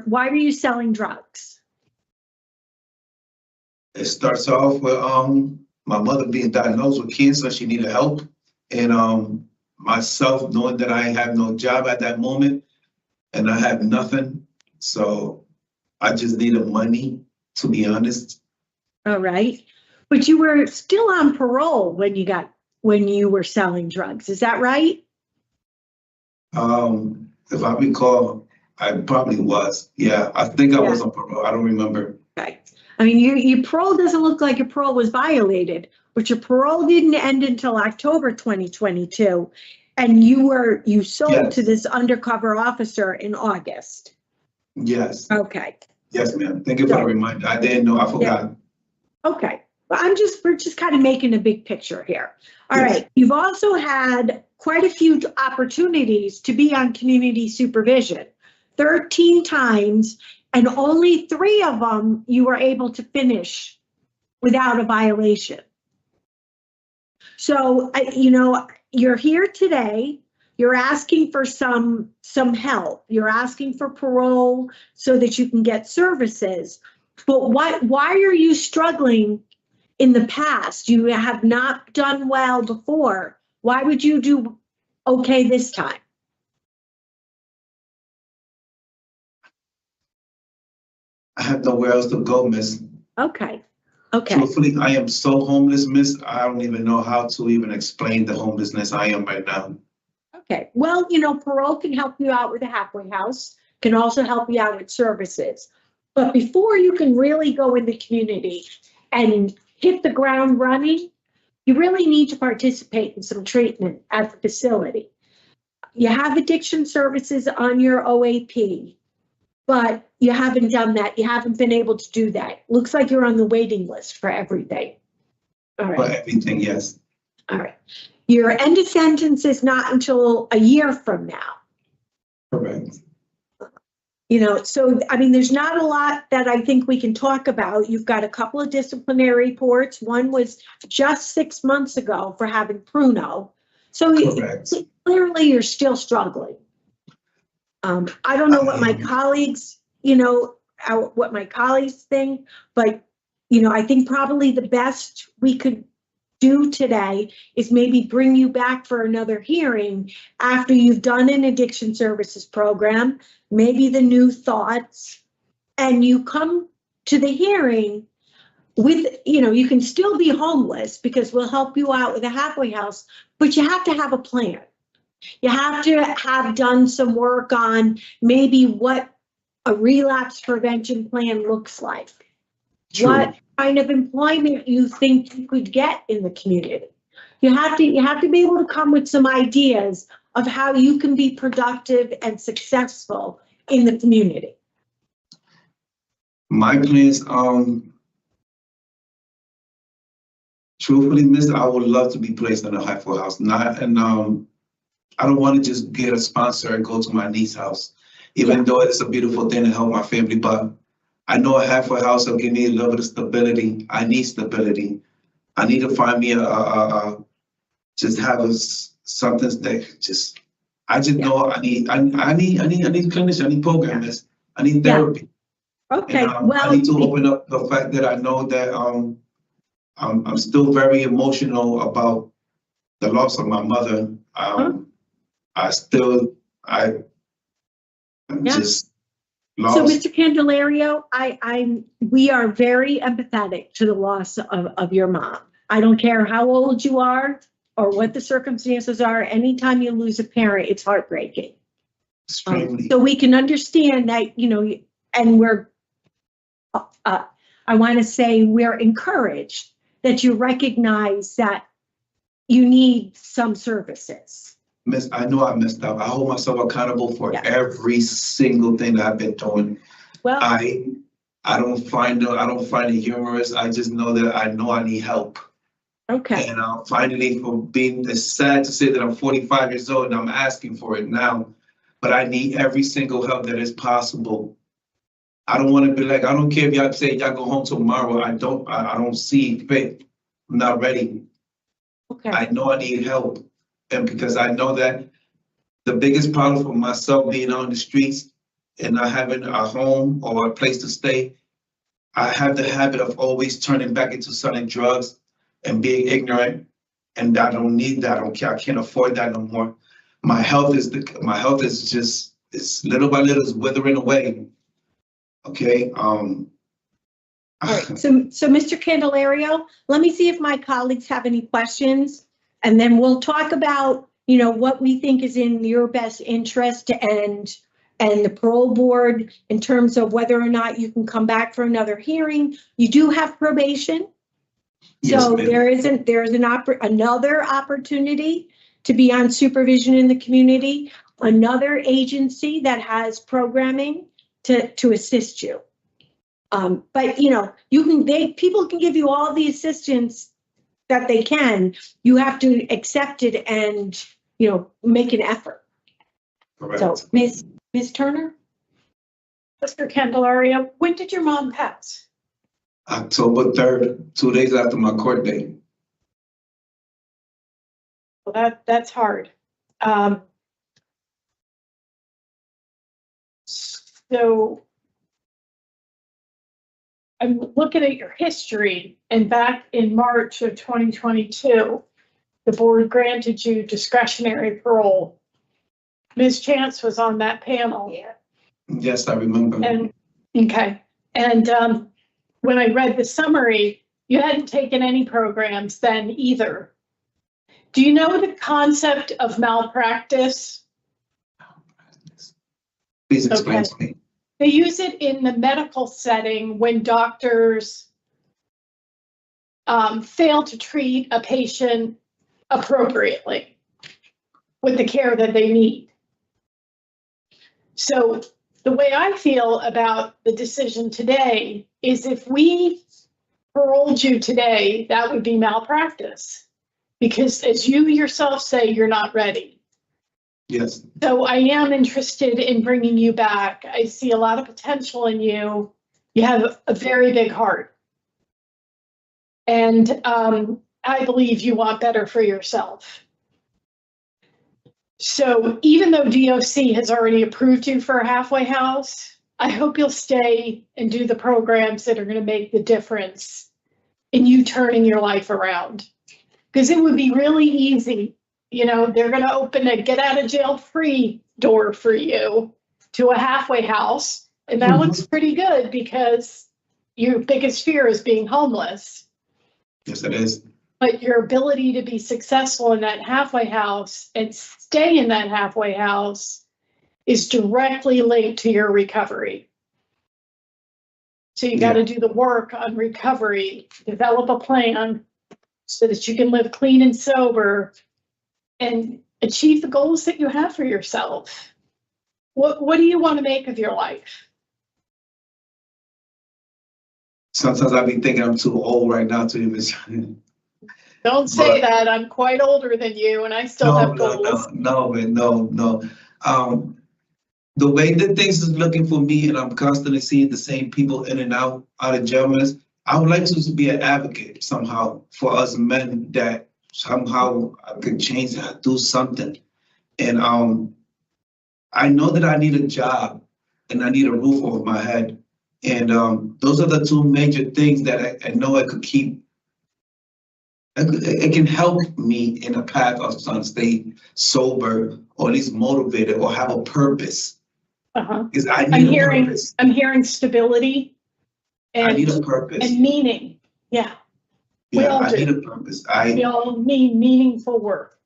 why were you selling drugs? It starts off with my mother being diagnosed with cancer. She needed help, and myself knowing that I have no job at that moment, and I had nothing, so I just needed money, to be honest. All right, but you were still on parole when you were selling drugs. Is that right? If I recall, I probably was. Yeah, I think I was on parole. I don't remember. Okay. I mean, your parole doesn't look like your parole was violated, but your parole didn't end until October 2022. And you sold to this undercover officer in August. Yes. Okay. Yes, ma'am. Thank you for the reminder. I didn't know. I forgot. Okay. Well, we're just kind of making a big picture here. All right. You've also had quite a few opportunities to be on community supervision, 13 times. And only 3 of them you were able to finish without a violation. So, you're here today, you're asking for some help, you're asking for parole so that you can get services. But why are you struggling in the past? You have not done well before. Why would you do okay this time? I have nowhere else to go, miss. Okay. Okay. Truthfully, I am so homeless, miss. I don't even know how to even explain the homelessness I am right now. Okay. Well, parole can help you out with a halfway house, can also help you out with services. But before you can really go in the community and hit the ground running, you really need to participate in some treatment at the facility. You have addiction services on your OAP, but you haven't done that. You haven't been able to do that. Looks like you're on the waiting list for everything. All right. For everything, yes. All right. Your end of sentence is not until a year from now. Correct. So, there's not a lot that I think we can talk about. You've got a couple of disciplinary reports. One was just 6 months ago for having Pruno. So clearly you're still struggling. I don't know what my colleagues, think, but, I think probably the best we could do today is maybe bring you back for another hearing after you've done an addiction services program, maybe the new thoughts, and you come to the hearing with, you can still be homeless because we'll help you out with a halfway house, but you have to have a plan. You have to have done some work on maybe what a relapse prevention plan looks like. True. What kind of employment you think you could get in the community. You have to be able to come with some ideas of how you can be productive and successful in the community. My plans, truthfully, miss, I would love to be placed in a halfway house. I don't want to just get a sponsor and go to my niece's house, even though it's a beautiful thing to help my family. But I know a halfway house will give me a little bit of stability. I need stability. I need to find me something that just. I just know I need clinicians. I need programmers. I need therapy. Okay. And, I need to open up the fact that I know that I'm still very emotional about the loss of my mother. I'm just lost. So, Mr. Candelario, we are very empathetic to the loss of your mom. I don't care how old you are or what the circumstances are. Anytime you lose a parent, it's heartbreaking. So we can understand that, and we're I want to say we're encouraged that you recognize that you need some services. Miss, I know I messed up. I hold myself accountable for every single thing that I've been doing. Well, I don't find it humorous. I just know that I need help. okay. And finally, for being, it's sad to say that I'm 45 years old and I'm asking for it now, but I need every single help that is possible. I don't want to be like, I don't care if y'all say y'all go home tomorrow. I don't see fit. I'm not ready. Okay. I know I need help. And because I know that the biggest problem for myself being on the streets and not having a home or a place to stay, I have the habit of always turning back into selling drugs and being ignorant. And I don't need that. I don't care. I can't afford that no more. My health is just, it's little by little is withering away. Okay. All right. So Mr. Candelario, let me see if my colleagues have any questions, and then we'll talk about, what we think is in your best interest and the parole board in terms of whether or not you can come back for another hearing. You do have probation. Yes, So ma'am. there's another opportunity to be on supervision in the community, another agency that has programming to assist you. But people can give you all the assistance that they can. You have to accept it and, make an effort. Correct. So Ms. Turner? Mr. Candelario, when did your mom pass? October 3rd, 2 days after my court date. Well, that's hard. So I'm looking at your history, and back in March of 2022, the board granted you discretionary parole. Ms. Chance was on that panel. Yes, I remember. And, okay. And when I read the summary, you hadn't taken any programs then either. Do you know the concept of malpractice? Please explain to me. They use it in the medical setting when doctors fail to treat a patient appropriately with the care that they need. So the way I feel about the decision today is if we paroled you today, that would be malpractice. Because as you yourself say, you're not ready. Yes. So I am interested in bringing you back. I see a lot of potential in you. You have a very big heart. And I believe you want better for yourself. So even though DOC has already approved you for a halfway house, I hope you'll stay and do the programs that are going to make the difference in you turning your life around. Because it would be really easy. They're going to open a get out of jail free door for you to a halfway house. And that looks pretty good because your biggest fear is being homeless. Yes, it is. But your ability to be successful in that halfway house and stay in that halfway house is directly linked to your recovery. So you got to do the work on recovery, develop a plan so that you can live clean and sober and achieve the goals that you have for yourself. What do you want to make of your life? Sometimes I be thinking I'm too old right now to even. Don't say that. I'm quite older than you, and I still have goals. No. The way that things is looking for me, and I'm constantly seeing the same people in and out of jail, I would like to be an advocate somehow for us men that somehow I could change that, do something. And I know that I need a job and I need a roof over my head. And those are the two major things that I know I could keep. It can help me in a path of trying to stay sober or at least motivated or have a purpose. Because I need a purpose. I'm hearing stability and, I need a purpose. And meaning. Yeah. I need a purpose. We all need meaningful work.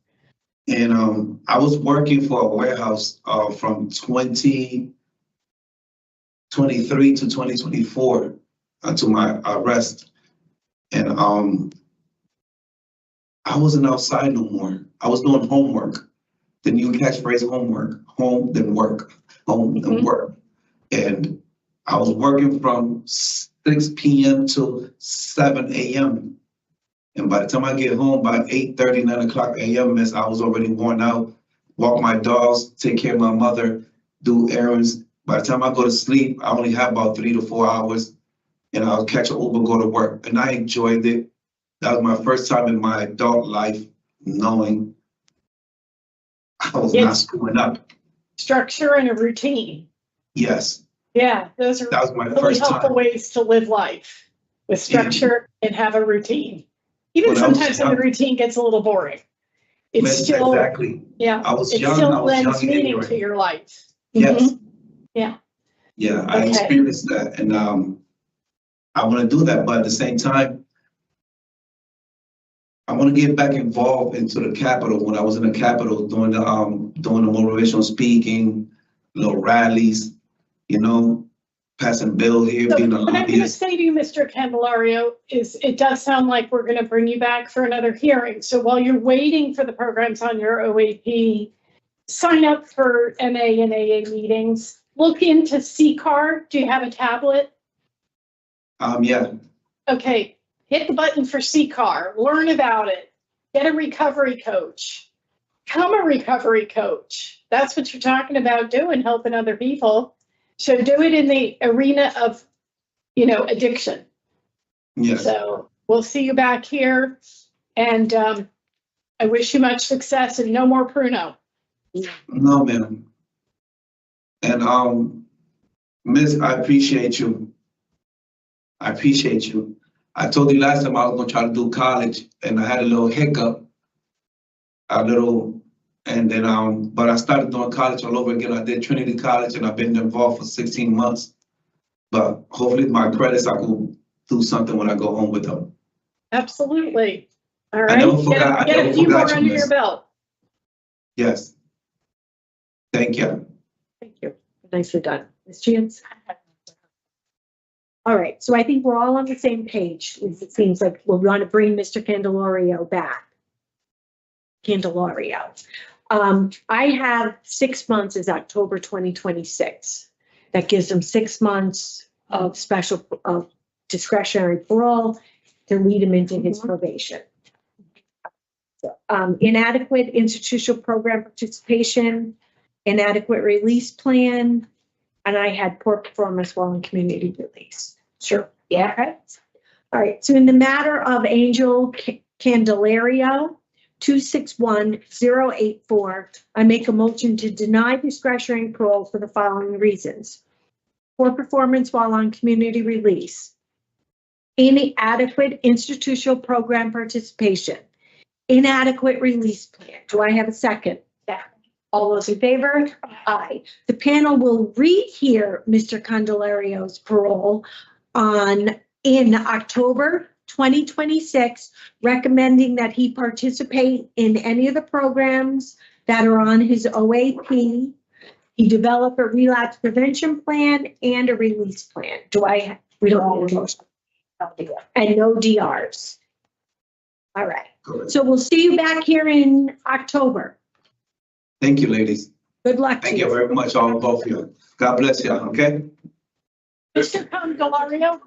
And I was working for a warehouse from 2023 to 2024. until my arrest. And I wasn't outside no more. I was doing homework. The new catchphrase, homework, home then work, home then work. And I was working from 6 p.m. to 7 a.m. And by the time I get home by 8:30, 9 o'clock a.m., miss, I was already worn out. Walk my dogs, take care of my mother, do errands. By the time I go to sleep, I only have about 3 to 4 hours, and I'll catch an Uber, go to work. And I enjoyed it. That was my first time in my adult life knowing I was not screwing up. Structure and a routine. Yes. Yeah, those are That was my really first helpful time. ways to live life with structure and have a routine. Even When I was sometimes when the young- routine gets a little boring. It's Miss, still, exactly. yeah, I was it young, still I was lends young and meaning ignorant. to your life. Yes. Yeah. Yeah, I Okay. experienced that, and I want to do that, but at the same time, I want to get back involved into the Capitol. When I was in the Capitol doing the motivational speaking, little rallies, you know, passing bill here, So being a what I'm going to lobbyist. say to you, Mr. Candelario, is it does sound like we're going to bring you back for another hearing. So while you're waiting for the programs on your OAP, sign up for MA and AA meetings. Look into CCAR. Do you have a tablet? Yeah, Okay, hit the button for CCAR, learn about it, get a recovery coach, become a recovery coach. That's what you're talking about doing, helping other people. So do it in the arena of, addiction. yes. So we'll see you back here, and I wish you much success and no more Pruno. No, ma'am. And Miss, I appreciate you. I appreciate you. I told you last time I was gonna try to do college, and I had a little hiccup, and then but I started doing college all over again. I did Trinity College, and I've been involved for 16 months. But hopefully, my credits, I could do something when I go home with them. Absolutely. All I right, never forgot- I get a never few more forgot you, under your Miss. belt. Yes. Thank you. Thank you. Nicely done. Ms. Chance? All right, so I think we're all on the same page. It seems like we want to bring Mr. Candelario back. I have 6 months is October 2026. That gives him 6 months of discretionary parole to lead him into his probation. Inadequate institutional program participation, inadequate release plan, and I had poor performance while in community release. Sure. Yeah. Okay. All right. So in the matter of Angel Candelario, 261084, I make a motion to deny discretionary parole for the following reasons: poor performance while on community release, inadequate institutional program participation, inadequate release plan. Do I have a second? Yeah. All those in favor? Aye. The panel will rehear Mr. Candelario's parole in October 2026, recommending that he participate in any of the programs that are on his OAP. He develop a relapse prevention plan and a release plan. We don't need a motion. And no DRs. All right. Good. So we'll see you back here in October. Thank you, ladies. Good luck to Thank you very much, both of you. God bless you, okay? Mr. Candelario?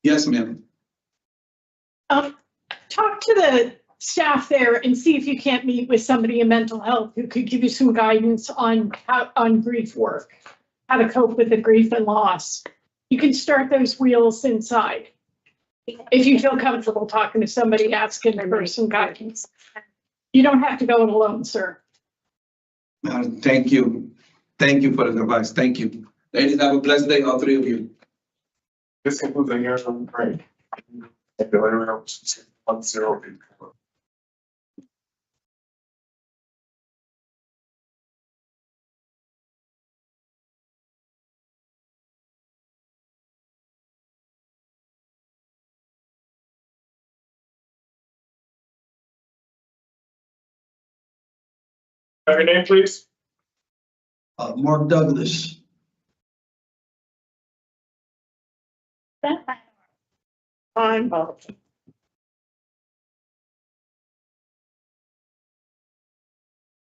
Yes, ma'am. Talk to the staff there and see if you can't meet with somebody in mental health who could give you some guidance on grief work, how to cope with the grief and loss. You can start those wheels inside. If you feel comfortable talking to somebody, asking for some guidance. You don't have to go it alone, sir. Thank you. Thank you for the advice. Thank you. Ladies, have a blessed day, all three of you. This concludes the hearing from Frank. Candelario, 1084. Have your name, please? Mark Douglas. On both.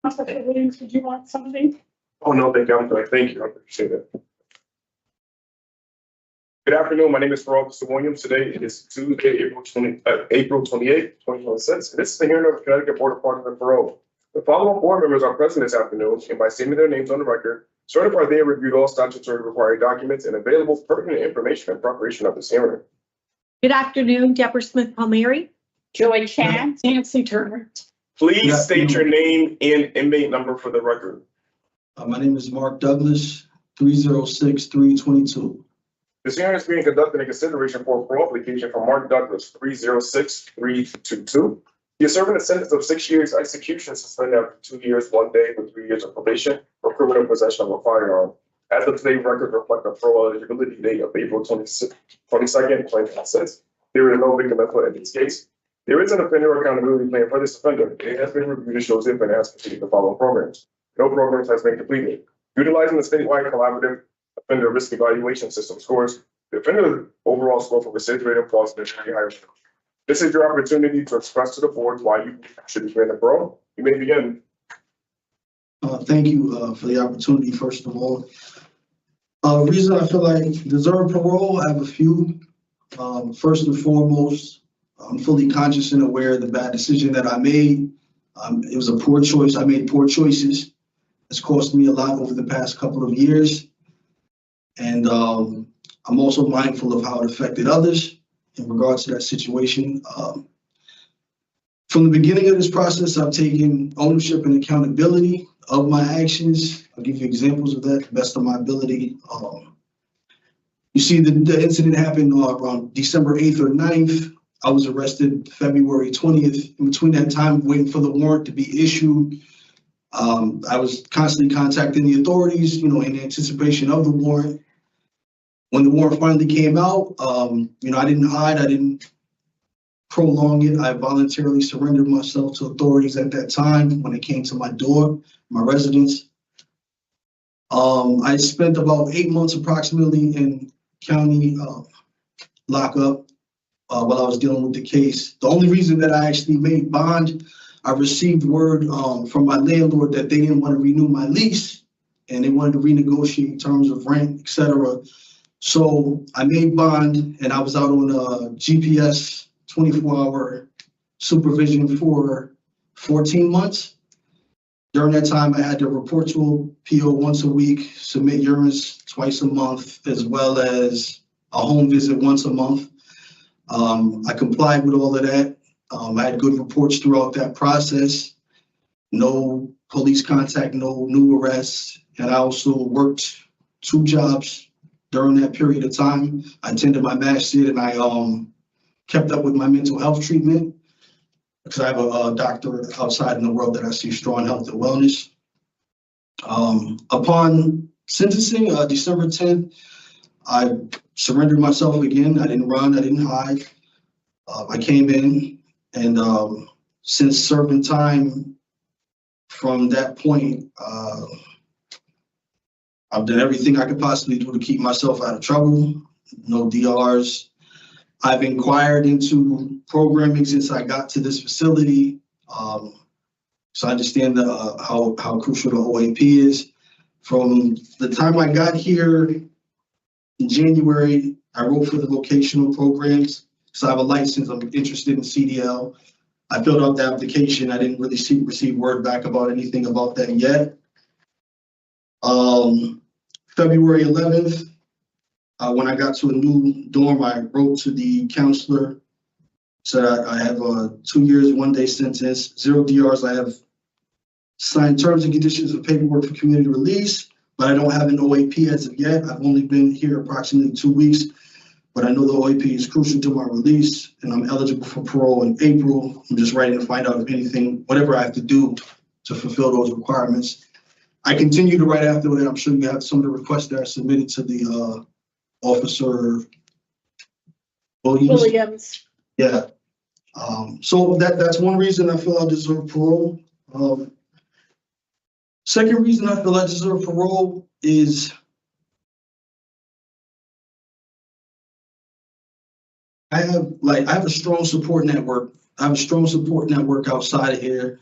Councilor Williams, did you want something? Oh, no, thank you. I'm good. Thank you. I appreciate it. Good afternoon. My name is Parole Williams. Today it is Tuesday, April 28th, 2026. This is the hearing of the Connecticut Board of Pardons and Parole. The following board members are present this afternoon, and by stating their names on the record, certify they have reviewed all statutory required documents and available pertinent information in preparation of this hearing. Good afternoon, Deborah Smith Palmieri. Joy Chan. Nancy Turner. Please state your name and inmate number for the record. My name is Mark Douglas, 306-322. This hearing is being conducted in consideration for a parole application from Mark Douglas, 306-322. He is serving a sentence of 6 years execution suspended after 2 years, 1 day with 3 years of probation for criminal possession of a firearm. As of today, records reflect the parole eligibility date of April 22nd, 2026. There is no victim input in this case. There is an offender accountability plan for this offender. It has been reviewed and shows if and has completed the following programs. No programs has been completed. Utilizing the statewide collaborative offender risk evaluation system scores, the offender's overall score for recidivism falls in the very high. This is your opportunity to express to the board why you should be granted parole. You may begin. Thank you for the opportunity, first of all. Reason I feel like I deserve parole, I have a few. First and foremost, I'm fully conscious and aware of the bad decision that I made. It was a poor choice. I made poor choices. It's cost me a lot over the past couple of years. And I'm also mindful of how it affected others in regards to that situation. From the beginning of this process, I've taken ownership and accountability of my actions. I'll give you examples of that to the best of my ability. You see, the incident happened around December 8th or 9th. I was arrested February 20th. In between that time, waiting for the warrant to be issued, I was constantly contacting the authorities, in anticipation of the warrant. When the warrant finally came out, I didn't hide. I didn't prolong it. I voluntarily surrendered myself to authorities at that time when it came to my door, my residence. I spent about 8 months approximately in county lockup while I was dealing with the case. The only reason that I actually made bond, I received word from my landlord that they didn't want to renew my lease and they wanted to renegotiate terms of rent, etc. So I made bond and I was out on GPS 24-hour supervision for 14 months. During that time, I had to report to a PO once a week, submit urines twice a month, as well as a home visit once a month. I complied with all of that. I had good reports throughout that process. No police contact, no new arrests. And I also worked 2 jobs during that period of time. I attended my MASH-SID and I kept up with my mental health treatment because I have a doctor outside in the world that I see strong health and wellness. Upon sentencing, December 10th, I surrendered myself again. I didn't run, I didn't hide. I came in and since serving time from that point, I've done everything I could possibly do to keep myself out of trouble. No DRs. I've inquired into programming since I got to this facility. So I understand how crucial the OAP is. From the time I got here in January, I wrote for the vocational programs. So I have a license, I'm interested in CDL. I filled out the application. I didn't really receive word back about anything about that yet. February 11th, when I got to a new dorm, I wrote to the counselor, said I have 2 years, 1 day sentence, 0 DRs. I have signed terms and conditions of paperwork for community release, but I don't have an OAP as of yet. I've only been here approximately 2 weeks, but I know the OAP is crucial to my release and I'm eligible for parole in April. I'm just writing to find out if anything, whatever I have to do to fulfill those requirements. I continue to write after that. I'm sure you have some of the requests that are submitted to the Officer Williams. Yeah. So that's one reason I feel I deserve parole. Second reason I feel I deserve parole is I have a strong support network. I have a strong support network outside of here.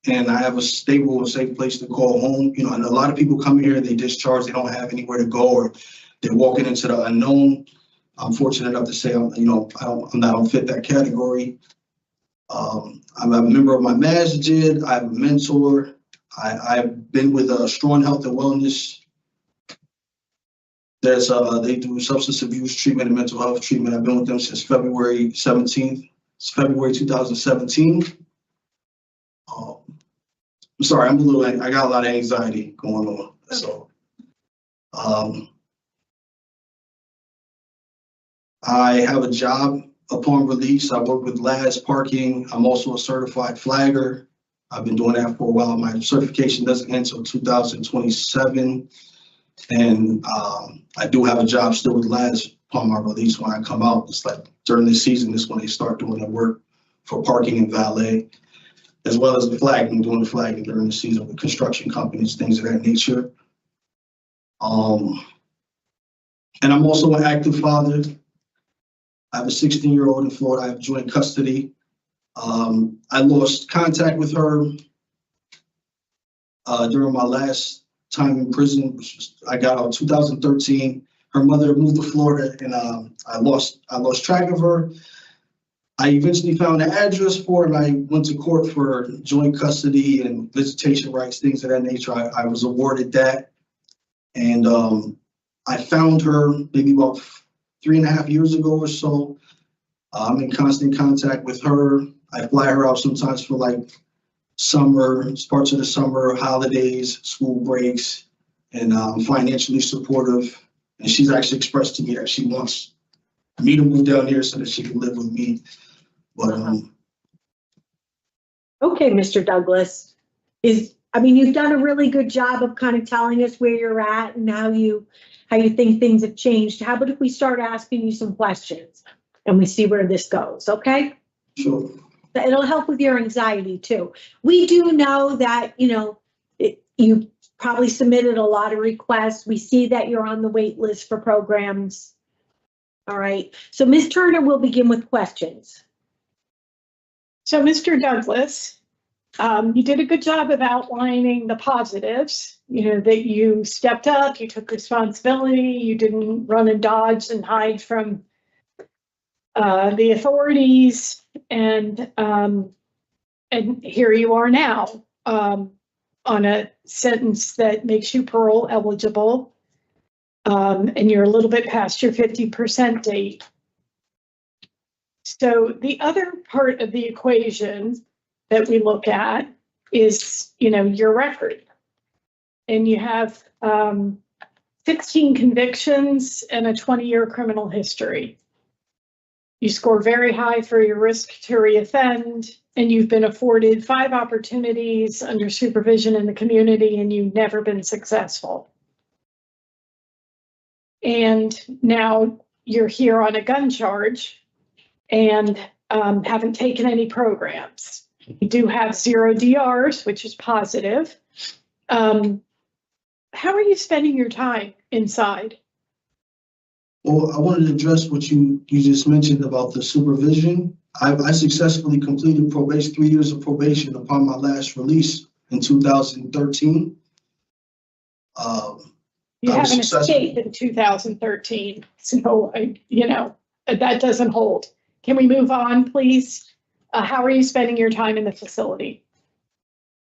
And I have a stable and safe place to call home. You know, and a lot of people come here, they discharge, they don't have anywhere to go, or they're walking into the unknown. I'm fortunate enough to say, I'm not don't fit that category. I'm a member of my masjid. I have a mentor. I've been with Strong Health and Wellness. They do substance abuse treatment and mental health treatment. I've been with them since February 17th. It's February 2017. I'm sorry, I got a lot of anxiety going on. So, I have a job upon release. I work with LAS parking. I'm also a certified flagger. I've been doing that for a while. My certification doesn't end until 2027. And I do have a job still with LAS upon my release when I come out. It's like during the season is when they start doing the work for parking and valet, as well as the flagging, doing the flagging during the season with construction companies, things of that nature. And I'm also an active father. I have a 16-year-old in Florida. I have joint custody. I lost contact with her during my last time in prison, which was, I got out in 2013. Her mother moved to Florida, and I lost track of her. I eventually found an address for her, and I went to court for joint custody and visitation rights, things of that nature. I was awarded that, and I found her maybe about 3.5 years ago or so. I'm in constant contact with her. I fly her out sometimes for like summer, parts of the summer, holidays, school breaks, and I'm financially supportive. And she's actually expressed to me that she wants me to move down here so that she can live with me. But Okay, Mr. Douglas, you've done a really good job of kind of telling us where you're at and how you think things have changed. How about if we start asking you some questions and we see where this goes, okay? Sure. It'll help with your anxiety too. We do know that, you probably submitted a lot of requests. We see that you're on the wait list for programs. All right, so Ms. Turner will begin with questions. So, Mr. Douglas, you did a good job of outlining the positives, that you stepped up, you took responsibility, you didn't run and dodge and hide from the authorities, and here you are now on a sentence that makes you parole eligible, and you're a little bit past your 50% date. So the other part of the equation that we look at is, your record. And you have 16 convictions and a 20-year criminal history. You score very high for your risk to reoffend, and you've been afforded 5 opportunities under supervision in the community, and you've never been successful. And now you're here on a gun charge and haven't taken any programs. You do have 0 DRs, which is positive. How are you spending your time inside? Well, I wanted to address what you just mentioned about the supervision. I successfully completed 3 years of probation upon my last release in 2013. You haven't escaped in 2013, so that doesn't hold. Can we move on, please? How are you spending your time in the facility?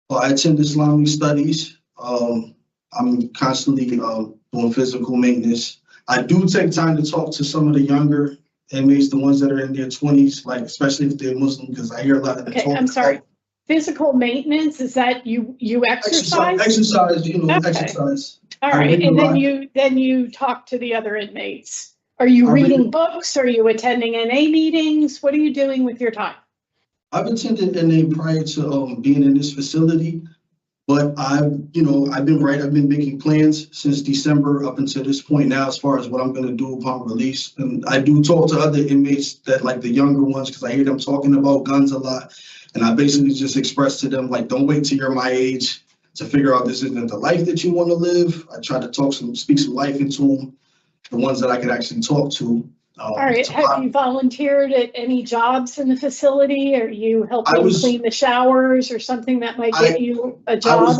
Well, I attend Islamic studies. I'm constantly doing physical maintenance. I do take time to talk to some of the younger inmates, the ones that are in their 20s, like especially if they're Muslim, because I hear a lot of them talk. I'm sorry. Physical maintenance, is that you exercise? Exercise. Okay. Exercise. All right, and then you talk to the other inmates. Are you reading books? Are you attending NA meetings? What are you doing with your time? I've attended NA prior to being in this facility, but I've been making plans since December up until this point now, as far as what I'm going to do upon release. And I do talk to other inmates that like the younger ones, because I hear them talking about guns a lot. And I basically just express to them, like, don't wait till you're my age to figure out this isn't the life that you want to live. I try to speak some life into them, the ones that I can actually talk to. All right, have you volunteered at any jobs in the facility? Are you helping clean the showers or something that might get you a job?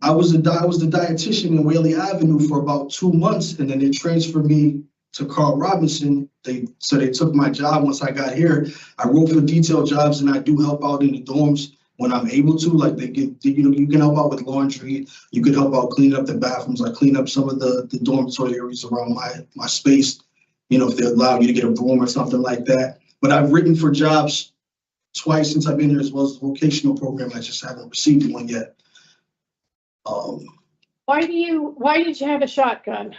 I was the dietitian in Whaley Avenue for about 2 months, and then they transferred me to Carl Robinson. They took my job once I got here. I wrote for detail jobs, and I do help out in the dorms when I'm able to. Like you can help out with laundry. You can help out cleaning up the bathrooms. I clean up some of the dormitory areas around my space. If they allow you to get a broom or something like that. But I've written for jobs twice since I've been here, as well as the vocational program. I just haven't received one yet. Why did you have a shotgun?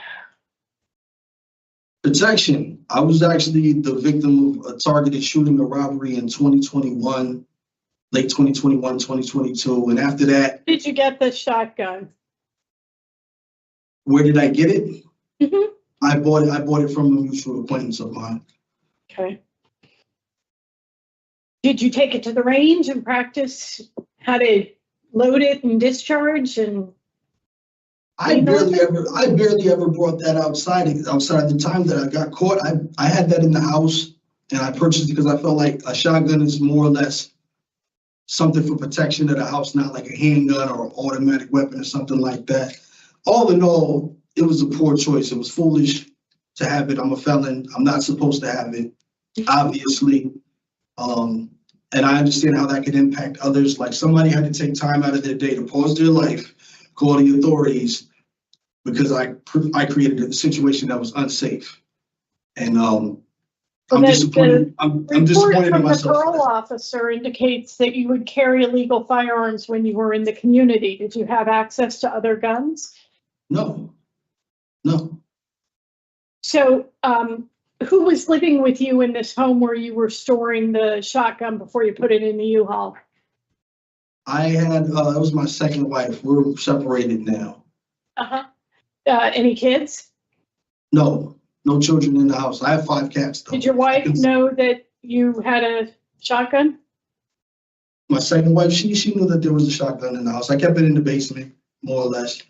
Protection. I was actually the victim of a targeted shooting, a robbery in 2021, late 2021, 2022. And after that. Did you get the shotgun? Where did I get it? Mm-hmm. I bought it from a mutual acquaintance of mine. Okay. Did you take it to the range and practice how to load it and discharge? And I barely ever brought that outside the time that I got caught. I had that in the house, and I purchased it because I felt like a shotgun is more or less something for protection of the house, not like a handgun or an automatic weapon or something like that. All in all, it was a poor choice. It was foolish to have it. I'm a felon. I'm not supposed to have it, obviously. And I understand how that could impact others. Like somebody had to take time out of their day to pause their life, call the authorities, because I created a situation that was unsafe. And I'm disappointed. I'm disappointed in myself. The parole officer indicates that you would carry illegal firearms when you were in the community. Did you have access to other guns? No. So, who was living with you in this home where you were storing the shotgun before you put it in the U-Haul? I had, it was my second wife. We're separated now. Any kids? No children in the house. I have 5 cats though. Did your wife know that you had a shotgun? My second wife, she knew that there was a shotgun in the house. I kept it in the basement, more or less.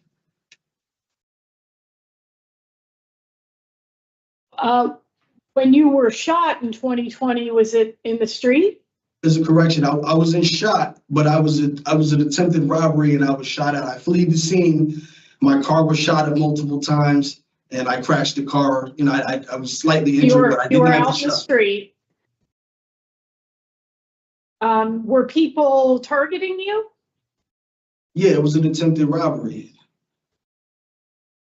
When you were shot in 2020, was it in the street? There's a correction. I wasn't shot, but I was an attempted robbery and I was shot at. I fled the scene. My car was shot at multiple times and I crashed the car. I was slightly injured, but I didn't have the shot. You were out in the street. Were people targeting you? Yeah, it was an attempted robbery.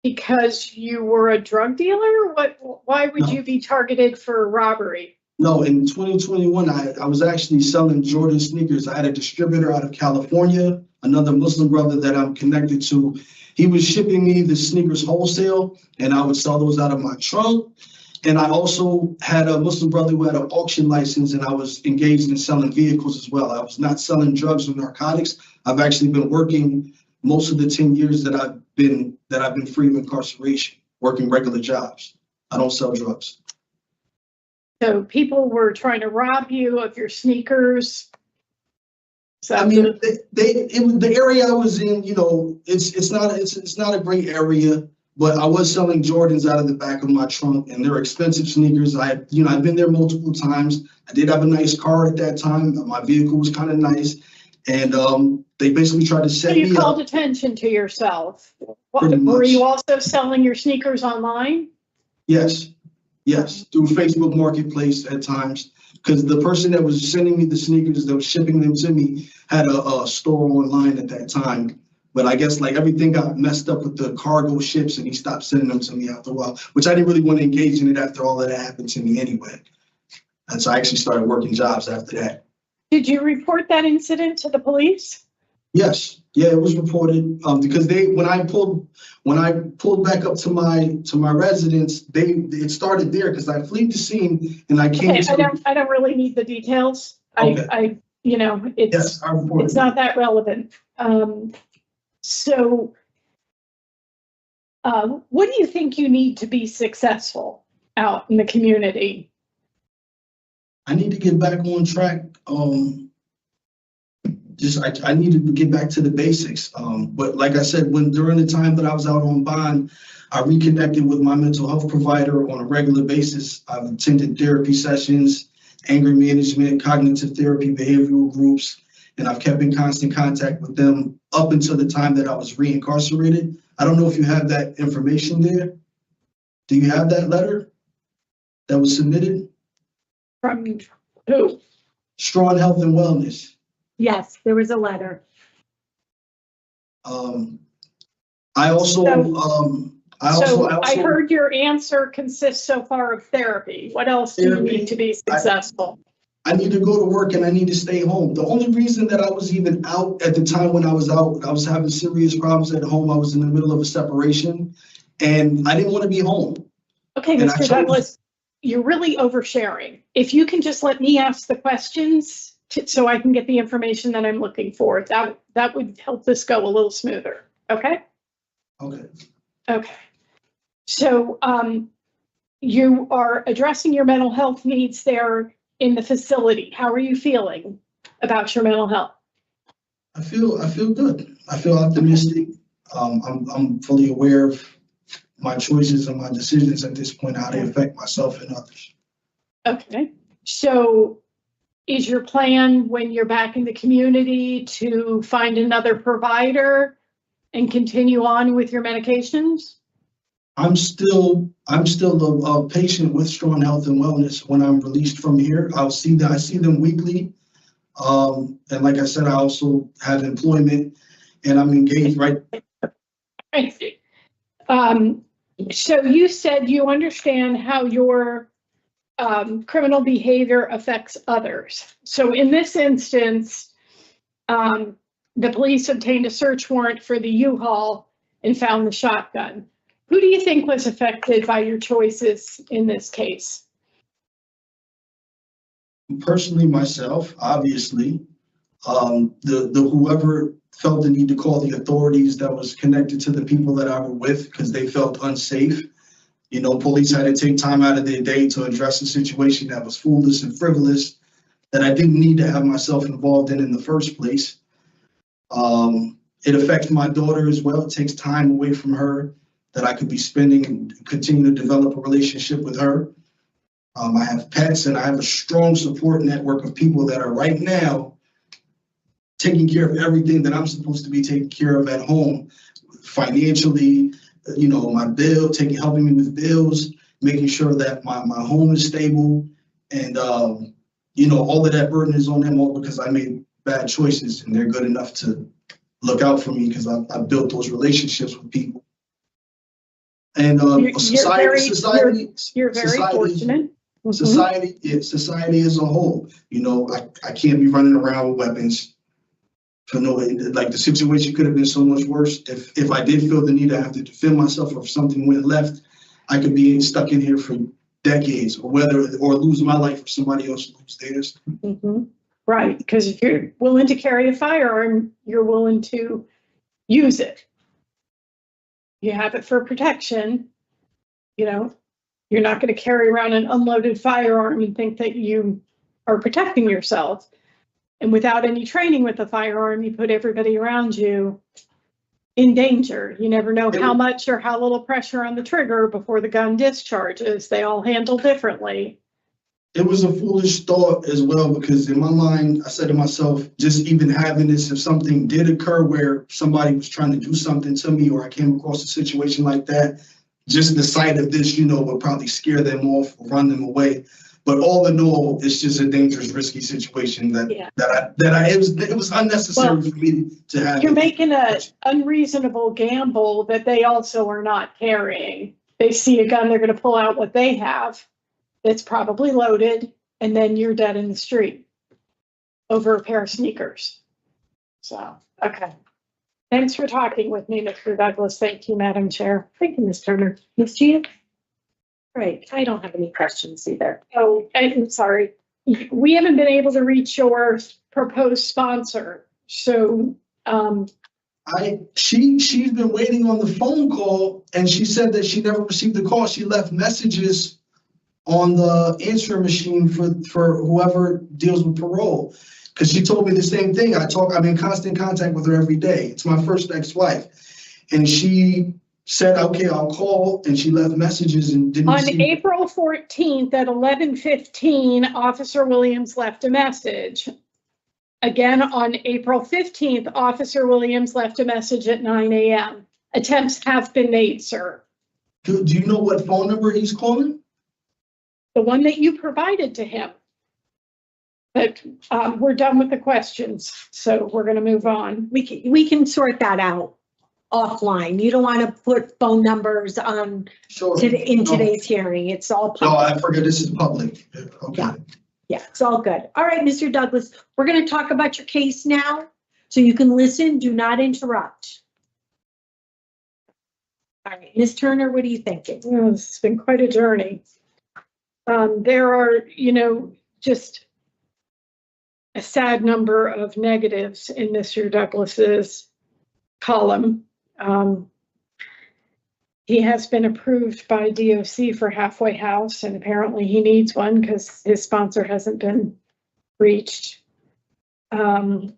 Because you were a drug dealer? Why would you be targeted for robbery? No, in 2021, I was actually selling Jordan sneakers. I had a distributor out of California, another Muslim brother that I'm connected to. He was shipping me the sneakers wholesale, and I would sell those out of my trunk. And I also had a Muslim brother who had an auction license, and I was engaged in selling vehicles as well. I was not selling drugs or narcotics. I've actually been working most of the 10 years that I've been free of incarceration, working regular jobs. I don't sell drugs. So people were trying to rob you of your sneakers. I mean, the area I was in, it's not a great area, but I was selling Jordans out of the back of my trunk, and they're expensive sneakers. I've been there multiple times. I did have a nice car at that time. My vehicle was kind of nice, and they basically tried to set me up. You called attention to yourself. Were you also selling your sneakers online? Yes, through Facebook Marketplace at times, because the person that was sending me the sneakers, that was shipping them to me, had a store online at that time. But I guess like everything got messed up with the cargo ships, and he stopped sending them to me after a while, which I didn't really want to engage in it after all of that happened to me anyway. And so I actually started working jobs after that. Did you report that incident to the police? Yes. Yeah, it was reported because when I pulled back up to my residence, it started there because I fled the scene and I came. Okay, I don't really need the details. Okay. It's not that relevant. So what do you think you need to be successful out in the community? I need to get back on track. I needed to get back to the basics. But like I said, during the time that I was out on bond, I reconnected with my mental health provider on a regular basis. I've attended therapy sessions, anger management, cognitive therapy, behavioral groups, and I've kept in constant contact with them up until the time that I was reincarcerated. I don't know if you have that information there. Do you have that letter that was submitted? From who? Strong Health and Wellness. Yes, there was a letter. I also, I heard your answer consists so far of therapy. What else do you need to be successful? I need to go to work and I need to stay home. The only reason that I was even out at the time when I was out, I was having serious problems at home. I was in the middle of a separation and I didn't want to be home. Okay, Mr. Douglas, you're really oversharing. If you can just let me ask the questions so I can get the information that I'm looking for, that would help this go a little smoother. Okay? Okay. Okay. So you are addressing your mental health needs there in the facility. How are you feeling about your mental health? I feel good. I feel optimistic. I'm fully aware of my choices and my decisions at this point, how they affect myself and others. Okay. So is your plan when you're back in the community to find another provider and continue on with your medications? I'm still a patient with Strong Health and Wellness. When I'm released from here, I see them weekly. And like I said, I also have employment and I'm engaged, right? I see. So you said you understand how your criminal behavior affects others. So in this instance, the police obtained a search warrant for the U-Haul and found the shotgun. Who do you think was affected by your choices in this case? Personally, myself, obviously, the whoever felt the need to call the authorities that was connected to the people that I were with because they felt unsafe. You know, police had to take time out of their day to address a situation that was foolish and frivolous that I didn't need to have myself involved in the first place. It affects my daughter as well. It takes time away from her that I could be spending and continue to develop a relationship with her. I have pets and I have a strong support network of people that are right now taking care of everything that I'm supposed to be taking care of at home, financially, you know, my bill, helping me with bills, making sure that my home is stable. And, you know, all of that burden is on them all because I made bad choices and they're good enough to look out for me because I built those relationships with people. And society, you're very fortunate. Society as a whole, you know, I can't be running around with weapons for no, like the situation could have been so much worse. If I did feel the need to have to defend myself or if something went left, I could be stuck in here for decades or lose my life or somebody else lose theirs. Mm-hmm. Right, because if you're willing to carry a firearm, you're willing to use it. You have it for protection, you know. You're not going to carry around an unloaded firearm and think that you are protecting yourself. And without any training with the firearm, you put everybody around you in danger. You never know how much or how little pressure on the trigger before the gun discharges. They all handle differently. It was a foolish thought as well, because in my mind, I said to myself, just even having this, if something did occur where somebody was trying to do something to me or I came across a situation like that, just the sight of this, you know, would probably scare them off or run them away. But all in all, it's just a dangerous, risky situation it was unnecessary for me to have. You're making an unreasonable gamble that they also are not carrying. They see a gun, they're going to pull out what they have. It's probably loaded, and then you're dead in the street over a pair of sneakers. So, okay. Thanks for talking with me, Mr. Douglas. Thank you, Madam Chair. Thank you, Ms. Turner. Ms. Gia? Right, I don't have any questions either. Oh, I'm sorry. We haven't been able to reach your proposed sponsor. So, she's been waiting on the phone call, and she said that she never received the call. She left messages on the answering machine for whoever deals with parole. Because she told me the same thing. I'm in constant contact with her every day. It's my first ex-wife. And she said, okay, I'll call, and she left messages and didn't On see. April 14th at 11:15, Officer Williams left a message. Again, on April 15th, Officer Williams left a message at 9 a.m. Attempts have been made, sir. Do you know what phone number he's calling? The one that you provided to him. But we're done with the questions, so we're going to move on. We can sort that out offline. You don't want to put phone numbers on Sure. in today's hearing. It's all No, public. I forget this is public. Okay. Yeah, it's all good. All right, Mr. Douglas, we're going to talk about your case now, so you can listen. Do not interrupt. All right, Ms. Turner, what are you thinking? Well, it's been quite a journey. There are, just a sad number of negatives in Mr. Douglas's column. He has been approved by DOC for halfway house, and apparently he needs one because his sponsor hasn't been reached. The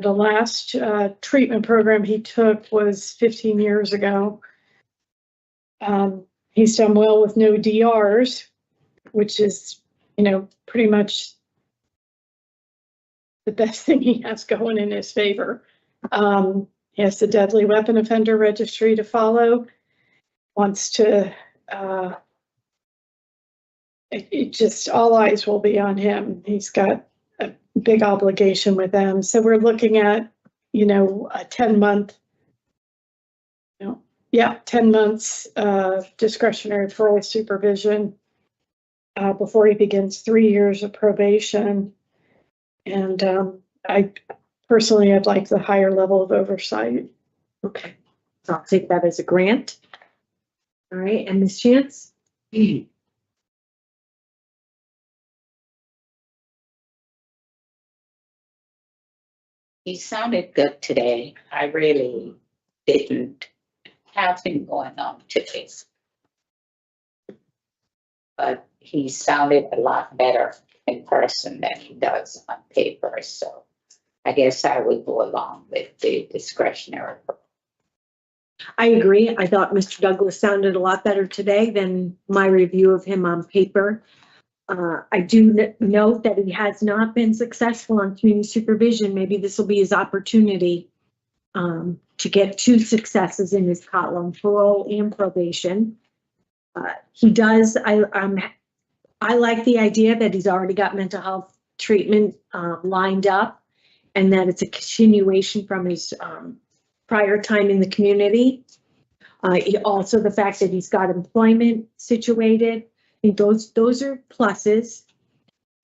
last treatment program he took was 15 years ago. He's done well with no DRs, which is, pretty much the best thing he has going in his favor. He has the deadly weapon offender registry to follow, wants to, it just, all eyes will be on him. He's got a big obligation with them. So we're looking at, a 10-month, 10 months discretionary parole supervision before he begins 3 years of probation. And I'd like the higher level of oversight. Okay, so I'll take that as a grant. All right, and Ms. Chance? He sounded good today. I really didn't have him going on today. But he sounded a lot better in person than he does on paper, so I guess I would go along with the discretionary. I agree. I thought Mr. Douglas sounded a lot better today than my review of him on paper. I do note that he has not been successful on community supervision. Maybe this will be his opportunity to get 2 successes in his column, parole and probation. He does, I like the idea that he's already got mental health treatment lined up, and that it's a continuation from his prior time in the community. Also the fact that he's got employment situated. I think those are pluses.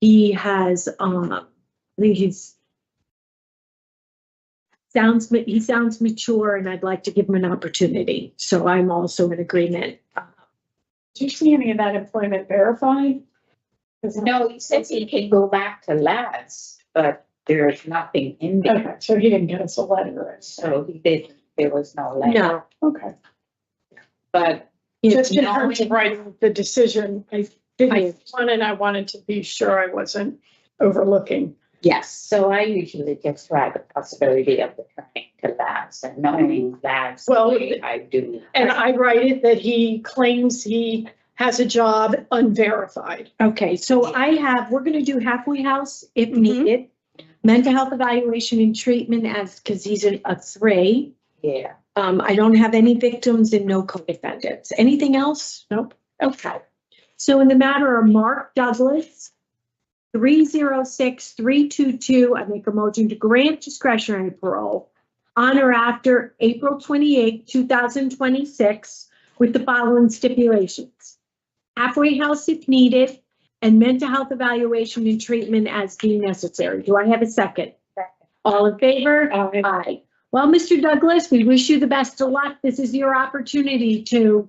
He has, I think he sounds mature, and I'd like to give him an opportunity. So I'm also in agreement. Do you see any of that employment verified? No, he says he can go back to labs, but there's nothing in there. Okay, so he didn't get us a letter. So he didn't, there was no letter. No. Okay. But Just in terms of writing the decision, I didn't want, and I wanted to be sure I wasn't overlooking. yes, so I usually just write the possibility of returning to labs and knowing labs. Well, I do. And I write it that he claims he has a job unverified. Okay, so we're going to do halfway house if needed. Mental health evaluation and treatment because he's a 3. Yeah. I don't have any victims and no co-defendants. Anything else? Nope. Okay. So in the matter of Mark Douglas, 306-322, I make a motion to grant discretionary parole on or after April 28, 2026, with the following stipulations. Halfway house if needed, and mental health evaluation and treatment as deemed necessary. Do I have a second? All in favor? Aye. Well, Mr. Douglas, we wish you the best of luck. This is your opportunity to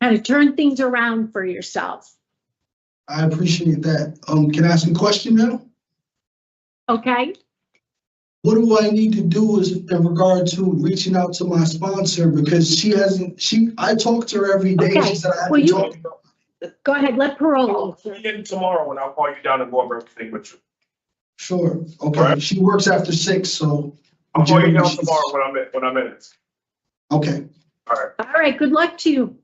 kind of turn things around for yourself. I appreciate that. Can I ask a question now? Okay. What do I need to do is in regard to reaching out to my sponsor, because I talk to her every day. Okay. She said I have Well, to talk. Go ahead, let parole. I'll call you in tomorrow and I'll call you down and go over everything with you. Sure. Okay. Right. She works after 6, so. I'll call you down tomorrow when I'm in it. Okay, All right, good luck to you.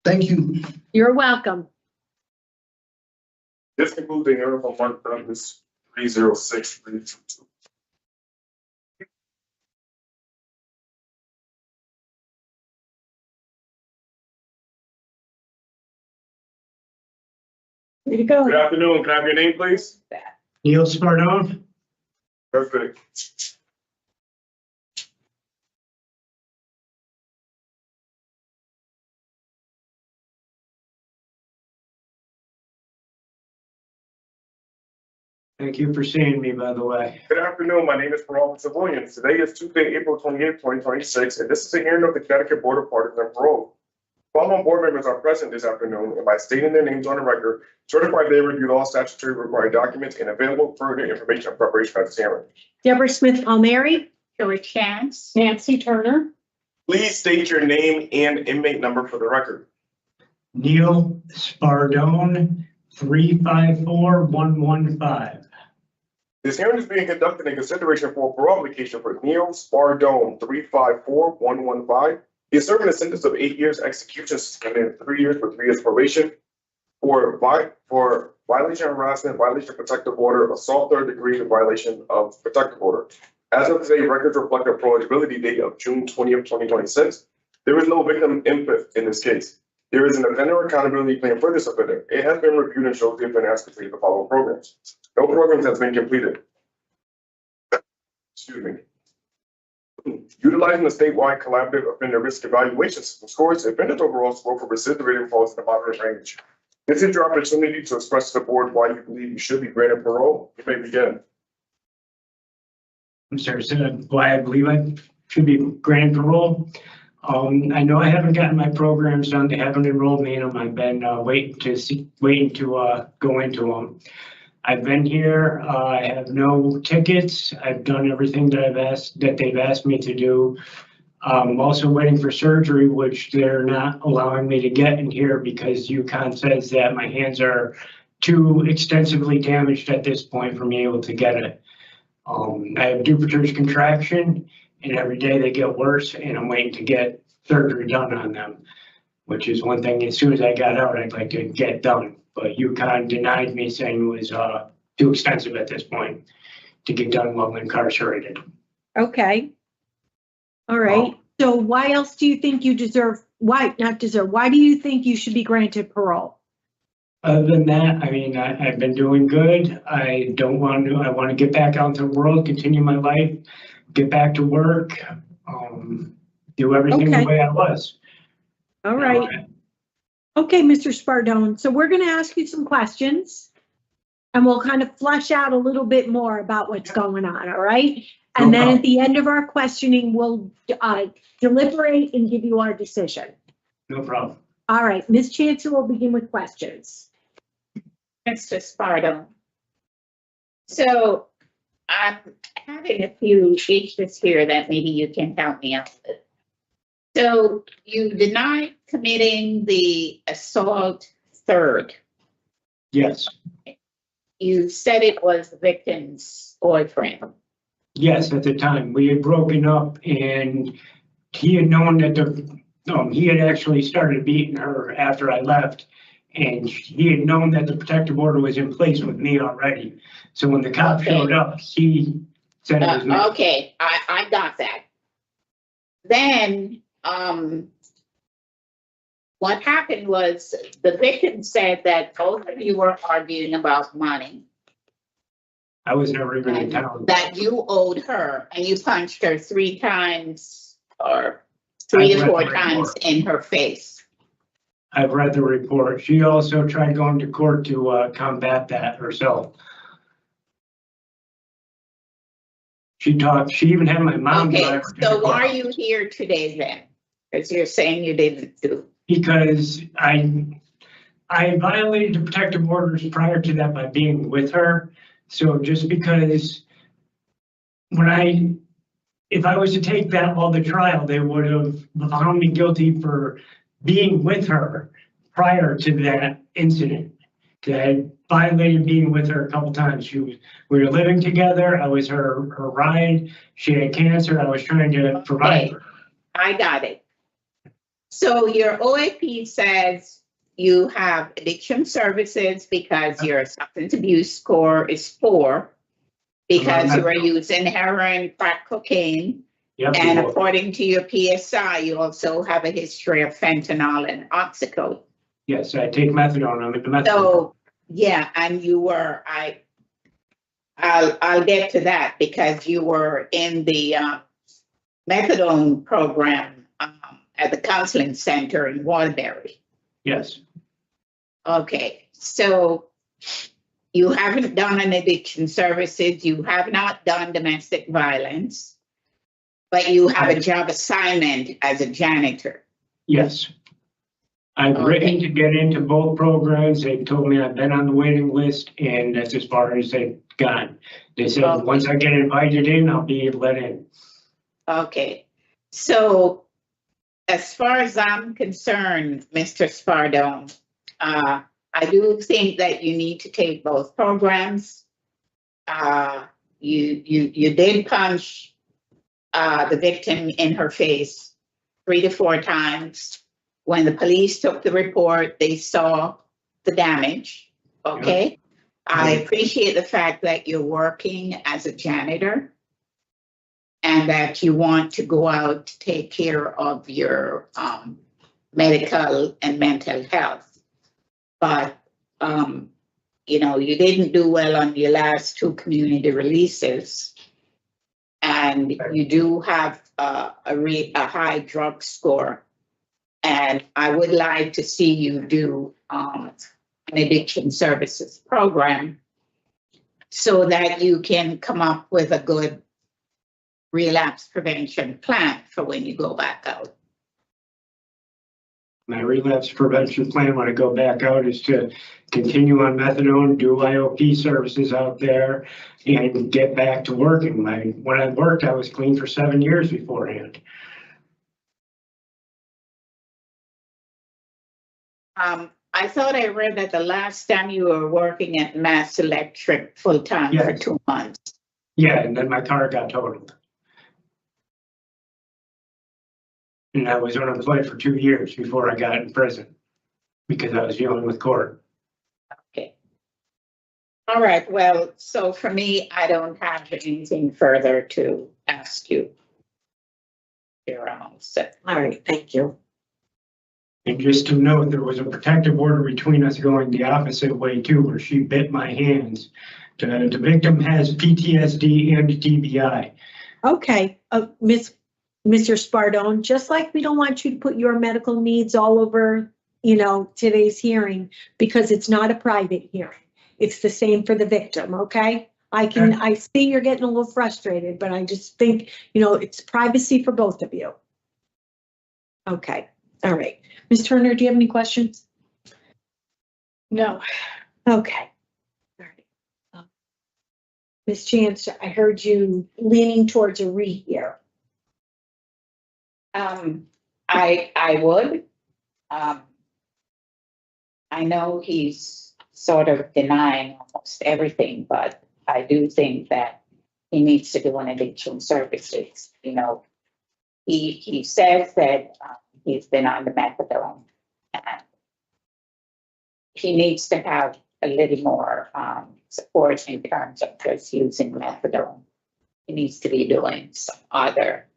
thank you. You're welcome. This concludes the hearing for one Douglas 306-322. Way to go. Good afternoon. Can I have your name, please? Neil Spardone? Perfect. Thank you for seeing me, by the way. Good afternoon. My name is Parole Williams. Today is Tuesday, April 28th, 2026, and this is a hearing of the Connecticut Board of Pardons and Parole. Following board members are present this afternoon, and by stating their names on the record, certify they reviewed all statutory required documents and available further information in preparation for this hearing. Deborah Smith Palmieri. George Chance. Nancy Turner. Please state your name and inmate number for the record. Neil Spardone, 354115. This hearing is being conducted in consideration for a parole application for Neil Spardone, 354115. He is serving a sentence of 8 years execution suspended 3 years for 3 years probation for violation of harassment, violation of protective order, assault third degree, and violation of protective order. As of today, records reflect a eligibility date of June 20th, 2026. There is no victim input in this case. There is an offender accountability plan for this offender. It has been reviewed and shows the offender has completed the following programs. No programs has been completed. Excuse me. Utilizing the statewide collaborative offender risk evaluation system scores, the offender's overall score for recidivism falls in the moderate range. This is your opportunity to express to the board why you believe you should be granted parole. You may begin. I'm sorry, so why I believe I should be granted parole. I know I haven't gotten my programs done. They haven't enrolled me in them. I've been waiting to go into them. I've been here. I have no tickets. I've done everything that they've asked me to do. I'm also waiting for surgery, which they're not allowing me to get in here because UConn says that my hands are too extensively damaged at this point for me able to get it. I have Dupuytren's contraction, and every day they get worse, and I'm waiting to get surgery done on them, which is one thing as soon as I got out, I'd like to get done. But UConn denied me, saying it was too expensive at this point to get done while incarcerated. Okay. All right. So why else do you think you deserve, why do you think you should be granted parole? Other than that, I mean, I've been doing good. I want to get back out into the world, continue my life, get back to work, do everything the way I was. All right. Okay, Mr. Spardone. So we're going to ask you some questions and we'll kind of flesh out a little bit more about what's going on. All right. And then at the end of our questioning, we'll deliberate and give you our decision. No problem. All right. Ms. Chancellor will begin with questions. Mr. Spardone. So I'm having a few issues here that maybe you can help me out with. So you denied committing the assault third. Yes. You said it was the victim's boyfriend. Yes, at the time we had broken up, and he had known that he had actually started beating her after I left, and he had known that the protective order was in place with me already. So when the cop showed up, he said it was me. Okay, I got that. Then what happened was the victim said that both of you were arguing about money. I was never even in town. That you owed her, and you punched her 3 times or 3 to 4 times in her face. I've read the report. She also tried going to court to combat that herself. She even had my mom. Okay, so why are you here today then? Because you're saying you didn't do. Because I violated the protective orders prior to that by being with her. So just because if I was to take that all the trial, they would have found me guilty for being with her prior to that incident. I violated being with her a couple times. We were living together. I was her ride. She had cancer. I was trying to provide her. I got it. So your OAP says you have addiction services because your substance abuse score is 4, because you are using heroin, crack cocaine. Yep. And according to your PSI, you also have a history of fentanyl and oxycodone. Yes, I take methadone. I'm in the methadone. So, yeah, and you were, I'll get to that because you were in the methadone program at the counseling center in Waterbury. Yes. Okay, so you haven't done an addiction services, you have not done domestic violence, but you have a job assignment as a janitor. Yes. I've written to get into both programs. They've told me I've been on the waiting list, and that's as far as they've gone. They said, once I get invited in, I'll be let in. Okay, so as far as I'm concerned, Mr. Spardone, I do think that you need to take both programs. You did punch the victim in her face 3 to 4 times. When the police took the report, they saw the damage. Okay. Yeah. I appreciate the fact that you're working as a janitor and that you want to go out to take care of your medical and mental health. But, you know, you didn't do well on your last 2 community releases. And you do have a high drug score. And I would like to see you do an addiction services program so that you can come up with a good relapse prevention plan for when you go back out. My relapse prevention plan when I go back out is to continue on methadone, do IOP services out there, and get back to working. When I worked, I was clean for 7 years beforehand. I thought I read that the last time you were working at Mass Electric full-time for 2 months. Yeah, and then my car got totaled. And I was unemployed for 2 years before I got in prison because I was dealing with court. Okay. All right. Well, so for me, I don't have anything further to ask you. You're all set. All right. Thank you. And just to note, there was a protective order between us going the opposite way too, where she bit my hands. The victim has PTSD and TBI. Okay, Mr. Spardone, just like we don't want you to put your medical needs all over, you know, today's hearing, because it's not a private hearing. It's the same for the victim, okay? I see you're getting a little frustrated, but I just think, you know, it's privacy for both of you. Okay, all right. Ms. Turner, do you have any questions? No. Okay. All right. Ms. Chance, I heard you leaning towards a rehear. I would. I know he's sort of denying almost everything, but I do think that he needs to do an addiction services. You know, he says that he's been on the methadone, and he needs to have a little more support in terms of just using methadone. He needs to be doing some other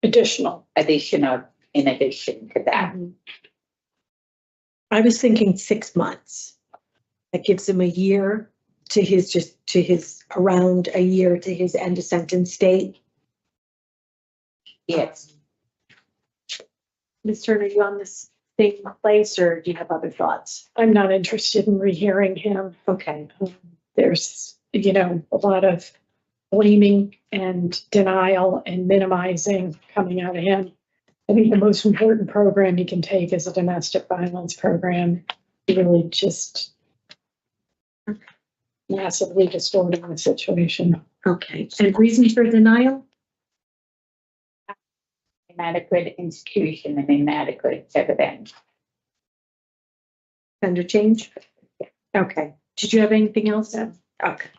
additional in addition to that. I was thinking 6 months. That gives him a year to his around a year to his end of sentence date. Yes. Ms. Turner, are you on this same place or do you have other thoughts? I'm not interested in rehearing him. Okay. There's, you know, a lot of blaming and denial and minimizing coming out of him. I think the most important program he can take is a domestic violence program. Really just massively distorting the situation. Okay. And reason for denial? Inadequate institution and inadequate evidence. Under change? Okay. Did you have anything else? Okay.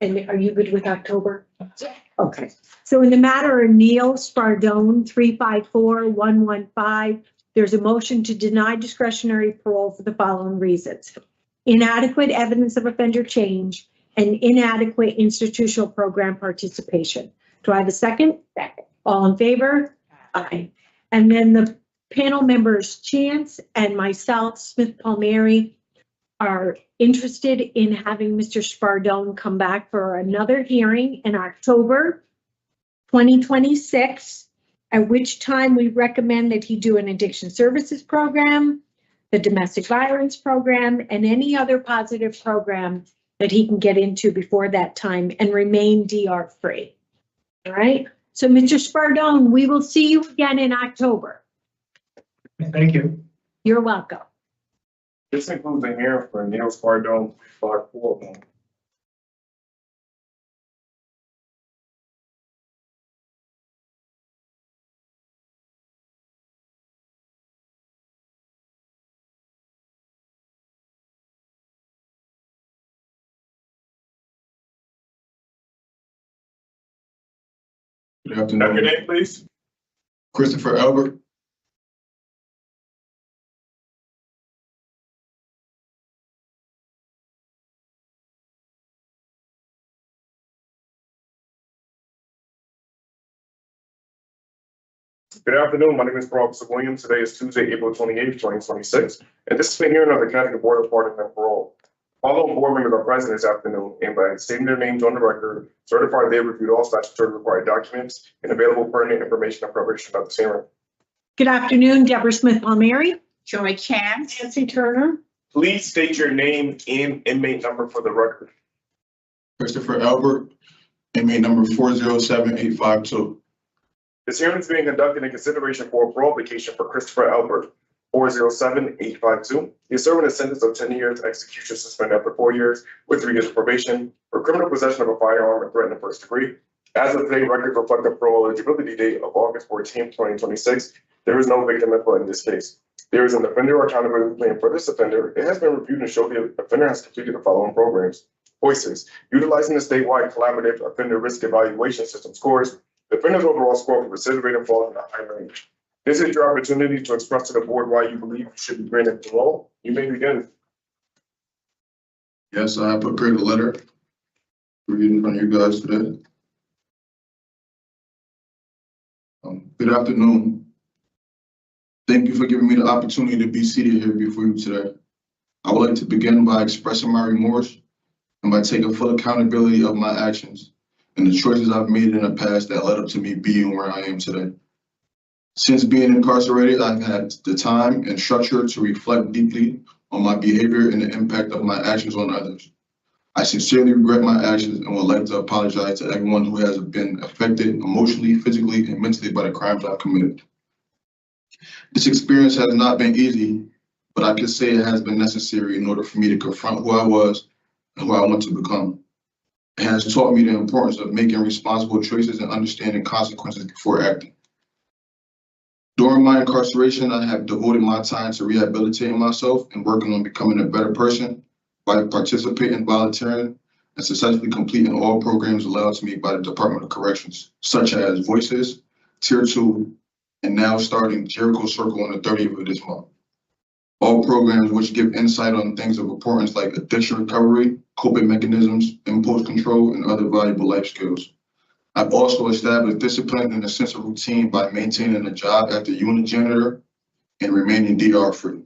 And are you good with October? Okay. So in the matter of Neil Spardone, 354-115, there's a motion to deny discretionary parole for the following reasons: inadequate evidence of offender change and inadequate institutional program participation. Do I have a second? Second. All in favor? Aye. And then the panel members, Chance and myself, Smith Palmieri, are interested in having Mr. Spardone come back for another hearing in October 2026, at which time we recommend that he do an addiction services program, the domestic violence program, and any other positive program that he can get into before that time and remain DR free. All right. So Mr. Spardone, we will see you again in October. Thank you. You're welcome. This includes a hearing for Neil Spardone, 354. Good afternoon. Your name, please? Christopher Albert. Good afternoon. My name is Officer Williams. Today is Tuesday, April 28th, 2026, and this is the hearing of the Connecticut Board of Pardon and Parole. Following board members are present this afternoon and by stating their names on the record, certify they reviewed all statutory required documents and available pertinent information in preparation of this hearing. Good afternoon, Deborah Smith Palmieri. Joy Chance. Nancy Turner. Please state your name and inmate number for the record. Christopher Albert, inmate number 407852. This hearing is being conducted in consideration for a parole application for Christopher Albert, 407852. He is serving a sentence of 10 years, execution suspended after 4 years with 3 years of probation for criminal possession of a firearm and threat in the first degree. As of today, records reflect the parole eligibility date of August 14th, 2026. There is no victim info in this case. There is an offender accountability plan for this offender. It has been reviewed and showed the offender has completed the following programs. Voices, utilizing the statewide collaborative offender risk evaluation system scores. The offender's overall score for recidivism rate falls in the high range. This is your opportunity to express to the board why you believe you should be granted parole. You may begin. Yes, I have prepared a letter to read in front of you guys today. Good afternoon. Thank you for giving me the opportunity to be seated here before you today. I would like to begin by expressing my remorse and by taking full accountability of my actions and the choices I've made in the past that led up to me being where I am today. Since being incarcerated, I've had the time and structure to reflect deeply on my behavior and the impact of my actions on others. I sincerely regret my actions and would like to apologize to everyone who has been affected emotionally, physically, and mentally by the crimes I've committed. This experience has not been easy, but I can say it has been necessary in order for me to confront who I was and who I want to become. It has taught me the importance of making responsible choices and understanding consequences before acting. During my incarceration, I have devoted my time to rehabilitating myself and working on becoming a better person by participating, volunteering, and successfully completing all programs allowed to me by the Department of Corrections, such as Voices, Tier 2, and now starting Jericho Circle on the 30th of this month. All programs which give insight on things of importance like addiction recovery, coping mechanisms, impulse control, and other valuable life skills. I've also established discipline and a sense of routine by maintaining a job as the unit janitor and remaining DR free.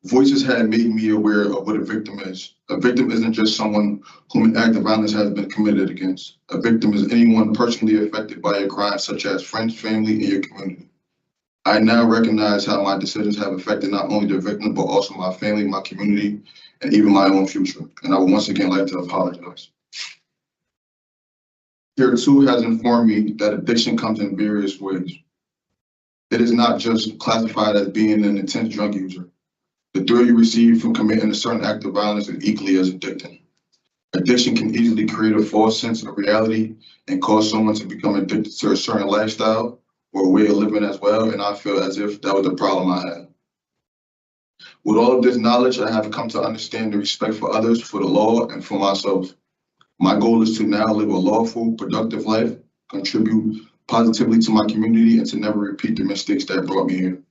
Voices had made me aware of what a victim is. A victim isn't just someone whom an act of violence has been committed against. A victim is anyone personally affected by a crime, such as friends, family, and your community. I now recognize how my decisions have affected not only the victim, but also my family, my community, and even my own future. And I would once again like to apologize. Tier 2 has informed me that addiction comes in various ways. It is not just classified as being an intense drug user. The thrill you receive from committing a certain act of violence is equally as addicting. Addiction can easily create a false sense of reality and cause someone to become addicted to a certain lifestyle or a way of living as well, and I feel as if that was the problem I had. With all of this knowledge, I have come to understand the respect for others, for the law, and for myself. My goal is to now live a lawful, productive life, contribute positively to my community, and to never repeat the mistakes that brought me here.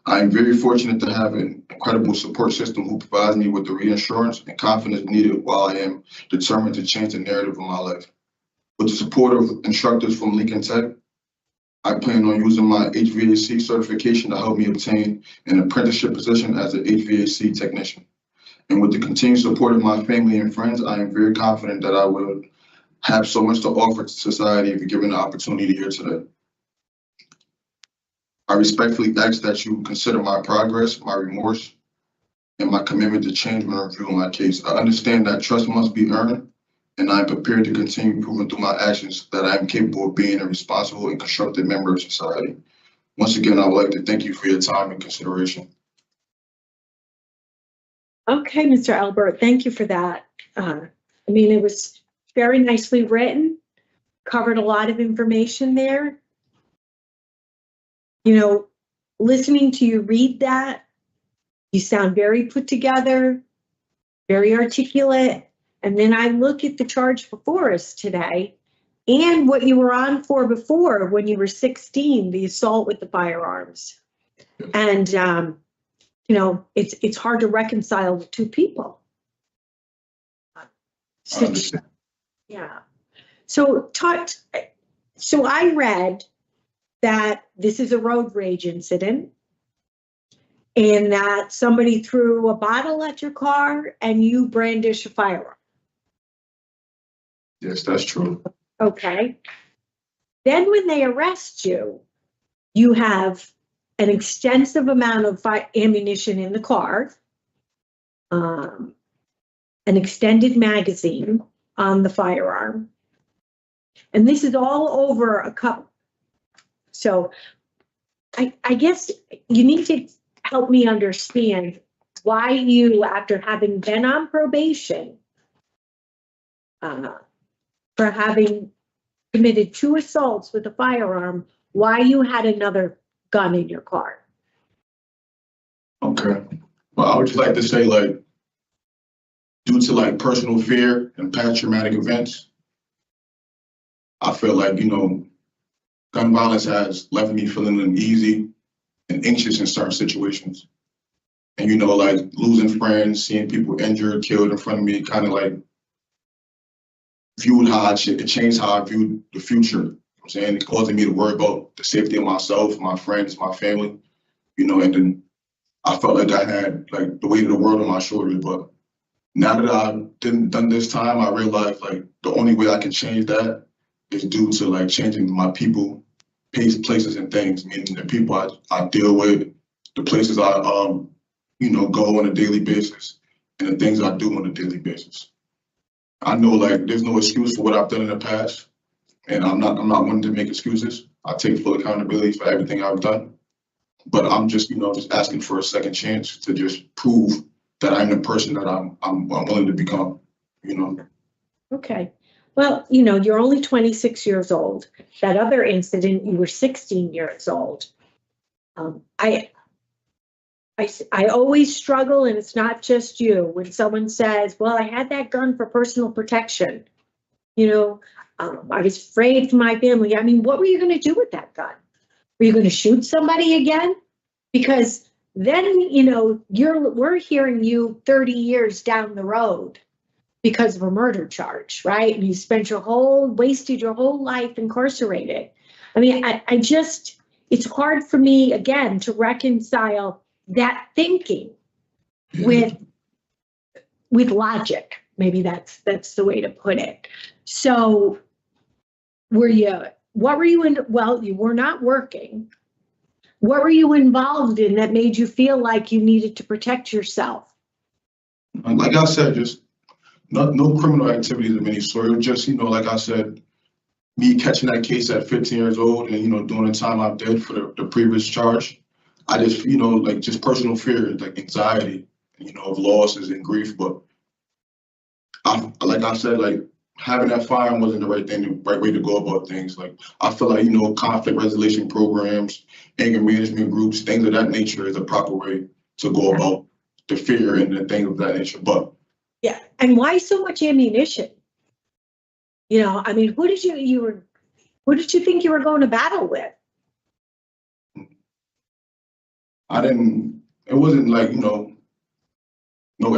I am very fortunate to have an incredible support system who provides me with the reassurance and confidence needed while I am determined to change the narrative of my life. With the support of instructors from Lincoln Tech, I plan on using my HVAC certification to help me obtain an apprenticeship position as an HVAC technician. And with the continued support of my family and friends, I am very confident that I will have so much to offer to society if given the opportunity here today. I respectfully ask that you consider my progress, my remorse, and my commitment to change when reviewing my case. I understand that trust must be earned, and I am prepared to continue proving through my actions that I am capable of being a responsible and constructive member of society. Once again, I would like to thank you for your time and consideration. Okay, Mr. Albert, thank you for that. I mean, it was very nicely written, covered a lot of information there. You know, listening to you read that, you sound very put together, very articulate. And then I look at the charge before us today and what you were on for before when you were 16, the assault with the firearms. And, you know, it's hard to reconcile the two people. Yeah. So I read that this is a road rage incident and that somebody threw a bottle at your car and you brandish a firearm. Yes, that's true. Okay. Then when they arrest you, you have an extensive amount of ammunition in the car, an extended magazine on the firearm, and this is all over a cup. So I guess you need to help me understand why you, after having been on probation, for having committed 2 assaults with a firearm, why you had another gun in your car. Okay. Well, I would just like to say, like, due to like personal fear and past traumatic events, I feel like, you know, gun violence has left me feeling uneasy and anxious in certain situations. And, you know, like losing friends, seeing people injured, killed in front of me, kind of like viewed how it changed how I viewed the future. You know what I'm saying? It causing me to worry about the safety of myself, my friends, my family, you know, and then I felt like I had like the weight of the world on my shoulders. But now that I've done this time, I realized like the only way I can change that is due to like changing my people, places and things, meaning the people I deal with, the places I you know, go on a daily basis, and the things I do on a daily basis. I know like there's no excuse for what I've done in the past, and I'm not wanting to make excuses. I take full accountability for everything I've done, but I'm just, you know, just asking for a second chance to just prove that I'm the person that I'm willing to become, you know. Okay. Well, you know, you're only 26 years old. That other incident, you were 16 years old. I always struggle, and it's not just you, when someone says, well, I had that gun for personal protection. You know, I was afraid for my family. I mean, what were you going to do with that gun? Were you going to shoot somebody again? Because then, you know, we're hearing you 30 years down the road because of a murder charge, right? And you wasted your whole life incarcerated. I mean, I just, it's hard for me, again, to reconcile that thinking with logic. Maybe that's the way to put it. So what were you in? Well, you were not working. What were you involved in that made you feel like you needed to protect yourself? Like I said, just no criminal activities of any sort. It was just, you know, like I said, me catching that case at 15 years old and, you know, doing the time I did for the previous charge. I just, you know, like just personal fear, like anxiety, you know, of losses and grief. But like I said, like having that firearm wasn't the right way to go about things. Like I feel like, you know, conflict resolution programs, anger management groups, things of that nature is a proper way to go about the fear and the things of that nature. But yeah, and why so much ammunition? You know, I mean, who did you think you were going to battle with? It wasn't like, no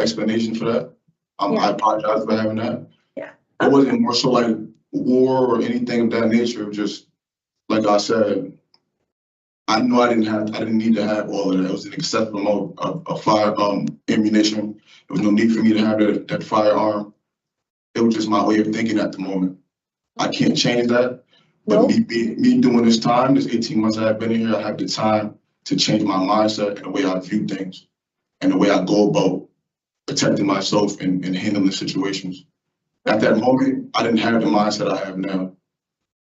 explanation for that. Yeah. I apologize for having that. Yeah. It wasn't more so like war or anything of that nature. Just like I said, I knew I didn't need to have all of that. It was an excessive amount of fire ammunition. There was no need for me to have that firearm. It was just my way of thinking at the moment. I can't change that. But me doing this time, this 18 months I've been here, I have the time to change my mindset and the way I view things and the way I go about protecting myself and handling situations. At that moment, I didn't have the mindset I have now.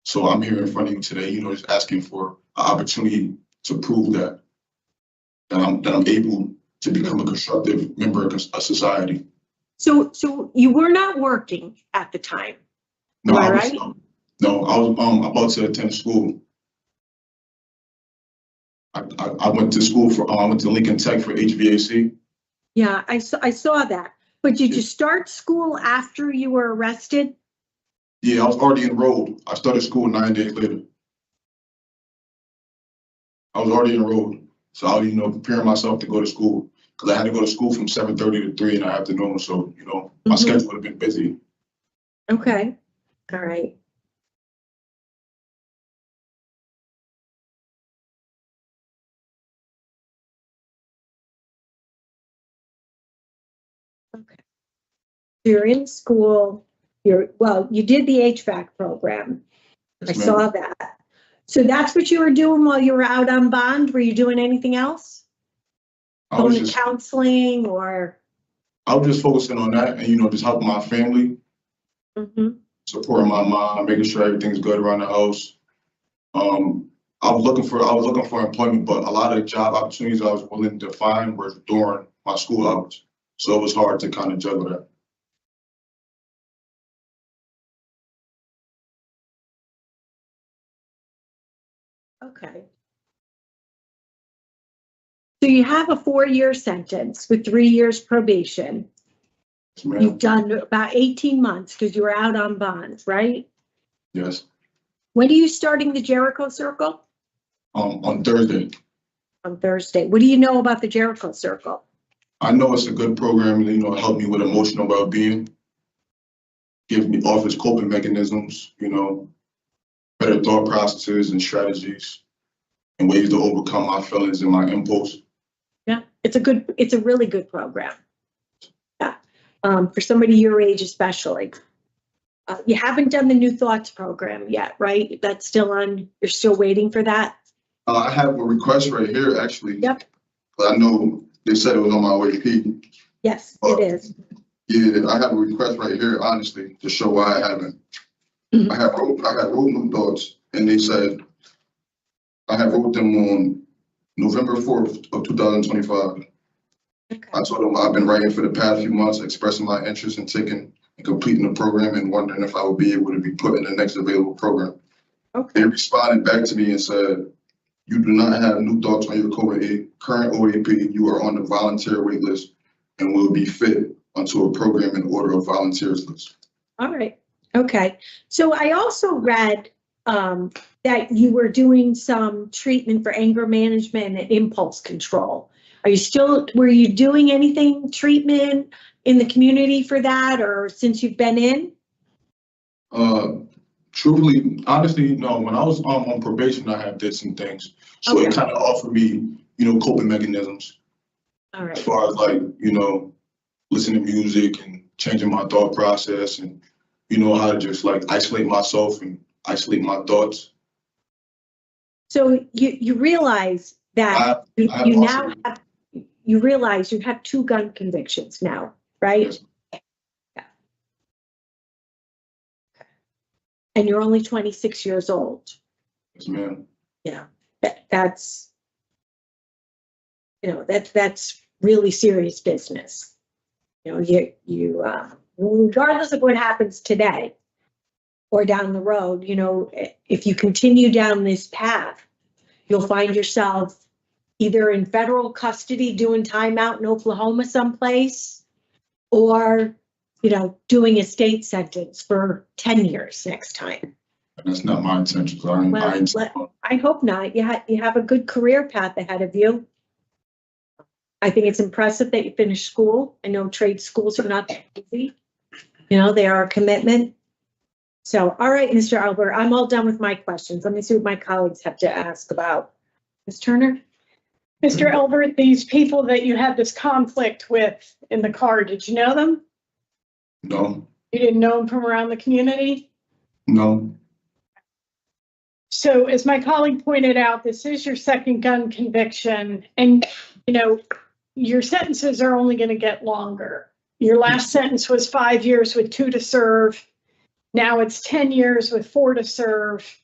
So I'm here in front of you today, just asking for an opportunity to prove that I'm able to become a constructive member of society. So you were not working at the time, No, am I right? No, I was about to attend school. I went to school I went to Lincoln Tech for HVAC. Yeah, I saw that. But did you start school after you were arrested? Yeah, I was already enrolled. I started school 9 days later. I was already enrolled. So I was, preparing myself to go to school because I had to go to school from 7:30 to 3 in the afternoon. So, my schedule would have been busy. Okay, all right. Okay. You're in school, you did the HVAC program. Yes, I ma'am. saw that. So that's what you were doing while you were out on bond? Were you doing anything else? Going to counseling or? I was just focusing on that and, just helping my family, supporting my mom, making sure everything's good around the house. I was looking for employment, but a lot of the job opportunities I was willing to find were during my school hours. So it was hard to kind of juggle that. Okay. So you have a 4-year sentence with 3 years probation. Yes, ma'am. You've done about 18 months because you were out on bond, right? Yes. When are you starting the Jericho Circle? On Thursday. On Thursday. What do you know about the Jericho Circle? I know it's a good program, help me with emotional well-being, offers coping mechanisms, better thought processes and strategies and ways to overcome my feelings and my impulse. Yeah, it's a really good program. Yeah, for somebody your age especially. You haven't done the New Thoughts program yet, right? That's still on, you're still waiting for that? I have a request right here, actually. Yep. But I know they said it was on my way, Pete. Yes, it is. Yeah, I have a request right here, honestly, to show why I haven't. I had wrote New Thoughts, and they said I had wrote them on November 4th of 2025. Okay. I told them I've been writing for the past few months, expressing my interest in taking and completing the program and wondering if I would be able to be put in the next available program. Okay. They responded back to me and said, you do not have New Thoughts on your current OAP. You are on the volunteer wait list and will be fit onto a program in order of volunteers list. All right. Okay. So I also read that you were doing some treatment for anger management and impulse control. Were you doing anything treatment in the community for that or since you've been in? Truthfully, honestly, no. When I was on probation, I had did some things. So Okay. it kind of offered me, coping mechanisms. All right. As far as like, listening to music and changing my thought process and, how to just like isolate myself and isolate my thoughts. So you realize that you realize you have 2 gun convictions now, right? Yes. Yeah. And you're only 26 years old. Yes, ma'am. Yeah, that's really serious business. You regardless of what happens today or down the road, if you continue down this path, you'll find yourself either in federal custody doing time out in Oklahoma someplace, or doing a state sentence for 10 years next time. And that's not my intention. So I hope not. You have a good career path ahead of you. I think it's impressive that you finished school. I know trade schools are not that easy. They are a commitment. So, all right, Mr. Albert, I'm all done with my questions. Let me see what my colleagues have to ask about. Ms. Turner? Mr. Albert, these people that you had this conflict with in the car, did you know them? No. You didn't know them from around the community? No. So as my colleague pointed out, this is your second gun conviction, and your sentences are only going to get longer. Your last sentence was 5 years with 2 to serve. Now it's 10 years with 4 to serve.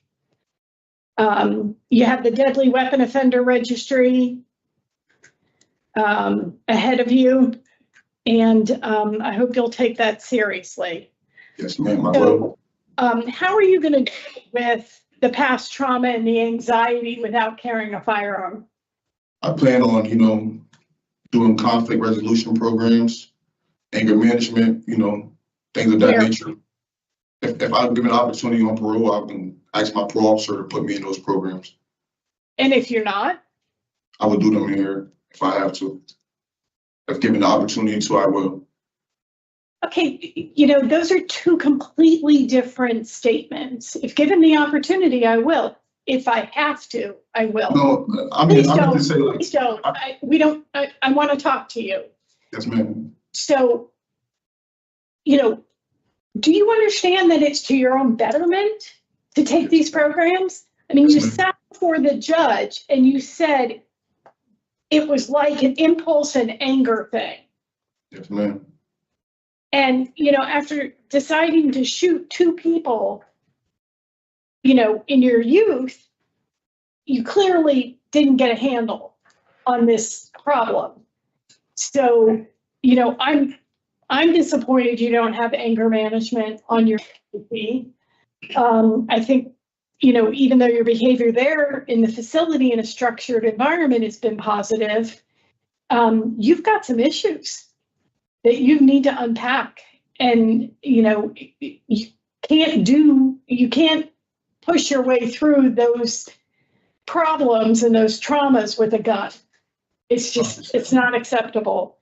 You have the deadly weapon offender registry ahead of you, and I hope you'll take that seriously. Yes, ma'am, I will. How are you going to deal with the past trauma and the anxiety without carrying a firearm? I plan on, doing conflict resolution programs, anger management, things of that nature. If I'm given an opportunity on parole, I can ask my parole officer to put me in those programs. And if you're not? I will do them here if I have to. If given the opportunity to, I will. Okay, those are two completely different statements. If given the opportunity, I will. If I have to, I will. No, I mean, I'm going to say like. Please don't. I want to talk to you. Yes, ma'am. So, do you understand that it's to your own betterment to take these programs? I mean, you sat before the judge and you said it was like an impulse and anger thing. Yes, ma'am. And, after deciding to shoot 2 people, in your youth, you clearly didn't get a handle on this problem. So, I'm disappointed you don't have anger management on your AP. I think, even though your behavior there in the facility in a structured environment has been positive, you've got some issues that you need to unpack. And, you can't push your way through those problems and those traumas with a gun. It's not acceptable.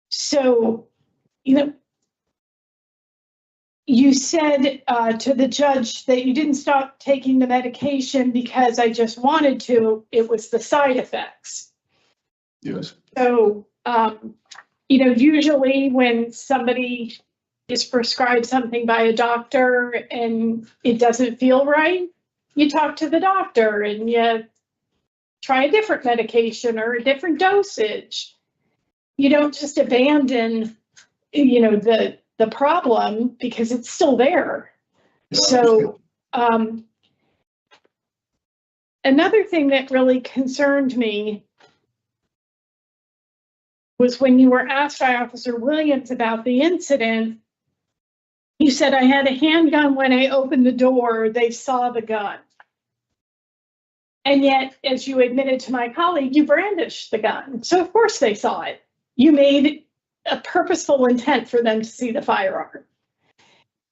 So, you said to the judge that you didn't stop taking the medication because I just wanted to. It was the side effects. Yes. So, usually when somebody is prescribed something by a doctor and it doesn't feel right, you talk to the doctor and you try a different medication or a different dosage. You don't just abandon, the problem because it's still there. So, another thing that really concerned me was when you were asked by Officer Williams about the incident, you said, I had a handgun when I opened the door, they saw the gun. And yet, as you admitted to my colleague, you brandished the gun. So of course they saw it. You made a purposeful intent for them to see the firearm.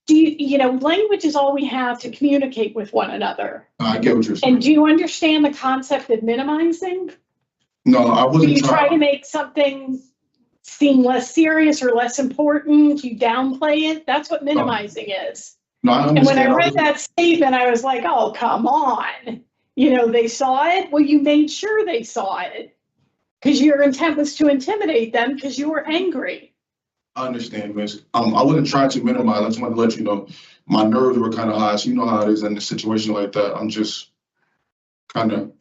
Language is all we have to communicate with one another. I get what you're saying. And do you understand the concept of minimizing? No, I wasn't. Do you try to make something seem less serious or less important? You downplay it? That's what minimizing is. No, I understand. And when I read that statement, I was like, oh, come on. They saw it. Well, you made sure they saw it because your intent was to intimidate them because you were angry. I understand, Miss. I wasn't trying to minimize. I just wanted to let you know my nerves were kind of high. So you know how it is in a situation like that. I'm just kind of,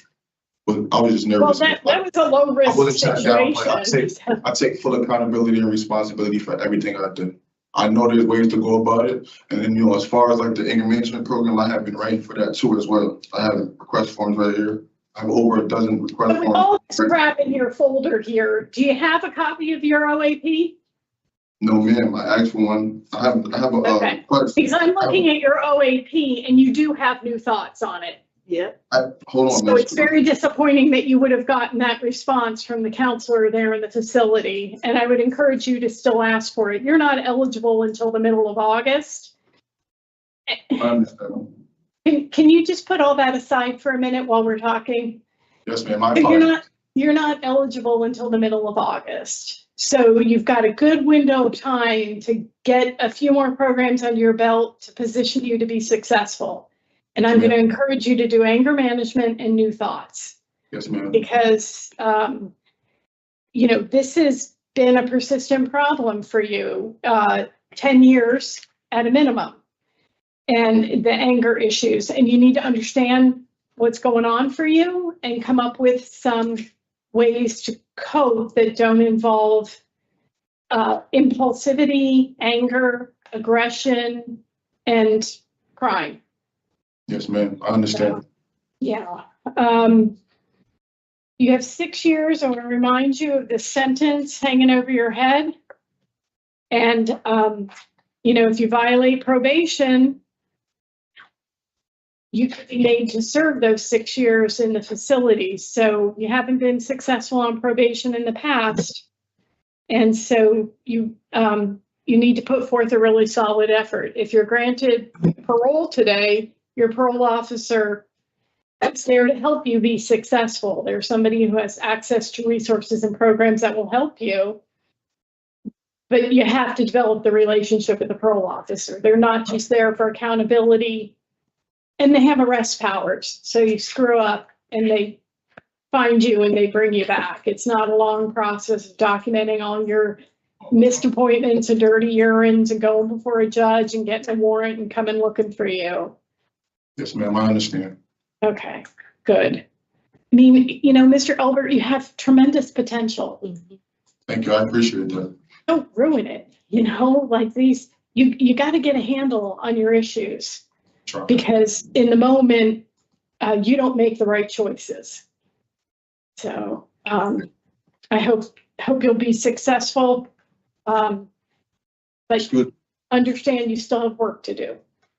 I was just nervous. Well, that was a low risk situation. I take full accountability and responsibility for everything I did. I know there's ways to go about it. And then, as far as like the anger management program, I have been writing for that too as well. I have request forms right here. I have over a dozen request With forms. all this crap in your folder here, do you have a copy of your OAP? No, ma'am. I asked for one. I have a Okay. Because I'm looking at your OAP and you do have new thoughts on it. Yeah. Hold on, So it's Ms. very disappointing that you would have gotten that response from the counselor there in the facility. And I would encourage you to still ask for it. You're not eligible until the middle of August. I understand. Can you just put all that aside for a minute while we're talking? Yes, ma'am, my You're not eligible until the middle of August. So you've got a good window of time to get a few more programs under your belt to position you to be successful. And I'm going to encourage you to do anger management and new thoughts. Yes, ma'am. Because, this has been a persistent problem for you, 10 years at a minimum. And the anger issues, and you need to understand what's going on for you and come up with some ways to cope that don't involve impulsivity, anger, aggression, and crime. Yes, ma'am, I understand. Yeah. You have 6 years. I want to remind you of the sentence hanging over your head. And, if you violate probation, you could be made to serve those 6 years in the facility. So you haven't been successful on probation in the past. And so you need to put forth a really solid effort. If you're granted parole today, your parole officer is there to help you be successful. There's somebody who has access to resources and programs that will help you. But you have to develop the relationship with the parole officer. They're not just there for accountability. And they have arrest powers. So you screw up and they find you and they bring you back. It's not a long process of documenting all your missed appointments and dirty urines and going before a judge and getting a warrant and coming looking for you. Yes, ma'am, I understand. Okay, good. I mean, Mr. Elbert, you have tremendous potential. Thank you, I appreciate that. Don't ruin it, like these, you got to get a handle on your issues. Because in the moment, you don't make the right choices. So I hope you'll be successful. But understand you still have work to do.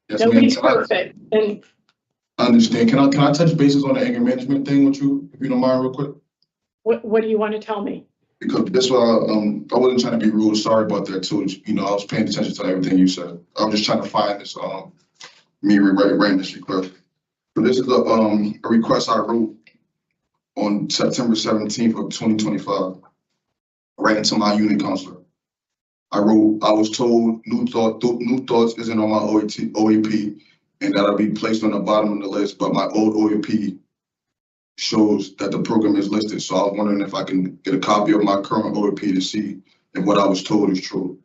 Yes, Nobody's ma'am. perfect. And I understand. Can I touch bases on the anger management thing with you, if you don't mind, real quick? what do you want to tell me? Because that's why I wasn't trying to be rude. Sorry about that too. I was paying attention to everything you said. I was just trying to find this me writing this request. So this is a request I wrote on September 17th of 2025, writing to my unit counselor. I was told new thoughts isn't on my OEP and that'll be placed on the bottom of the list, but my old OEP shows that the program is listed. So I was wondering if I can get a copy of my current OEP to see if what I was told is true.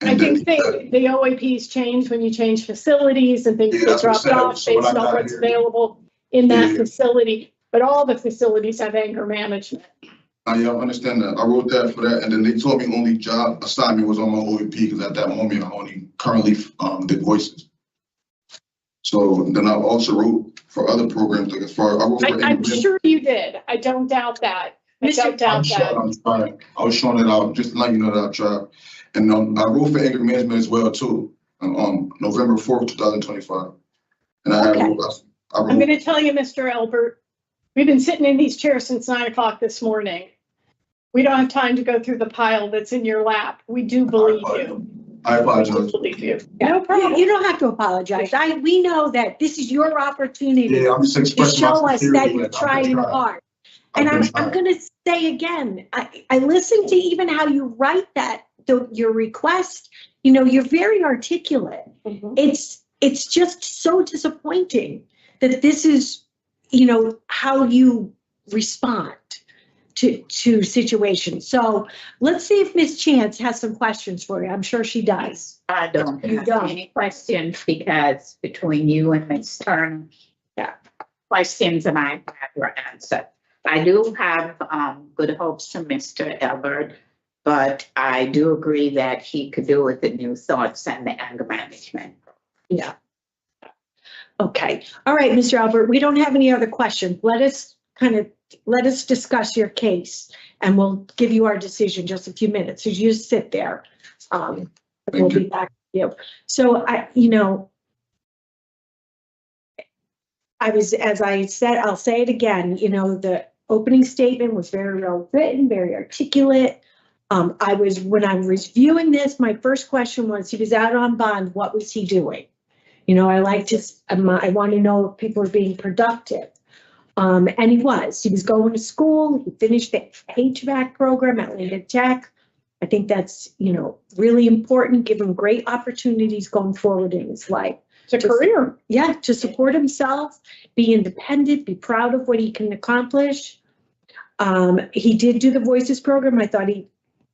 I think the OAPs change when you change facilities and things get dropped off based on what's available in that facility. But all the facilities have anger management. I understand that. I wrote that for that. And then they told me only job assignment was on my OEP because at that moment I only currently did voices. So then I also wrote for other programs, like as far I wrote for I'm sure you did. I don't doubt that. I don't doubt that. I'm trying. I was showing it out just to let you know that I tried. And I wrote for anger management as well too, on November 4th, 2025. And I'm going to tell you, Mr. Elbert, we've been sitting in these chairs since 9 o'clock this morning. We don't have time to go through the pile that's in your lap. We do believe you. I apologize. We do believe you. No problem. You don't have to apologize. We know that this is your opportunity I'm just to show us that you're you're trying hard. And I'm going to say again, I listened to even how you write your request. You're very articulate. It's just so disappointing that this is, how you respond to situations. So let's see if Ms. Chance has some questions for you. I'm sure she does. I don't have any questions because between you and Ms. Turner, questions and I have your answer. I do have good hopes for Mr. Elbert, but I do agree that he could do with the new thoughts and the anger management. Yeah. Okay. All right, Mr. Albert, we don't have any other questions. Let us discuss your case and we'll give you our decision in just a few minutes. So you just sit there. We'll be back with you. So as I said, I'll say it again, you know, the opening statement was very well written, very articulate. When I was viewing this, my first question was, he was out on bond, what was he doing? You know, I want to know if people are being productive. And he was going to school, he finished the HVAC program at Lincoln Tech. I think that's, you know, really important, give him great opportunities going forward in his life. It's a career. Yeah, to support himself, be independent, be proud of what he can accomplish. He did do the Voices program. I thought he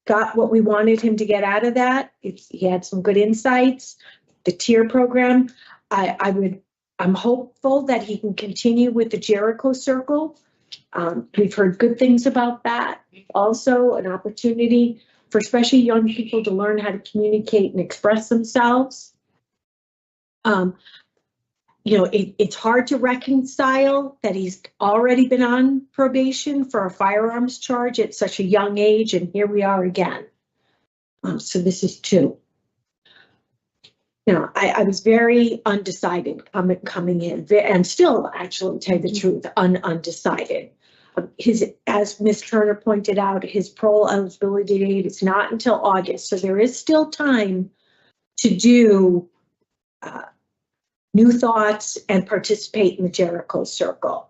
got what we wanted him to get out of that. He had some good insights. The tier program, I'm hopeful that he can continue with the Jericho Circle. We've heard good things about that. Also, an opportunity for especially young people to learn how to communicate and express themselves. You know, it's hard to reconcile that he's already been on probation for a firearms charge at such a young age, and here we are again. So this is 2. You know, I was very undecided coming in, and still, actually, to tell you the truth, undecided. As Ms. Turner pointed out, his parole eligibility date is not until August, so there is still time to do new thoughts and participate in the Jericho Circle.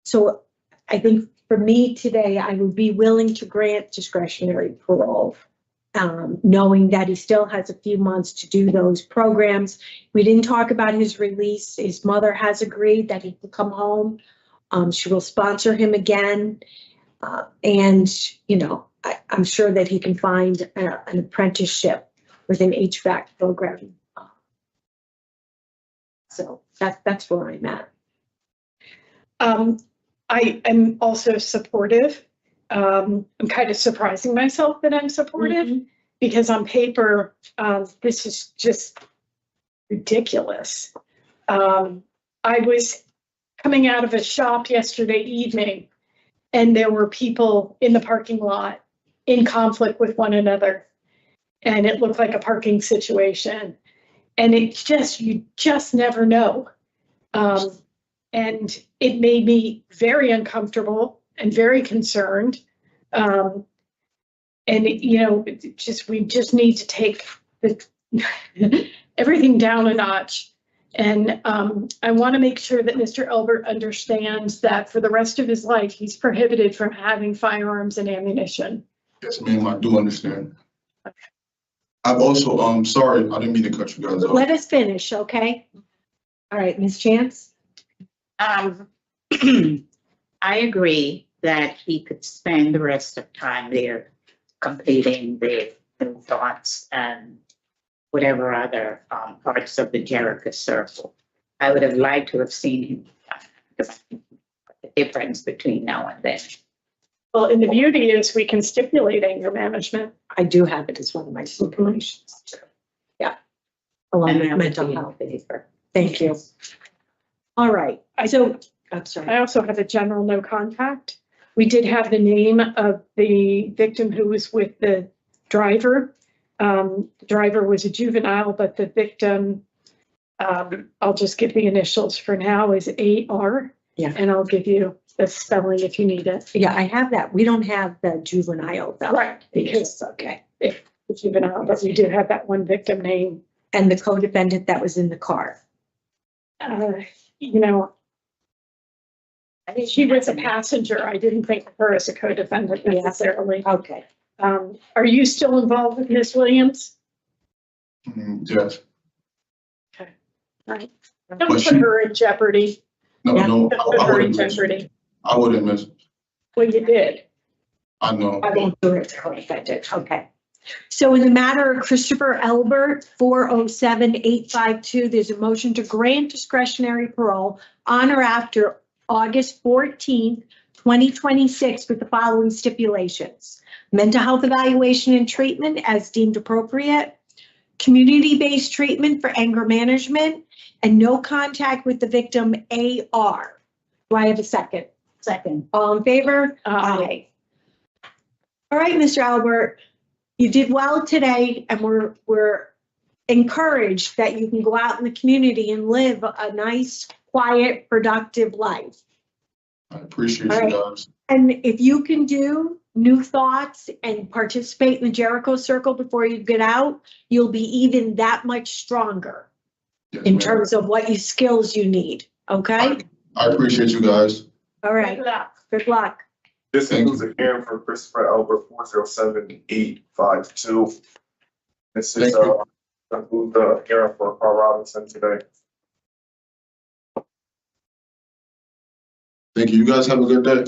So I think for me today, I would be willing to grant discretionary parole, knowing that he still has a few months to do those programs. We didn't talk about his release. His mother has agreed that he can come home. She will sponsor him again. And, you know, I'm sure that he can find an apprenticeship with an HVAC program. So that's where I'm at. I am also supportive. I'm kind of surprising myself that I'm supportive because on paper, this is just ridiculous. I was coming out of a shop yesterday evening and there were people in the parking lot in conflict with one another. And it looked like a parking situation. And you just never know. And it made me very uncomfortable and very concerned. And you know, we just need to take everything down a notch. And I want to make sure that Mr. Elbert understands that for the rest of his life, he's prohibited from having firearms and ammunition. Yes, ma'am, I do understand. Okay. I've also, sorry, I didn't mean to cut you guys off. Let us finish, okay? All right, Ms. Chance? I agree that he could spend the rest of time there completing the thoughts and whatever other parts of the Jericho Circle. I would have liked to have seen him, the difference between now and then. Well, and the beauty is we can stipulate anger management. I do have it as one of my stipulations. Yeah. Along with mental health. Thank you. All right. I'm sorry. I also have a general no contact. We did have the name of the victim who was with the driver. The driver was a juvenile, but the victim, I'll just give the initials for now, is AR. Yeah. And I'll give you the spelling if you need it. Yeah, I have that. We don't have the juvenile though. Right, because okay. If the juvenile, but we do have that one victim name. And the co-defendant that was in the car. You know, she was a passenger. I didn't think of her as a co-defendant necessarily. Okay. Are you still involved with Ms. Williams? Yes. Okay. All right. Don't put her in jeopardy. No, Don't put her in jeopardy. I wouldn't miss. Well, you did. I know. I won't do it. Okay. So in the matter of Christopher Elbert, 407-852, there's a motion to grant discretionary parole on or after August 14th, 2026 with the following stipulations. Mental health evaluation and treatment as deemed appropriate, community-based treatment for anger management, and no contact with the victim AR. Do I have a second? Second. All in favor? Aye. All right, Mr. Albert, you did well today, and we're encouraged that you can go out in the community and live a nice, quiet, productive life. I appreciate All you right. guys. And if you can do new thoughts and participate in the Jericho Circle before you get out, you'll be even that much stronger Yes, in ma'am. terms of what skills you need, okay? I appreciate you guys. All right, Good luck. good luck. This Thank includes a hearing for Christopher Albert 407-852. This is, Thank you. conclude the hearing for Carl Robinson today. Thank you. You guys have a good day.